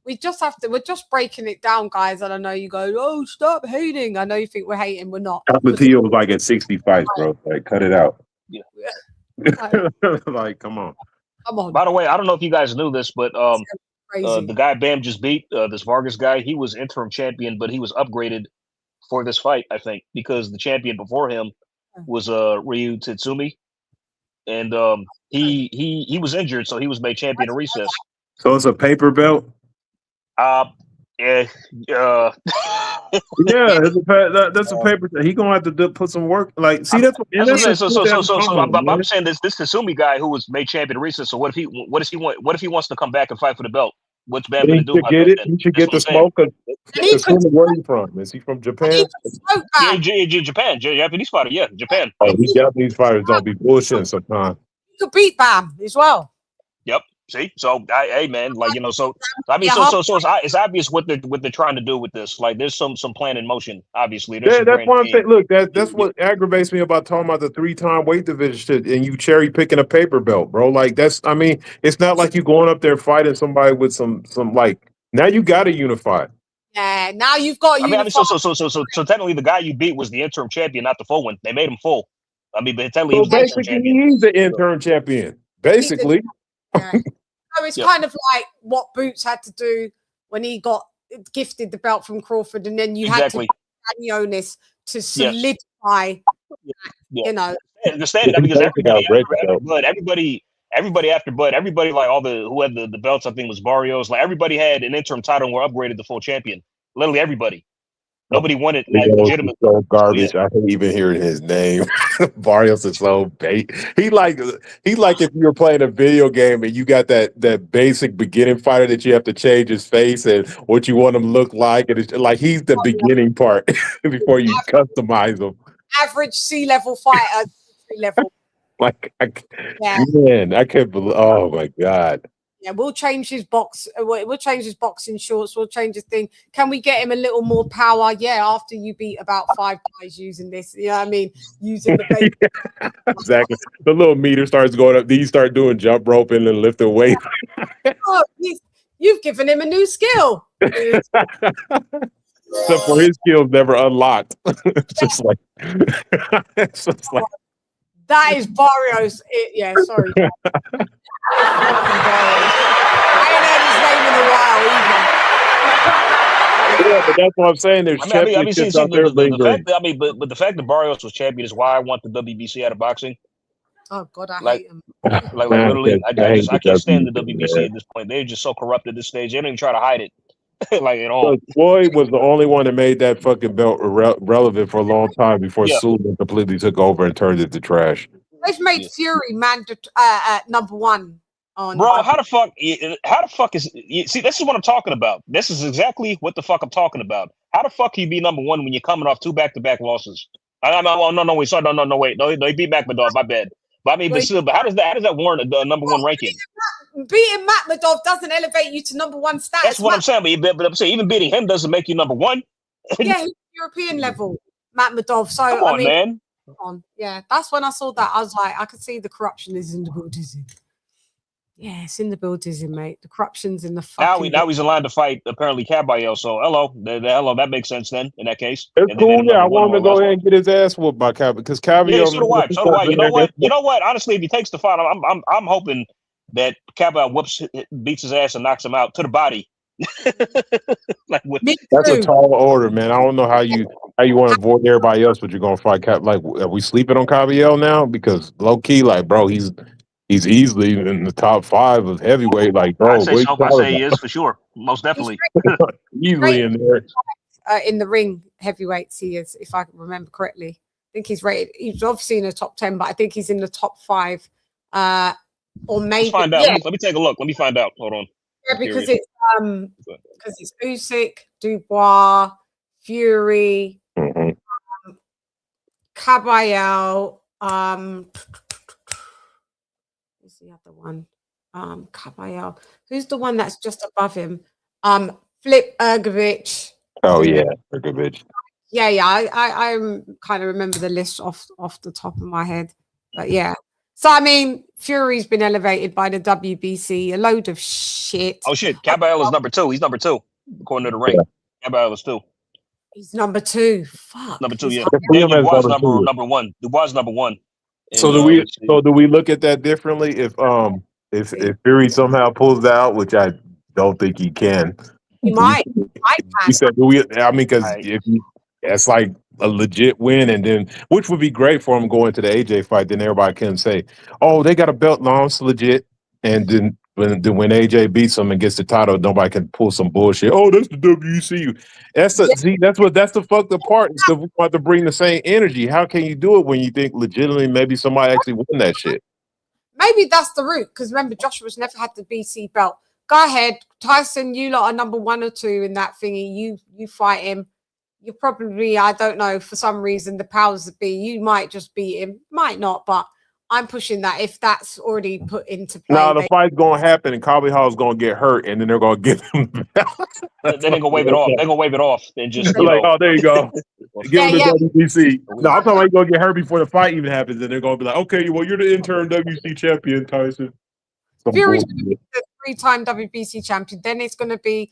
We're just breaking it down, guys. And I know you go, oh, stop hating. I know you think we're hating, we're not. Chocolatito was like at 60 fights, bro. Like, cut it out. Yeah. Like, come on. By the way, I don't know if you guys knew this, but the guy Bam just beat, this Vargas guy, he was interim champion, but he was upgraded for this fight, I think, because the champion before him was Ryu Tatsumi, and he was injured, so he was made champion of recess. So it's a paper belt. Yeah. Yeah, that's a paper. He gonna have to put some work. Like, see, that's I'm saying this Tatsumi guy who was made champion of recess. So what if he wants to come back and fight for the belt? What's Bam gonna do? He should get the smoke. Where are you from? Is he from Japan? Japan, Japanese fighter. Yeah, Japan. Oh, these Japanese fighters don't be bullshitting sometimes. You could beat Bam as well. Yep. See, so hey man, like so I mean, so it's obvious what they're trying to do with this. Like, there's some plan in motion. Obviously, that's why I'm saying. Look, that's what aggravates me about talking about the 3-time weight division shit, and you cherry picking a paper belt, bro. Like, I mean, it's not like you going up there fighting somebody with some like. Now you got to unify. Yeah, now you've got. I mean, so technically, the guy you beat was the interim champion, not the full one. They made him full. I mean, but technically, he was the interim champion. He's the interim champion, basically. Yeah. So it's kind of like what Boots had to do when he got gifted the belt from Crawford, and then you had to the onus to solidify. The standard, because everybody everybody after Bud, everybody like all the who had the belts, I think was Barrios. Like everybody had an interim title and were upgraded to full champion. Literally everybody. Nobody wanted like legitimate. So garbage. So, yeah. I hate even hearing his name. Barrios is so bait. He like if you were playing a video game and you got that basic beginning fighter that you have to change his face and what you want him to look like, and it's like he's the beginning part before you customize him. Average C-level fighter, level. Like, Yeah. man, I can't believe. Oh my god. Yeah, we'll change his box. We'll change his boxing shorts. We'll change his thing. Can we get him a little more power? Yeah, after you beat about 5 guys using this. You know what I mean? Using the base. Exactly. The little meter starts going up. These start doing jump roping and lifting weight. Oh, you've given him a new skill. Except for his skills never unlocked. It's just like it's just like that is Barrios. Yeah, sorry. I ain't heard his name in a while either. Yeah, but that's what I'm saying. There's championships out there lingering. But the fact that Barrios was champion is why I want the WBC out of boxing. Oh God, I hate him. Like literally, I can't stand the WBC at this point. They're just so corrupt at this stage. They don't even try to hide it. Like at all. Floyd was the only one that made that fucking belt relevant for a long time before Sullivan completely took over and turned it to trash. They've made Fury number 1 on. Bro, how the fuck is see? This is what I'm talking about. This is exactly what the fuck I'm talking about. How the fuck can you be number 1 when you're coming off 2 back-to-back losses? No, wait, sorry, no, wait, no, he beat Makhmudov, my bad. But I mean, but how does that warrant a number 1 ranking? Beating Makhmudov doesn't elevate you to number 1 status. That's what I'm saying. But I'm saying even beating him doesn't make you number 1. Yeah, he's European level, Makhmudov. So come on, man. Yeah, that's when I saw that. I was like, I could see the corruption is in the building. Yeah, it's in the building, mate. The corruption's in the fucking. Now he's aligned to fight apparently Caballero. So hello, that makes sense then in that case. It's cool. Yeah, I want him to go ahead and get his ass whooped by Caballero because Caballero. Yeah, so do I. You know what? Honestly, if he takes the fight, I'm hoping that Caballero beats his ass and knocks him out to the body. That's a tall order, man. I don't know how you want to avoid everybody else, but you're gonna fight Like, are we sleeping on Caballero now? Because low key, like, bro, he's easily in the top 5 of heavyweight. Like, bro, I say he is for sure, most definitely. Easily in there. In the ring heavyweights, he is, if I remember correctly. I think he's rated. He's obviously in the top 10, but I think he's in the top 5. Or maybe. Let's find out. Let me take a look. Let me find out. Hold on. Yeah, because it's Usyk, Dubois, Fury, Caballero. Who's the other one? Caballero. Who's the one that's just above him? Flip Ergovich. Oh yeah, Ergovich. Yeah. I kind of remember the list off the top of my head, but yeah. So I mean, Fury's been elevated by the WBC. A load of shit. Oh shit, Caballero's number 2. He's number 2 according to the ring. Caballero's 2. He's number 2. Fuck. Number 2. Yeah. Dubois number 1. Dubois number 1. So do we look at that differently? If Fury somehow pulls that out, which I don't think he can. He might. You said, because that's like a legit win, and then which would be great for him going to the AJ fight. Then everybody can say, "Oh, they got a belt, no, it's legit." And then when AJ beats him and gets the title, nobody can pull some bullshit. Oh, that's the WC. That's the fucked up part. So we want to bring the same energy. How can you do it when you think legitimately maybe somebody actually won that shit? Maybe that's the route, because remember, Joshua's never had the BC belt. Go ahead, Tyson. You lot are number 1 or 2 in that thingy. You fight him. You're probably, I don't know, for some reason, the powers that be, you might just beat him, might not, but I'm pushing that if that's already put into play. No, the fight's going to happen, and Caballero going to get hurt, and then they're going to give him the belt. Then they're going to wave it off. They're going to wave it off and just oh, there you go. Give him the WBC. No, I'm talking about he's going to get hurt before the fight even happens, and they're going to be like, okay, well, you're the interim WBC champion, Tyson. Fury's the 3-time WBC champion. Then he's going to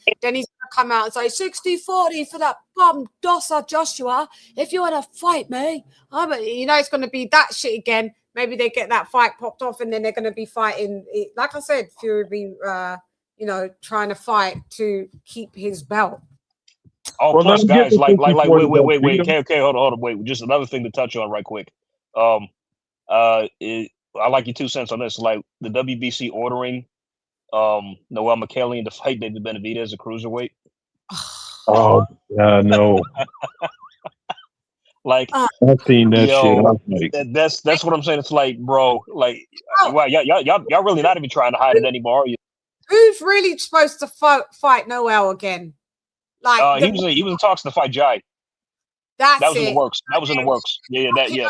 come out and say 60-40 for that bum dosser Joshua. If you want to fight me, it's going to be that shit again. Maybe they get that fight popped off, and then they're going to be fighting. Like I said, Fury be, trying to fight to keep his belt. Oh, well, plus guys, wait, okay, hold on, wait. Just another thing to touch on right quick. I like your 2 cents on this. Like the WBC ordering Noel McKellian to fight David Benavidez as a cruiserweight. Oh, no. Like I've seen that shit. I was like, that's what I'm saying. It's like, bro, like, well, y'all really not even trying to hide it anymore, are you? Who's really supposed to fight Noel again? Like he was in talks to fight Jai. That was in the works. That was in the works. Yeah.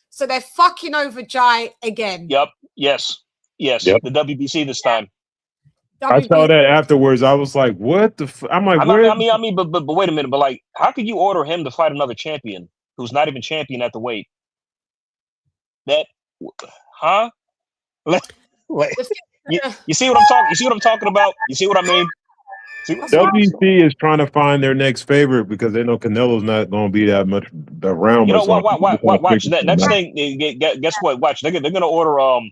So they're fucking over Jai again. Yep. Yes. Yep. The WBC this time. I saw that afterwards. I was like, "What the?" I'm like, I mean, but wait a minute. But like, how could you order him to fight another champion who's not even champion at the weight? That, huh? Like, you see what I'm talking? You see what I'm talking about? You see what I mean? WC is trying to find their next favorite because they know Canelo's not going to be that much around. You know what? Watch that next thing. Guess what? Watch. They're gonna order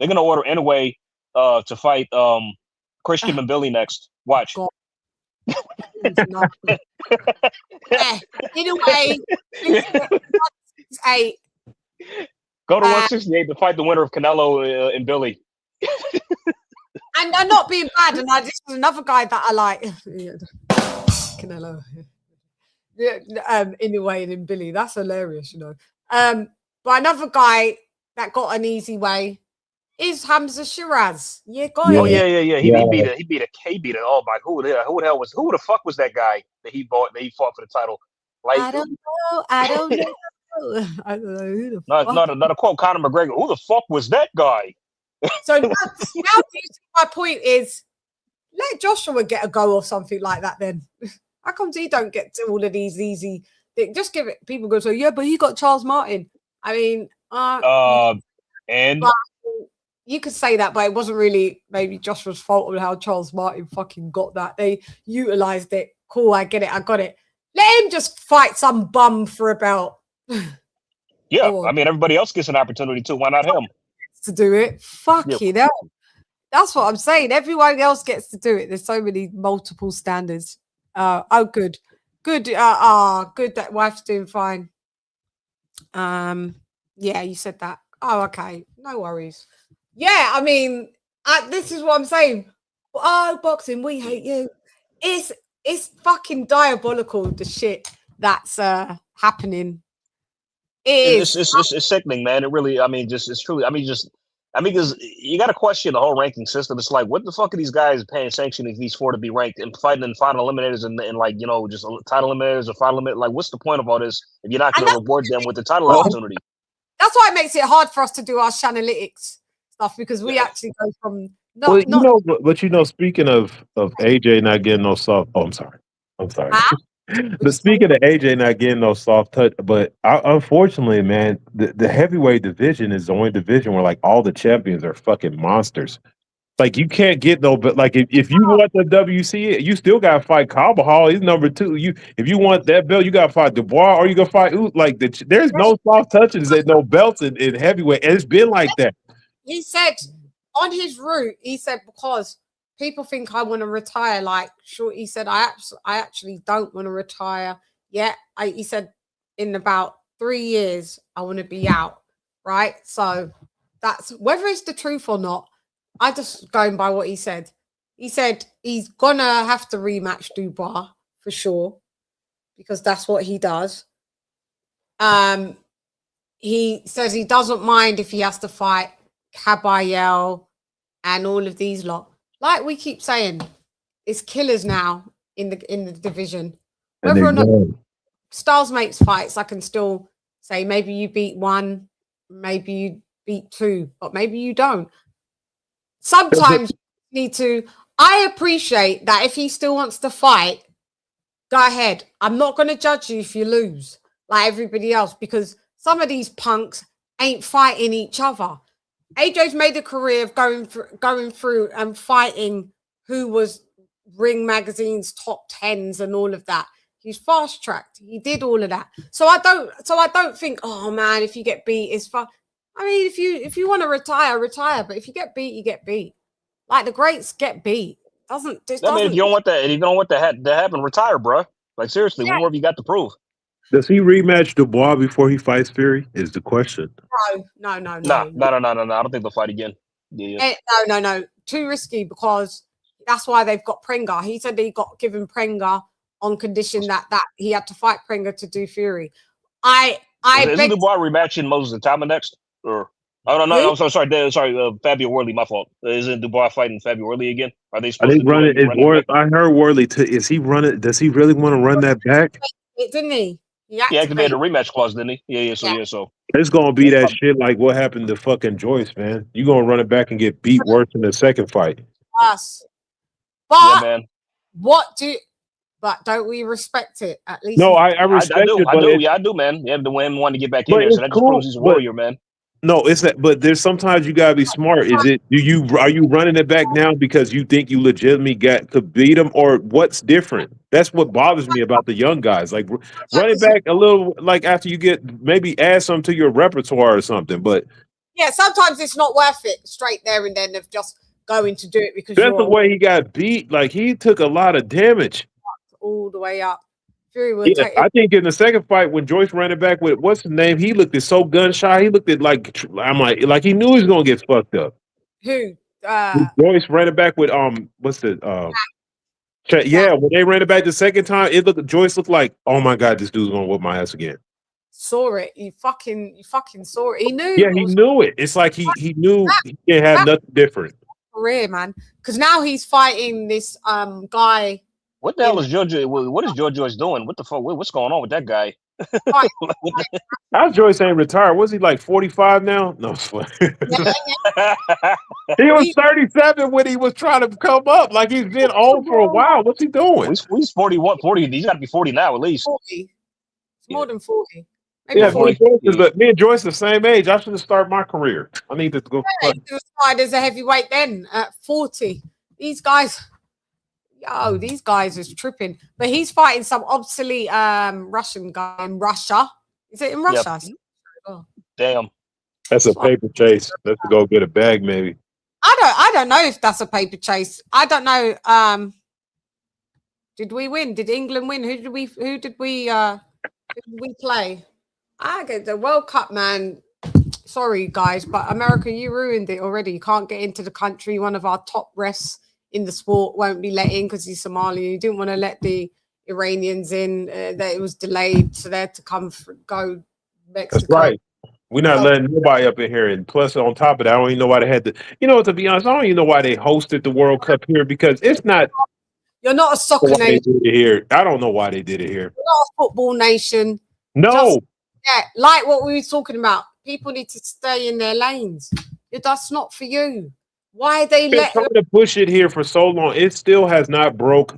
Inoue to fight Christian and Billy next. Watch. Anyway, go to 168 to fight the winner of Canelo and Billy. And I'm not being bad, and this is another guy that I like. Canelo. Anyway, and in Billy. That's hilarious, you know. But another guy that got an easy way is Hamza Shiraz. Yeah, go ahead. Oh yeah. He beat a oh my, who the fuck was that guy that he fought for the title? Like, I don't know. I don't know who the fuck. Not a quote Conor McGregor. Who the fuck was that guy? So now my point is, let Joshua get a go or something like that. Then how comes he don't get to all of these easy things? Just give it. People go say, yeah, but he got Charles Martin. I mean, and you could say that, but it wasn't really maybe Joshua's fault on how Charles Martin fucking got that. They utilized it. Cool, I get it. I got it. Let him just fight some bum for a belt. Yeah, I mean, everybody else gets an opportunity too. Why not him? To do it. Fucking hell. That's what I'm saying. Everyone else gets to do it. There's so many multiple standards. Good. Good that wife's doing fine. Yeah, you said that. Oh, okay. No worries. Yeah, I mean, this is what I'm saying. Oh, boxing, we hate you. It's fucking diabolical, the shit that's happening. It's sickening, man. It really, I mean, it's truly, because you got to question the whole ranking system. It's like, what the fuck are these guys paying sanctioning fees for to be ranked and fighting in final eliminators and like, you know, just title eliminators or final limit? Like, what's the point of all this if you're not going to reward them with the title opportunity? That's why it makes it hard for us to do our Channelytics stuff, because we actually go from speaking of AJ not getting no soft. Oh, I'm sorry. Huh? But speaking of AJ not getting no soft touch, but unfortunately, man, the heavyweight division is the only division where like all the champions are fucking monsters. Like you can't get no, but like if you want the WC, you still gotta fight Carvajal. He's number 2. If you want that belt, you gotta fight Dubois or you gotta fight like there's no soft touches and no belts in heavyweight, and it's been like that. He said on his route, because people think I want to retire. Like, sure, he said, I actually don't want to retire yet. He said, in about 3 years, I want to be out, right? So that's, whether it's the truth or not, I just going by what he said. He said he's going to have to rematch Dubois for sure, because that's what he does. He says he doesn't mind if he has to fight Caballero and all of these lot. Like we keep saying, it's killers now in the division. Whether or not Styles makes fights, I can still say maybe you beat 1, maybe you beat 2, but maybe you don't. Sometimes you need to. I appreciate that if he still wants to fight, go ahead. I'm not going to judge you if you lose, like everybody else, because some of these punks ain't fighting each other. AJ's made a career of going through and fighting who was Ring Magazine's top 10s and all of that. He's fast tracked. He did all of that. So I don't think, oh man, if you get beat, it's fun. I mean, if you want to retire. But if you get beat, you get beat. Like the greats get beat. If you don't want that, and you don't want that to happen, retire, bro. Like seriously, what more have you got to prove? Does he rematch Dubois before he fights Fury? Is the question. No. I don't think they'll fight again. Yeah. No. Too risky because that's why they've got Prenga. He said he got given Prenga on condition that he had to fight Prenga to do Fury. Isn't Dubois rematching Moses and Tama next? Or no, I'm sorry, Fabio Worley, my fault. Isn't Dubois fighting Fabio Worley again? Are they supposed to run it? I heard Worley. Is he running? Does he really want to run that back? Didn't he? He activated a rematch clause, didn't he? Yeah. So it's gonna be that shit like what happened to fucking Joyce, man. You gonna run it back and get beat worse in the second fight. Us. But But don't we respect it at least? No, I respect it. I do, man. Yeah, the women want to get back in there, so that just proves he's a warrior, man. No, it's that. But there's sometimes you gotta be smart. Are you running it back now because you think you legitimately to beat them, or what's different? That's what bothers me about the young guys. Like run it back a little, like after you get maybe add some to your repertoire or something. But yeah, sometimes it's not worth it straight there and then of just going to do it because that's the way he got beat. Like he took a lot of damage all the way up. Fury I think in the second fight when Joyce ran it back with what's his name, he looked at so gun-shy. He looked at like he knew he was gonna get fucked up. Who? Joyce ran it back with what's the when they ran it back the second time, Joyce looked like, oh my god, this dude's gonna whoop my ass again. Saw it. You fucking saw it. He knew. Yeah, he knew it. It's like he knew he can't have nothing different. Career, man. Because now he's fighting this guy. What the hell is Jojo? What is Joyce doing? What the fuck? What's going on with that guy? How's Joyce ain't retired? Was he like 45 now? No, he was 37 when he was trying to come up. Like he's been old for a while. What's he doing? He's 41, 40. He's got to be 40 now at least. 40. It's more than 40. Maybe yeah, 40. Me and Joyce the same age. I should have started my career. I need to go. Yeah, he was fired as a heavyweight then at 40. These guys. Oh, these guys is tripping. But he's fighting some obsolete Russian guy in Russia. Is it in Russia? Yep. Oh. Damn. That's a paper chase. Let's go get a bag, maybe. I don't know if that's a paper chase. I don't know. Did we win? Did England win? Who did we play? I get the World Cup, man. Sorry, guys, but America, you ruined it already. You can't get into the country. One of our top refs in the sport won't be let in because he's Somali. You didn't want to let the Iranians in. That it was delayed, so they had to go Mexico. That's right. We're not letting nobody up in here. And plus, on top of that, I don't even know why they had to. You know, to be honest, I don't even know why they hosted the World Cup here because it's not. You're not a soccer nation here. I don't know why they did it here. You're not a football nation. No. Like what we were talking about. People need to stay in their lanes. That's not for you. Why they let trying to push it here for so long? It still has not broke.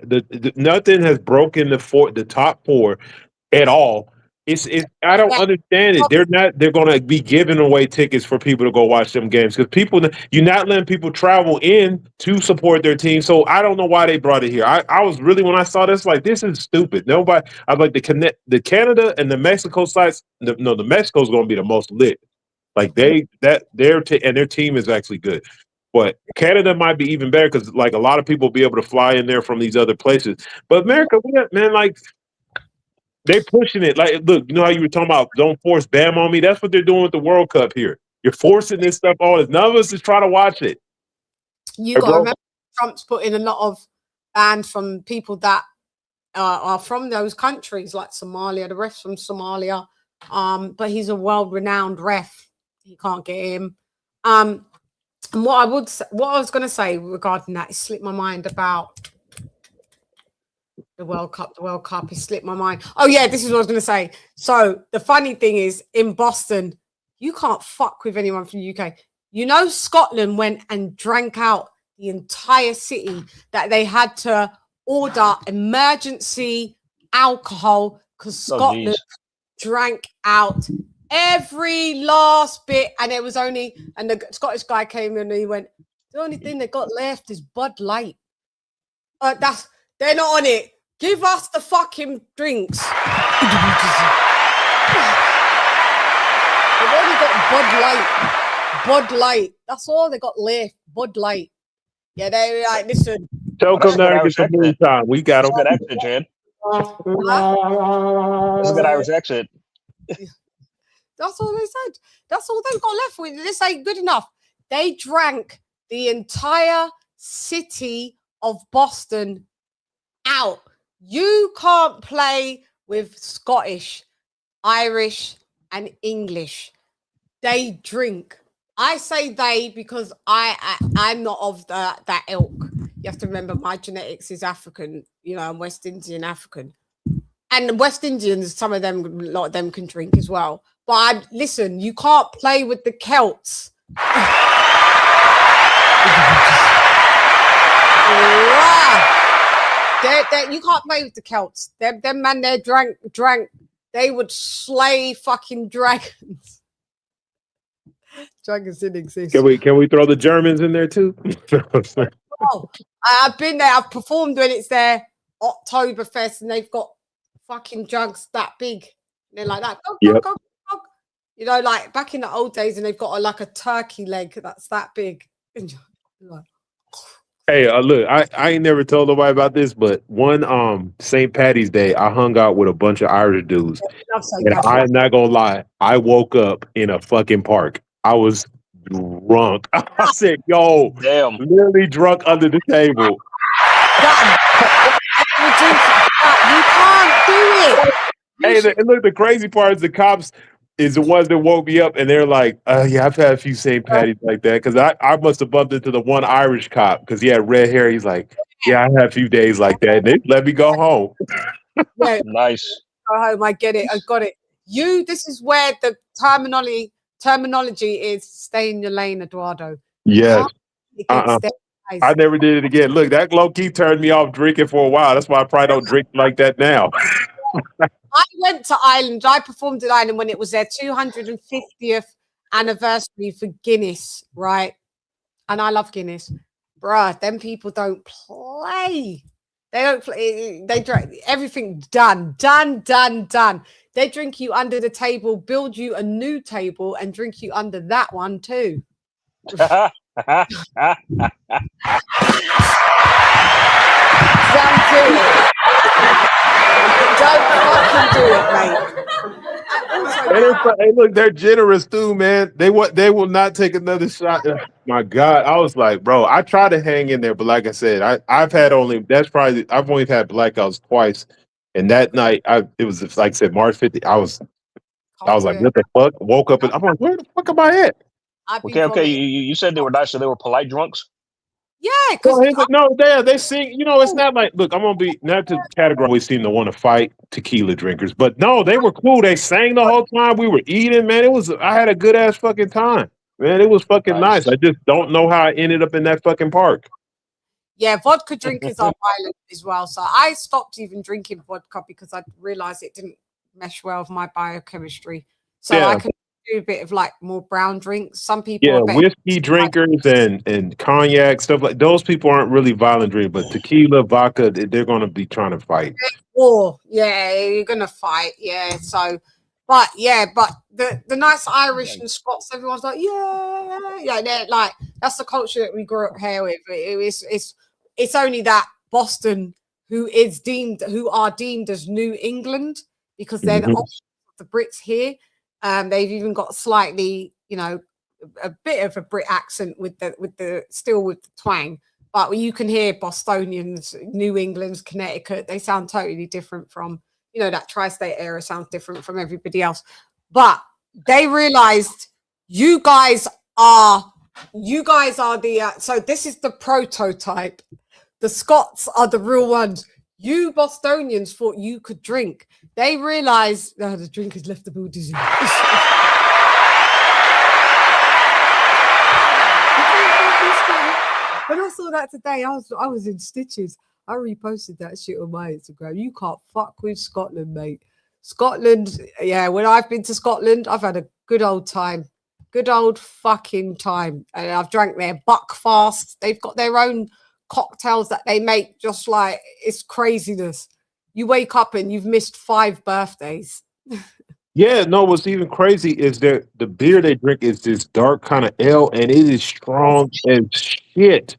Nothing has broken the top four at all. I don't understand it. They're going to be giving away tickets for people to go watch them games because you're not letting people travel in to support their team. So I don't know why they brought it here. I was really, when I saw this, like, this is stupid. Nobody. I'd like to connect the Canada and the Mexico sites. The Mexico's going to be the most lit. Like their team is actually good. But Canada might be even better because, like, a lot of people will be able to fly in there from these other places. But America, man, like, they're pushing it. Like, look, you know how you were talking about don't force Bam on me? That's what they're doing with the World Cup here. You're forcing this stuff on us. None of us is trying to watch it. You got to remember Trump's put in a lot of bans from people that are from those countries, like Somalia, the refs from Somalia. But he's a world-renowned ref. You can't get him. And what I was going to say regarding that, it slipped my mind about the World Cup. The World Cup, it slipped my mind. Oh, yeah, this is what I was going to say. So the funny thing is, in Boston, you can't fuck with anyone from the UK. You know, Scotland went and drank out the entire city, that they had to order emergency alcohol because Scotland drank out every last bit, and it was only, and the Scottish guy came in and he went, the only thing they got left is Bud Light. They're not on it. Give us the fucking drinks. They've only got Bud Light. Bud Light. That's all they got left. Bud Light. Yeah, they're like, listen. Tell come down and get some moonshine. We got them. That's a good Irish accent. That's all they said. That's all they've got left with. This ain't good enough. They drank the entire city of Boston out. You can't play with Scottish, Irish, and English. They drink. I say they because I'm not of that ilk. You have to remember my genetics is African, I'm West Indian African. And West Indians, some of them, a lot of them can drink as well. But listen, you can't play with the Celts. You can't play with the Celts. Them man, they drank. They would slay fucking dragons. Dragons didn't exist. Can we throw the Germans in there too? Oh, I've been there. I've performed when it's their Oktoberfest, and they've got fucking jugs that big. They're like that. Go. Like back in the old days, and they've got like a turkey leg that's that big. Hey, look, I ain't never told nobody about this, but one St. Patty's Day, I hung out with a bunch of Irish dudes. And I'm not gonna lie, I woke up in a fucking park. I was drunk. I said, yo, damn, literally drunk under the table. You can't do it. Hey, and look, the crazy part is the cops is the ones that woke me up, and they're like, yeah, I've had a few St. Patty's like that. Because I must have bumped into the one Irish cop because he had red hair. He's like, yeah, I had a few days like that. And they let me go home. Yeah, nice. Go home. I get it. I got it. This is where the terminology is stay in your lane, Eduardo. Yes. I never did it again. Look, that low-key turned me off drinking for a while. That's why I probably don't drink like that now. I went to Ireland. I performed in Ireland when it was their 250th anniversary for Guinness, right? And I love Guinness. Bruh, them people don't play. They don't play. They drink everything done. They drink you under the table, build you a new table, and drink you under that one too. Don't fucking do it, mate. Hey, look, they're generous too, man. They will not take another shot. My God, I was like, bro, I tried to hang in there, but like I said, I've only had blackouts twice, and that night it was like I said, March 50th. I was like, what the fuck? Woke up and I'm like, where the fuck am I at? Okay. You said they were nice, so they were polite drunks. Yeah, they sing. It's not like, look, I'm gonna be not to categorize. We seem to want to fight tequila drinkers, but no, they were cool. They sang the whole time. We were eating, man. I had a good ass fucking time, man. It was fucking nice. I just don't know how I ended up in that fucking park. Yeah, vodka drinkers are violent as well. So I stopped even drinking vodka because I realized it didn't mesh well with my biochemistry. So I could do a bit of like more brown drinks. Some people are whiskey drinkers and cognac stuff like those people aren't really violent drinkers, but tequila, vodka, they're gonna be trying to fight. War, you're gonna fight, So, but the nice Irish and Scots, everyone's like, they're like that's the culture that we grew up here with. It's only that Boston who are deemed as New England because they're the Brits here. They've even got slightly, a bit of a Brit accent with the twang, but you can hear Bostonians, New England's, Connecticut. They sound totally different from, that tri-state area sounds different from everybody else. But they realized you guys are the. So this is the prototype. The Scots are the real ones. You Bostonians thought you could drink. They realized the drink has left the building. When I saw that today, I was in stitches. I reposted that shit on my Instagram. You can't fuck with Scotland, mate. Scotland, when I've been to Scotland, I've had a good old time. Good old fucking time. And I've drank their Buckfast. They've got their own cocktails that they make, just like it's craziness. You wake up and you've missed 5 birthdays. Yeah, no, what's even crazy is that the beer they drink is this dark kind of ale, and it is strong as shit.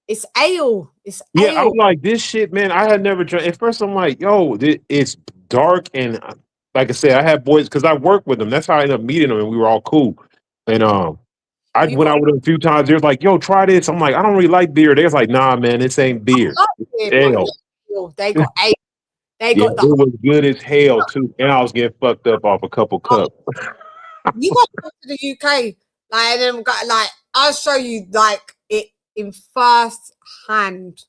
It's ale. It's Yeah, ale. I'm like, this shit, man, I had never drank. At first, I'm like, yo, it's dark. And like I said, I had boys, because I worked with them. That's how I ended up meeting them, and we were all cool. And I went out with them a few times. They was like, yo, try this. I'm like, I don't really like beer. They was like, nah, man, this ain't beer. It's ale. They got ale. They Yeah, got it was good as hell, too. And I was getting fucked up off a couple cups. You got to go to the UK. Like, and then like, I'll show you, like, it in first hand.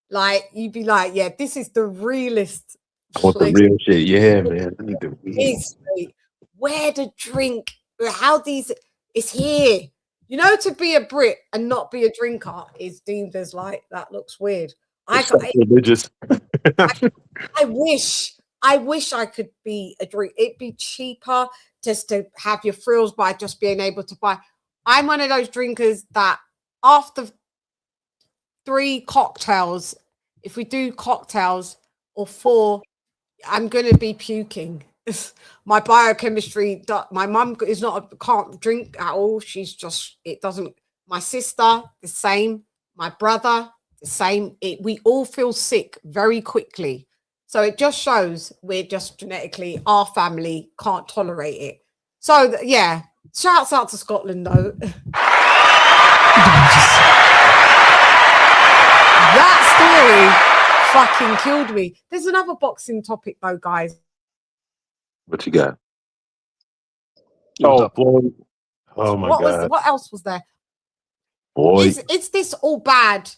Like, you'd be like, yeah, this is the realest. I want the real shit. Yeah, man. I need the real. Where the drink, how these, it's here. You know, to be a Brit and not be a drinker is deemed as like, that looks weird. Religious. I wish I could be a drink. It'd be cheaper just to have your frills by just being able to buy. I'm one of those drinkers that after 3 cocktails, if we do cocktails or 4, I'm going to be puking. My biochemistry, my mum is can't drink at all. She's just, it doesn't, my sister, the same, my brother, the same. We all feel sick very quickly. So it just shows we're just genetically, our family can't tolerate it. So yeah, shouts out to Scotland though. That story fucking killed me. There's another boxing topic though, guys. What you got? Oh, Floyd. Oh my God. What else was there? Boy. Is this all bad?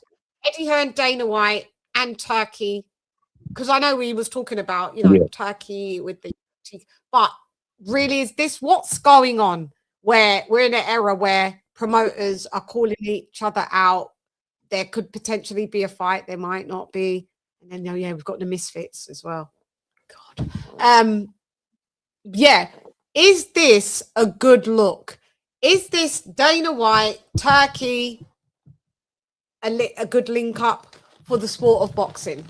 Eddie Hearn, Dana White, and Turkey. Because I know we was talking about, you know, Turkey with the, but really, is this what's going on? Where we're in an era where promoters are calling each other out. There could potentially be a fight. There might not be. And then, oh yeah, we've got the misfits as well. God. Yeah. Is this a good look? Is this Dana White, Turkey, a good link up for the sport of boxing?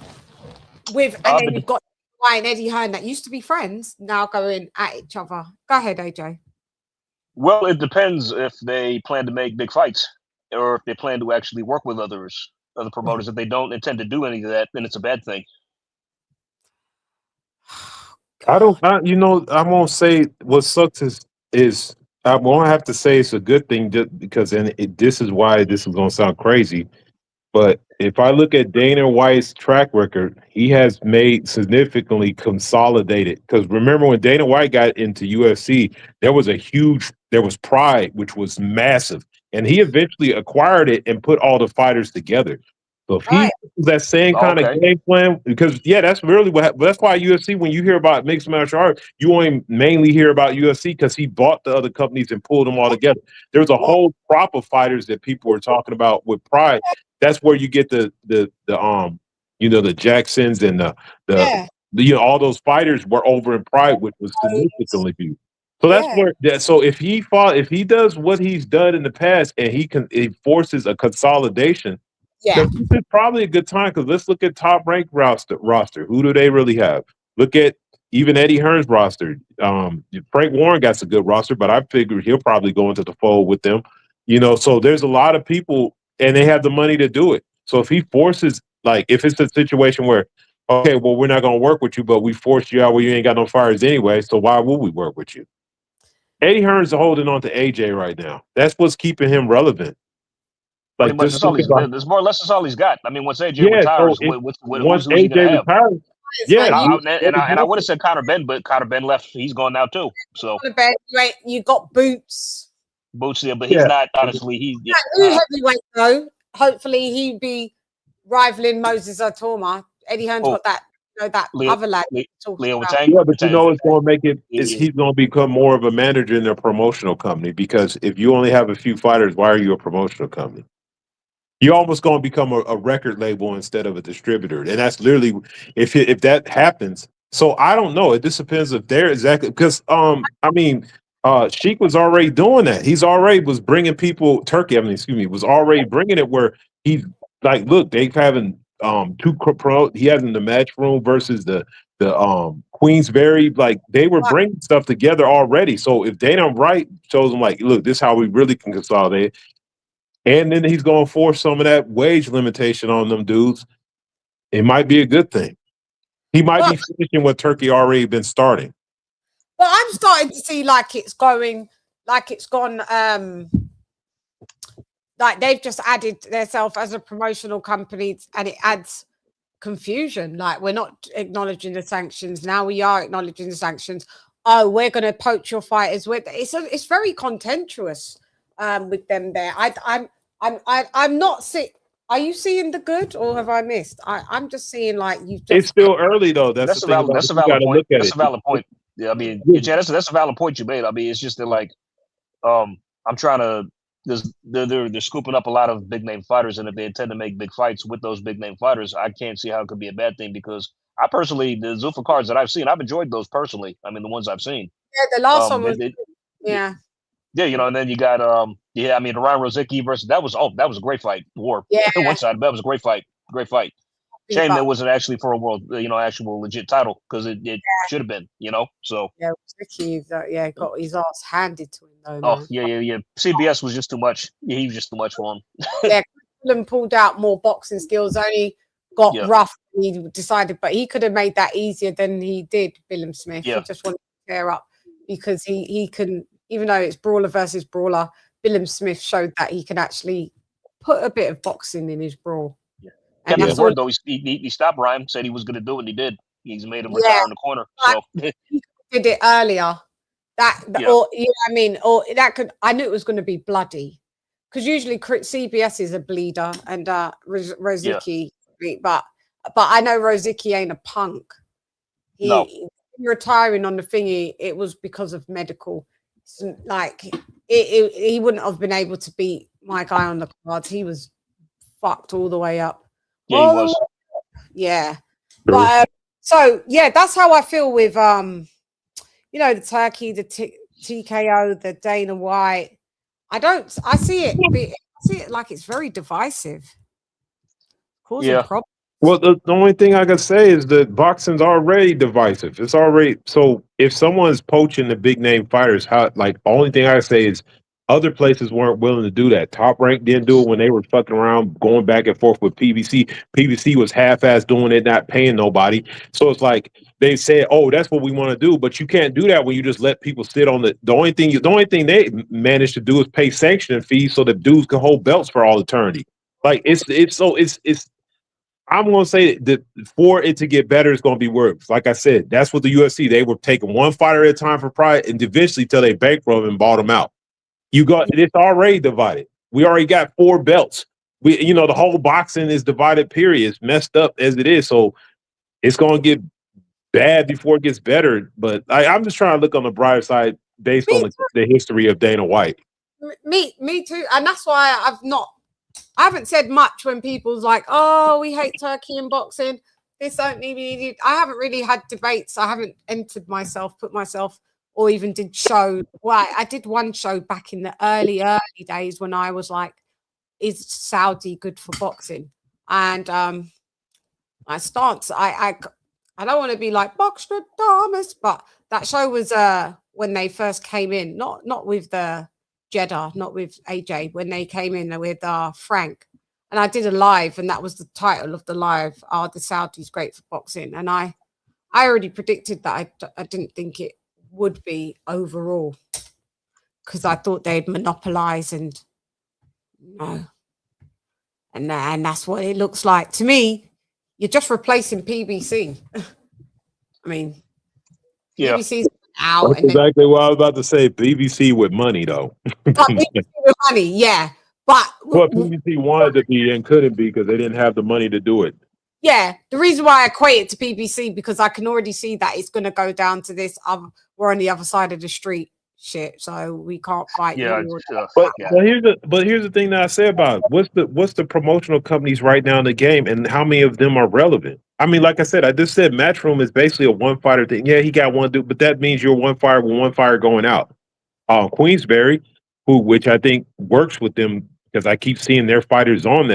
And then you've got White and Eddie Hearn that used to be friends, now going at each other. Go ahead, AJ. Well, it depends if they plan to make big fights or if they plan to actually work with other promoters. If they don't intend to do any of that, then it's a bad thing. I won't say what sucks is I won't have to say it's a good thing just because this is why this is going to sound crazy. But if I look at Dana White's track record, he has made significantly consolidated. Because remember when Dana White got into UFC, there was Pride, which was massive. And he eventually acquired it and put all the fighters together. So if he uses that same kind of game plan, because that's really that's why UFC, when you hear about mixed martial arts, you only mainly hear about UFC because he bought the other companies and pulled them all together. There's a whole crop of fighters that people are talking about with Pride. That's where you get the Jacksons and all those fighters were over in Pride, which was significantly viewed. So that's where. So if he does what he's done in the past, and he forces a consolidation, this is probably a good time. Because let's look at top ranked roster. Who do they really have? Look at even Eddie Hearn's roster. Frank Warren got a good roster, but I figure he'll probably go into the fold with them. So there's a lot of people, and they have the money to do it. So if he forces, like, if it's a situation where, okay, well, we're not going to work with you, but we forced you out where you ain't got no fires anyway, so why would we work with you? Eddie Hearn's holding on to AJ right now. That's what's keeping him relevant. Like, that's more or less that's all he's got. I mean, once AJ retires, who's he going to have? And I would have said Conor Benn, but Conor Benn left. He's gone now too. So you got Boots. But he's not, honestly. He's heavyweight though. Hopefully he'd be rivaling Moses Otoma. Eddie Hearn's got that, that other lad. Leo but it's going to make it. He's going to become more of a manager in a promotional company, because if you only have a few fighters, why are you a promotional company? You're almost going to become a record label instead of a distributor, and that's literally if that happens. So I don't know. It just depends if they're exactly because Sheik was already doing that. He's already was bringing people. Turkey, was already bringing it where he's like, look, they having he has in the match room versus the Queensberry. Like, they were bringing stuff together already. So if Dana White shows them, like, look, this is how we really can consolidate. And then he's going to force some of that wage limitation on them dudes. It might be a good thing. He might be finishing what Turkey already been starting. But I'm starting to see like it's gone, like they've just added themselves as a promotional company, and it adds confusion. Like, we're not acknowledging the sanctions. Now we are acknowledging the sanctions. Oh, we're going to poach your fighters. It's very contentious with them there. I'm not sick. Are you seeing the good, or have I missed? I'm just seeing like you. It's still early though. That's the thing about that's it. a valid point. Look at that's a valid point. Yeah, I mean, that's a valid point you made. I mean, it's just that like, I'm trying to. They're scooping up a lot of big name fighters, and if they intend to make big fights with those big name fighters, I can't see how it could be a bad thing, because I personally, the Zuffa cards that I've seen, I've enjoyed those personally. I mean, the ones I've seen. Yeah, the last one was yeah, you know, and then you got I mean, the Ryan Rozicki versus that was a great fight. War one side, that was a great fight. Shame that wasn't actually for a world, actual legit title, because it should have been, So Ricky, got his ass handed to him though. Oh man. yeah. CBS was just too much. Yeah, he was just too much for him. Yeah, Cleveland pulled out more boxing skills. Only got rough. He decided, but he could have made that easier than he did. Billum Smith. Yeah. He just wanted to clear up, because he can, even though it's brawler versus brawler, Billum Smith showed that he can actually put a bit of boxing in his brawl. And that's word though. He stopped Ryan, said he was going to do it, and he did. He's made him retire in the corner. So he did it earlier. Or you know what I mean, or that could. I knew it was going to be bloody, because usually CBS is a bleeder, and Rozicki, but I know Rozicki ain't a punk. He retiring on the thingy. It was because of medical. Like he wouldn't have been able to beat my guy on the cards. He was fucked all the way up. Yeah, he was. Yeah. But so that's how I feel with the Turkey, the TKO, the Dana White. I see it like it's very divisive, causing problems. Well, the only thing I can say is that boxing's already divisive. It's already, so if someone's poaching the big name fighters, only thing I can say is other places weren't willing to do that. Top Rank didn't do it when they were fucking around going back and forth with PBC. PBC was half-ass doing it, not paying nobody. So it's like they said, "Oh, that's what we want to do," but you can't do that when you just let people sit on the only thing they managed to do is pay sanctioning fees so the dudes can hold belts for all eternity. Like it's I'm gonna say that for it to get better, it's gonna be worse. Like I said, that's what the UFC, they were taking one fighter at a time for pride, and eventually till they bankrupt and bought them out. It's already divided. We already got 4 belts. The whole boxing is divided, period. It's messed up as it is. So it's going to get bad before it gets better. But I'm just trying to look on the brighter side based on the history of Dana White. Me too. And that's why I haven't said much when people's like, oh, we hate Turkey and boxing. This don't need. I haven't really had debates. I haven't put myself, or even did show. Well, I did one show back in the early days when I was like, is Saudi good for boxing? And my stance, I don't want to be like Boxer Thomas, but that show was when they first came in, not with the Jeddah, not with AJ, when they came in with Frank. And I did a live, and that was the title of the live, Are the Saudis Great for Boxing? And I already predicted that I didn't think it would be overall, because I thought they'd monopolize and that's what it looks like to me. You're just replacing PBC. I mean, PBC's out. That's exactly what I was about to say. PBC with money, though. PBC with money, yeah. But well, PBC wanted to be and couldn't be because they didn't have the money to do it. Yeah, the reason why I equate it to PBC, because I can already see that it's going to go down to this. We're on the other side of the street shit, so we can't fight. But here's the thing that I say about it. What's the promotional companies right now in the game, and how many of them are relevant? I mean, like I said, I just said Matchroom is basically a one fighter thing. Yeah, he got one dude, but that means you're one fighter with one fighter going out. Queensberry, which I think works with them because I keep seeing their fighters on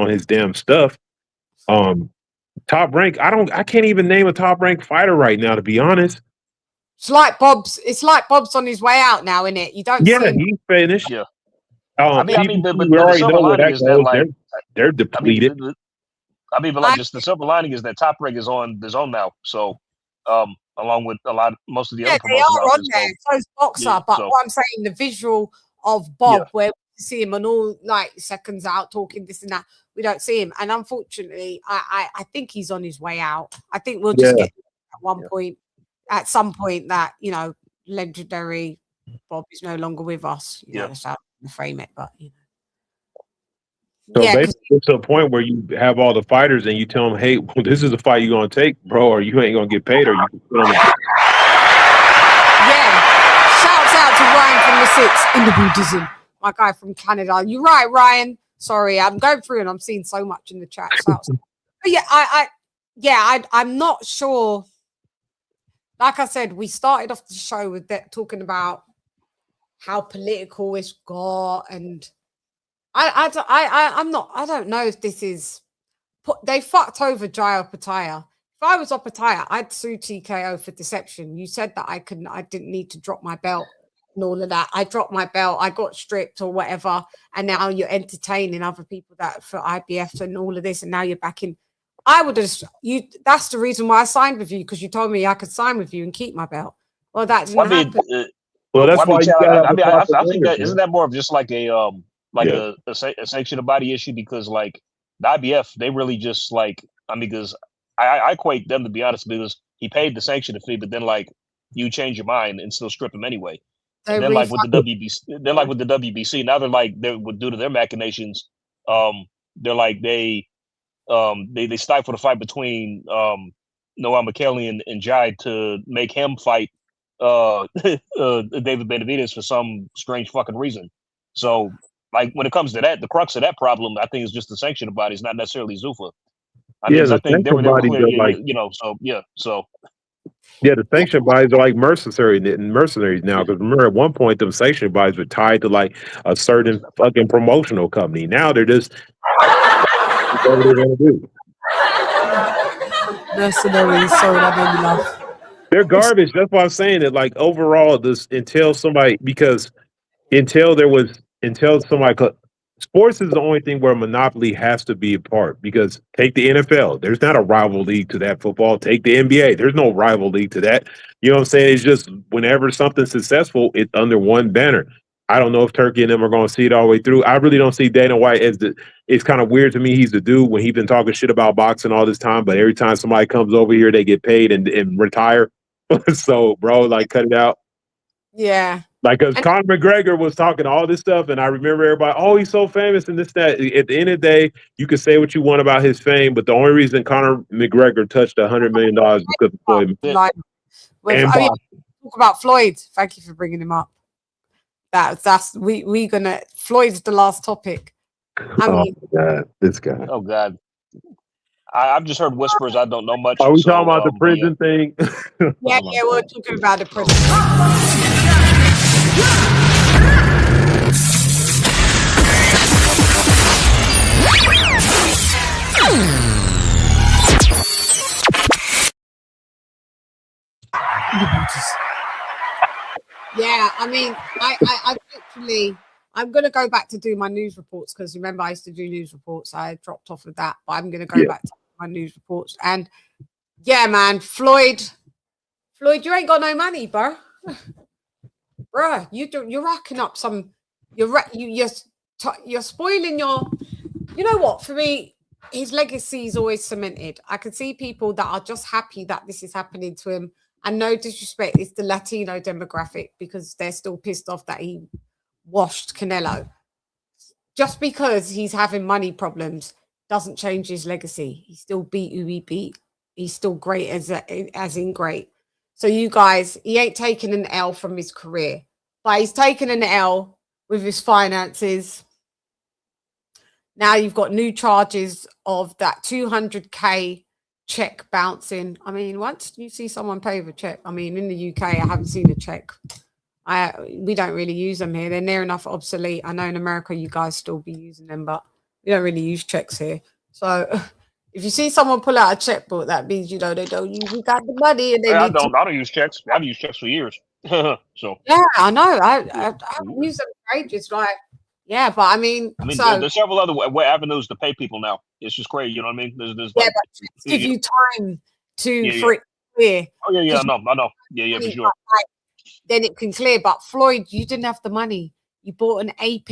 his damn stuff. Top Rank, I can't even name a Top Rank fighter right now, to be honest. It's like Bob's on his way out now, isn't it? You don't. Yeah, he's finished. Yeah. we already know where that goes. They're depleted. But like, just the silver lining is that Top Rank is on the zone now. So, along with most of the other they are promotions on there. So's Boxer, but what I'm saying, the visual of Bob, where we see him on all like seconds out talking this and that, we don't see him. And unfortunately, I think he's on his way out. I think we'll just get at some point that legendary Bob is no longer with us. That's how to frame it, but So basically, it's to a point where you have all the fighters and you tell them, "Hey, well, this is the fight you're gonna take, bro, or you ain't gonna get paid, or you can put on the." Shouts out to Ryan from the Six in the Buddhism, my guy from Canada. You're right, Ryan. Sorry, I'm going through and I'm seeing so much in the chat. But I'm not sure. Like I said, we started off the show with that talking about how political it's got, and I don't know if this is. They fucked over Jaya Pattaya. If I was Pattaya, I'd sue TKO for deception. You said that I didn't need to drop my belt and all of that. I dropped my belt, I got stripped or whatever, and now you're entertaining other people that for IBF and all of this, and now you're back in. I would have that's the reason why I signed with you, because you told me I could sign with you and keep my belt. Well, that didn't happen. Well, that's why I think that isn't that more of just like a sanctioned body issue, because like the IBF, they really just like, because I equate them, to be honest, because he paid the sanction fee, but then like you change your mind and still strip him anyway. And then like with the WBC, now they're due to their machinations, they're like they stifle the fight between Noah McKelly and Jai to make him fight David Benavidez for some strange fucking reason. So like when it comes to that, the crux of that problem, I think, is just the sanctioned bodies, not necessarily Zuffa. I think they were clear, the sanctioned bodies are like mercenaries now. Because remember, at one point, them sanctioned bodies were tied to like a certain fucking promotional company. Now they're just what they're gonna do. Mercenaries, sorry, that made me laugh. They're garbage. That's why I'm saying that. Like overall, until somebody sports is the only thing where monopoly has to be a part, because take the NFL. There's not a rival league to that football. Take the NBA. There's no rival league to that. You know what I'm saying? It's just whenever something's successful, it's under one banner. I don't know if Turkey and them are going to see it all the way through. I really don't see Dana White as it's kind of weird to me. He's the dude when he's been talking shit about boxing all this time, but every time somebody comes over here, they get paid and retire. So, bro, like, cut it out. Yeah. Like, because Conor McGregor was talking all this stuff, and I remember everybody, oh, he's so famous and this, that. At the end of the day, you can say what you want about his fame, but the only reason Conor McGregor touched $100 million is because of Floyd. Talk about Floyd. Thank you for bringing him up. Floyd's the last topic. God, this guy. Oh God. I've just heard whispers. I don't know much. Are we talking about the prison thing? Yeah, we're talking about the prison. Yeah, I mean, I literally, I'm going to go back to do my news reports, because remember I used to do news reports. I dropped off of that, but I'm going to go back to my news reports. And yeah, man, Floyd, you ain't got no money, bro. Bruh, you're racking up some. You're spoiling your. You know what? For me, his legacy is always cemented. I can see people that are just happy that this is happening to him. And no disrespect, it's the Latino demographic, because they're still pissed off that he washed Canelo. Just because he's having money problems doesn't change his legacy. He still beat who he beat. He's still great as in great. So you guys, he ain't taking an L from his career, but he's taken an L with his finances. Now you've got new charges of that 200K check bouncing. I mean, once you see someone pay with a check, I mean, in the UK, I haven't seen a check. We don't really use them here. They're near enough obsolete. I know in America you guys still be using them, but we don't really use checks here. So if you see someone pull out a checkbook, that means they don't you got the money, and I don't use checks. I've used checks for years. So yeah, I know. I use them for ages. Like Yeah, but I mean, so there's several other avenues to pay people now. It's just crazy, you know what I mean? There's yeah, like, but give you time for it to clear. Oh yeah, I know. Yeah, for sure. Like, then it can clear. But Floyd, you didn't have the money. You bought an AP.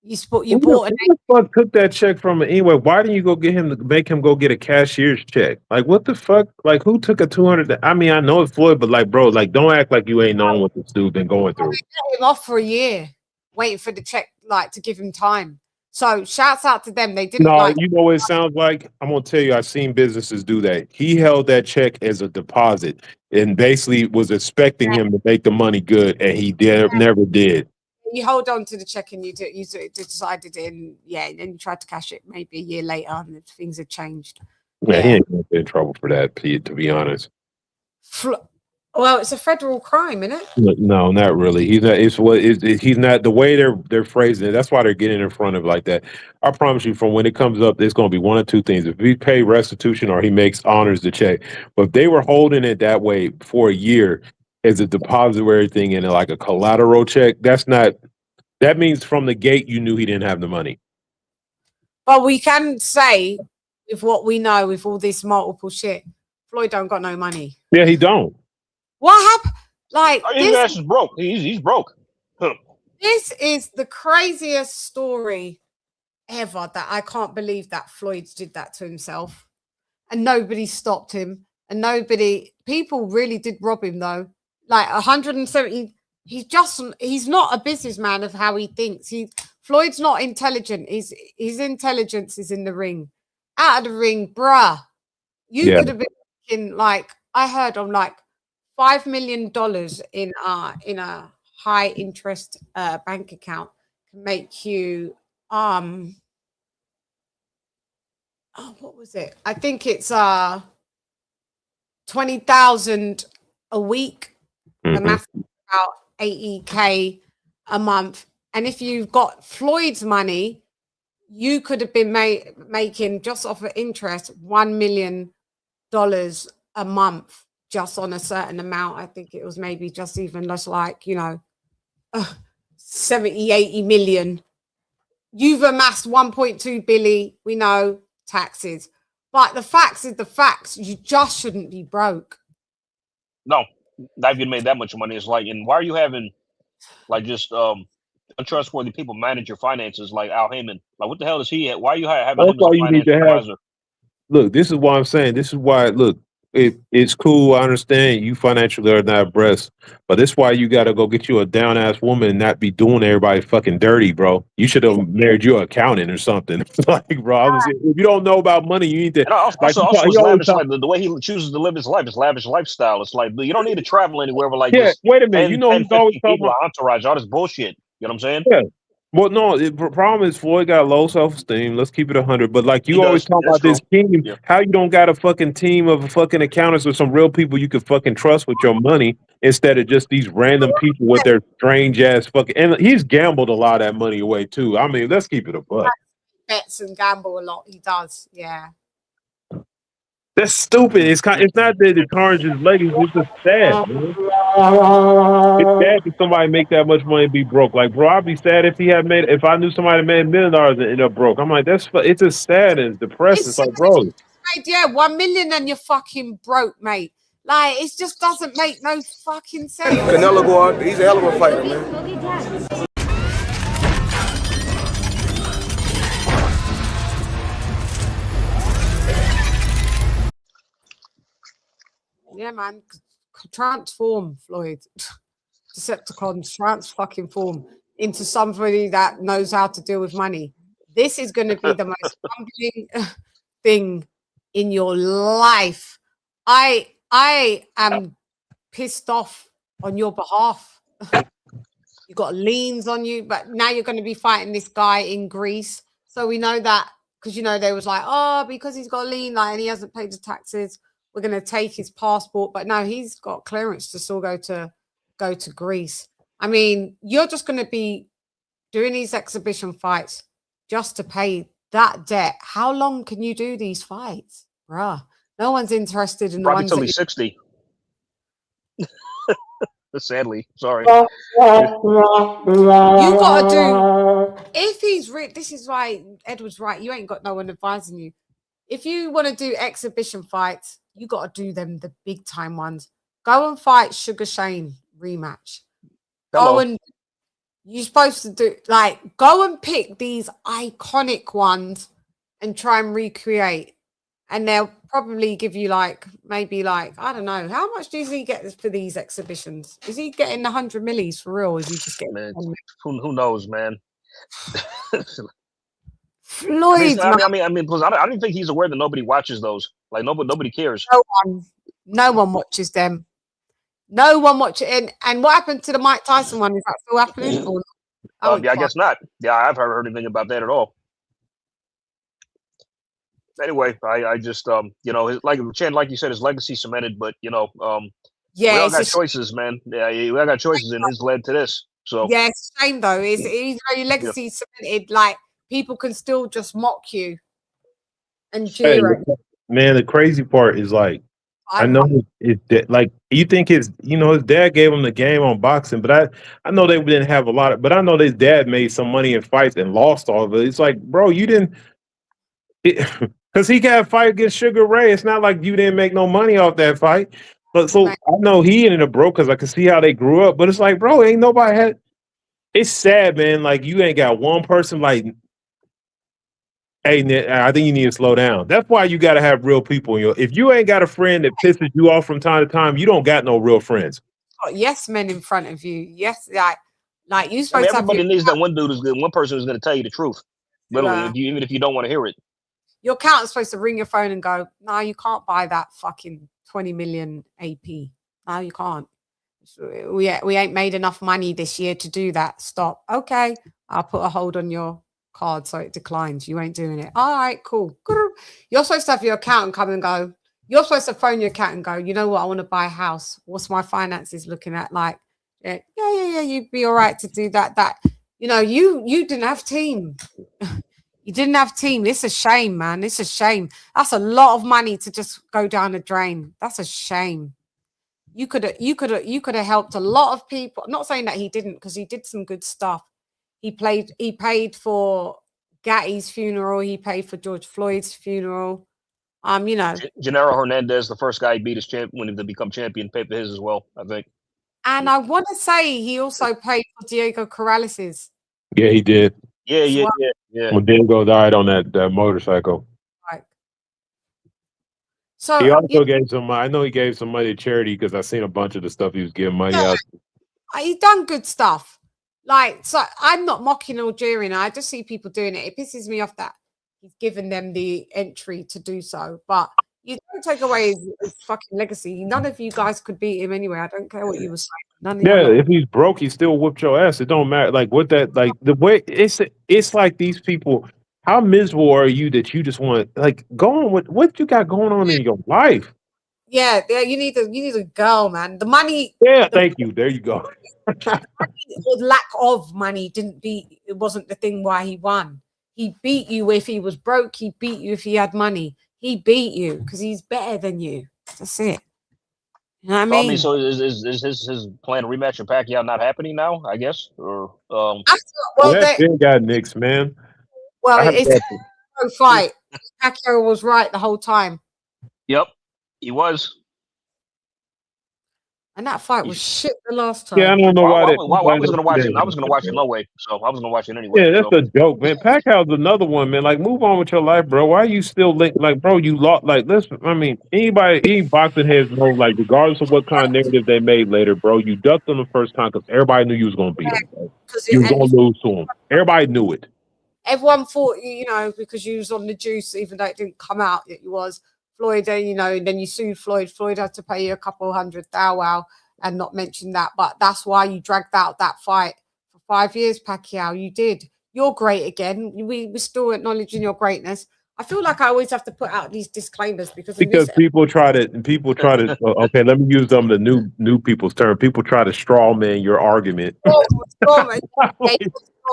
You bought an AP. Who the fuck took that check from him anyway? Why didn't you go get him to make him go get a cashier's check? Like, what the fuck? Like, who took a 200? I mean, I know it's Floyd, but like, bro, like, don't act like you ain't known what this dude been going through. They let him off for a year, waiting for the check, like, to give him time. So shouts out to them. They didn't. No, like, you know what it sounds like? I'm gonna tell you, I've seen businesses do that. He held that check as a deposit and basically was expecting him to make the money good, and he never did. You hold on to the check and you decided and then you tried to cash it maybe a year later and things had changed. Yeah, he ain't gonna get in trouble for that, to be honest. Well, it's a federal crime, isn't it? No, not really. He's not. He's not the way they're phrasing it. That's why they're getting in front of it like that. I promise you, from when it comes up, it's going to be one of two things: if he pay restitution or he honors the check. But if they were holding it that way for a year as a depository thing and like a collateral check, that's not. That means from the gate you knew he didn't have the money. But we can say, with what we know, with all this multiple shit, Floyd don't got no money. Yeah, he don't. What happened? Like, his ass is broke. He's broke. This is the craziest story ever. That I can't believe that Floyd did that to himself, and nobody stopped him, and people really did rob him though. Like 170. He's not a businessman of how he thinks. Floyd's not intelligent. His intelligence is in the ring. Out of the ring, bruh. You could have been making, like, I heard on like $5 million in a high interest bank account can make you what was it? I think it's 20,000 a week. The math is about 80K a month. And if you've got Floyd's money, you could have been making just off of interest $1 million a month just on a certain amount. I think it was maybe just even less, like, 70, 80 million. You've amassed 1.2 billion. We know taxes, but the facts is the facts. You just shouldn't be broke. No, not even made that much money. It's like, and why are you having like just untrustworthy people manage your finances like Al Heyman? Like, what the hell is he at? Why are you having him as a financial advisor? Look, this is why I'm saying. This is why. Look, it's cool. I understand you financially are not abreast, but this is why you got to go get you a down ass woman and not be doing everybody fucking dirty, bro. You should have married your accountant or something. Like, bro, if you don't know about money, you need to. Also, lavish, like, the way he chooses to live his life, his lavish lifestyle. It's like, you don't need to travel anywhere. But like, wait a minute. 10, he's always talking about entourage, all this bullshit. You know what I'm saying? Yeah. Well, no, the problem is Floyd got low self-esteem. Let's keep it 100. But like you always talk about this team, how you don't got a fucking team of fucking accountants or some real people you could fucking trust with your money instead of just these random people with their strange ass fucking. And he's gambled a lot of that money away too. I mean, let's keep it a buck. Bets and gamble a lot. He does, yeah. That's stupid. It's not that it tarnishes his legacy. It's just sad. Man. It's sad if somebody make that much money and be broke. Like, bro, I'd be sad if I knew somebody made $1 million and ended up broke. I'm like, it's just sad and depressing. It's like, bro, yeah, 1 million and you're fucking broke, mate. Like, it just doesn't make no fucking sense. Canelo go out, he's a hell of a fighter, man. Yeah, man. Transform, Floyd. Decepticons, fucking form into somebody that knows how to deal with money. This is going to be the most humbling thing in your life. I am pissed off on your behalf. You got liens on you, but now you're going to be fighting this guy in Greece. So we know that because, they was like, oh, because he's got a lien, like, and he hasn't paid the taxes, we're going to take his passport. But no, he's got clearance to still go to Greece. I mean, you're just going to be doing these exhibition fights just to pay that debt. How long can you do these fights, bruh? No one's interested in the ones until he's 60. Sadly, sorry. You gotta do. If he's this is why Edward's right. You ain't got no one advising you. If you want to do exhibition fights, you got to do them the big time ones. Go and fight Sugar Shane rematch. Go and you're supposed to do like go and pick these iconic ones and try and recreate. And they'll probably give you like maybe like I don't know how much does he get for these exhibitions? Is he getting 100 millies for real? Or is he just getting? Man, who knows, man? Floyd, I mean, because I don't think he's aware that nobody watches those. Like nobody cares. No one watches them. No one watches. And what happened to the Mike Tyson one? Is that still happening? Or yeah, I guess not. Yeah, I've heard anything about that at all. Anyway, I just you know, like Chann, like you said, his legacy cemented, but you know, we all got choices, man. Yeah, we all got choices, and his led to this. So yeah, it's a shame though. Is your legacy cemented? Like people can still just mock you and jeer. Man, the crazy part is like I know like you think his dad gave him the game on boxing, but I know they didn't have a lot of, but I know his dad made some money in fights and lost all of it. It's like, bro, you didn't. Because he got a fight against Sugar Ray. It's not like you didn't make no money off that fight. But so I know he ended up broke because I can see how they grew up. But it's like, bro, ain't nobody had. It's sad, man. Like you ain't got one person like, hey, I think you need to slow down. That's why you got to have real people in your. If you ain't got a friend that pisses you off from time to time, you don't got no real friends. Yes, men in front of you. Yes, like you. I mean, everybody needs that one dude who's good. One person who's going to tell you the truth. Literally, even if you don't want to hear it. Your accountant's supposed to ring your phone and go, no, you can't buy that fucking 20 million AP. No, you can't. We ain't made enough money this year to do that. Stop. Okay, I'll put a hold on your card so it declines. You ain't doing it. All right, cool. You're supposed to have your accountant come and go. You're supposed to phone your accountant and go, you know what, I want to buy a house. What's my finances looking at? Like, yeah, you'd be all right to do that. You know, you didn't have team. You didn't have team. It's a shame, man. It's a shame. That's a lot of money to just go down the drain. That's a shame. You could have helped a lot of people. I'm not saying that he didn't, because he did some good stuff. He paid for Gatti's funeral. He paid for George Floyd's funeral. You know, Gennaro Hernandez, the first guy he beat his champ when he become champion, paid for his as well, I think. And I want to say he also paid for Diego Corrales's. Yeah, he did. Yeah. When Diego died on that motorcycle. Right. So he also gave some. I know he gave some money to charity because I seen a bunch of the stuff he was giving money out. He done good stuff. Like, so I'm not mocking or jeering. I just see people doing it. It pisses me off that he's given them the entry to do so. But you don't take away his fucking legacy. None of you guys could beat him anyway. I don't care what you were saying. If he's broke, he still whooped your ass. It don't matter. Like what that, like the way it's like these people. How miserable are you that you just want like go on with what you got going on in your life? Yeah, you need a girl, man. The money. Yeah, thank you. There you go. Or lack of money it wasn't the thing why he won. He beat you if he was broke. He beat you if he had money. He beat you because he's better than you. That's it. You know what I mean? So is his planned rematch of Pacquiao not happening now, I guess? Or that thing got nixed, man. Well, it's a fight. Pacquiao was right the whole time. Yep, he was. And that fight was shit the last time. Yeah, I don't know why I was going to watch it. I was going to watch it no way. So I was going to watch it anyway. Yeah, that's a joke, man. Pacquiao's another one, man. Like, move on with your life, bro. Why are you still like, bro? You lost. Like, listen. I mean, any boxing heads know, like, regardless of what kind of narrative they made later, bro, you ducked them the first time because everybody knew you was going to beat him. Bro. You was going to lose to him. Everybody knew it. Everyone thought, you know, because you was on the juice, even though it didn't come out that you was. Floyd, you know, and then you sued Floyd. Floyd had to pay you a couple $100,000. Wow. And not mention that, but that's why you dragged out that fight for 5 years, Pacquiao. You did. You're great again. We're still acknowledging your greatness. I feel like I always have to put out these disclaimers because people try to. Okay, let me use some of the new people's term. People try to straw man your argument. Straw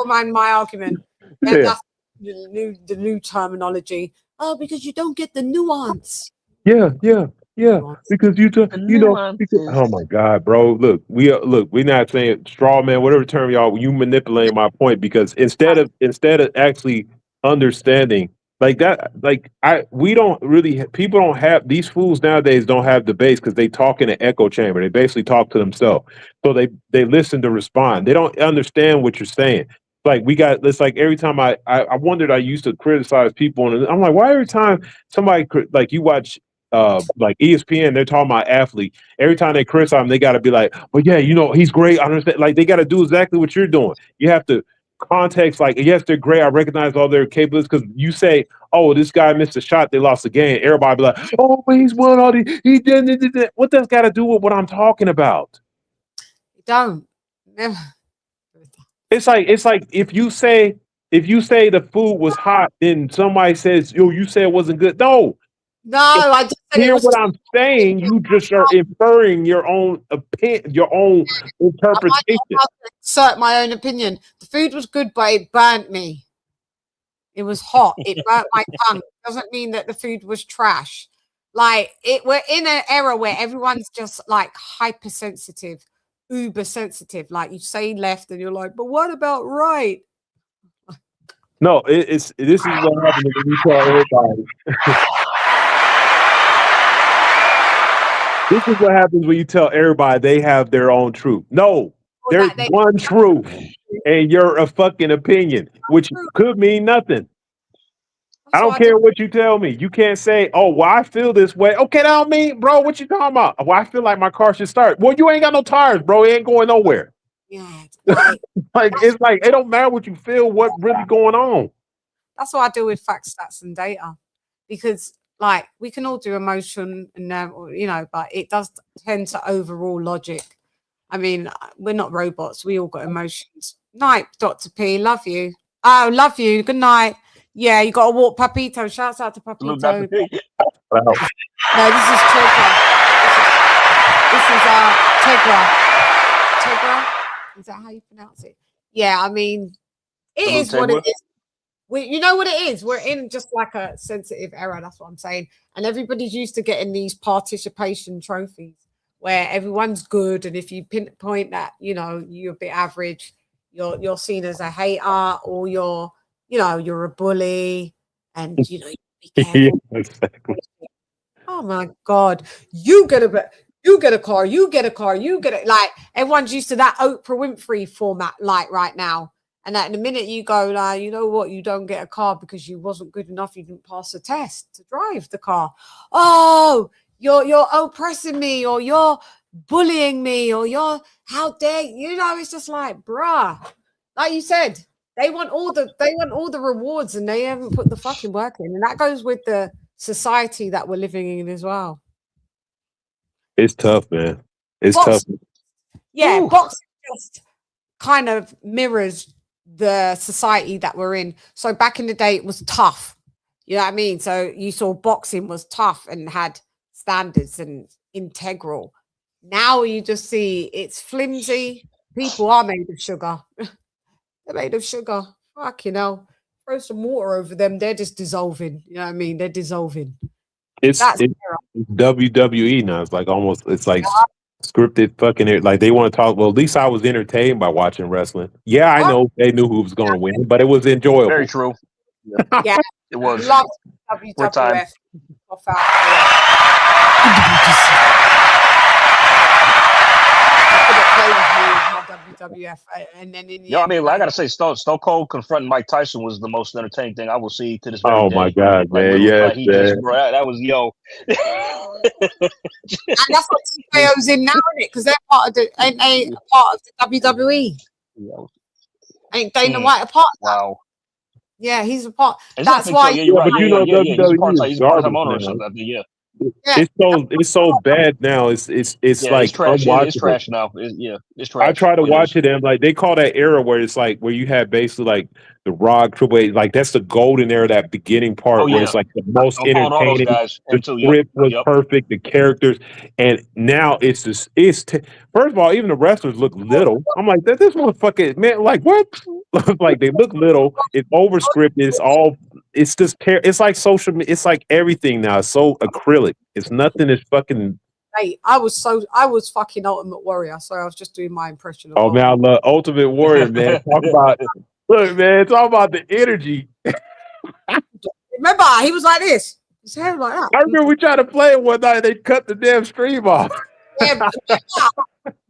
man my argument. Yeah. That's the new terminology. Oh, because you don't get the nuance. Yeah. Yeah, because oh my God, bro. Look, we're not saying straw man, whatever term y'all, you manipulating my point because instead of actually understanding like that, we don't really, people don't have, these fools nowadays don't have debates because they talk in an echo chamber. They basically talk to themselves. So they listen to respond. They don't understand what you're saying. Like it's like every time I wondered, I used to criticize people and I'm like, why every time somebody like you watch like ESPN, they're talking about athlete. Every time they criticize him, they got to be like, "Well, yeah, he's great." I understand. Like they got to do exactly what you're doing. You have to context. Like, yes, they're great. I recognize all their capabilities because you say, "Oh, this guy missed a shot. They lost the game." Everybody be like, "Oh, but he's won all these. He did." What does got to do with what I'm talking about? Don't. It's like if you say the food was hot, then somebody says, "Yo, you said it wasn't good." No. No, I just said hear what I'm saying. You just are inferring your own opinion, your own interpretation. I might assert my own opinion. The food was good, but it burnt me. It was hot. It burnt my tongue. Doesn't mean that the food was trash. Like we're in an era where everyone's just like hypersensitive, uber sensitive. Like you say left, and you're like, but what about right? No, this is what happens when you tell everybody. This is what happens when you tell everybody they have their own truth. No, there's one truth, and you're a fucking opinion, which could mean nothing. I don't care what you tell me. You can't say, "Oh, well, I feel this way." Okay, that don't mean, bro, what you talking about? Well, I feel like my car should start. Well, you ain't got no tires, bro. It ain't going nowhere. Yeah, it's like it don't matter what you feel. What really going on? That's what I do with facts, stats, and data, because like we can all do emotion and but it does tend to overrule logic. I mean, we're not robots. We all got emotions. Night, Dr. P. Love you. Oh, love you. Good night. Yeah, you got to walk Papito. Shouts out to Papito. No, this is Tegra. This is Tegra. Tegra? Is that how you pronounce it? Yeah, I mean, it is what it is. You know what it is? We're in just like a sensitive era. That's what I'm saying. And everybody's used to getting these participation trophies where everyone's good. And if you pinpoint that, you're a bit average, you're seen as a hater, or you're a bully, and be careful. Exactly. Oh my God. You get a car, you get a car, you get it. Like everyone's used to that Oprah Winfrey format, like right now. And that in a minute you go, like, you know what, you don't get a car because you wasn't good enough, you didn't pass the test to drive the car. Oh, you're oppressing me, or you're bullying me, or you're how dare it's just like, bruh. Like you said, they want all the rewards and they haven't put the fucking work in. And that goes with the society that we're living in as well. It's tough, man. It's tough. Yeah, boxing just kind of mirrors the society that we're in. So back in the day, it was tough. You know what I mean? So you saw boxing was tough and had standards and integral. Now you just see it's flimsy. People are made of sugar. They're made of sugar. Fuck, throw some water over them. They're just dissolving. You know what I mean? They're dissolving. It's WWE now. It's like almost, it's like scripted fucking, like they want to talk. Well, at least I was entertained by watching wrestling. Yeah, I know they knew who was going to win, but it was enjoyable. Very true. Yeah, it was. Love WWF. WWF, and then I mean, I gotta say, Stone Cold confronting Mike Tyson was the most entertaining thing I will see to this very day. Oh my God, man! Yeah, that was and that's what TKO's in now, isn't it? Because they're part of the WWE. Ain't Dana White a part of that? Wow. Yeah, he's a part. That's why. You're right. WWE he's part owner or something. Yeah. It's so bad now. It's like trash. It's trash now. It's trash. I try to watch it, and like they call that era where it's like where you have basically like the Rock, Triple H, like that's the golden era, that beginning part where it's like the most entertaining. The script was perfect, the characters, and now it's just first of all, even the wrestlers look little. I'm like, this motherfucker, man, like what? Like they look little. It's over scripted. It's all it's just it's like social media. It's like everything now. It's so acrylic. It's nothing. It's fucking. Hey, I was fucking Ultimate Warrior. Sorry, I was just doing my impression of. Oh man, I love Ultimate Warrior, man. Talk about talk about the energy. Remember, he was like this. His hair like that. I remember we tried to play it one night. They cut the damn stream off. Yeah,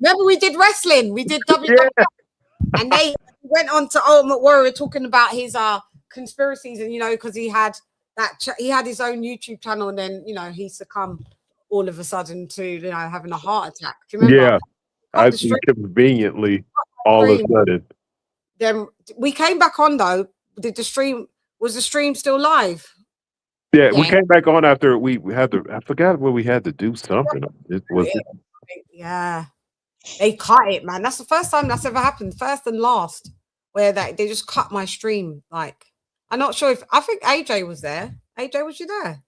remember we did wrestling. We did WWE, and they went on to Ultimate Warrior talking about his conspiracies, and because he had he had his own YouTube channel, and then he succumbed all of a sudden to having a heart attack. Do you remember? Yeah, I see conveniently all of a sudden. Then we came back on though. Was the stream still live? Yeah, we came back on after we had to. I forgot what we had to do something. Yeah, they cut it, man. That's the first time that's ever happened. First and last, where they just cut my stream. Like, I'm not sure if I think AJ was there. AJ, was you there?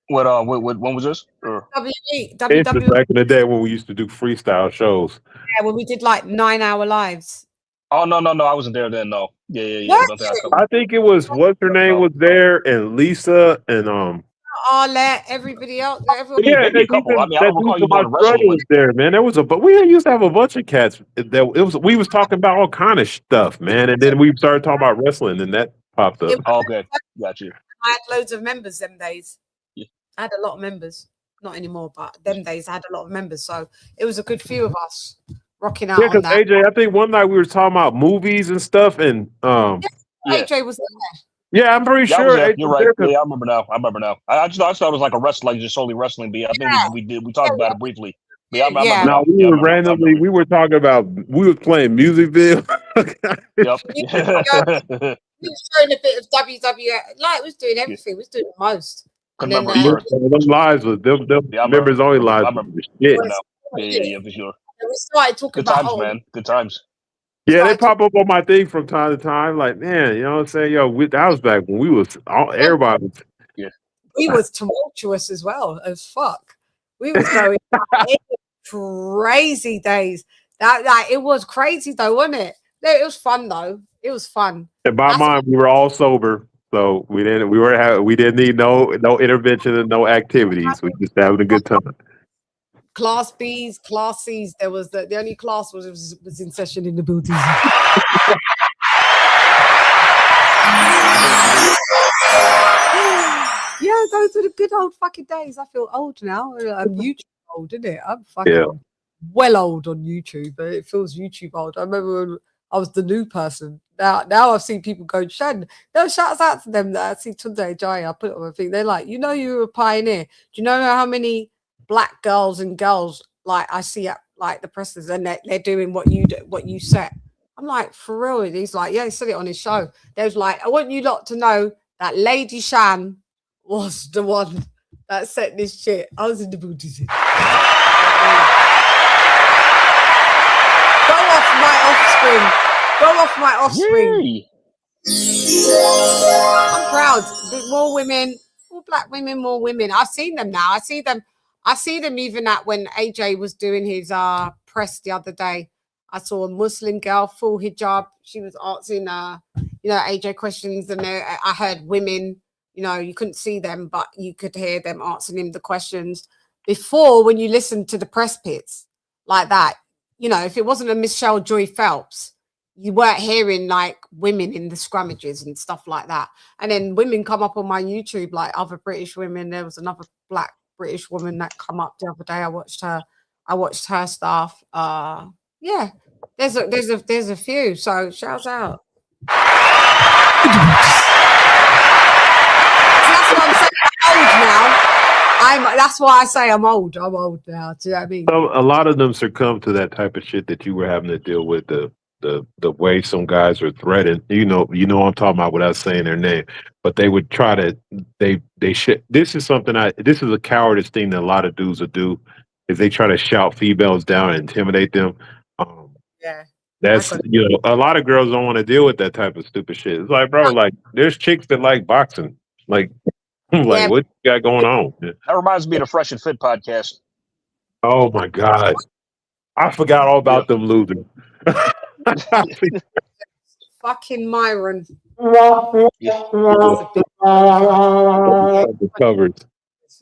What when was this? WWE. Back in the day when we used to do freestyle shows. Yeah, when we did like 9-hour lives. Oh no, I wasn't there then. No, yeah. I think it was what's her name was there, and Lisa, and Arlette, everybody else. Yeah, maybe a couple. I mean, I don't recall you going to wrestle was there, man. There was but we used to have a bunch of cats. We was talking about all kind of stuff, man, and then we started talking about wrestling, and that popped up. Okay, got you. I had loads of members them days. Yeah. I had a lot of members. Not anymore, but them days I had a lot of members, so it was a good few of us rocking out. Yeah, because AJ, I think one night we were talking about movies and stuff, and AJ was there. Yeah, I'm pretty sure. You're right. Yeah, I remember now. I thought it was like a wrestling, just solely wrestling. But I think we talked about it briefly. But no, we were talking about we were playing music video. Yep. We was showing a bit of WWE. Like, was doing everything. Was doing the most. And then, those lives was them members only lives. Yeah, for sure. And we started talking good about times, man. Good times. Yeah, they pop up on my thing from time to time. Like, man, you know what I'm saying? Yo, that was back when we was everybody was. Yeah, we was tumultuous as well as fuck. We was going crazy days. It was crazy though, wasn't it? It was fun though. It was fun. In my mind, we were all sober, so we didn't need no intervention and no activities. We just having a good time. Class B's, Class C's. There was the only class was in session in the building. Yeah, those were the good old fucking days. I feel old now. I'm YouTube old, isn't it? I'm fucking well old on YouTube, but it feels YouTube old. I remember when I was the new person. Now I've seen people go, Chann. No, shouts out to them that I see Tunde Jai. I put it on my thing. They're like, you were a pioneer. Do you know how many black girls and girls like I see at like the presses and they're doing what you said? I'm like, for real? And he's like, yeah, he said it on his show. They was like, I want you lot to know that Lady Chann was the one that set this shit. I was in the booty. Go off my offspring. I'm proud. More women, more black women, more women. I've seen them now. I see them even at when AJ was doing his press the other day. I saw a Muslim girl, full hijab. She was asking AJ questions, and I heard women, you couldn't see them, but you could hear them answering him the questions. Before, when you listened to the press pits like that, if it wasn't a Michelle Joy Phelps, you weren't hearing like women in the scrummages and stuff like that. And then women come up on my YouTube, like other British women. There was another black British woman that come up the other day. I watched her stuff. Yeah, there's a few. So shouts out. That's what I'm saying. I'm old now. That's why I say I'm old. I'm old now. Do you know what I mean? So a lot of them succumb to that type of shit that you were having to deal with. The way some guys are threatened, I'm talking about without saying their name, but they would try to this is a cowardice thing that a lot of dudes will do, is they try to shout females down and intimidate them. That's a lot of girls don't want to deal with that type of stupid shit. It's like, bro, like there's chicks that like boxing. Like what you got going on? That reminds me of the Fresh and Fit podcast. Oh my God. I forgot all about them losing. Fucking Myron. Covered.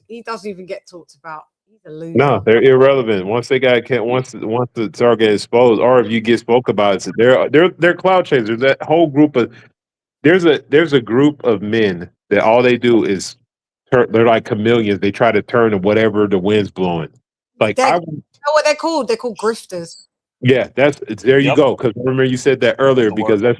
He doesn't even get talked about. He's a loser. No, they're irrelevant. Once they got once the target exposed, or if you get spoke about, so they're cloud chasers. That whole group of there's a group of men that all they do is they're like chameleons. They try to turn to whatever the wind's blowing. Like you know what they're called? They're called grifters. yeah, there you go. Because remember you said that earlier because that's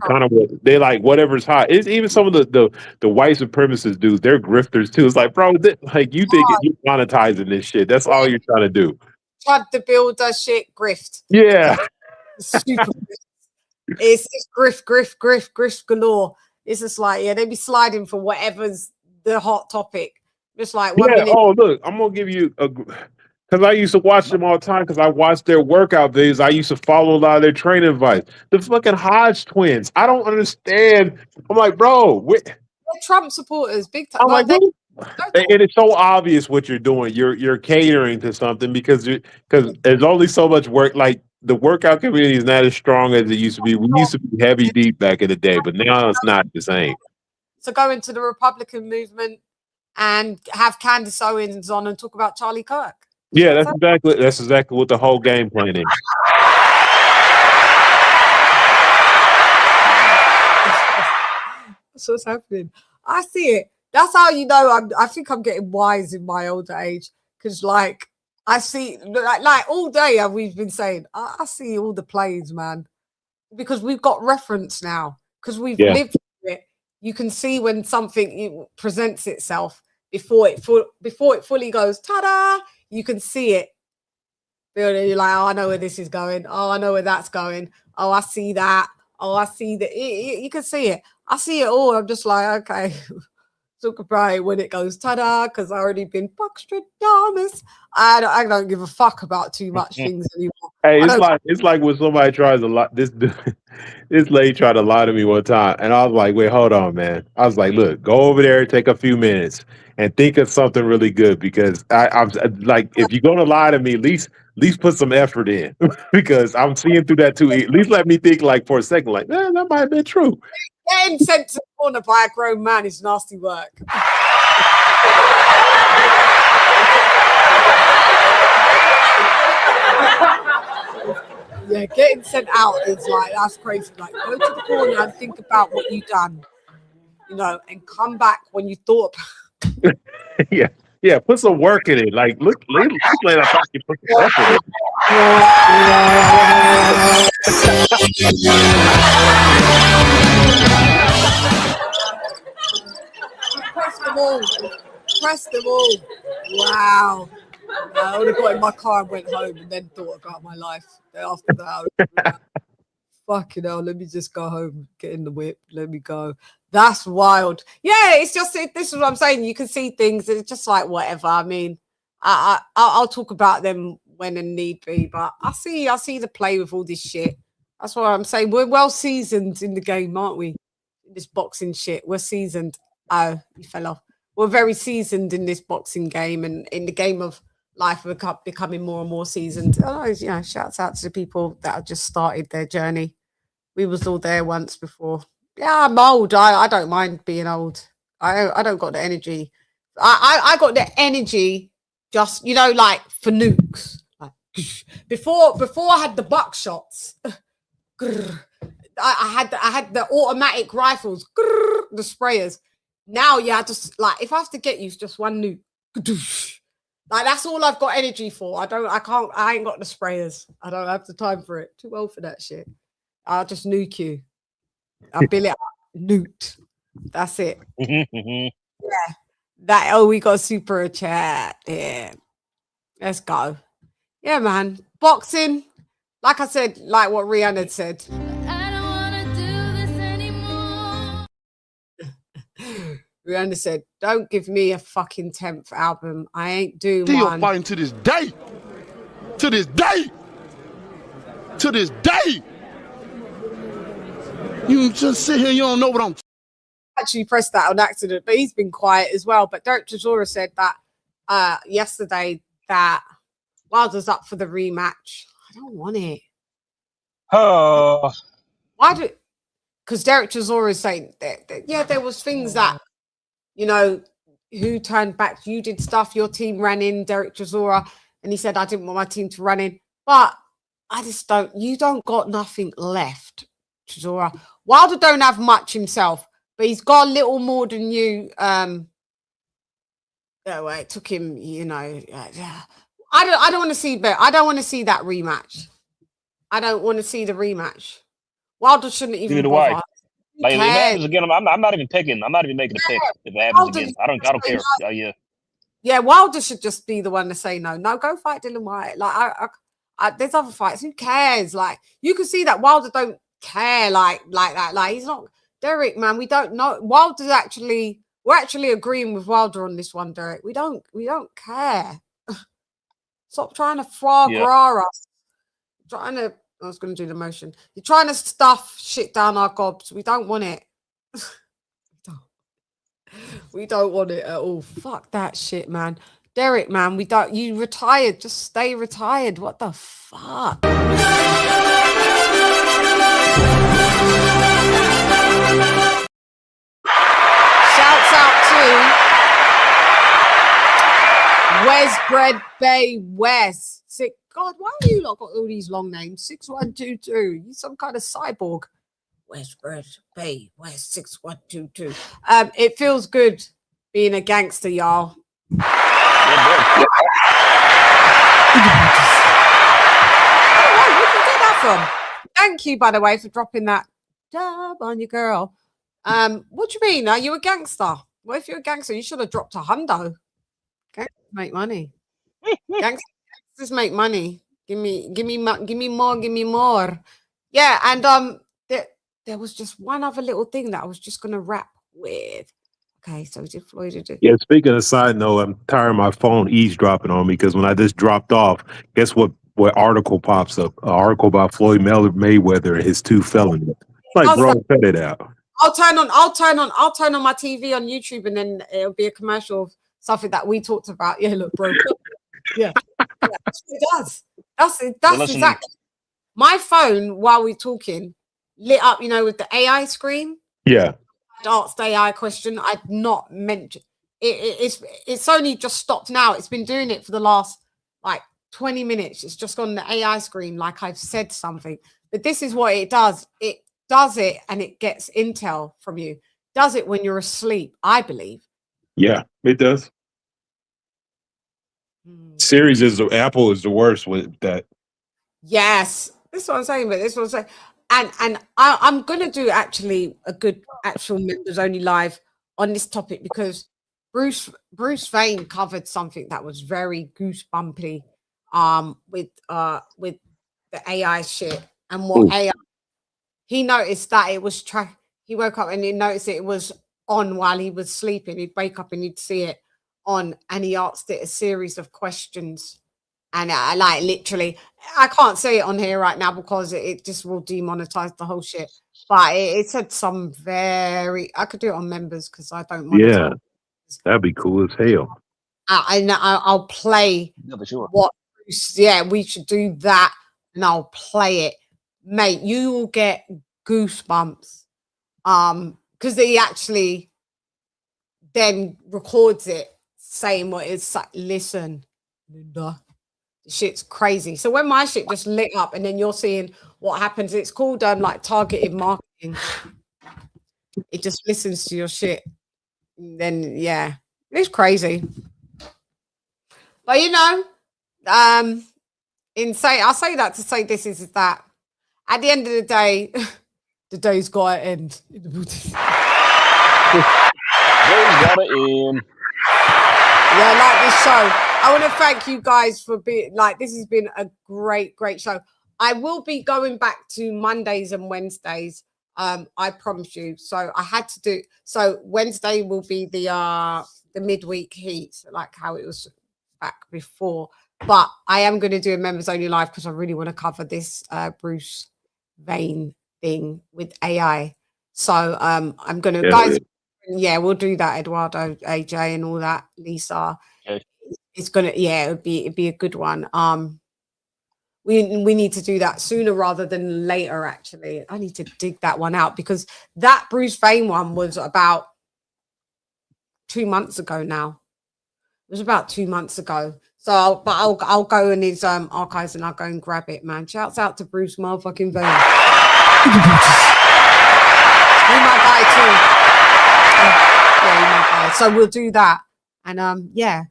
kind of what they like. Whatever's hot. It's even some of the white supremacist dudes. They're grifters too. It's like, bro, like you think you're monetizing this shit. That's all you're trying to do. Tried to build a shit grift. Yeah. Super. It's grift galore. It's just like, yeah, they be sliding for whatever's the hot topic. Just like 1 minute. Oh, look, I'm gonna give you a because I used to watch them all the time because I watched their workout videos. I used to follow a lot of their training advice. The fucking Hodge twins. I don't understand. I'm like, bro, they're Trump supporters, big time. I'm like, and it's so obvious what you're doing. You're catering to something because there's only so much work. Like the workout community is not as strong as it used to be. We used to be heavy deep back in the day, but now it's not the same. So go into the Republican movement and have Candace Owens on and talk about Charlie Kirk. Yeah, that's exactly what the whole game plan is. That's what's happening. I see it. That's how you know I think I'm getting wise in my older age. Because like I see like all day we've been saying, I see all the plays, man. Because we've got reference now. Because we've lived through it. You can see when something presents itself before it fully goes, ta-da! You can see it. You're like, oh, I know where this is going. Oh, I know where that's going. Oh, I see that. Oh, I see that. You can see it. I see it all. I'm just like, okay. Talk about it when it goes ta-da, because I've already been Buckstradamus. I don't give a fuck about too much things anymore. Hey, it's like when somebody tries to lie. This lady tried to lie to me one time, and I was like, "Wait, hold on, man." I was like, "Look, go over there, take a few minutes, and think of something really good." Because I'm like, if you're gonna lie to me, at least put some effort in, because I'm seeing through that too. At least let me think like for a second, like, that might have been true. Getting sent to the corner by a grown man is nasty work. Yeah, getting sent out is like, that's crazy. Like, go to the corner and think about what you've done, and come back when you thought about it. Yeah, put some work in it. Like, look like I thought you put some effort in it. Press them all. Wow. I would have got in my car and went home and then thought about my life. After that, fucking hell, let me just go home, get in the whip, let me go. That's wild. Yeah, it's just, this is what I'm saying. You can see things. It's just like whatever. I mean, I'll talk about them when and need be, but I see the play with all this shit. That's what I'm saying. We're well seasoned in the game, aren't we? In this boxing shit. We're seasoned. Oh, you fell off. We're very seasoned in this boxing game and in the game of life. We're becoming more and more seasoned. Oh, shouts out to the people that have just started their journey. We was all there once before. Yeah, I'm old. I don't mind being old. I don't got the energy. I got the energy just, like for nukes. Like, before I had the buckshots, I had the automatic rifles, the sprayers. Now, just like if I have to get you, just one nuke. Like that's all I've got energy for. I ain't got the sprayers. I don't have the time for it. Too old for that shit. I'll just nuke you. I'll bill it up. Nuked. That's it. Yeah. We got a super chat. Yeah. Let's go. Yeah, man. Boxing. Like I said, like what Rihanna said. Rihanna said, don't give me a fucking 10th album. I ain't doing one. Still fighting to this day. To this day. To this day. You just sit here, you don't know what I'm actually pressed that on accident, but he's been quiet as well. But Derek Chisora said that yesterday that Wilder's up for the rematch. I don't want it. Oh. Why do because Derek Chisora is saying that, yeah, there was things that, you know, who turned back. You did stuff, your team ran in, Derek Chisora, and he said, I didn't want my team to run in. But I just don't, you don't got nothing left, Chisora. Wilder don't have much himself, but he's got a little more than you. It took him, you know. I don't want to see, but I don't want to see that rematch. I don't want to see the rematch. Wilder shouldn't even bother. Like, if it happens again, I'm not even picking. I'm not even making a pick if it happens again. I don't care. Yeah. Yeah, Wilder should just be the one to say no. No, go fight Dylan White. Like, there's other fights. Who cares? Like, you can see that Wilder don't care like that. Like, he's not Derek, man. We don't know. Wilder's actually, we're actually agreeing with Wilder on this one, Derek. We don't care. Stop trying to frog us. Trying to, I was going to do the motion. You're trying to stuff shit down our gobs. We don't want it. We don't want it at all. Fuck that shit, man. Derek, man, we don't. You retired. Just stay retired. What the fuck? Shouts out to Wes Bread Bay West. God, why have you not got all these long names? 6122. You some kind of cyborg. West Bread Bay West 6122. It feels good being a gangster, y'all. Where did you get that from? Thank you, by the way, for dropping that dub on your girl. What do you mean? Are you a gangster? Well, if you're a gangster, you should have dropped a hundo. Gangsters make money. Gangsters make money. Give me more. Yeah, and there was just one other little thing that I was just gonna wrap with. Okay, so did Floyd do? Yeah, speaking of side note, I'm tired of my phone eavesdropping on me because when I just dropped off, guess what article pops up? An article about Floyd Mayweather and his 2 felonies. Like, bro, cut it out. I'll turn on my TV on YouTube, and then it'll be a commercial of something that we talked about. Yeah, look, bro. Yeah, that's what it does. That's exactly. My phone, while we're talking, lit up, you know, with the AI screen. Yeah. I'd asked AI question. I'd not mentioned it. It's only just stopped now. It's been doing it for the last like 20 minutes. It's just gone on the AI screen like I've said something. But this is what it does. It does it and it gets intel from you. Does it when you're asleep, I believe. Yeah, it does. Series Apple is the worst with that. Yes. This is what I'm saying, but this is what I'm saying. And I'm gonna do actually a good actual members only live on this topic because Bruce Vane covered something that was very goosebumpy with the AI shit and what AI. He noticed that it was he woke up and he noticed it was on while he was sleeping. He'd wake up and he'd see it on, and he asked it a series of questions. And I like literally, I can't say it on here right now because it just will demonetize the whole shit. But it said some I could do it on members because I don't want Yeah, that'd be cool as hell. I'll play what, yeah, we should do that and I'll play it. Mate, you will get goosebumps. Because he actually then records it saying what it's like, listen, Linda. Shit's crazy. So when my shit just lit up and then you're seeing what happens, it's called like targeted marketing. It just listens to your shit. And then yeah, it's crazy. But you know, I'll say that to say this is that at the end of the day, the day's gotta end. Day's gotta end. Yeah, I like this show. I want to thank you guys for being like, this has been a great show. I will be going back to Mondays and Wednesdays. I promise you. So I had to do, so Wednesday will be the midweek heat, so like how it was back before. But I am going to do a members only live because I really want to cover this Bruce Vane thing with AI. So I'm going to, guys, yeah, we'll do that, Eduardo, AJ, and all that, Lisa. Okay. It's gonna, yeah, it'd be a good one. we need to do that sooner rather than later. Actually, I need to dig that one out because that Bruce Vane one was about 2 months ago now. It was about 2 months ago. So I'll go in his archives and I'll go and grab it, man. Shouts out to Bruce motherfucking Vane. You're my guy too. Yeah, you're my guy. So we'll do that. And yeah.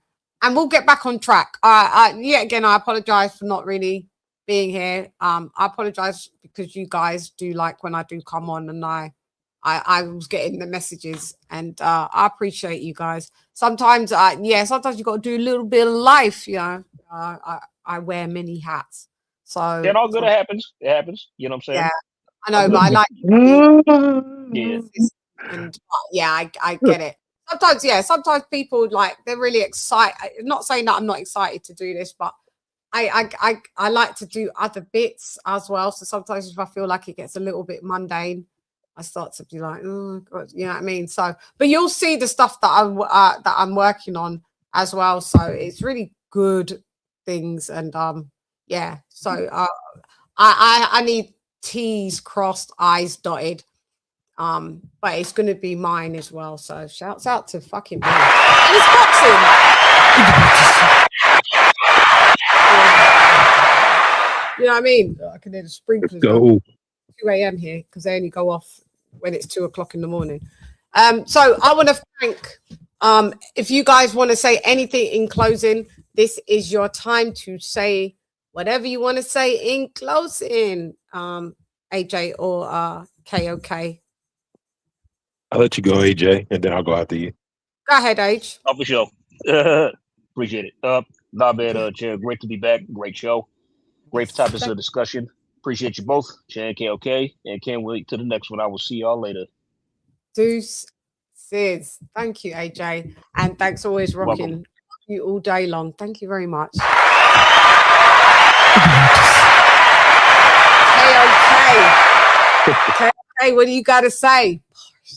And we'll get back on track. Yeah, again, I apologize for not really being here. I apologize because you guys do like when I do come on and I was getting the messages and I appreciate you guys. Sometimes, yeah, sometimes you got to do a little bit of life, you know. I wear many hats. So yeah, all good. It happens. It happens. You know what I'm saying? Yeah, I know, but I like yeah. And yeah, I get it. Sometimes, yeah, sometimes people like they're really excited. Not saying that I'm not excited to do this, but I like to do other bits as well. So sometimes if I feel like it gets a little bit mundane, I start to be like, oh God, you know what I mean? So, but you'll see the stuff that I'm working on as well. So it's really good things, and yeah. So I need T's crossed, I's dotted. But it's gonna be mine as well. So shouts out to fucking me. And it's boxing. You know what I mean? I can hear the sprinklers go 2 a.m. here because they only go off when it's 2 o'clock in the morning. So I want to thank if you guys want to say anything in closing, this is your time to say whatever you want to say in closing. AJ or KOK. I'll let you go, AJ, and then I'll go after you. Go ahead, H. Oh, for sure. Appreciate it. Nah, man, Chair, great to be back. Great show. Great topics of discussion. Appreciate you both, Chann, KOK, and can't wait to the next one. I will see y'all later. Deuce. Sis. Thank you, AJ. And thanks always rocking you all day long. Thank you very much. KOK. KOK, what do you got to say?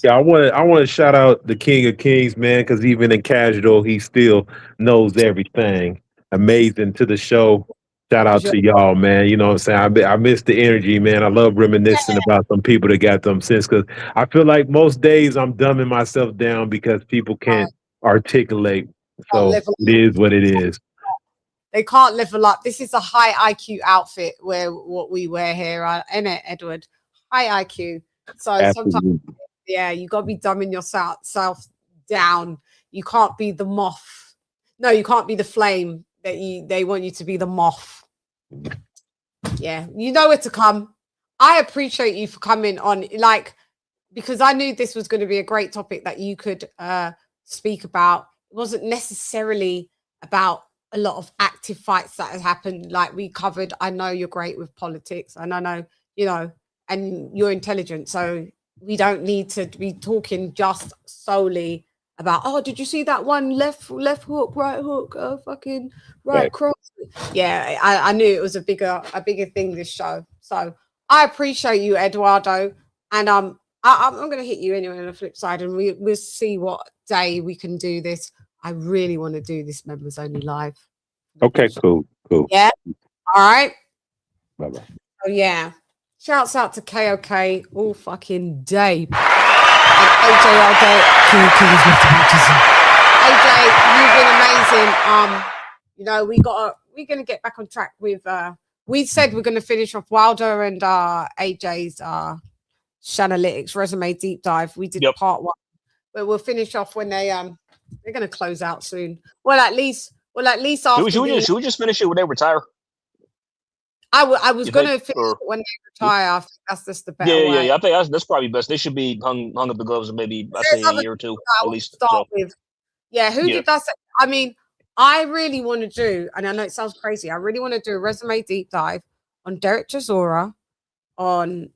Yeah, I want to shout out the King of Kings, man, because even in casual, he still knows everything. Amazing to the show. Shout out to y'all, man. You know what I'm saying? I miss the energy, man. I love reminiscing about some people that got them sense, because I feel like most days I'm dumbing myself down because people can't articulate. So it is what it is. They can't level up. This is a high IQ outfit where what we wear here, isn't it, Edward? High IQ. So sometimes, yeah, you got to be dumbing yourself down. You can't be the moth. No, you can't be the flame that they want you to be, the moth. Yeah, you know where to come. I appreciate you for coming on, like, because I knew this was going to be a great topic that you could speak about. It wasn't necessarily about a lot of active fights that has happened, like we covered. I know you're great with politics, and I know, you know, and you're intelligent, so we don't need to be talking just solely about, oh, did you see that one left hook, right hook, fucking right cross? Yeah, I knew it was a bigger thing, this show. So I appreciate you, Eduardo, and I'm gonna hit you anyway on the flip side, and we'll see what day we can do this. I really want to do this members only live. Okay, cool. Yeah. All right. Bye-bye. Oh yeah. Shouts out to KOK all fucking day. And AJ all day. AJ, you've been amazing. You know, we're gonna get back on track with we said we're gonna finish off Wilder and AJ's Shanalytics resume deep dive. We did part 1, but we'll finish off when they're gonna close out soon. Well, at least after should we just finish it when they retire? I was gonna finish it when they retire. I think that's just the better way. Yeah. I think that's probably best. They should be hung up the gloves in maybe I say a year or two at least. Start with. Yeah, who did that say? I mean, I really want to do, and I know it sounds crazy, I really want to do a resume deep dive on Derek Chisora, on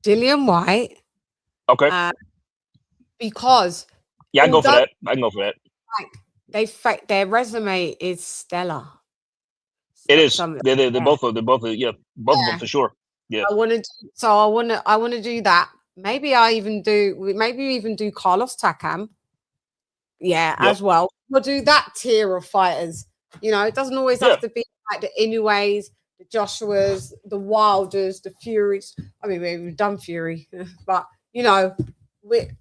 Dillian White. Okay. Because I can go for that. Like, their resume is stellar. It is. They're both of them for sure. Yeah. I want to do that. Maybe even do Carlos Takam. Yeah, as well. We'll do that tier of fighters. You know, it doesn't always have to be like the Inoues, the Joshuas, the Wilders, the Furies. I mean, we've done Fury, but you know,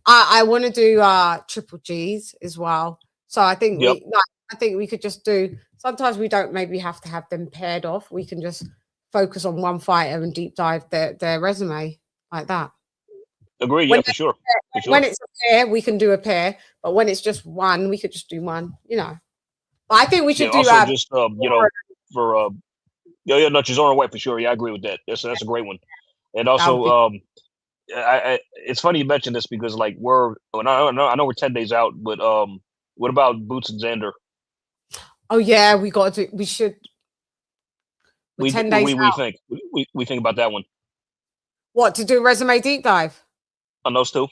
I want to do Triple G's as well. So I think we could just do. Sometimes we don't maybe have to have them paired off. We can just focus on one fighter and deep dive their resume like that. Agree, yeah, for sure. When it's a pair, we can do a pair, but when it's just one, we could just do one, you know. But I think we should do also just you know, for no, Chisora White for sure. Yeah, I agree with that. That's a great one. And also it's funny you mentioned this because like I know we're 10 days out, but what about Boots and Xander? Oh yeah, we should. We 10 days out. We think about that one. What, to do a resume deep dive? On those two?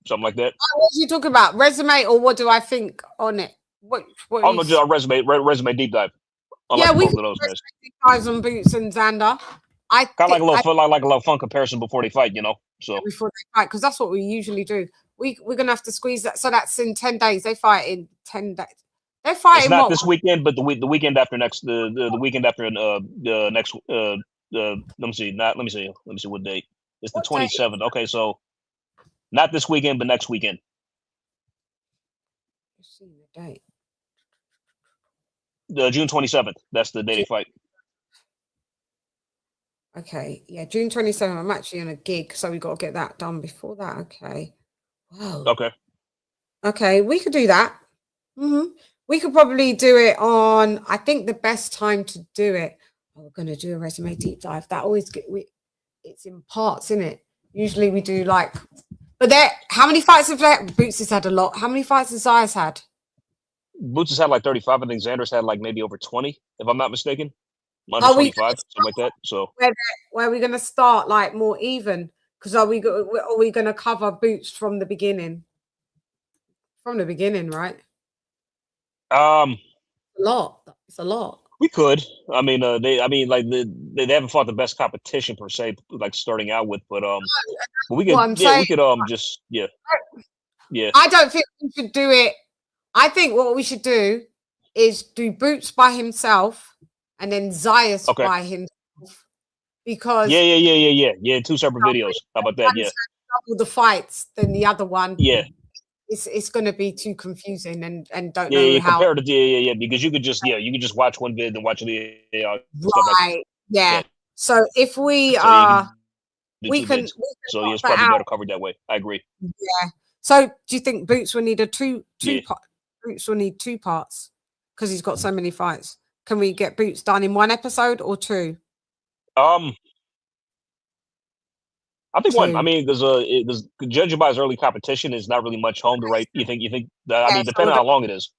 Something like that. What are you talking about? Resume, or what do I think on it? What no, just a resume deep dive. Yeah, we can do deep dives on Boots and Xander. I kind of like a little fun comparison before they fight, you know. So before they fight, because that's what we usually do. We're gonna have to squeeze that. So that's in 10 days. They fight in 10 days. They fight. It's not this weekend, but the weekend after next. The weekend after the next. Let me see what date. It's the 27th. Okay, so not this weekend, but next weekend. Let's see the date. The June 27th. That's the day they fight. Okay, yeah, June 27th. I'm actually on a gig, so we got to get that done before that. Okay. Wow. Okay, we could do that. We could probably do it on. I think the best time to do it. We're going to do a resume deep dive. That always it's in parts, isn't it? Usually we do like, but how many fights have Boots has had? A lot. How many fights has Zaya's had? Boots has had like 35. I think Xander's had like maybe over 20, if I'm not mistaken. Under 25, something like that. So where are we going to start like more even? Because are we going to cover Boots from the beginning? From the beginning, right? A lot. It's a lot. We could. I mean, they haven't fought the best competition per se, like starting out with, but we could, we could I don't think we should do it. I think what we should do is do Boots by himself and then Zayas by himself, because two separate videos. How about that? Yeah, double the fights than the other one. Yeah. It's going to be too confusing and don't know how. Compared to because you could just watch one vid and watch the right. Yeah. So if we we can so it's probably better covered that way. I agree. Yeah. So do you think Boots will need Boots will need 2 parts because he's got so many fights? Can we get Boots done in 1 episode or 2? I think 1. I mean, there's judging by his early competition, is not really much home to write. You think that? I mean, depending on how long it is.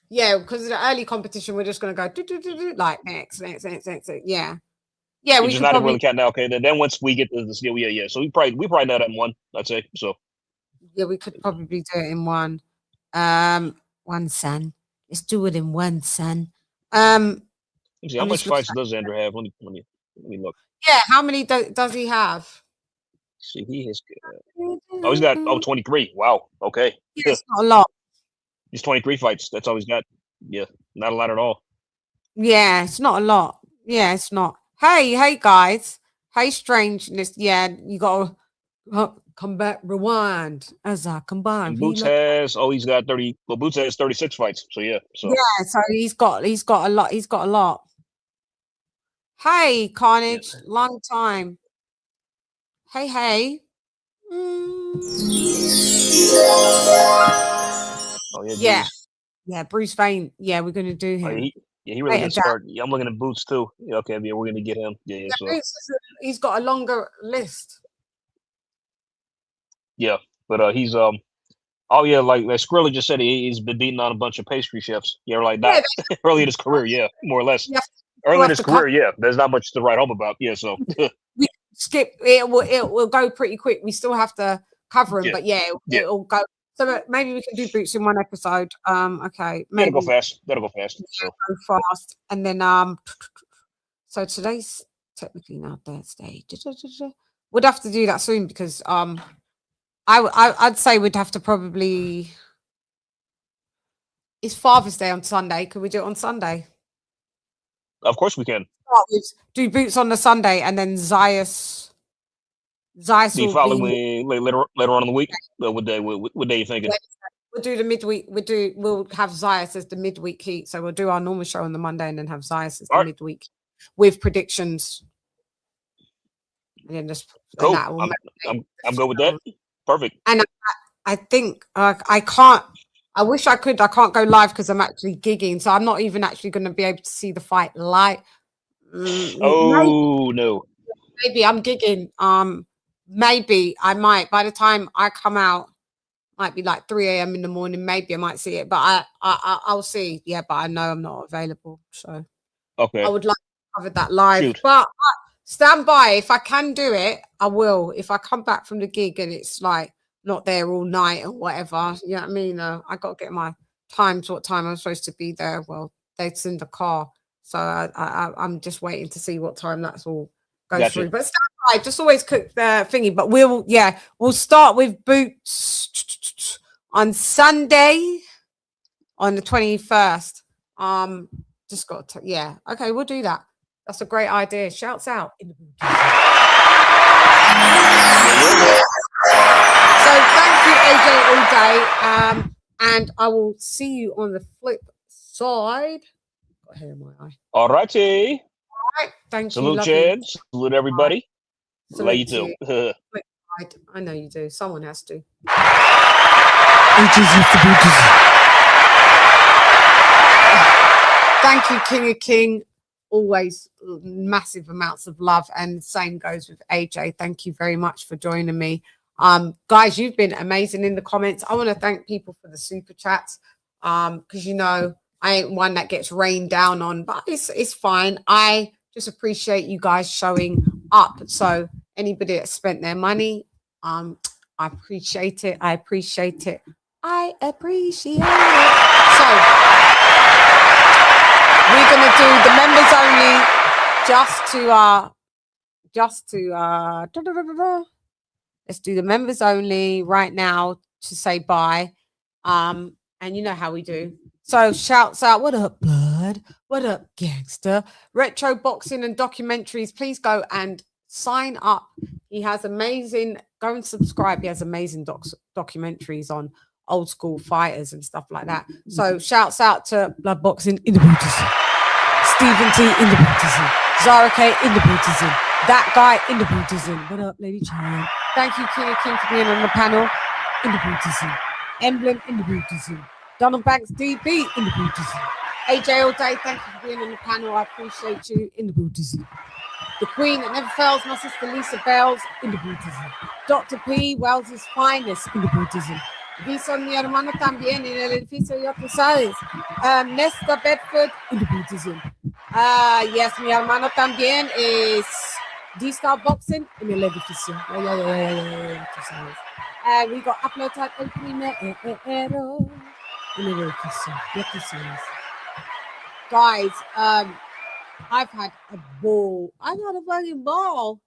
Yeah, because in the early competition, we're just going to go like next. Yeah. We should not really count now. Okay, then once we get to this, So we probably know that in 1. I'd say so. Yeah, we could probably do it in 1. 1, son. Let's do it in 1, son. See, how much fights does Xander have? Let me look. Yeah, how many does he have? See, he has. He's got 23. Wow. Okay. Yeah, it's not a lot. He's 23 fights. That's all he's got. Yeah, not a lot at all. Yeah, it's not a lot. Yeah, it's not. Hey, guys. Hey, strangeness. Yeah, you got to come back, rewind as I combine. Boots has. He's got 30. Well, Boots has 36 fights. So yeah. So he's got a lot. He's got a lot. Hey, Carnage, long time. Hey. Yeah, Bruce Vane. Yeah, we're gonna do him. He really did start. Yeah, I'm looking at Boots too. Yeah, okay, we're gonna get him. So. He's got a longer list. Yeah, but he's like Skrilla just said, he's been beating on a bunch of pastry chefs. Like that early in his career. More or less. Early in his career, there's not much to write home about. So we skip it. Will go pretty quick. We still have to cover him, but it'll go. So maybe we can do Boots in 1 episode. Okay, maybe that'll go fast. Go fast, and then so today's technically now Thursday. We'd have to do that soon because I'd say we'd have to probably. It's Father's Day on Sunday. Could we do it on Sunday? Of course we can. Do Boots on the Sunday, and then Zayas The will following be later on in the week. What day you thinking? We'll do the midweek. We'll have Zayas as the midweek heat. So we'll do our normal show on the Monday, and then have Zayas as the midweek with predictions. And then just cool. I'm good with that. Perfect. And I think I can't. I wish I could. I can't go live because I'm actually gigging, so I'm not even actually going to be able to see the fight live. No. Maybe I'm gigging. Maybe I might. By the time I come out, might be like 3 a.m. in the morning. Maybe I might see it, but I'll see. Yeah, but I know I'm not available, so okay. I would like to cover that live. Shoot. But stand by. If I can do it, I will. If I come back from the gig and it's like not there all night or whatever, you know what I mean? I got to get my times, what time I'm supposed to be there. Well, it's in the car. So I'm just waiting to see what time that's all goes through. But stand by, just always cook the thingy. But we'll start with Boots on Sunday on the 21st. Just got to, okay, we'll do that. That's a great idea. Shouts out in the booth. So thank you, AJ, all day. And I will see you on the flip side. Got hair in my eye. All righty. All right. Thank you. Salute, Chad. Salute everybody. Love you too. I know you do. Someone has to. Thank you, King of King. Always massive amounts of love, and same goes with AJ. Thank you very much for joining me. Guys, you've been amazing in the comments. I want to thank people for the super chats, because you know I ain't one that gets rained down on, but it's fine. I just appreciate you guys showing up. So anybody that spent their money, I appreciate it. I appreciate it. So we're gonna do the members only, let's do the members only right now to say bye. And you know how we do. So shouts out, what up, blood? What up, gangster? Retro boxing and documentaries. Please go and sign up. He has amazing, go and subscribe. He has amazing documentaries on old school fighters and stuff like that. So shouts out to Blood Boxing in the Booties, Stephen T in the Booties, Zara K in the Booties, that guy in the Booties. What up, Lady Chann? Thank you, King of King, for being on the panel in the Booties. Emblem in the Booties. Donald Banks DB in the Booties. AJ all day, thank you for being on the panel. I appreciate you in the Booties. The Queen that never fails, my sister Lisa Bells in the Booties. Dr. P, Wells's finest in the Booties. Son, mi hermano también en el edificio, ya tú sabes. Nesta Bedford in the Buddhism. Yes, mi hermano también es D-Star Boxing en el edificio. Yeah, tú sabes. We got Upload Type El Primero en el edificio, ya tú sabes. Guys, I've had a ball. I've had a fucking ball.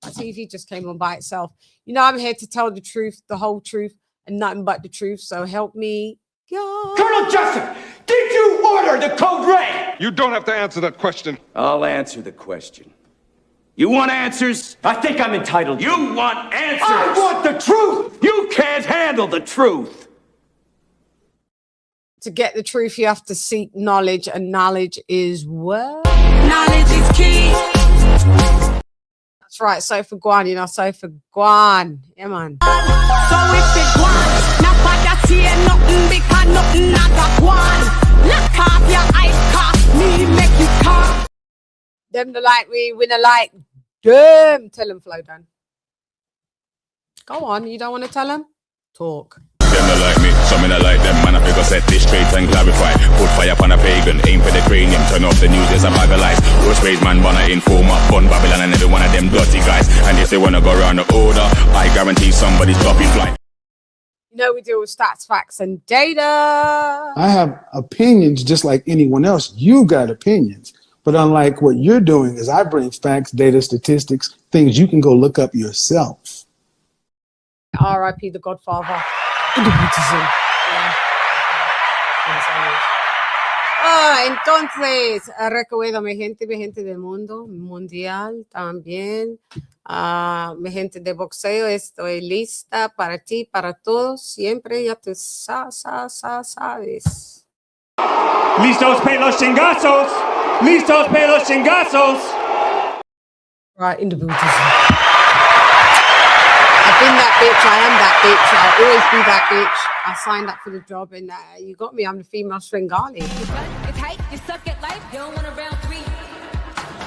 My TV just came on by itself. You know, I'm here to tell the truth, the whole truth, and nothing but the truth. So help me, God. Colonel Jessup, did you order the code red? You don't have to answer that question. I'll answer the question. You want answers? I think I'm entitled. You want answers? I want the truth. You can't handle the truth. To get the truth, you have to seek knowledge, and knowledge is what? Knowledge is key. That's right, Sofa Guan, you know, Sofa Guan. Yeah, man. So if it guan, not bad see nothing because nothing not got guan. Lock off your eyes, cost me, make you come. Them the like we win a like. Damn. Tell him, Flo, Dan. Go on, you don't want to tell him? Talk. Them not like me, some not like them. Man, I figure set this straight and clarify. Put fire upon a pagan, aim for the cranium. Turn off the news, there's a bag of lies. Rose praise man, wanna inform up, bun Babylon and every one of them dirty guys. And if they wanna go around the order, I guarantee somebody's dropping flight. You know, we deal with stats, facts, and data. I have opinions just like anyone else. You got opinions. But unlike what you're doing is I bring facts, data, statistics, things you can go look up yourself. R.I.P. the Godfather. Yeah. Entonces, recuerdo mi gente del mundo mundial también. Mi gente de boxeo, estoy lista para ti, para todos. Siempre ya tú sabes. ¡Listos para los chingazos! ¡Listos para los chingazos! Right, in the boots. I've been that bitch. I am that bitch. I'll always be that bitch. I signed up for the job and you got me. I'm the female Svengali. It's hype, you suck at life, you don't want a round three.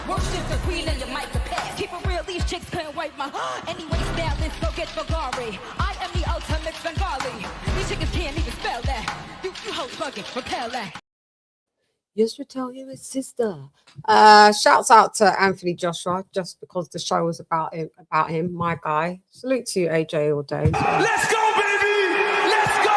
Worship the queen and your mic to pass. Keep it real, these chicks couldn't wipe my anyway, now let's go get Bulgari. I am the ultimate Bengali. These chickens can't even spell that. You hoes fucking repel that. Yes, you tell him his sister. Shouts out to Anthony Joshua, just because the show was about him, my guy. Salute to you, AJ, all day. So. Let's go, baby! Let's go!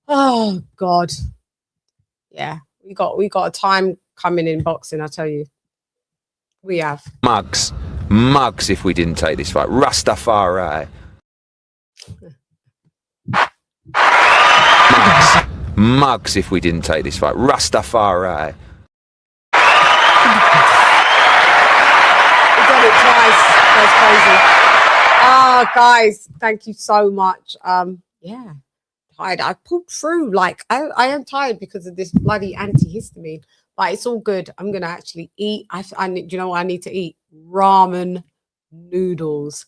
Oh God. Yeah, we got a time coming in boxing, I tell you. We have. Mugs if we didn't take this fight. Rastafari. Mugs if we didn't take this fight. Rastafari. We done it twice. That's crazy. Oh, guys, thank you so much. Yeah, tired. I pulled through. Like I am tired because of this bloody antihistamine. But it's all good. I'm gonna actually eat. I do you know what I need to eat? Ramen noodles.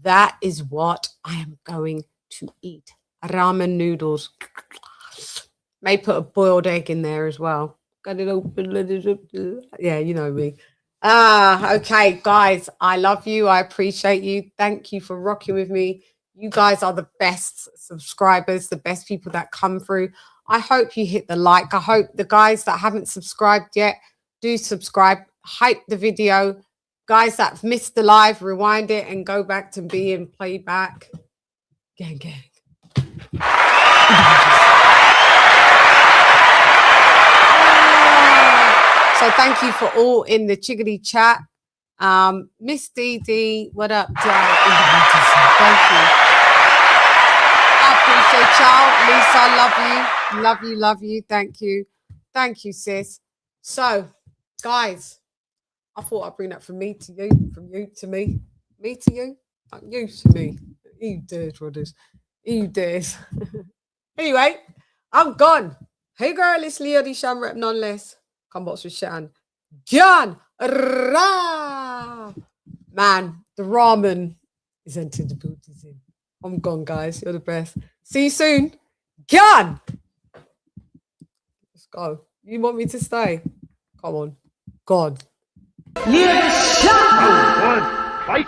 That is what I am going to eat. Ramen noodles. May put a boiled egg in there as well. Got it open. Yeah, you know me. Okay, guys. I love you. I appreciate you. Thank you for rocking with me. You guys are the best subscribers, the best people that come through. I hope you hit the like. I hope the guys that haven't subscribed yet do subscribe. Hype the video. Guys that have missed the live, rewind it and go back to being playback. Gang, gang. So thank you for all in the chickadee chat. Miss Dee, what up, Dad? Thank you. I appreciate y'all. Lisa, love you. Love you. Thank you. Thank you, sis. So, guys, I thought I'd bring that from me to you, from you to me, me to you, you to me. You dares, brothers. You dares. Anyway, I'm gone. Hey, girl, it's Lady Chann, rep none less. Come box with Chann. John! Man, the ramen is entered the booties in. I'm gone, guys. You're the best. See you soon. Gone. Let's go. You want me to stay? Come on. God. Fight!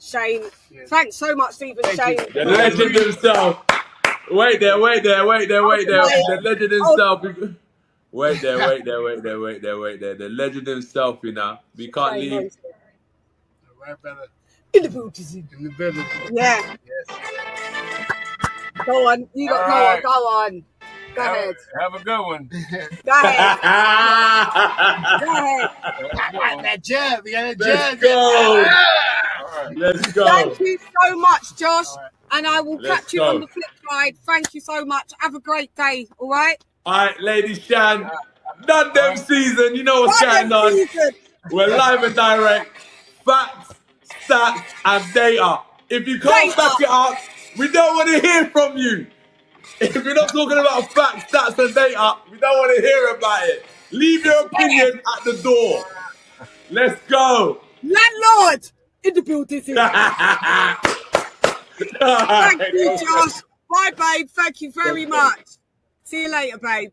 Shane. Thanks so much, Stephen Shane. The legend himself. Wait there. The legend himself. Wait there. The legend himself, you know. We can't leave. Right, brother. In the boots. In the building. Yeah. Yes. Go on. You got All go on. Go ahead. Have a good one. Go ahead. Go ahead. That jab. You got that Let's jab. go. Right. Let's go. Thank you so much, Josh. And I will Let's catch you go. on the flip side. Thank you so much. Have a great day. All right? All right, Lady Chann. Not them season. You know what's going on. We're live and direct. Facts, stats, and data. If you can't back it up, we don't want to hear from you. If you're not talking about facts, stats, and data, we don't want to hear about it. Leave your opinion at the door. Let's go. Landlord in the building. Thank you, Josh. Bye, babe. Thank you very much. See you later, babe.